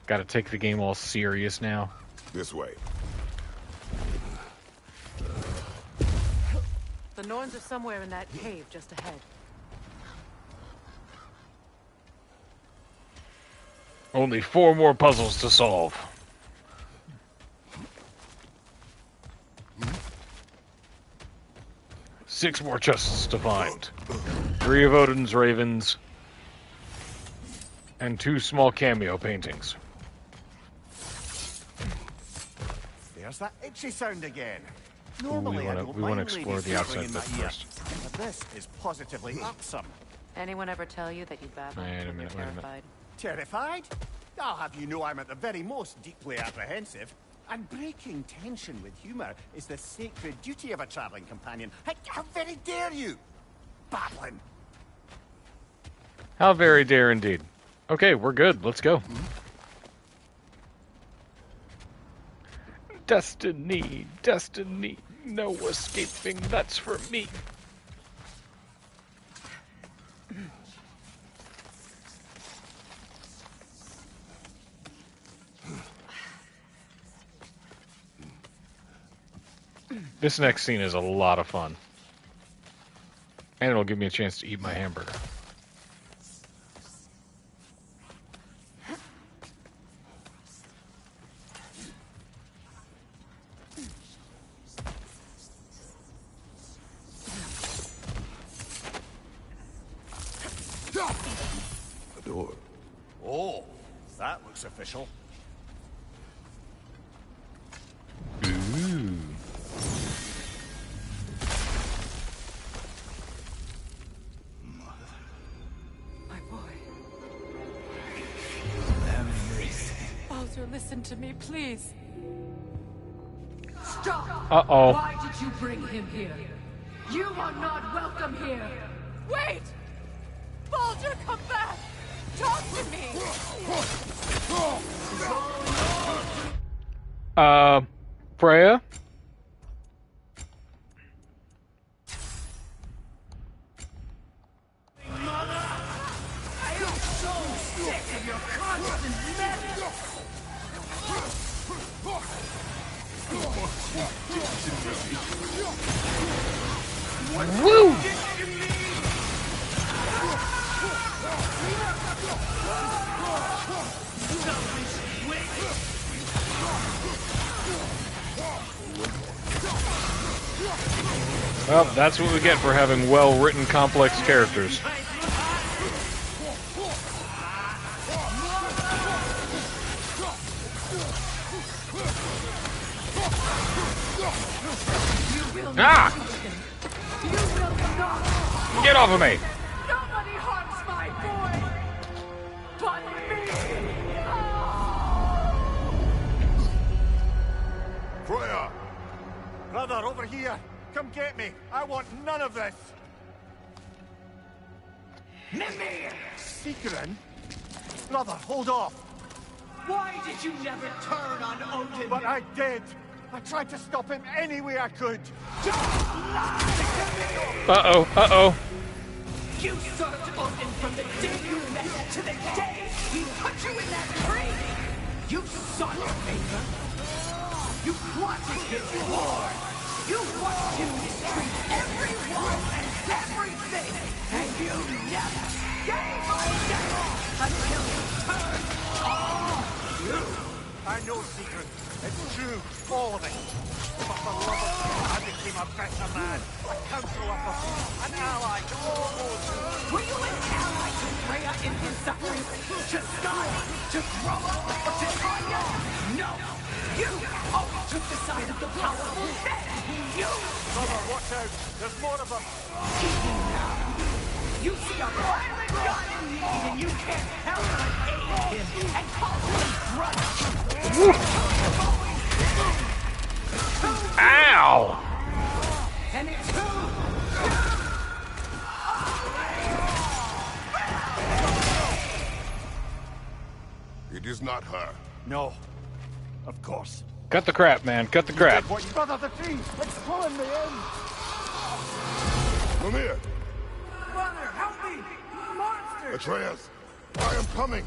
Gotta take the game all serious now. This way. The Norns are somewhere in that cave just ahead. Only 4 more puzzles to solve. Six more chests to find. 3 of Odin's ravens. And 2 small cameo paintings. There's that itchy sound again. Ooh, Normally, we I wanna don't mind explore ladies the outside whispering in bit my ear, first. but this is positively irksome. Anyone ever tell you that you babble Wait a when you're minute, wait a minute. terrified? Terrified? I'll have you know I'm at the very most deeply apprehensive. And breaking tension with humour is the sacred duty of a travelling companion. How very dare you? Babbling. How very dare indeed. Okay, we're good. Let's go. Destiny, destiny, no escaping, that's for me. This next scene is a lot of fun. And it'll give me a chance to eat my hamburger. A door. Oh, that looks official. Ooh. My boy. Everything. Baldur, listen to me, please. Stop! Uh-oh. Why did you bring him here? You are not welcome here! Wait! Baldur, come back! Talk to me! Freya? sick of your constant meddling. Woo! Well, that's what we get for having well-written, complex characters. Ah! Get off of me! Nobody harms my boy but me. Freya! Brother, over here! Come get me! I want none of this! Mimir! Seekerin? Brother, hold off! Why did you never turn on Odin? But I did! I tried to stop him any way I could! Uh-oh, uh-oh. You served Odin from the day you met to the day he put you in that tree! You sought your favor! You wanted his reward! You watched him mistreat everyone and everything! And you never gave a damn until he turned on you! I know, Seekerin. It's true, all of it. But for love of God, I became a better man, a counselor, an ally to all those who... Were you an ally to Freya in his suffering? To Scott? To Groma? Or to Tanya? No! You always took the side of the powerful men! You! Brother, watch out! There's more of them! You see a violent god in need and you can't help but aid him and call him brother! Ow! And it's who? It is not her. No. Of course. Cut the crap, man. Cut the crap. What, brother, the tree! It's pulling me in! Come here! Brother, help me! Monster! Atreus! I am coming!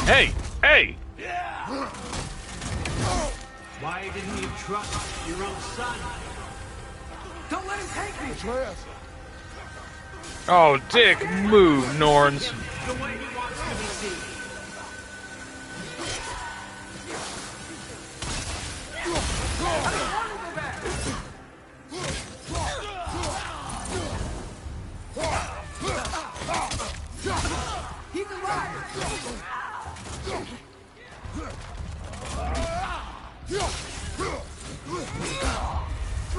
Hey! Hey! Why didn't you trust your own son? Don't let him take me! Atreus! Oh, dick, move, Norns. The way he wants to be seen. He's alive!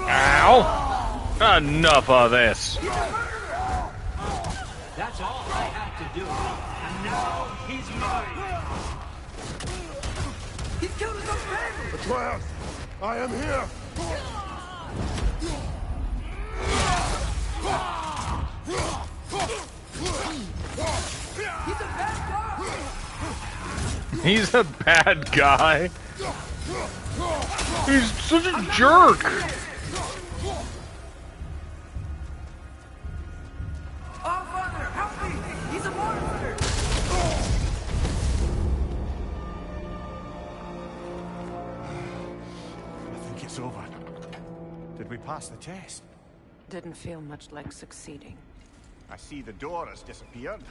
Ow! Enough of this. That's all I had to do. And now he's mine. He's killed his own family! Atreus! I am here! He's a bad guy! He's a bad guy. He's such a jerk. Oh, Father, help me! He's a monster! I think it's over. Did we pass the test? Didn't feel much like succeeding. I see the door has disappeared.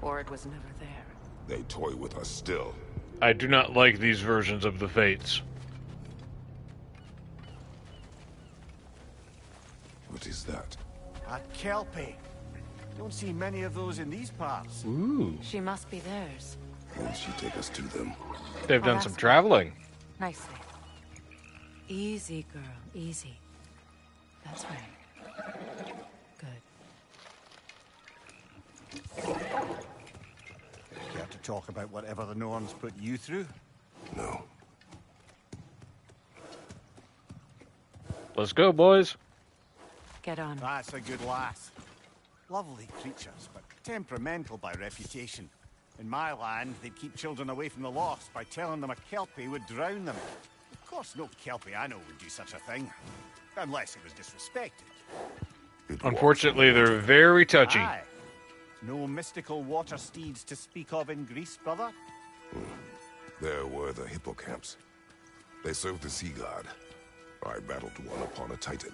Or it was never there. They toy with us still. I do not like these versions of the Fates. What is that? A Kelpie. Don't see many of those in these parts. Ooh. She must be theirs. Will she take us to them? They've done some traveling. Nicely. Easy, girl. Easy. That's right. Care to talk about whatever the Norns put you through? No. Let's go, boys. Get on. That's a good lass. Lovely creatures, but temperamental by reputation. In my land, they'd keep children away from the lost by telling them a Kelpie would drown them. Of course, no Kelpie I know would do such a thing. Unless it was disrespected. Unfortunately, they're very touchy. Aye. No mystical water steeds to speak of in Greece, brother? There were the hippocamps. They served the sea god. I battled one upon a titan.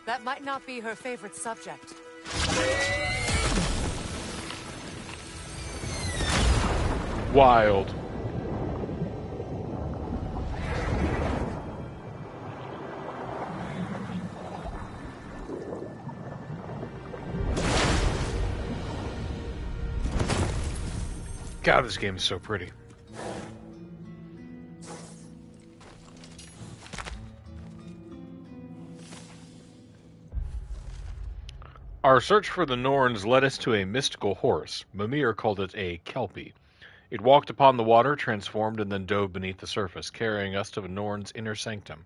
That might not be her favorite subject. Wild. God, this game is so pretty. Our search for the Norns led us to a mystical horse. Mimir called it a kelpie. It walked upon the water, transformed, and then dove beneath the surface, carrying us to the Norn's inner sanctum.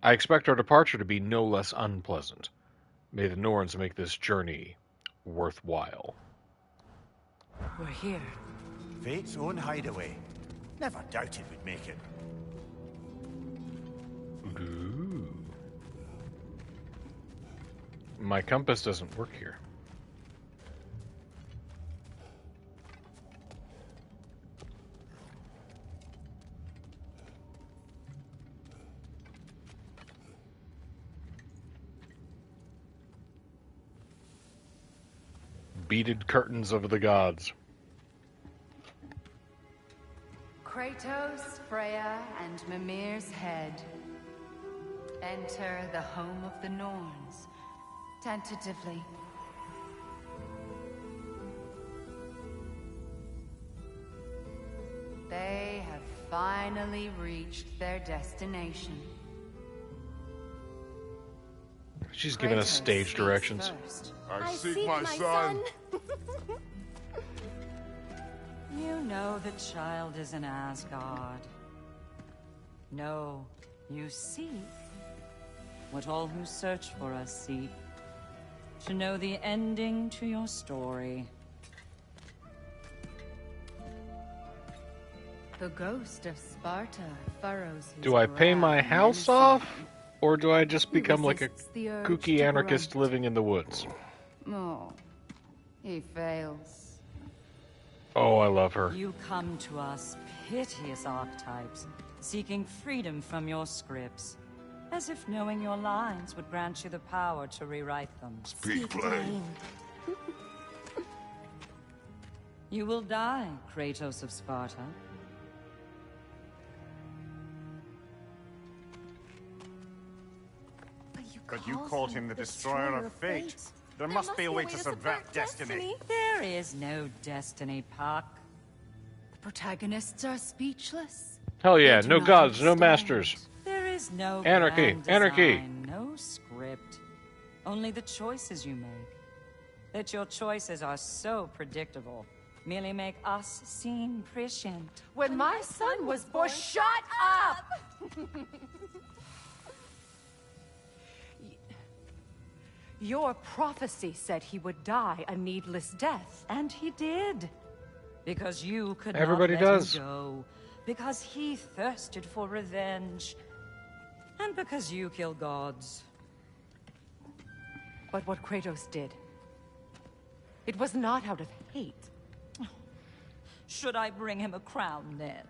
I expect our departure to be no less unpleasant. May the Norns make this journey worthwhile. We're here. Fate's own hideaway. Never doubted we'd make it. Ooh. My compass doesn't work here. Beaded curtains of the gods. Kratos, Freya, and Mimir's head. Enter the home of the Norns. Tentatively. They have finally reached their destination. She's giving us stage directions. I seek my son. You know the child is in Asgard. No, you seek what all who search for us seek. To know the ending to your story. The ghost of Sparta furrows his Do I pay brow my house off? Or do I just He become like a resists the urge kooky to anarchist grunt. living in the woods? Oh, he fails. Oh, I love her. You come to us, piteous archetypes, seeking freedom from your scripts, as if knowing your lines would grant you the power to rewrite them. Speak plain. You will die, Kratos of Sparta. But you called him the destroyer of fate. There must be a way to subvert destiny. There is no destiny, Puck. The protagonists are speechless. Hell yeah, They do no not gods, no understand. masters. There is no Anarchy, grand anarchy. design, no script. Only the choices you make. That your choices are so predictable merely make us seem prescient. When my son was born, shut up! Your prophecy said he would die a needless death, and he did. Because you could Everybody not let does. him go. Because he thirsted for revenge. And because you kill gods. But what Kratos did, it was not out of hate. Should I bring him a crown then?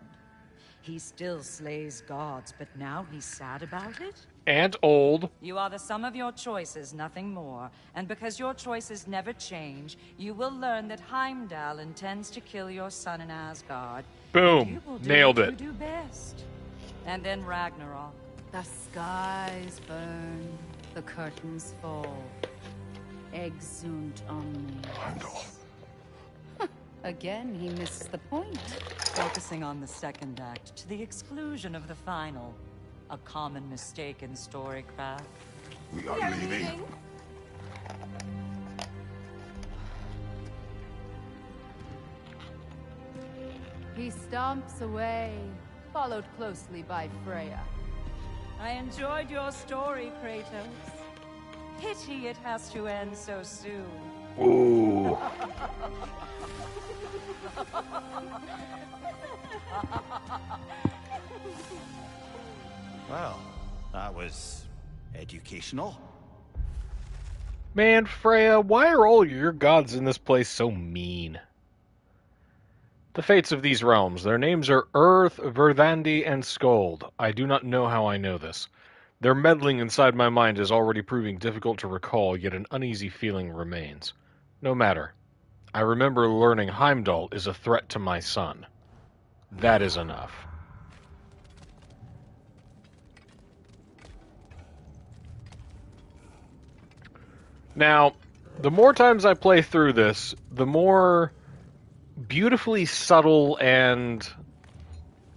He still slays gods, but now he's sad about it? And old. You are the sum of your choices, nothing more. And because your choices never change, you will learn that Heimdall intends to kill your son in Asgard. Boom. And you will do Nailed what it. You do best. And then Ragnarok. The skies burn, the curtains fall. Exunt omni. Again, he missed the point. Focusing on the second act to the exclusion of the final. A common mistake in storycraft. We are leaving. He stomps away, followed closely by Freya. I enjoyed your story, Kratos. Pity it has to end so soon. Ooh. Well, that was educational. Man, Freya, why are all your gods in this place so mean? The fates of these realms. Their names are Earth, Verdandi, and Skuld. I do not know how I know this. Their meddling inside my mind is already proving difficult to recall, yet an uneasy feeling remains. No matter. I remember learning Heimdall is a threat to my son. That is enough. Now, the more times I play through this, the more beautifully subtle and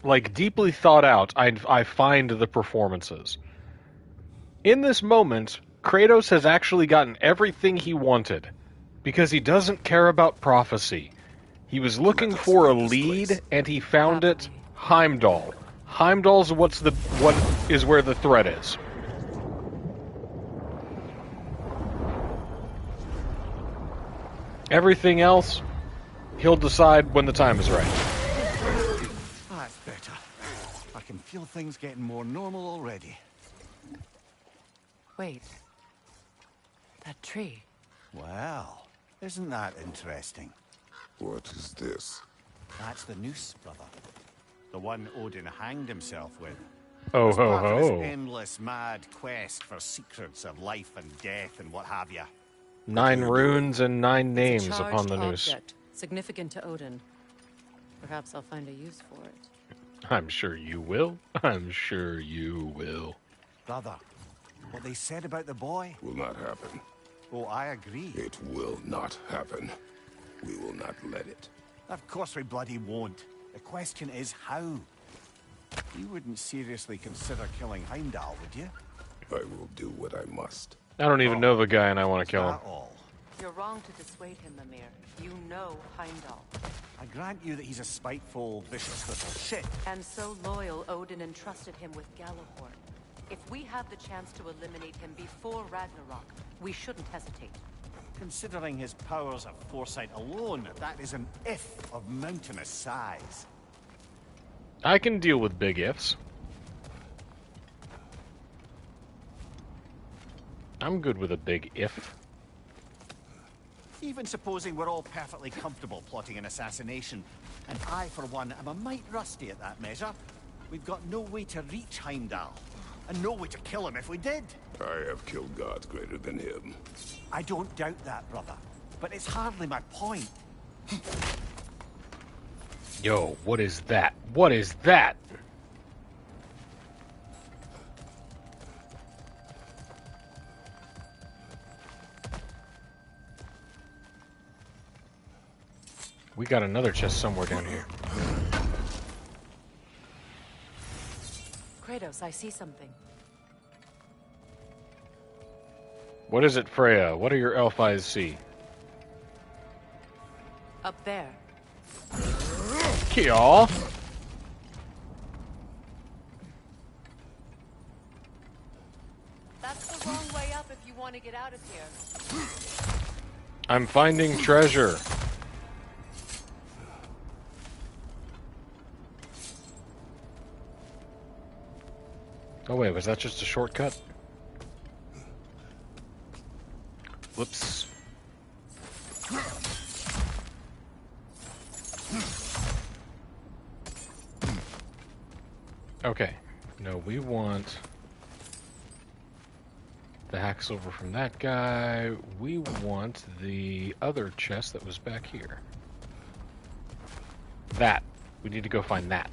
like deeply thought out I find the performances. In this moment, Kratos has actually gotten everything he wanted because he doesn't care about prophecy. He was looking for a lead and he found it. Heimdall. Heimdall's what is where the threat is. Everything else, he'll decide when the time is right. That's better. I can feel things getting more normal already. Wait. That tree. Well, isn't that interesting? What is this? That's the noose, brother. The one Odin hanged himself with. Oh, As ho, part of his ho. endless mad quest for secrets of life and death and what have you. 9 runes and 9 names It's a upon the charged noose. object, significant to Odin. Perhaps I'll find a use for it. I'm sure you will. I'm sure you will. Brother, what they said about the boy? Will not happen. Oh, I agree. It will not happen. We will not let it. Of course we bloody won't. The question is how. You wouldn't seriously consider killing Heimdall, would you? I will do what I must. I don't even know the guy and I want to kill him. You're wrong to dissuade him, Mimir. You know Heimdall. I grant you that he's a spiteful, vicious little shit. And so loyal, Odin entrusted him with Galahorn. If we have the chance to eliminate him before Ragnarok, we shouldn't hesitate. Considering his powers of foresight alone, that is an if of mountainous size. I can deal with big ifs. I'm good with a big if. Even supposing we're all perfectly comfortable plotting an assassination, and I, for one, am a mite rusty at that measure, we've got no way to reach Heimdall, and no way to kill him if we did. I have killed gods greater than him. I don't doubt that, brother, but it's hardly my point. Yo, what is that? What is that? We got another chest somewhere down here. Kratos, I see something. What is it, Freya? What do your elf eyes see? Up there. Y'all. That's the wrong way up if you want to get out of here. I'm finding treasure. Oh wait, was that just a shortcut? Whoops. Okay. No, we want the hack silver from that guy. We want the other chest that was back here. That. We need to go find that.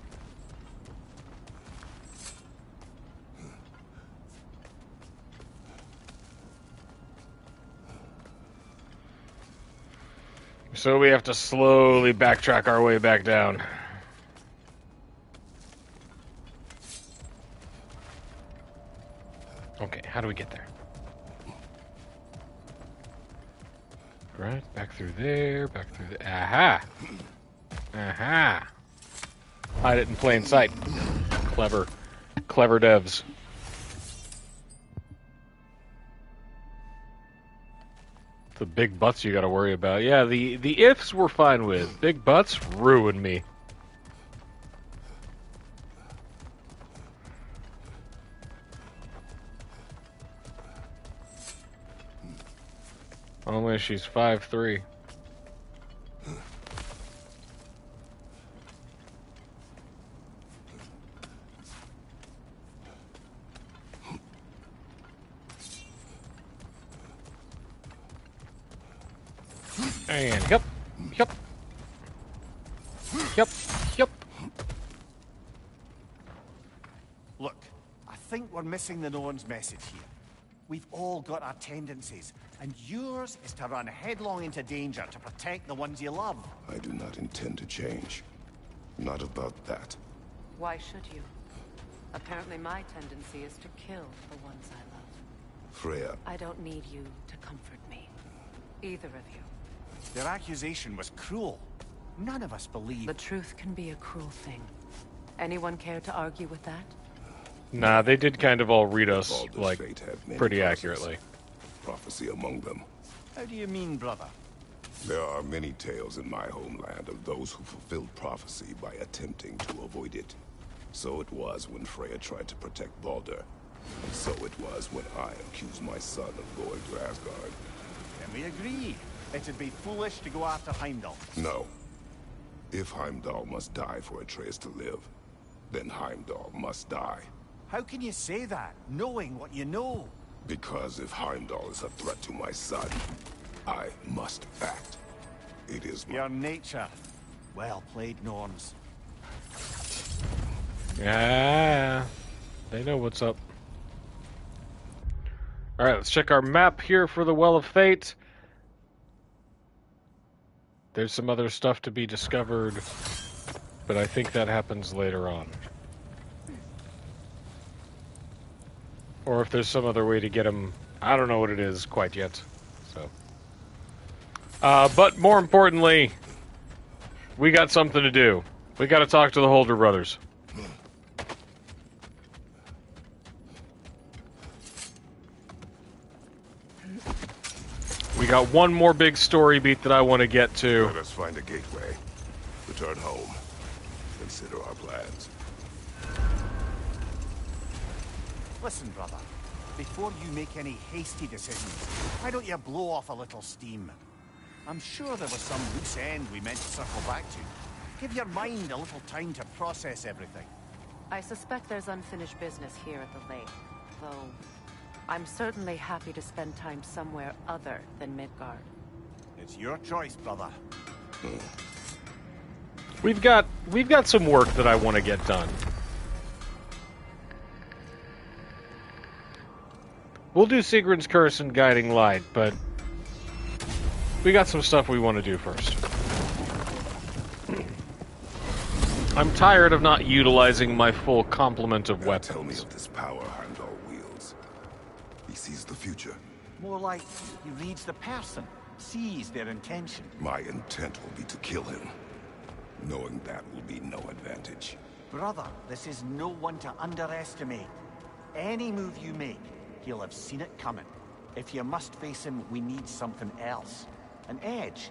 So we have to slowly backtrack our way back down. Okay, how do we get there? Right, back through there, back through the... Aha! Aha! Hide it in plain sight. Clever. Clever devs. The big butts you gotta worry about. Yeah, the ifs we're fine with. Big butts ruin me. Only she's 5'3". And yep. Look, I think we're missing the Norn's message here. We've all got our tendencies, and yours is to run headlong into danger to protect the ones you love. I do not intend to change. Not about that. Why should you? Apparently my tendency is to kill the ones I love. Freya. I don't need you to comfort me. Either of you. Their accusation was cruel. None of us believe. The truth can be a cruel thing. Anyone care to argue with that? Nah, they did kind of all read us, Baldur's like, fate had many pretty causes. accurately. Prophecy among them. How do you mean, brother? There are many tales in my homeland of those who fulfilled prophecy by attempting to avoid it. So it was when Freya tried to protect Baldur. So it was when I accused my son of going to Asgard. Then we agree. It'd be foolish to go after Heimdall. No. If Heimdall must die for Atreus to live, then Heimdall must die. How can you say that, knowing what you know? Because if Heimdall is a threat to my son, I must act. It is your nature. Well played, Norns. Yeah, they know what's up. Alright, let's check our map here for the Well of Fate. There's some other stuff to be discovered, but I think that happens later on. Or if there's some other way to get them, I don't know what it is quite yet. So, but more importantly, we got something to do. We got to talk to the Holder brothers. We got one more big story beat that I want to get to. Let us find a gateway. Return home. Consider our plans. Listen, brother. Before you make any hasty decisions, why don't you blow off a little steam? I'm sure there was some loose end we meant to circle back to. Give your mind a little time to process everything. I suspect there's unfinished business here at the lake, though I'm certainly happy to spend time somewhere other than Midgard. It's your choice, brother. We've got some work that I want to get done. We'll do Sigrun's Curse and Guiding Light, but we got some stuff we want to do first. I'm tired of not utilizing my full complement of weapons. Tell me of this power Heimdall wields. He sees the future. More like he reads the person, sees their intention. My intent will be to kill him. Knowing that will be no advantage. Brother, this is no one to underestimate. Any move you make, he'll have seen it coming. If you must face him, we need something else. An edge.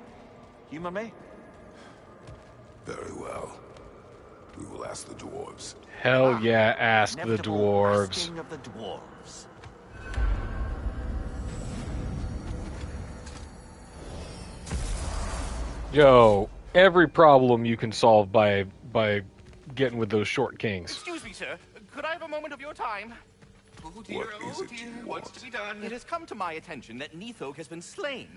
Humor me? Very well. We will ask the dwarves. Hell yeah, ask the Inevitable dwarves. asking of the dwarves. Yo, every problem you can solve by getting with those short kings. Excuse me, sir. Could I have a moment of your time? Oh dear, what's to be done? It has come to my attention that Nithog has been slain,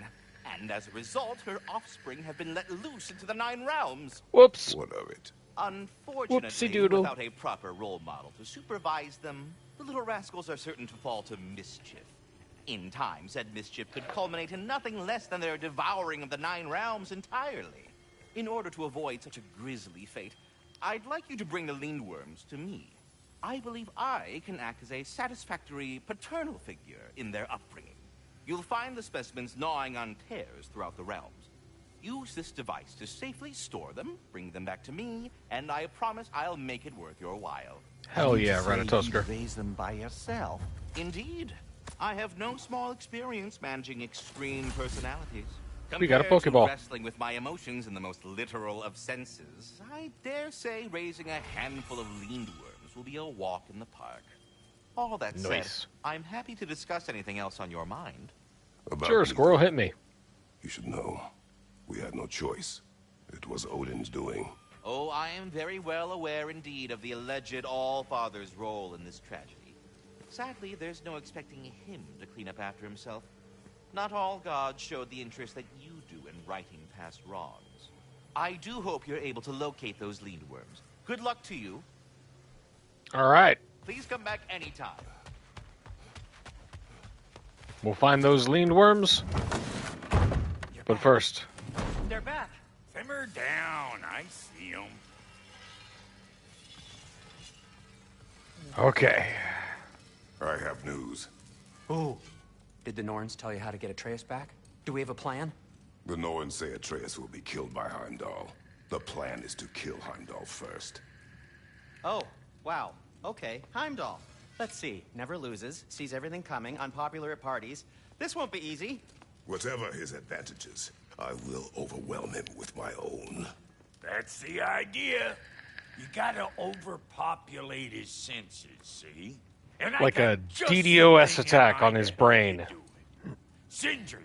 and as a result, her offspring have been let loose into the Nine Realms. Whoops. What of it? Unfortunately, Whoopsie-doodle. without a proper role model to supervise them, the little rascals are certain to fall to mischief. In time, said mischief could culminate in nothing less than their devouring of the Nine Realms entirely. In order to avoid such a grisly fate, I'd like you to bring the Lindworms to me. I believe I can act as a satisfactory paternal figure in their upbringing. You'll find the specimens gnawing on tears throughout the realms. Use this device to safely store them, bring them back to me, and I promise I'll make it worth your while. Hell yeah, You Ratatoskr. raise them by yourself. Indeed. I have no small experience managing extreme personalities. We got a Compared to Pokeball. wrestling with my emotions in the most literal of senses, I dare say raising a handful of Lindworms will be a walk in the park. All that said, Nice. I'm happy to discuss anything else on your mind. Sure, Squirrel, hit me. You should know, we had no choice. It was Odin's doing. Oh, I am very well aware indeed of the alleged All-Father's role in this tragedy. Sadly, there's no expecting him to clean up after himself. Not all gods showed the interest that you do in righting past wrongs. I do hope you're able to locate those lindworms. Good luck to you. All right. Please come back anytime. We'll find those lindworms. But first. They're back. Simmer down. I see them. Okay. I have news. Oh. Did the Norns tell you how to get Atreus back? Do we have a plan? The Norns say Atreus will be killed by Heimdall. The plan is to kill Heimdall first. Oh, wow. Okay, Heimdall. Let's see. Never loses, sees everything coming, unpopular at parties. This won't be easy. Whatever his advantages, I will overwhelm him with my own. That's the idea. You gotta overpopulate his senses, see? And Like a DDoS attack on his brain. Sindri,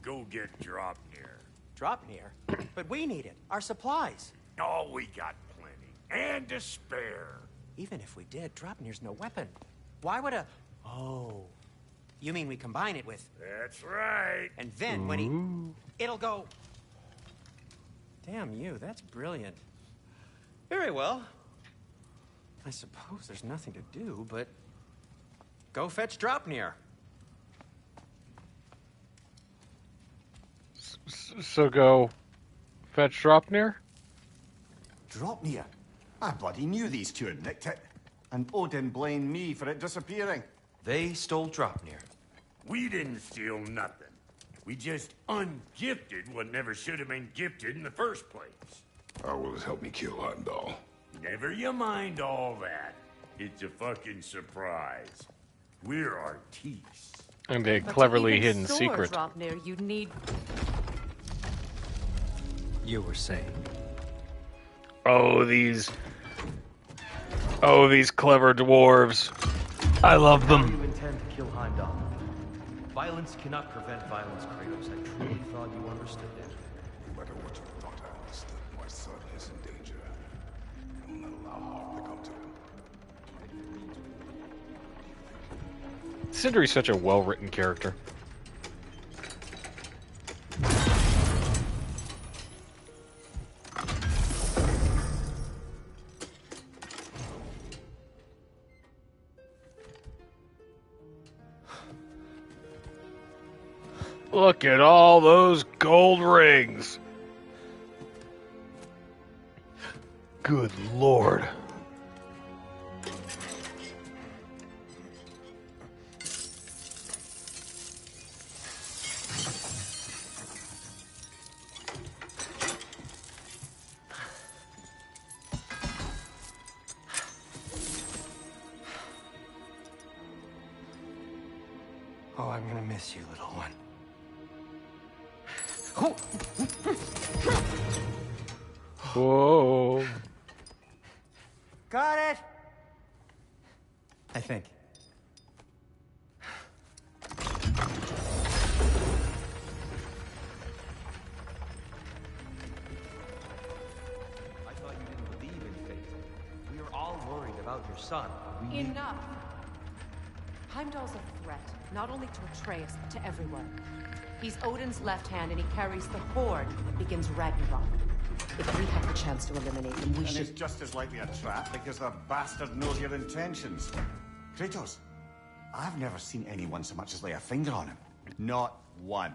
go get Draupnir. Draupnir? But we need it. Our supplies. Oh, we got plenty. And to spare. Even if we did, Draupnir's no weapon. Why would a... Oh. You mean we combine it with... That's right. And then when he... It'll go... Damn you, that's brilliant. Very well. I suppose there's nothing to do, but... Go fetch Draupnir. So go fetch Draupnir? Draupnir? I bloody knew these two had nicked it. And Odin blamed me for it disappearing. They stole Draupnir. We didn't steal nothing. We just ungifted what never should have been gifted in the first place. How will it help me kill Heimdall? Never you mind all that. It's a fucking surprise. We're artistes. And a cleverly hidden secret. Draupnir, you need... You were saying? Oh, these clever dwarves. I love How them. you intend to kill Heimdall? Violence cannot prevent violence, Kratos. I truly thought you understood that. No matter what you thought I understood, my son is in danger. I will not allow harm to come to him. Sindri's such a well-written character. Look at all those gold rings. Good Lord. Oh, I'm gonna miss you, little one. Whoa. Got it! I think. I thought you didn't believe in fate. We were all worried about your son. We Enough! Heimdall's a threat, not only to Atreus, but to everyone. He's Odin's left hand, and he carries the horde that begins Ragnarok. If we have the chance to eliminate him, we And should... it's just as likely a trap because the bastard knows your intentions. Kratos, I've never seen anyone so much as lay a finger on him. Not one.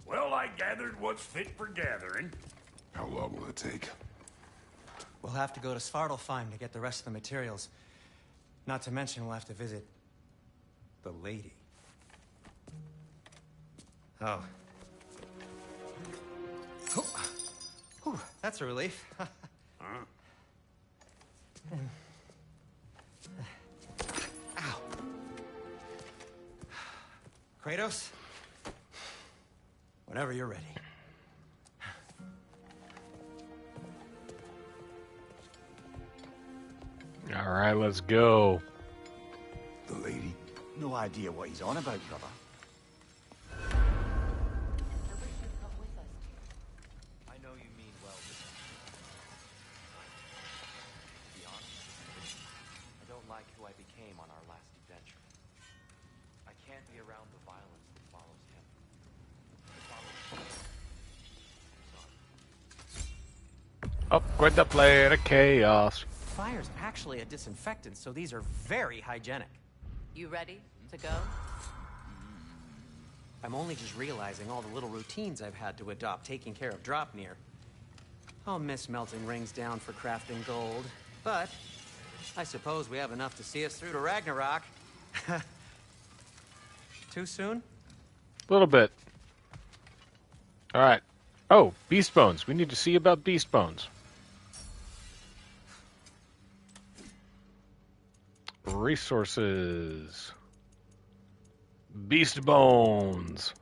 Well, I gathered what's fit for gathering. How long will it take? We'll have to go to Svartalfheim to get the rest of the materials. Not to mention we'll have to visit... the lady. Oh. Oh. Whew, that's a relief. Ow. Kratos? Whenever you're ready. All right, let's go. The lady? No idea what he's on about, brother. can't be around the violence that follows him. Upgrade the player to chaos. Fire's actually a disinfectant, so these are very hygienic. You ready to go? I'm only just realizing all the little routines I've had to adopt taking care of Draupnir. I'll miss melting rings down for crafting gold, but I suppose we have enough to see us through to Ragnarok. Too soon? A little bit. Alright. Oh, beast bones. We need to see about beast bones. Resources. Beast bones.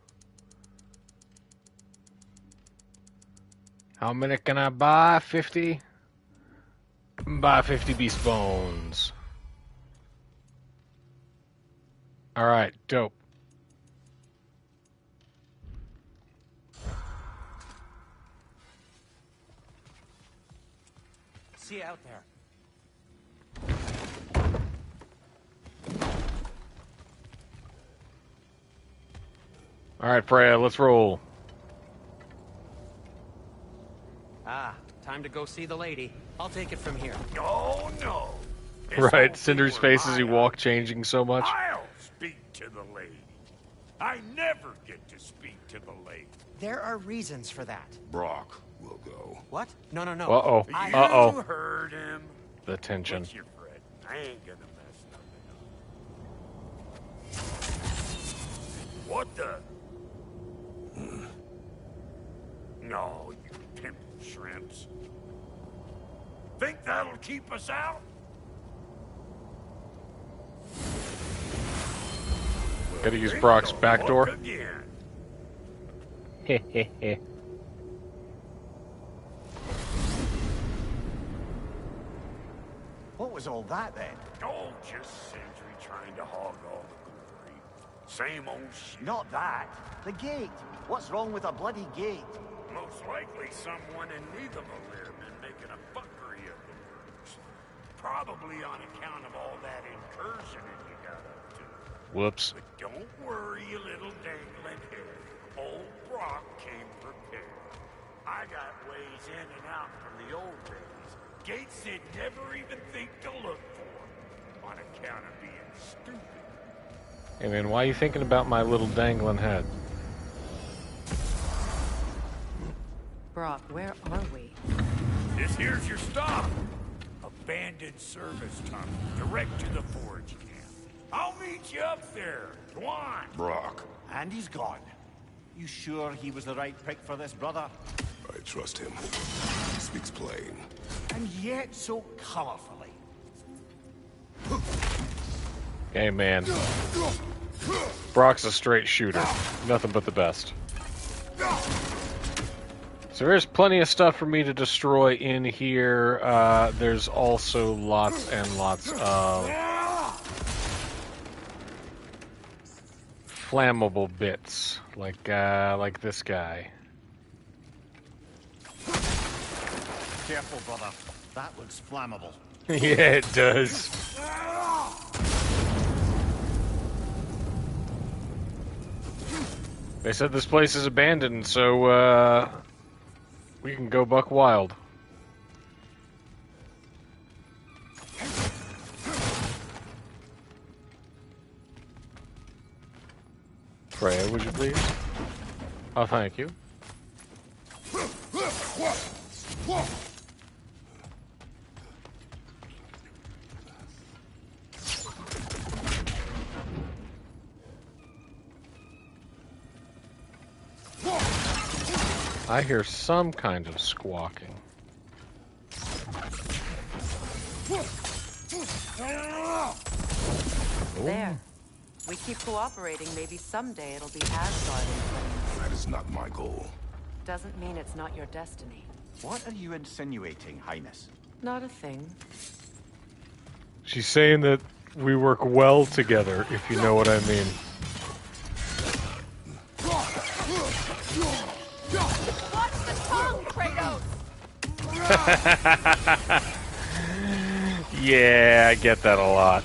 How many can I buy? 50? Buy 50 beast bones. Alright, dope. See you out there. Alright, Freya, let's roll. Ah, time to go see the lady. I'll take it from here. Oh, no. Right, Cinder's face as he walked changing so much. I'll speak to the lady. I never get to speak to the lady. There are reasons for that. Brock will go. What? No. Uh-oh. You heard him. The tension. What's your friend? I ain't gonna mess nothing up. What the? No, you pimp shrimps. Think that'll keep us out? Gotta use Brock's back door. Again. Hehehe. What was all that then? Oh, just Sentry trying to hog all the glory. Same old shit. Not that. The gate. What's wrong with a bloody gate? Most likely someone in Neithamville have been making a fuckery of the works. Probably on account of all that incursioning you got up to. Whoops. But don't worry, you little dangling head. Old Brock came prepared. I got ways in and out from the old days. Gates they'd never even think to look for. On account of being stupid. Hey man, why are you thinking about my little dangling head? Brock, where are we? This here's your stop. Abandoned service tunnel, direct to the forge camp. I'll meet you up there. Go on. Brock. And he's gone. You sure he was the right pick for this, brother? I trust him. He speaks plain. And yet so colorfully. Hey man. Brock's a straight shooter. Nothing but the best. So there's plenty of stuff for me to destroy in here. There's also lots and lots of flammable bits, like this guy. Careful, brother. That looks flammable. Yeah, it does. They said this place is abandoned, so we can go buck wild. Freya, would you please? Oh, thank you. I hear some kind of squawking. There. We keep cooperating, maybe someday it'll be Asgard in flames. That is not my goal. Doesn't mean it's not your destiny. What are you insinuating, Highness? Not a thing. She's saying that we work well together, if you know what I mean. Watch the tongue, Kratos! Yeah, I get that a lot.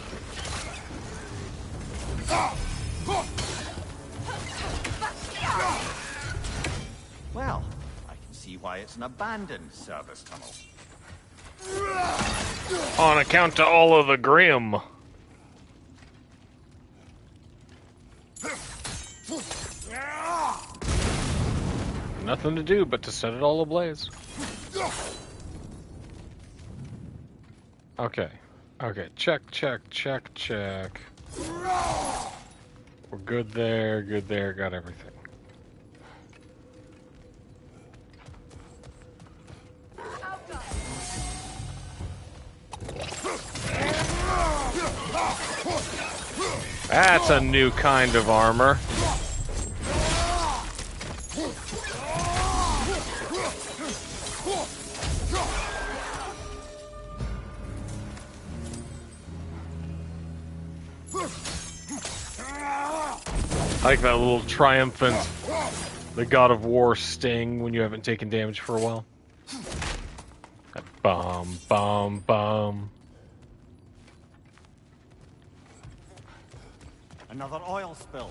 see why it's an abandoned service tunnel. On account of all of the Grim. Nothing to do but to set it all ablaze. Okay. Okay, check. We're good there, got everything. That's a new kind of armor. I like that little triumphant, the God of War sting when you haven't taken damage for a while. That bomb, bomb, bomb. Another oil spill.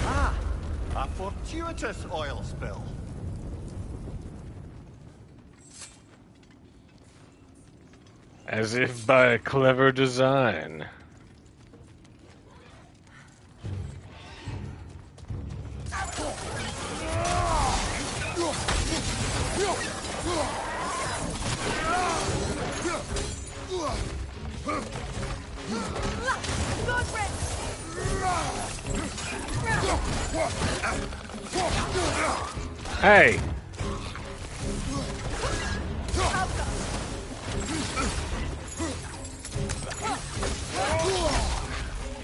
Ah, a fortuitous oil spill. As if by a clever design. Hey!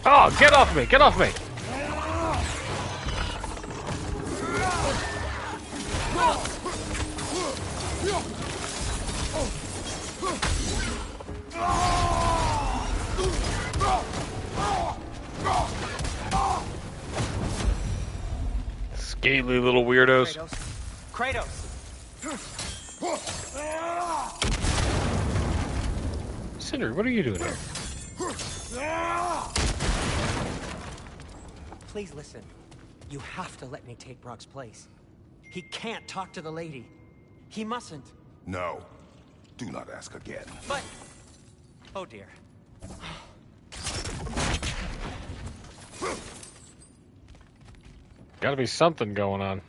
Oh, get off me! Get off me! Scaly little weirdos. Kratos! Cinder, what are you doing here? Please listen. You have to let me take Brock's place. He can't talk to the lady. He mustn't. No. Do not ask again. But... Oh dear. Gotta be something going on.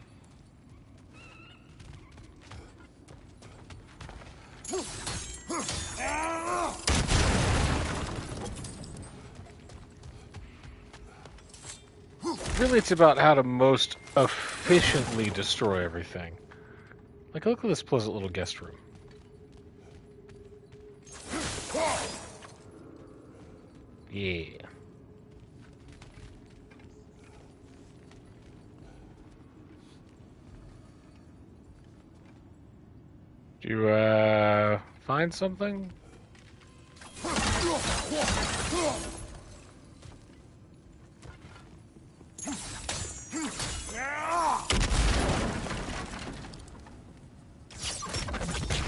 Really, it's about how to most efficiently destroy everything. Like, look at this pleasant little guest room. Yeah. Do you, find something?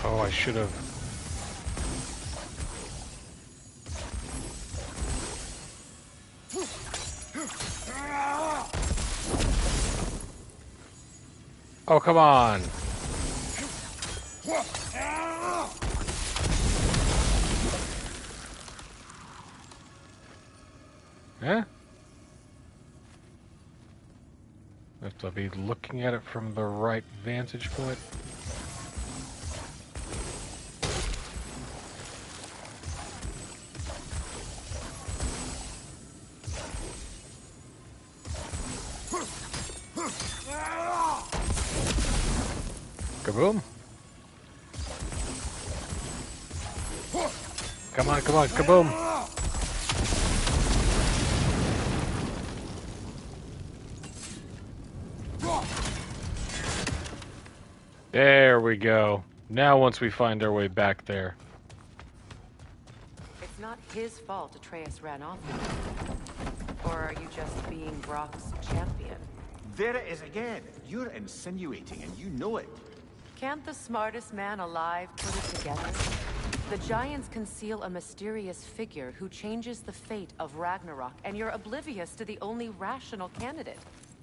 Oh, I should have. Oh, come on. Huh? I have to be looking at it from the right vantage point. Kaboom. Come on, kaboom. There we go. Now once we find our way back there. It's not his fault Atreus ran off with you. Or are you just being Brock's champion? There it is again. You're insinuating and you know it. Can't the smartest man alive put it together? The Giants conceal a mysterious figure who changes the fate of Ragnarok, and you're oblivious to the only rational candidate.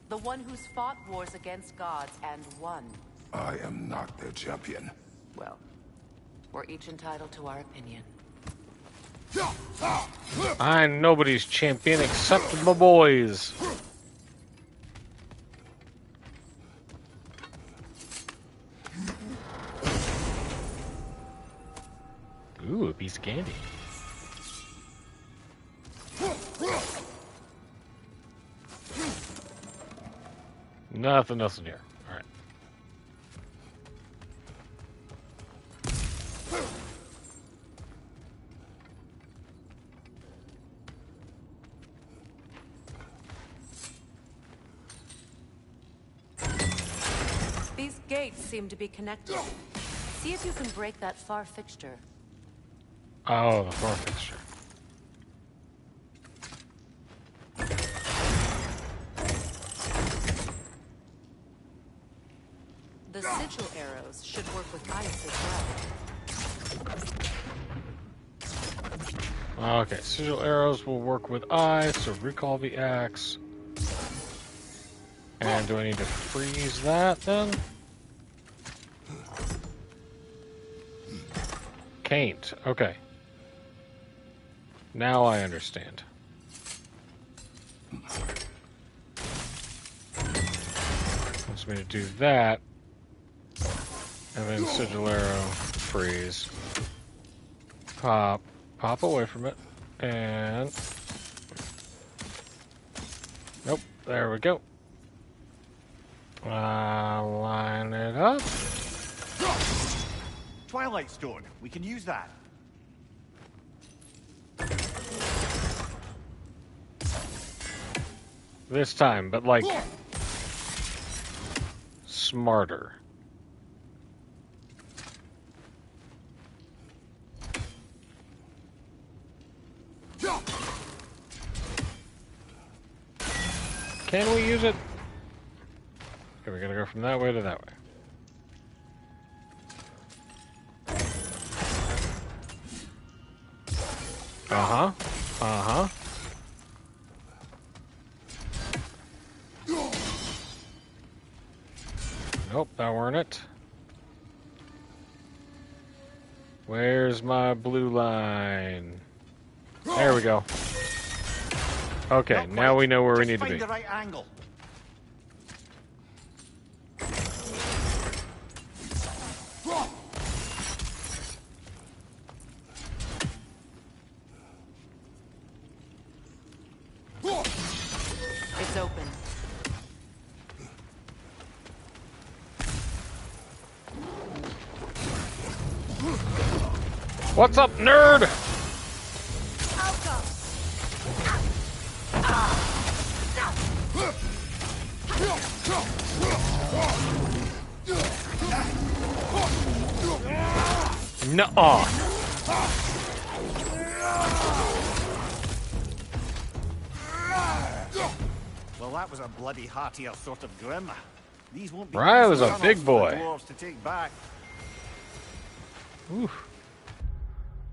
The one who's fought wars against gods and won. I am not their champion. Well, we're each entitled to our opinion. I'm nobody's champion except my boys. Ooh, a piece of candy. Nothing else in here. All right. These gates seem to be connected. See if you can break that far fixture. Oh, the far fixture. The sigil arrows should work with ice as well. Okay, sigil arrows will work with ice, so recall the axe. And do I need to freeze that then? Can't. Okay. Now I understand. Wants me to do that. And then sigil arrow, freeze. Pop away from it. And... Nope, there we go. Line it up. Twilight Stone. We can use that. This time, but like... smarter. Can we use it? Okay, we're gonna go from that way to that way. Uh-huh. Uh-huh. Nope, that weren't it. Where's my blue line? There we go. Okay, now we know where we need to be. Find the right angle. It's open. What's up, nerd? Nuh-uh. Well, that was a bloody heartier sort of grim. These won't be Right, was a tunnels big for the boy. dwarves to take back. Ooh.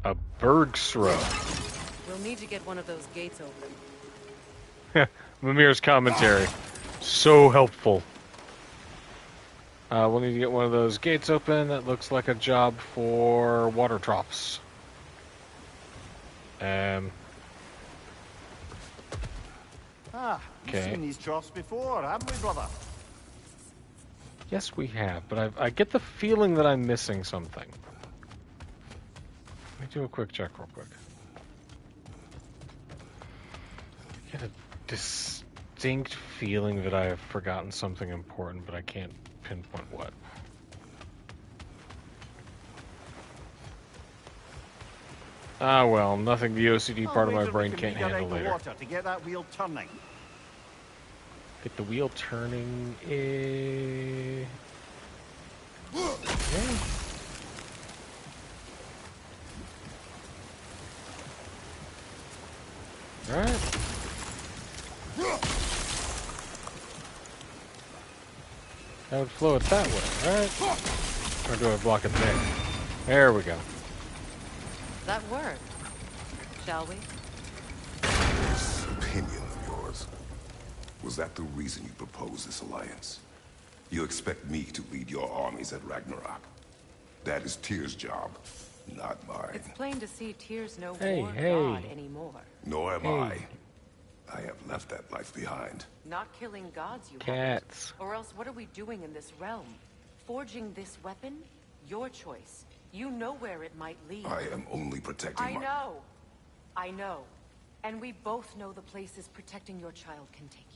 A Bergsra. We'll need to get one of those gates open. Mimir's commentary. So helpful. We'll need to get one of those gates open. That looks like a job for water troughs. We've seen these troughs before, haven't we, brother? Yes, we have, but I get the feeling that I'm missing something. Let me do a quick check real quick. I get a distinct feeling that I have forgotten something important, but I can't pinpoint what. Ah, well, nothing the OCD part of my brain can't handle later. Water to get that wheel turning. Get the wheel turning. Okay. Alright. That would flow it that way, right? Or do I block it there? There we go. That worked. Shall we? This opinion of yours was Was that the reason you proposed this alliance? You expect me to lead your armies at Ragnarok? That is Tyr's job, not mine. It's plain to see Tyr's no Hey, war hey. god anymore. Nor am I. I have left that life behind. Not killing gods, you Cats. haven't. Or else what are we doing in this realm? Forging this weapon? Your choice. You know where it might lead. I am only protecting I my... know. I know. And we both know the places protecting your child can take you.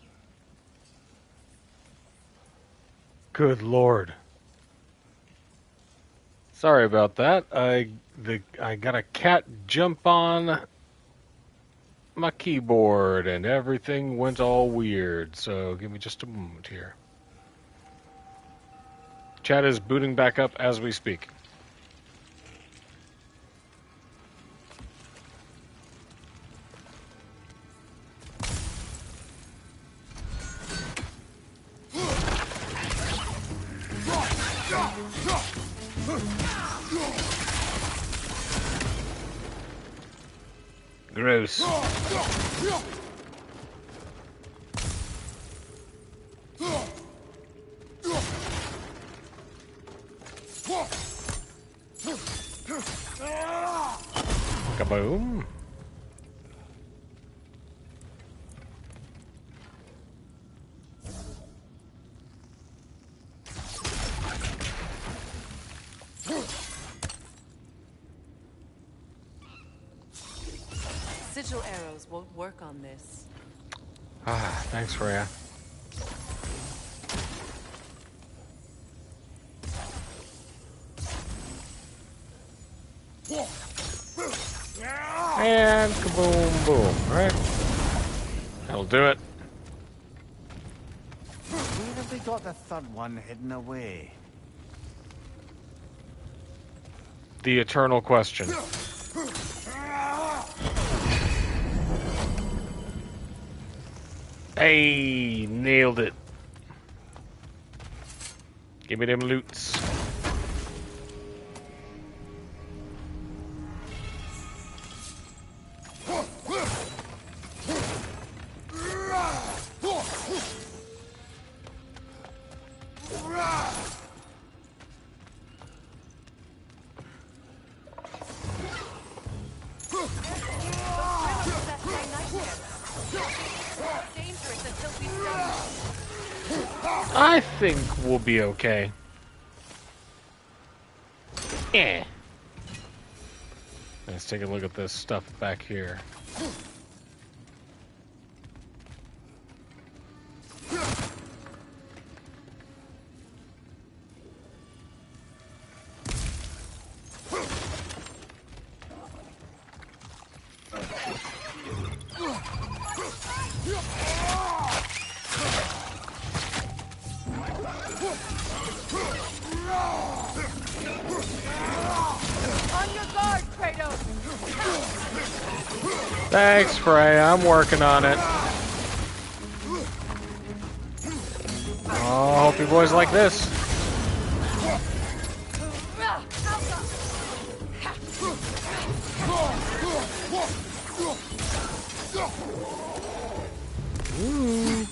Good Lord. Sorry about that. I got a cat jump on my keyboard and everything went all weird. So give me just a moment here. Chat is booting back up as we speak. Gross. Kaboom. Sigil arrows won't work on this. Ah, thanks, Freya. And kaboom, boom, right? That'll do it. Where have they got the third one hidden away? The eternal question. Hey, nailed it. Give me them loots. I think we'll be okay. Yeah. Let's take a look at this stuff back here. On your guard, Kratos! Thanks, Freya. I'm working on it. Oh, hope you boys like this. Ooh.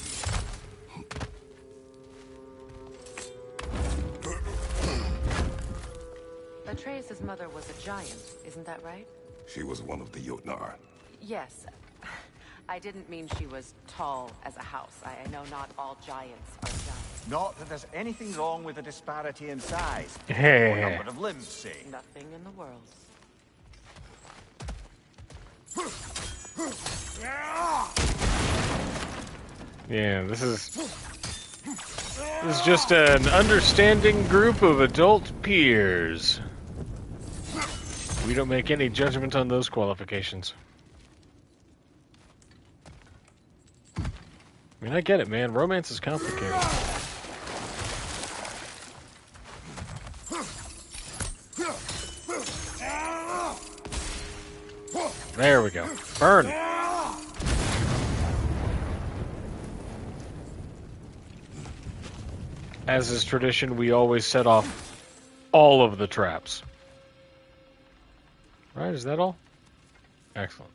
Atreus' mother was a giant, isn't that right? She was one of the Jotnar. Yes. I didn't mean she was tall as a house. I know not all giants are giants. Not that there's anything wrong with the disparity in size. Hey. Or number of limbs, say. Nothing in the world. Yeah, this is just an understanding group of adult peers. We don't make any judgment on those qualifications. I mean, I get it, man. Romance is complicated. There we go. Burn. As is tradition, we always set off all of the traps. Right, is that all? Excellent.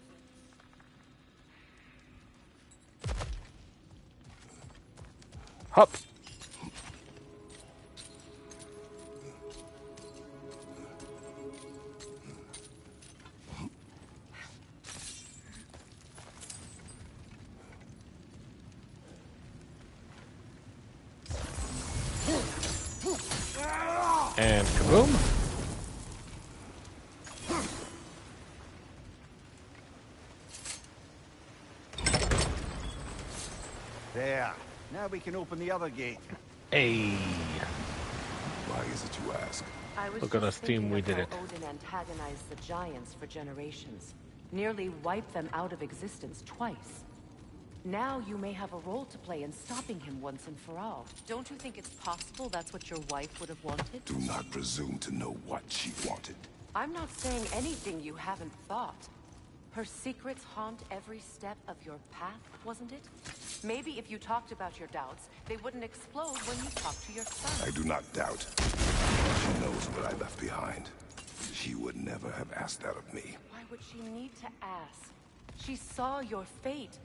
Hup. And kaboom. There. Now we can open the other gate. Hey. Why is it you ask? I was Look at just us, team, thinking we of did how it. Odin antagonized the giants for generations. Nearly wiped them out of existence twice. Now you may have a role to play in stopping him once and for all. Don't you think it's possible that's what your wife would have wanted? Do not presume to know what she wanted. I'm not saying anything you haven't thought. Her secrets haunt every step of your path, wasn't it? Maybe if you talked about your doubts, they wouldn't explode when you talk to your son. I do not doubt. She knows what I left behind. She would never have asked that of me. Why would she need to ask? She saw your fate.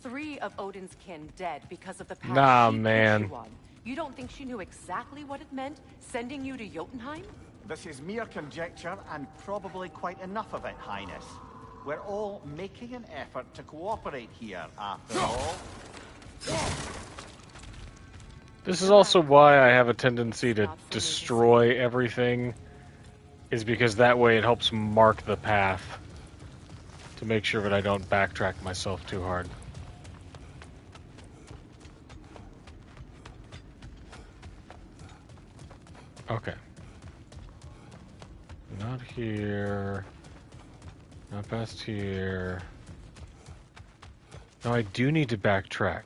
3 of Odin's kin dead because of the path Nah, she put man. you on. You don't think she knew exactly what it meant, sending you to Jotunheim? This is mere conjecture, and probably quite enough of it, Highness. We're all making an effort to cooperate here, after all. This is also why I have a tendency to destroy everything, is because that way it helps mark the path to make sure that I don't backtrack myself too hard. Okay. Not here. Not past here. No, I do need to backtrack.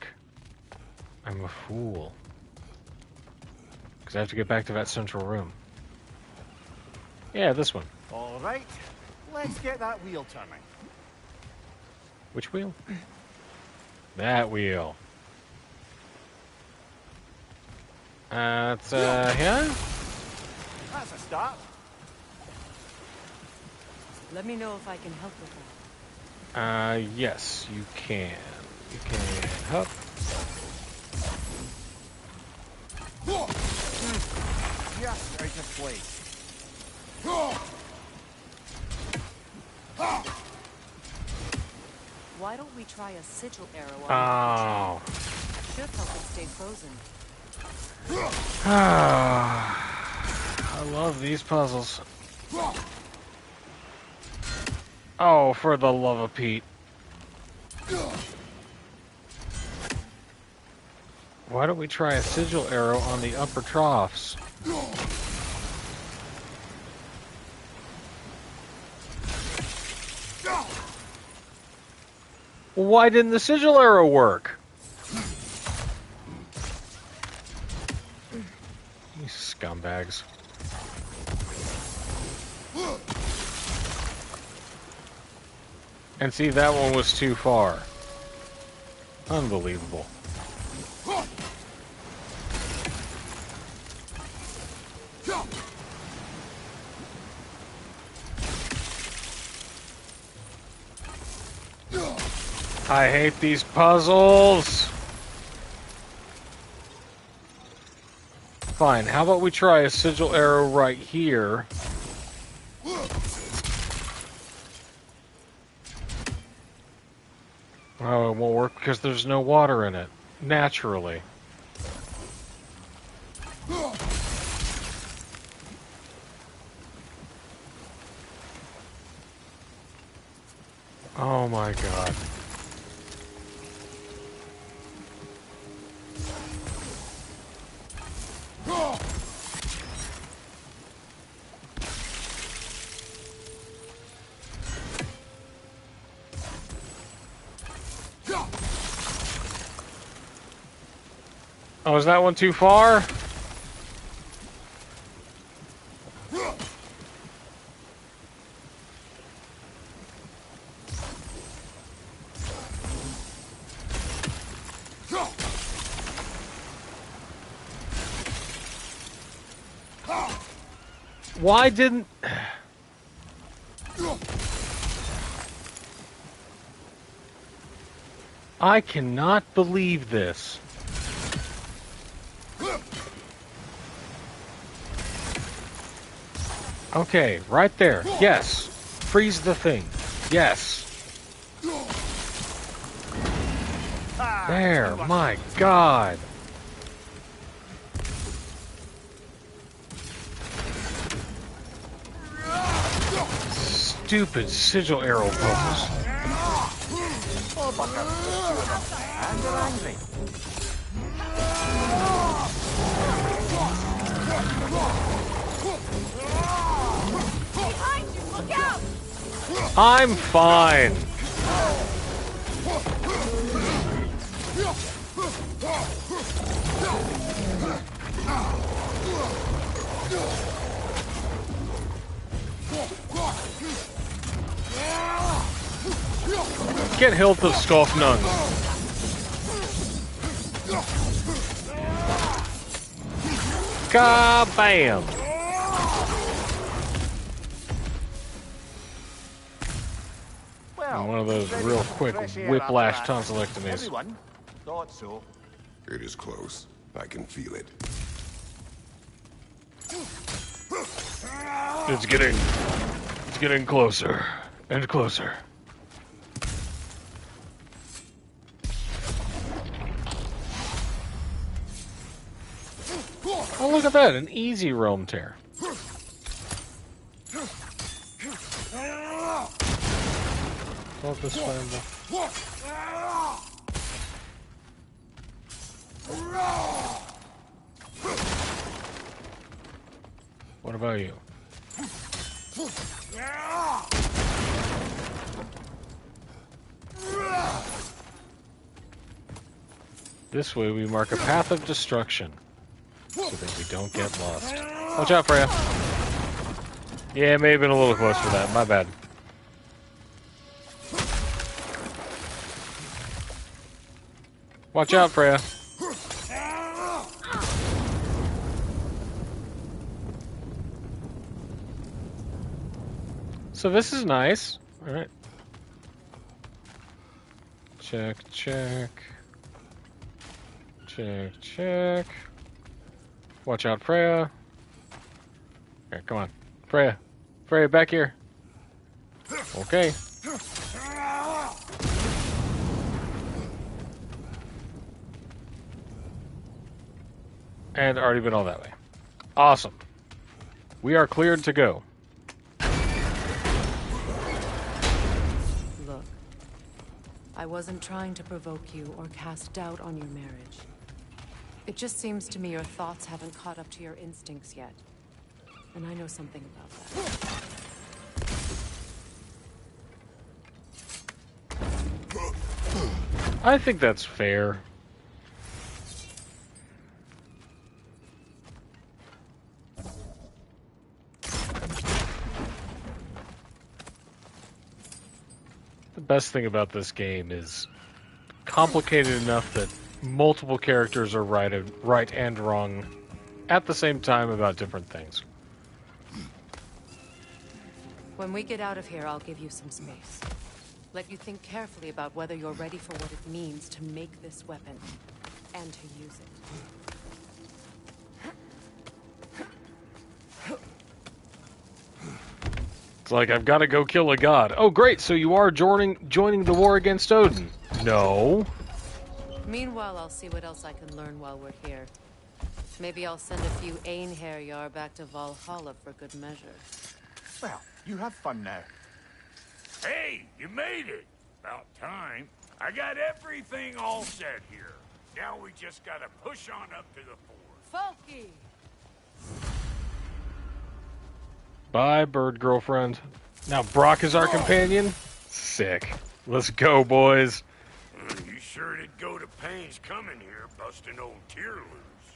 I'm a fool. Because I have to get back to that central room. Yeah, this one. All right, let's get that wheel turning. Which wheel? That wheel. It's, here? That's a start. Let me know if I can help with that. Yes, you can. You can help. Just out of place. Why don't we try a sigil arrow on Oh. Should help it stay frozen. I love these puzzles. Oh, for the love of Pete. Why don't we try a sigil arrow on the upper troughs? Why didn't the sigil arrow work? You scumbags. And see, that one was too far. Unbelievable. I hate these puzzles. Fine, how about we try a sigil arrow right here? Oh, it won't work because there's no water in it. Naturally. Oh my god. Oh, is that one too far? Why didn't... I cannot believe this. Okay, right there. Yes. Freeze the thing. Yes. There. My God. Stupid sigil arrow puzzles. And they're angry. Behind you! Look out! I'm fine. Get hilt of Skofnung. Ka-bam! Well, One of those real quick whiplash tonsillectomies. Everyone thought so. It is close. I can feel it. It's getting closer and closer. Oh, look at that, an easy roam tear. Focus fireball. What about you? This way we mark a path of destruction, so that we don't get lost. Watch out, Freya. Yeah, it may have been a little close for that. My bad. Watch out, Freya. So this is nice. All right. Check, check. Check, check. Watch out, Freya. Here, come on. Freya. Freya, back here. Okay. And already been all that way. Awesome. We are cleared to go. Look, I wasn't trying to provoke you or cast doubt on your marriage. It just seems to me your thoughts haven't caught up to your instincts yet. And I know something about that. I think that's fair. The best thing about this game is complicated enough that multiple characters are right and wrong at the same time about different things. When we get out of here, I'll give you some space. Let you think carefully about whether you're ready for what it means to make this weapon and to use it. It's like, I've got to go kill a god. Oh, great, so you are joining the war against Odin. No. Meanwhile, I'll see what else I can learn while we're here. Maybe I'll send a few Einherjar back to Valhalla for good measure. Well, you have fun now. Hey, you made it. About time. I got everything all set here. Now we just gotta push on up to the fort. Folky! Bye, bird girlfriend. Now Brock is our companion? Sick. Let's go, boys. You sure did go to pains coming here, busting old tear loose.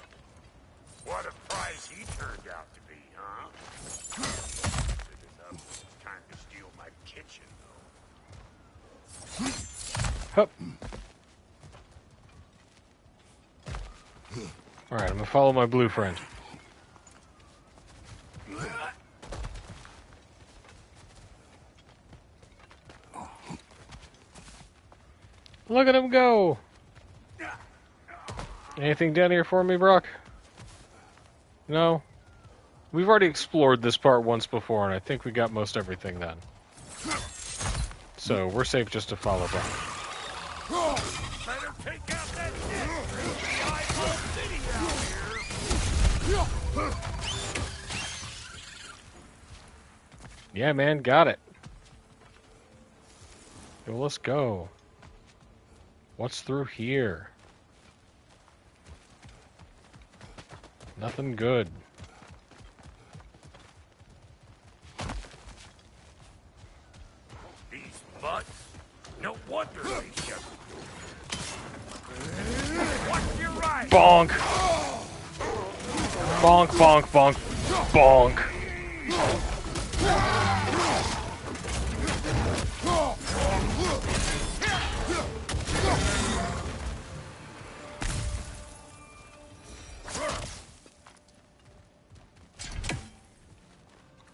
What a prize he turned out to be, huh? Enough time to steal my kitchen, though. Hup. Alright, I'm gonna follow my blue friend. Look at him go! Anything down here for me, Brock? No? We've already explored this part once before, and I think we got most everything then. So we're safe just to follow back. Better take out that city out here. Yeah, man, got it. Yo, let's go. What's through here? Nothing good. These butts. No wonder they shut. Watch your right. Bonk. Bonk, bonk, bonk, bonk.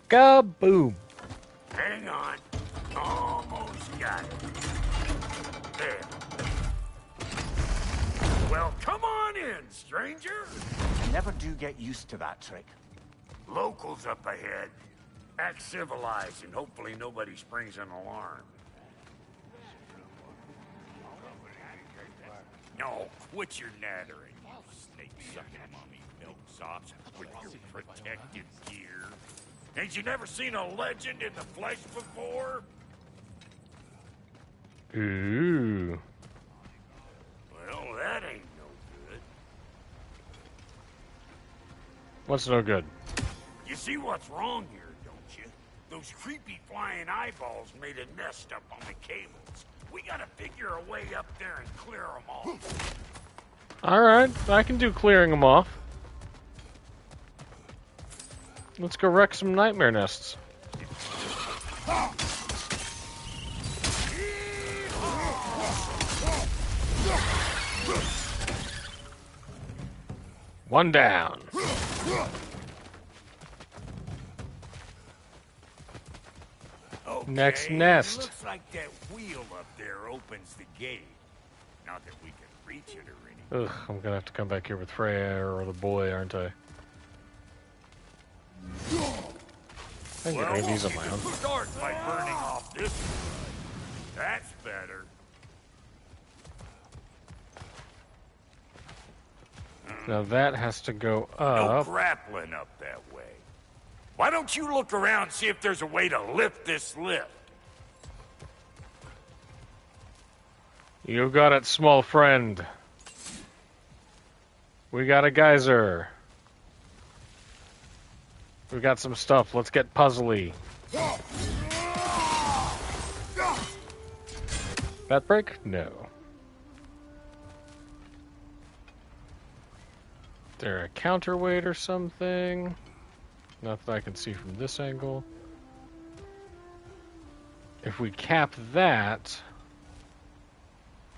Kaboom. Hang on. Almost got it. There. Well, come on in, stranger. Never do get used to that trick. Locals up ahead. Act civilized and hopefully nobody springs an alarm. No, quit your nattering, you snake-sucking mummy milksops with your protective gear. Ain't you never seen a legend in the flesh before? Ooh. Well, that ain't no good. What's no good? You see what's wrong here, don't you? Those creepy flying eyeballs made a nest up on the cables. We gotta figure a way up there and clear them off. Alright, I can do clearing them off. Let's go wreck some nightmare nests. One down. Okay, Next nest. Looks like that wheel up there opens the gate. Not that we can reach it or anything. Ugh, I'm gonna have to come back here with Freya or the boy, aren't I? I can get any of these on my own. Start by burning off this one. That's better. Now that has to go No up. grappling up that way. Why don't you look around and see if there's a way to lift this lift? You got it, small friend. We got a geyser. We got some stuff. Let's get puzzly. That break? No. Is there a counterweight or something? Not that I can see from this angle. If we cap that,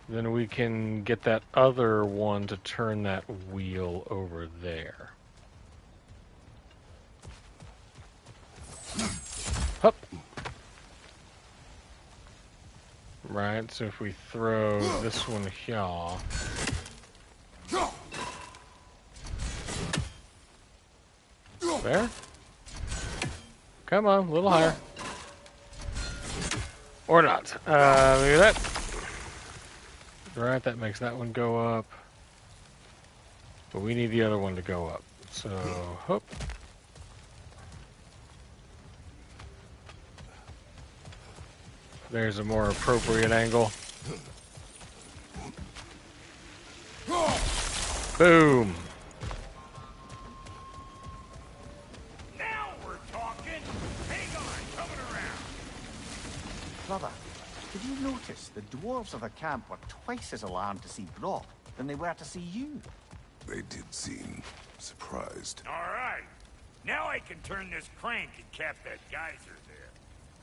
then we can get that other one to turn that wheel over there. Hup. Right, so if we throw this one here. There? Come on, a little higher. Or not. Look at that. Right, that makes that one go up. But we need the other one to go up. So, hoop. There's a more appropriate angle. Boom. Now we're talking. Hang on, coming around. Brother, did you notice the dwarves of the camp were twice as alarmed to see Brock than they were to see you? They did seem surprised. All right. Now I can turn this crank and cap that geyser there.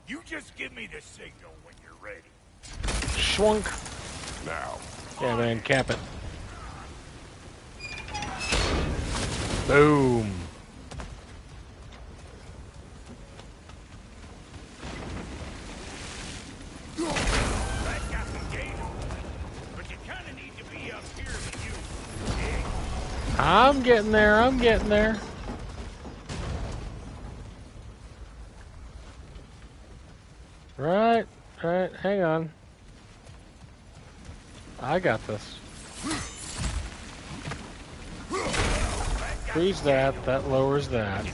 You just give me the signal when you're ready. Schwunk. Now. Yeah, man, cap it. Boom. That got the gate open, but you kind of need to be up here to use it. I'm getting there, I'm getting there. Right, right, hang on. I got this. Freeze that, that lowers that.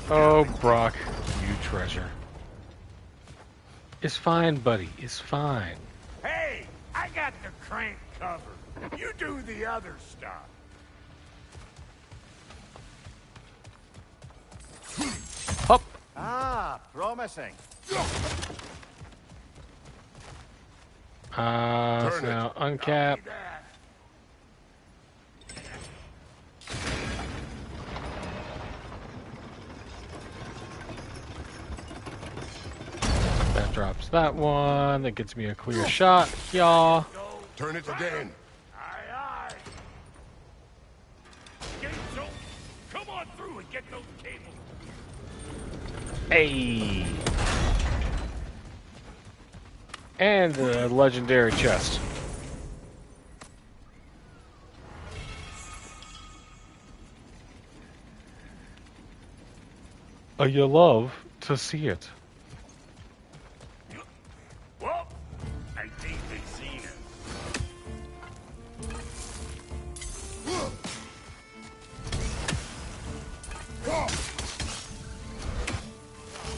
Oh, Brock, you treasure. It's fine, buddy, it's fine. Hey, I got the crank covered. You do the other stuff. Up. Ah, promising. So now uncap. That drops that one. That gets me a clear shot. Yaw. Turn it again. Aye, aye. Come on through and get those cables. Hey. And the legendary chest. You love to see it. Well, I think they've seen it.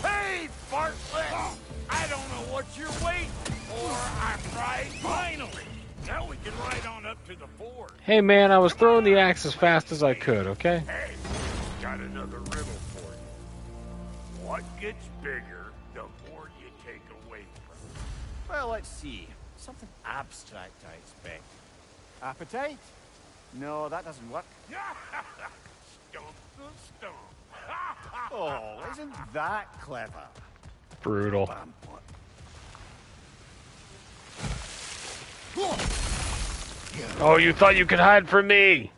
Hey, fartlet! I don't know what you're waiting for. I'm right finally. Now we can ride on up to the fort. Hey man, I was throwing the axe as fast as I could, okay? Hey, got another riddle for you. What gets bigger, the more you take away from it? Well, let's see. Something abstract, I expect. Appetite? No, that doesn't work. Stump the stump. Oh, isn't that clever? Brutal. Oh, you thought you could hide from me?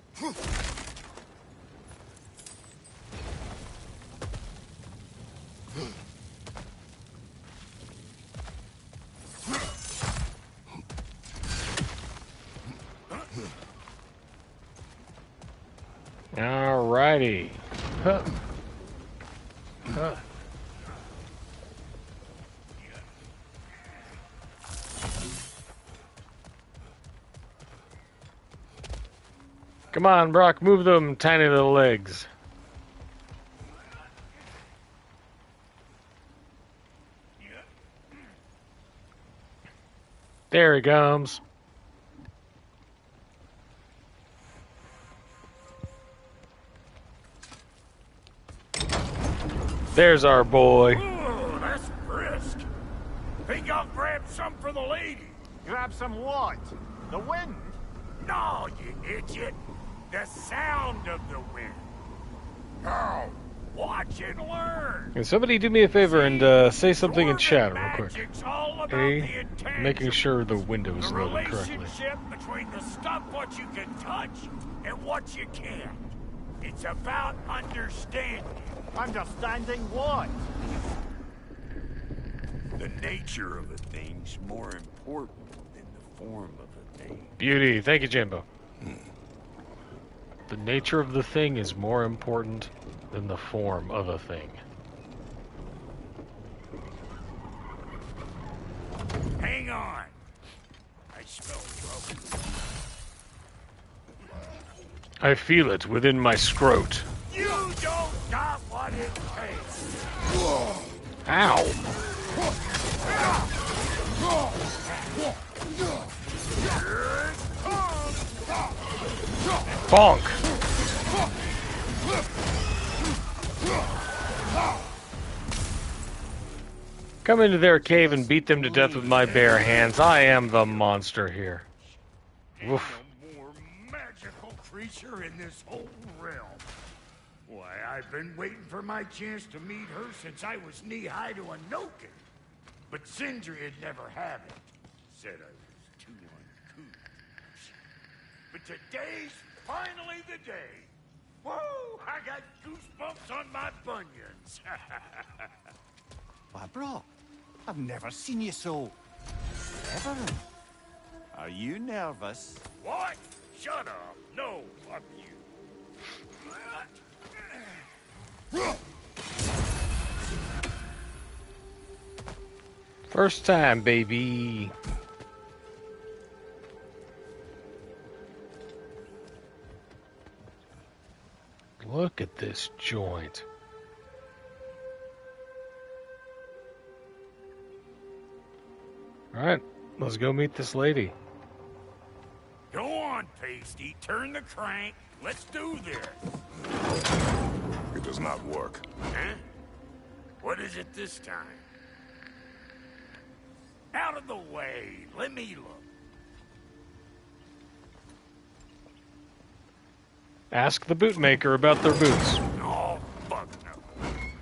Alrighty. Huh. Huh. Come on, Brock, move them tiny little legs. There he comes. There's our boy. Ooh, that's brisk. Think I'll grab some for the lady. Grab some what? The wind? No, you idiot. The sound of the wind. How? Watch and learn. Can somebody do me a favor and say something in chat real quick? Magic's all about A, the intangible. making sure the window is The loaded correctly. relationship between the stuff what you can touch and what you can't. It's about understanding. Understanding what? The nature of a thing's more important than the form of a thing. Beauty. Thank you, Jimbo. The nature of the thing is more important than the form of a thing. Hang on. I smell trouble. I feel it within my scrot. You don't got what it takes. Ow. Bonk. Come into their cave and beat them to death with my bare hands. I am the monster here. Woof. No more magical creature in this whole realm. Why, I've been waiting for my chance to meet her since I was knee-high to a Noken. But Sindri would never have it. Said I was too uncouth. But today's finally the day. Whoa! I got goosebumps on my bunions. Why, Brock, I've never seen you so... ever. Are you nervous? What? Shut up. No, fuck you. First time, baby. Look at this joint. All right, let's go meet this lady. Go on, Pasty. Turn the crank. Let's do this. It does not work. Huh? What is it this time? Out of the way. Let me look. Ask the bootmaker about their boots. Oh, fuck no.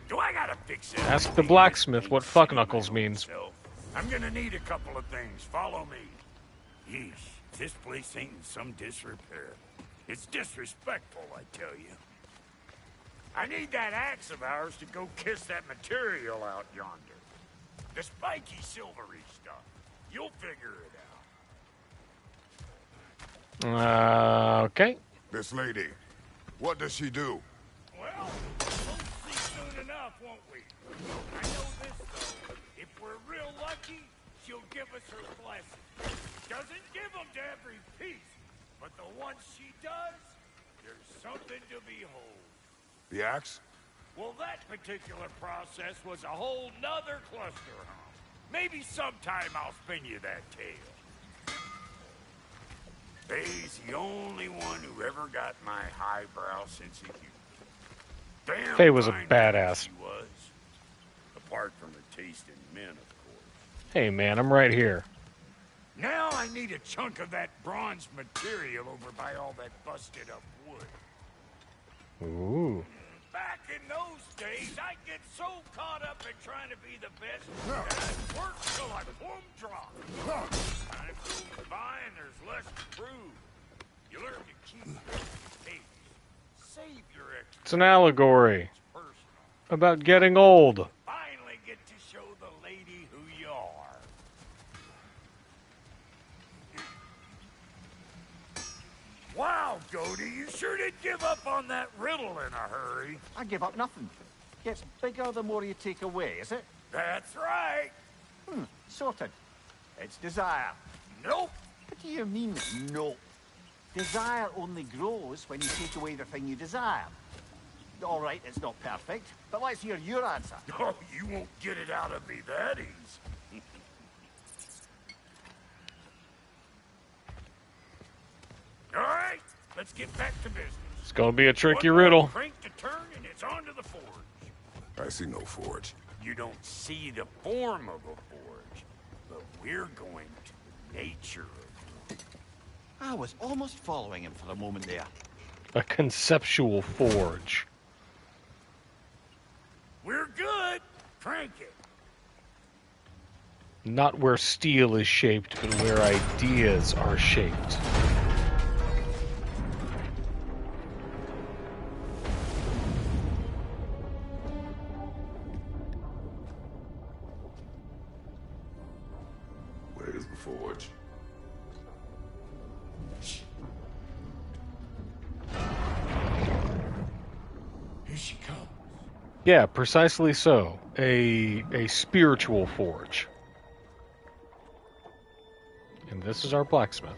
Do I gotta fix it? Ask the blacksmith what fuck knuckles means. I'm gonna need a couple of things. Follow me. Yeesh, this place ain't in some disrepair. It's disrespectful, I tell you. I need that axe of ours to go kiss that material out yonder. The spiky silvery stuff. You'll figure it out. Okay. This lady, what does she do? Well, we'll see soon enough, won't we? I know this, though. If we're real lucky, she'll give us her blessing. Doesn't give them to every piece, but the ones she does, there's something to behold. The axe? Well, that particular process was a whole nother cluster hump. Maybe sometime I'll spin you that tale. Faye's the only one who ever got my highbrow sense of humor. Damn Faye was a fine badass. She was. Apart from her taste in men, of course. Hey, man, I'm right here. Now I need a chunk of that bronze material over by all that busted up wood. Ooh. Back in those days, I'd get so caught up in trying to be the best that I'd work till I plumb drop. Time goes by and there's less to prove. You learn to keep your pace. Save your It's an allegory about getting old. finally get to show the lady who you are. Wow, Goldie, you sure did give up on that riddle in a hurry. I give up nothing. Gets bigger the more you take away, is it? That's right. Sorted. It's desire. Nope. What do you mean, nope? Desire only grows when you take away the thing you desire. All right, it's not perfect, but let's hear your answer. Oh, you won't get it out of me that easy. All right, let's get back to business. It's gonna be a tricky One more riddle. crank to turn and it's on to the forge. I see no forge. You don't see the form of a forge, but we're going to the nature of it. I was almost following him for a moment there. A conceptual forge. We're good. Crank it. Not where steel is shaped, but where ideas are shaped. Where's the forge? Here she comes. Yeah, precisely so. A spiritual forge. And this is our blacksmith.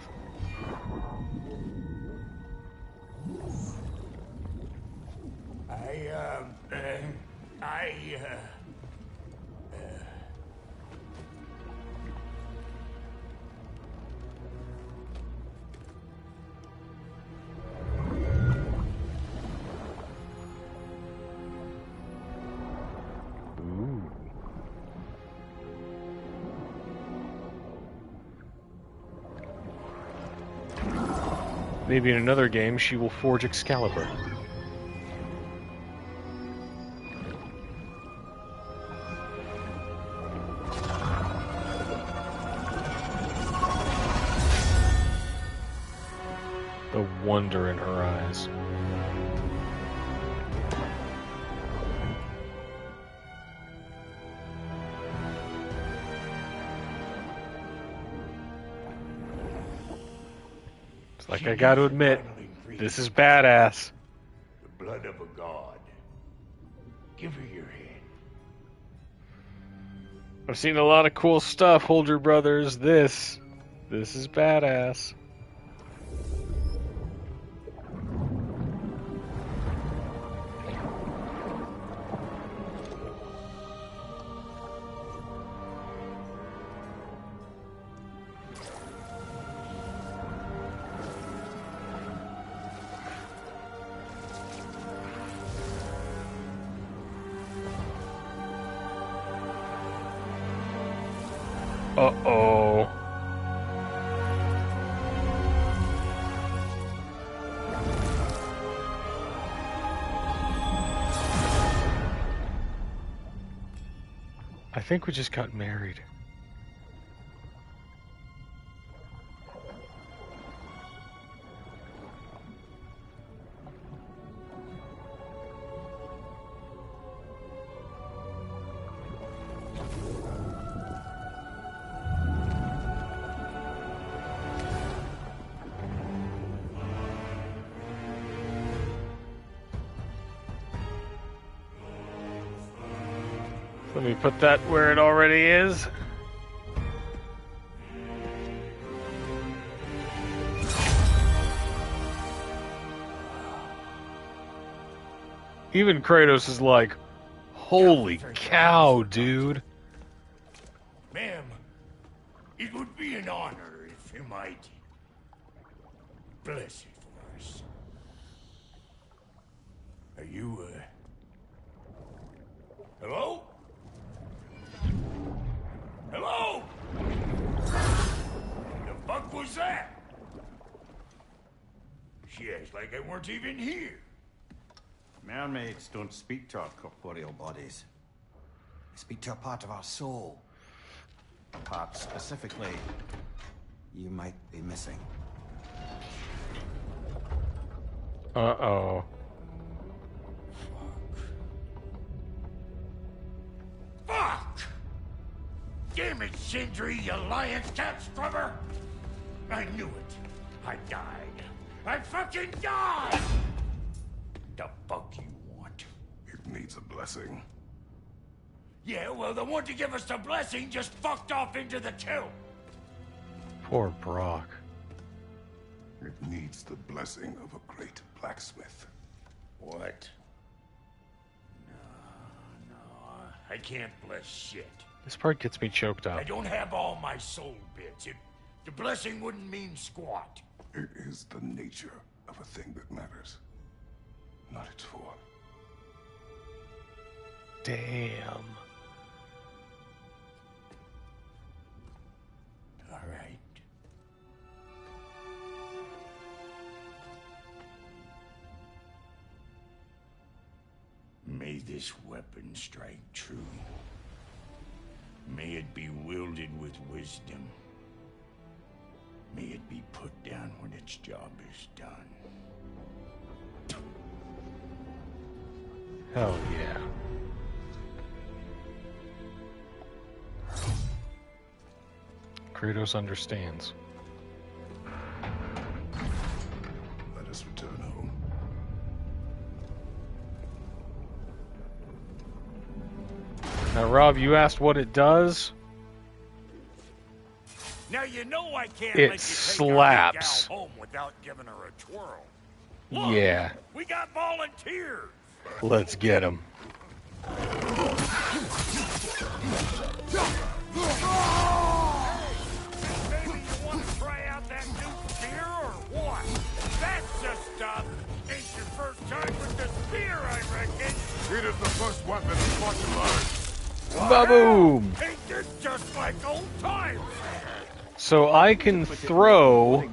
Ooh. Maybe in another game she will forge Excalibur. The wonder in her eyes. Like, I gotta admit, this is badass. The blood of a god. Give her your hand. I've seen a lot of cool stuff, Hold Your Brothers. This is badass. Uh-oh. I think we just got married. Let me put that where it already is. Even Kratos is like, holy cow, dude. Ma'am, it would be an honor if you might bless it for us. Are you, hello? Hello? The fuck was that? She acts like I weren't even here. Mermaids don't speak to our corporeal bodies. They speak to a part of our soul. A part specifically you might be missing. Uh-oh. Fuck! Damn it, Sindri, you lion cat scrubber! I knew it. I died. I fucking died! The fuck you want? It needs a blessing. Yeah, well, the one to give us the blessing just fucked off into the tomb. Poor Brock. It needs the blessing of a great blacksmith. What? No, I can't bless shit. This part gets me choked up. I don't have all my soul bits. The blessing wouldn't mean squat. It is the nature of a thing that matters, not its form. Damn. All right. May this weapon strike true. May it be wielded with wisdom. May it be put down when its job is done. Hell yeah. Kratos understands. Let us return home. Now, Rob, you asked what it does. Now you know I can't It let you take slaps. our big gal home without giving her a twirl. Look, Yeah. we got volunteers. Let's get him. Maybe you want to try out that new spear or what? That's the stuff. Ain't your first time with the spear, I reckon. It is the first weapon fought to learn. Ba-boom! Ain't this just like old times? So I can throw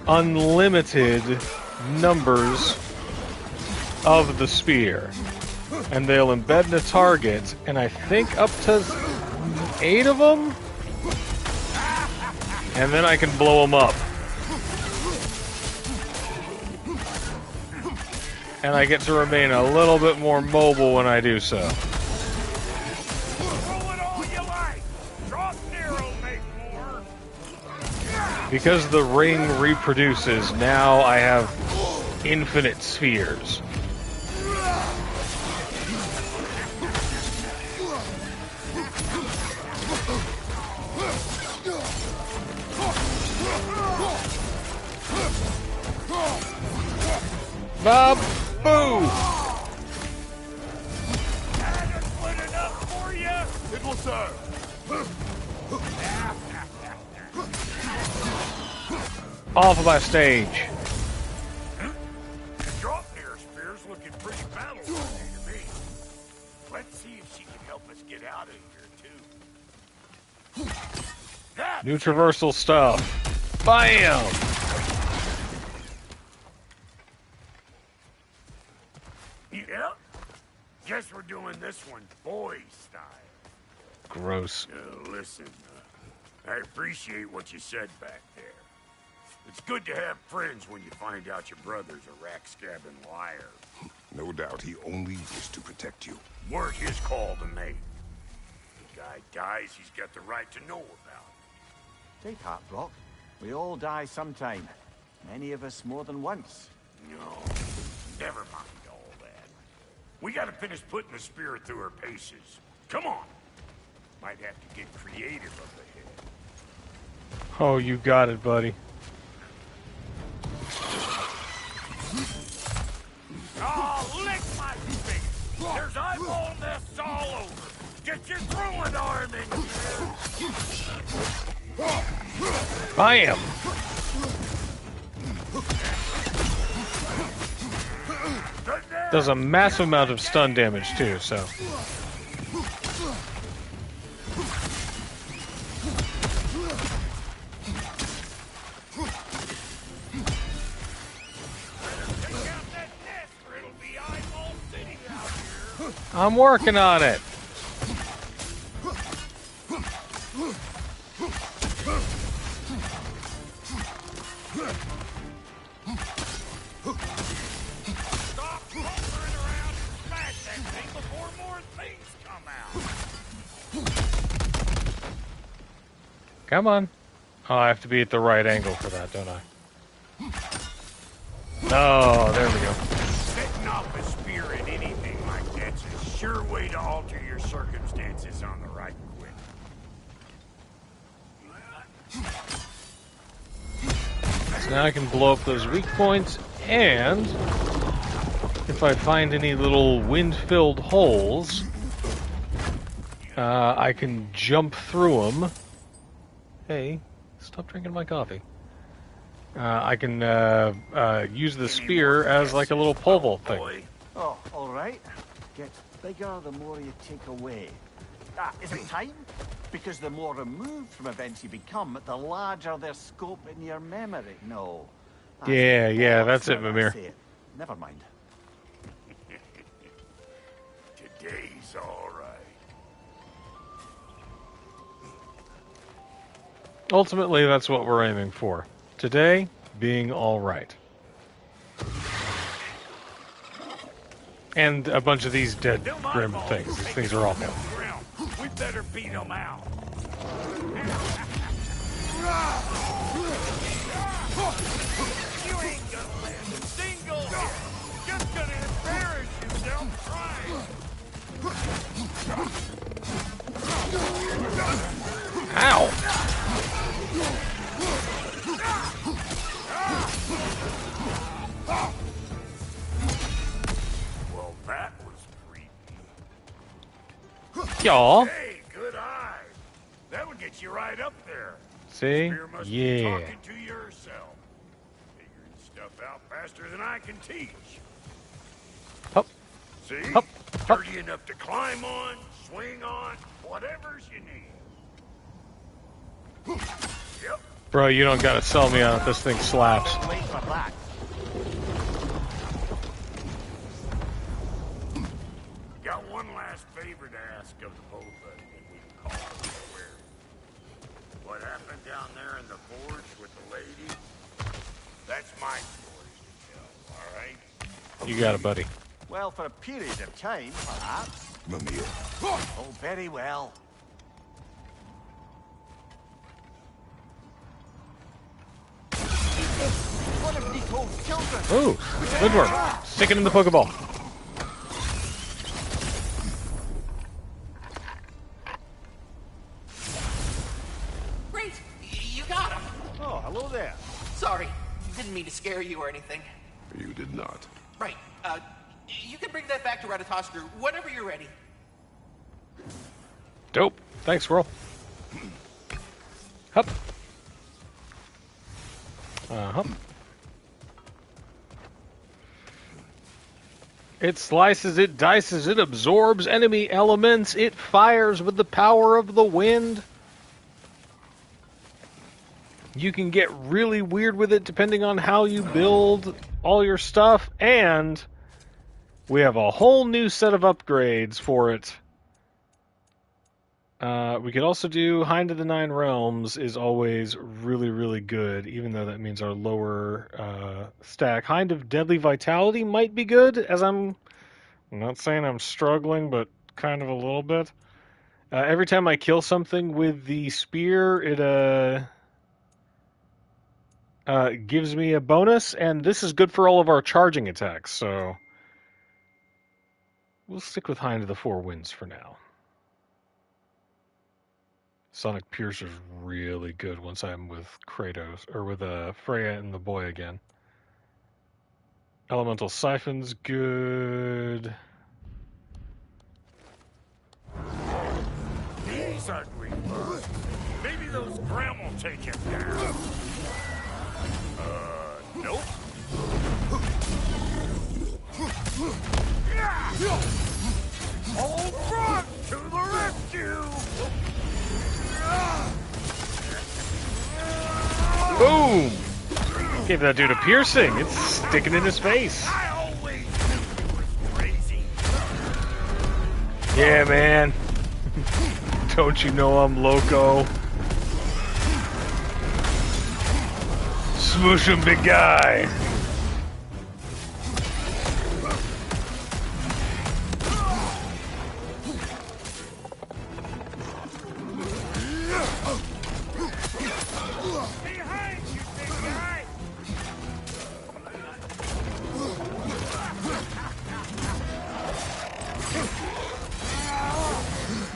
unlimited numbers of the spear. And they'll embed in a target, and I think up to 8 of them? And then I can blow them up. And I get to remain a little bit more mobile when I do so. Throw it all you like. Draupnir will make more. Because the ring reproduces, now I have infinite spheres. Boo! It will serve. Off of my stage. Draupnir spear's looking pretty battle-ready to me. Let's see if she can help us get out of here, too. New traversal stuff. Bam! Yep. Guess we're doing this one boy style. Gross. Listen, I appreciate what you said back there. It's good to have friends when you find out your brother's a rack-scabbing liar. No doubt he only wished to protect you. Weren't his call to make. The guy dies, he's got the right to know about it. Take heart, Brock. We all die sometime. Many of us more than once. No, never mind all that. We gotta finish putting the spear through her paces. Come on. Might have to get creative up ahead. Oh, you got it, buddy. Oh, lick my face! There's eyeball nests all over! Get your throwing arm in here! Bam! Does a massive amount of stun damage, too, so... I'm working on it. Come on. Oh, I have to be at the right angle for that, don't I? Oh, there we go. Setting off a spear at anything like that's a sure way to alter your circumstances on the right quick. So now I can blow up those weak points, and if I find any little wind-filled holes, I can jump through them. Hey, stop drinking my coffee. I can use the spear as like a little pole vault thing. Oh, all right. Gets bigger the more you take away. Is it time? Because the more removed from events you become, the larger their scope in your memory. No. Yeah, that's it, Mimir. Never mind. Today's all right. Ultimately, that's what we're aiming for. Today, being all right. And a bunch of these dead grim things. These things are awful. We better beat them out. You ain't gonna land a single hit. Just gonna embarrass yourself trying. Ow! Well, that was creepy. Y'all. Hey, good eye. That would get you right up there. See? Spear must be Yeah. talking to yourself. Figuring stuff out faster than I can teach. Up. See? Up. Sturdy enough to climb on, swing on, whatever's you need. Yep. Bro, you don't gotta sell me on it. This thing slaps. Wait for that. Got one last favor to ask of the both of you. We can call it square. What happened down there in the forge with the lady? That's my story to tell, all right? You got it, buddy. Well, for a period of time, perhaps. Mimir. Oh, very well. Ooh, good work. Stick it in the Pokeball. Great! You got him! Oh, hello there. Sorry, didn't mean to scare you or anything. You did not. Right, you can bring that back to Ratatoskru whenever you're ready. Dope. Thanks, Squirrel. Hup. Hup. It slices, it dices, it absorbs enemy elements, it fires with the power of the wind. You can get really weird with it depending on how you build all your stuff, and we have a whole new set of upgrades for it. We could also do Hind of the Nine Realms is always really, really good, even though that means our lower stack. Hind of Deadly Vitality might be good, as I'm not saying I'm struggling, but kind of a little bit. Every time I kill something with the spear, it gives me a bonus, and this is good for all of our charging attacks, so we'll stick with Hind of the Four Winds for now. Sonic Piercer's really good once I'm with Kratos, or with Freya and the boy again. Elemental Siphon's good. He's ugly. Maybe those Graham will take him down. Nope. Old frog to the rescue! Boom! Gave that dude a piercing. It's sticking in his face. Yeah, man. Don't you know I'm loco? Smoosh him, big guy.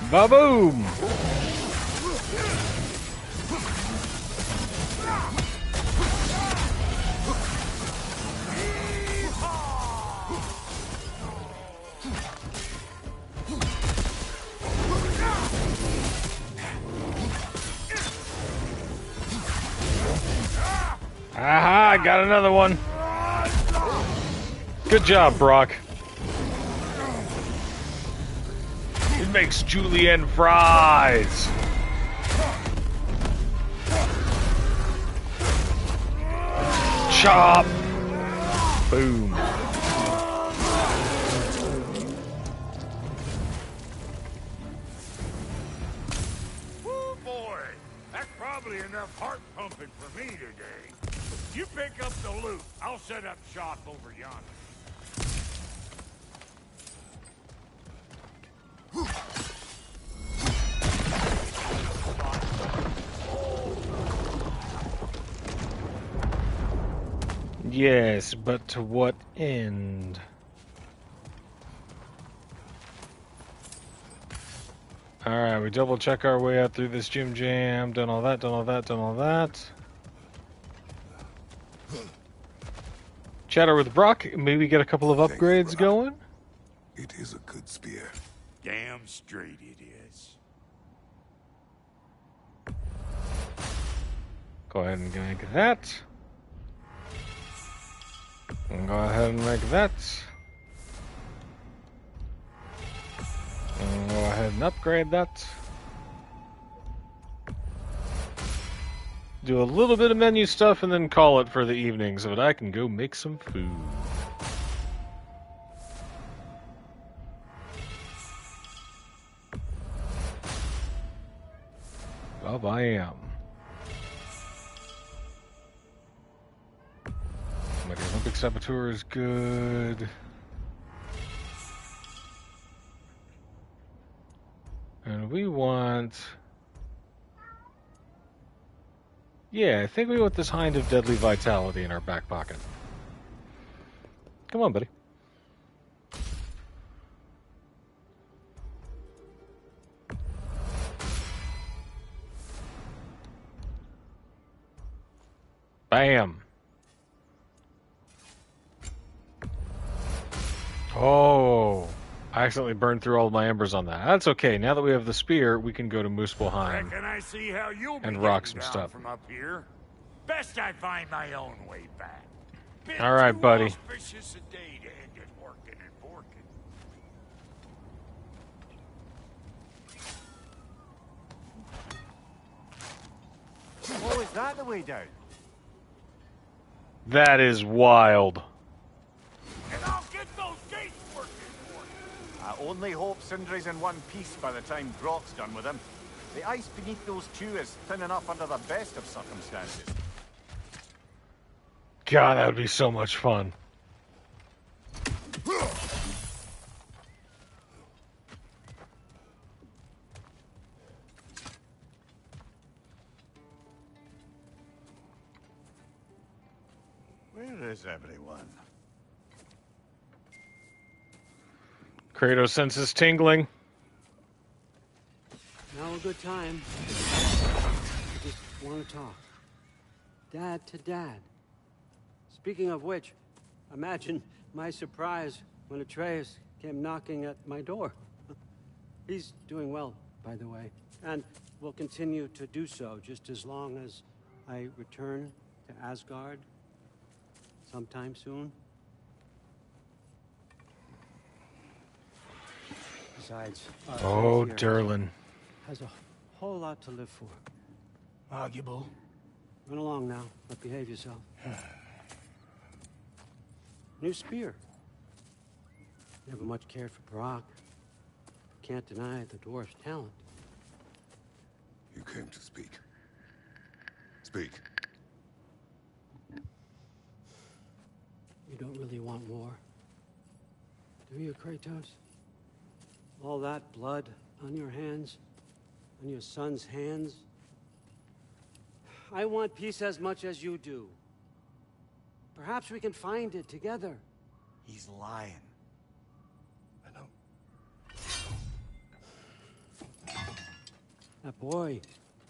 Ba-boom! Aha, I got another one. Good job, Brock. It makes julienne fries. Chop. Boom. Woo, boy. That's probably enough heart pumping for me today. You pick up the loot. I'll set up shop over yonder. Yes, but to what end? Alright, we double check our way out through this gym jam. Done all that, done all that, done all that. Chatter with Brock. Maybe get a couple of upgrades going. It is a good spear. Damn straight it is. Go ahead and make that. And go ahead and make that. And go ahead and upgrade that. Do a little bit of menu stuff and then call it for the evening so that I can go make some food. Bob, I am. My Olympic Saboteur is good. And we want... Yeah, I think we want this Hind of Deadly Vitality in our back pocket. Come on, buddy. Bam. Oh, I accidentally burned through all of my embers on that. That's okay. Now that we have the spear, we can go to Muspelheim Reckon I see how you'll be and rock getting some down stuff. from up here. Best I find my own way back. Been All right, too buddy. auspicious a day to end it working and borking. Oh, is that the way down? That is wild. And I'll get those gates working for you. I only hope Sindri's in one piece by the time Grok's done with him. The ice beneath those two is thin enough under the best of circumstances. God, that would be so much fun. Where is everyone? Kratos senses tingling. Now a good time. I just want to talk. Dad to dad. Speaking of which, imagine my surprise when Atreus came knocking at my door. He's doing well, by the way, and will continue to do so just as long as I return to Asgard sometime soon. Besides, Oh, here Derlin. has a whole lot to live for. Arguable. Run along now, but behave yourself. New spear. Never much cared for Brock. Can't deny the dwarf's talent. You came to speak. Speak. You don't really want war, do you, Kratos? All that blood on your hands, on your son's hands. I want peace as much as you do. Perhaps we can find it together. He's lying. I know. That boy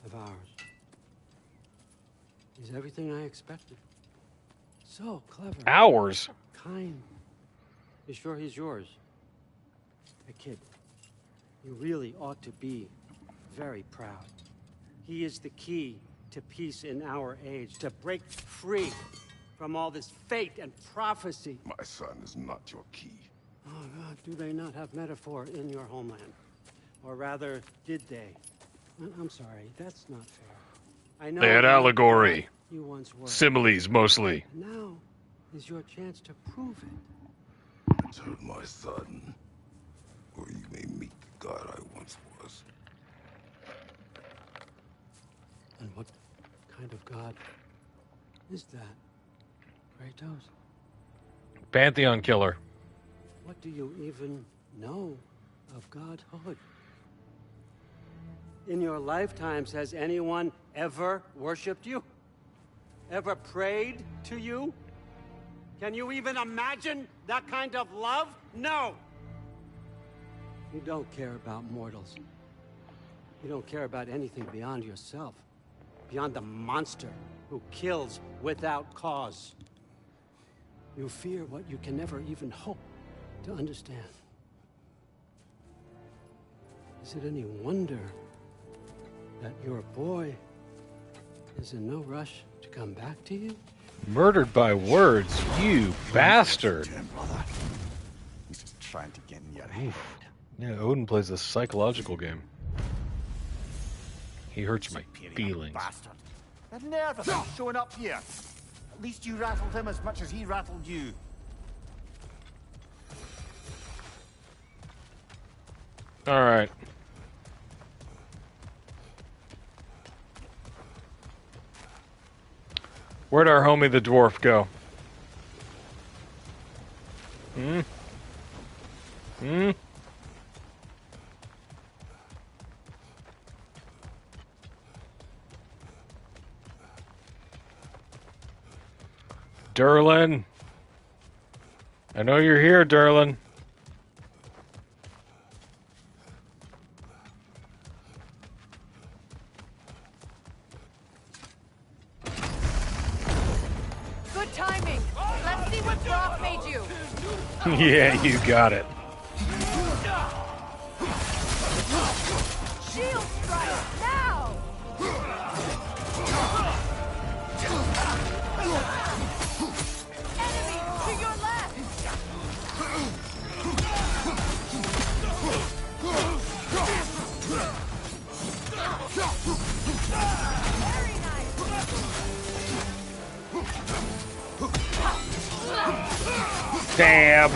of ours. He's everything I expected. So clever. Ours? Kind. You sure he's yours? A kid. You really ought to be very proud. He is the key to peace in our age, to break free from all this fate and prophecy. My son is not your key. Oh, God, do they not have metaphor in your homeland? Or rather, did they? I'm sorry, that's not fair. I know They had allegory. you once were. Similes, mostly. Now is your chance to prove it. Return my son, or you may meet the god I once was. And what kind of god is that, Kratos? Pantheon killer. What do you even know of godhood? In your lifetimes, has anyone ever worshipped you? Ever prayed to you? Can you even imagine that kind of love? No! You don't care about mortals. You don't care about anything beyond yourself. Beyond the monster who kills without cause. You fear what you can never even hope to understand. Is it any wonder that your boy is in no rush to come back to you? Murdered by words, you bastard. He's just trying to get in your head. Yeah, Odin plays a psychological game. He hurts my feelings. Bastard. The nerve of him showing up here. At least you rattled him as much as he rattled you. All right. Where'd our homie the dwarf go? Hmm? Hmm? Durlin. I know you're here, Durlin. Good timing. Let's see what Brock made you. Yeah, you got it. Shield strike now. Enemy to your left. Very nice. Damn.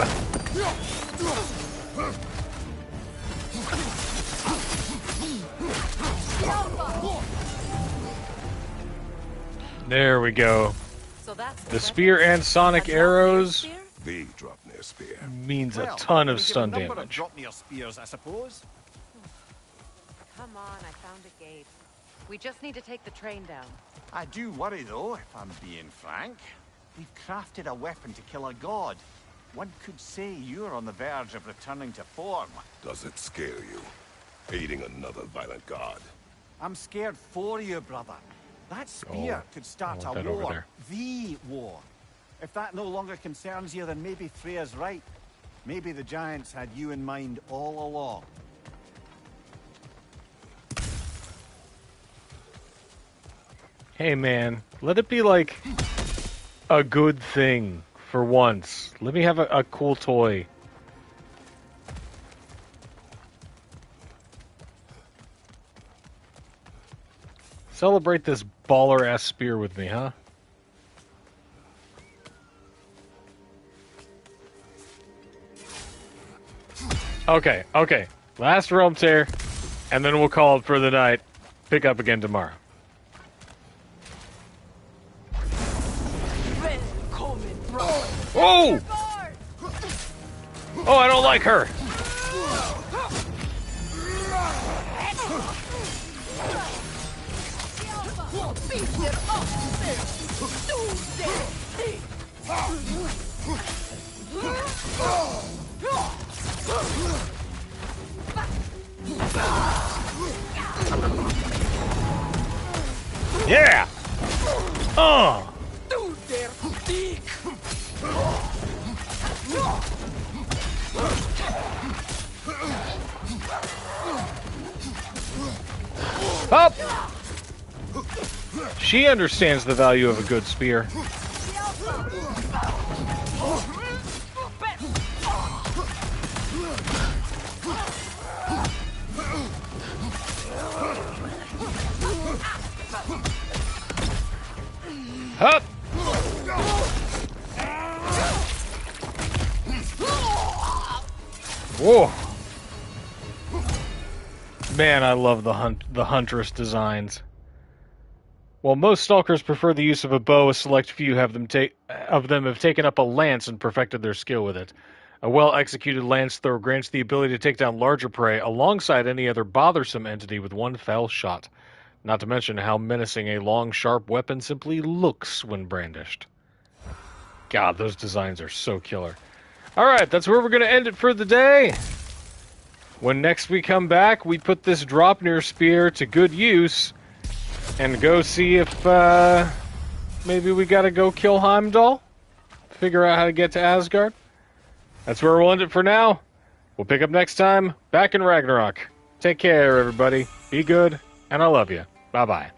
There we go. So that's The spear and sonic arrows The Draupnir spear. means a ton of stun Number of damage. Draupnir spears, I suppose. Come on, I found a gate. We just need to take the train down. I do worry, though, if I'm being frank. We've crafted a weapon to kill a god. One could say you're on the verge of returning to form. Does it scare you? Aiding another violent god. I'm scared for you, brother. That spear could start a that over war. there. The war. If that no longer concerns you, then maybe Freya's right. Maybe the Giants had you in mind all along. Hey man, let it be like a good thing for once. Let me have a cool toy. Celebrate this baller-ass spear with me, huh? Okay, okay. Last realm tear, and then we'll call it for the night. Pick up again tomorrow. Whoa! Oh, I don't like her. Yeah. Up! She understands the value of a good spear. Up! Whoa! Man, I love the Huntress designs. While most stalkers prefer the use of a bow, a select few have taken up a lance and perfected their skill with it. A well-executed lance throw grants the ability to take down larger prey alongside any other bothersome entity with one fell shot. Not to mention how menacing a long, sharp weapon simply looks when brandished. God, those designs are so killer. Alright, that's where we're going to end it for the day. When next we come back, we put this Draupnir spear to good use and go see if maybe we got to go kill Heimdall, figure out how to get to Asgard. That's where we'll end it for now. We'll pick up next time, back in Ragnarok. Take care, everybody. Be good, and I love you. Bye-bye.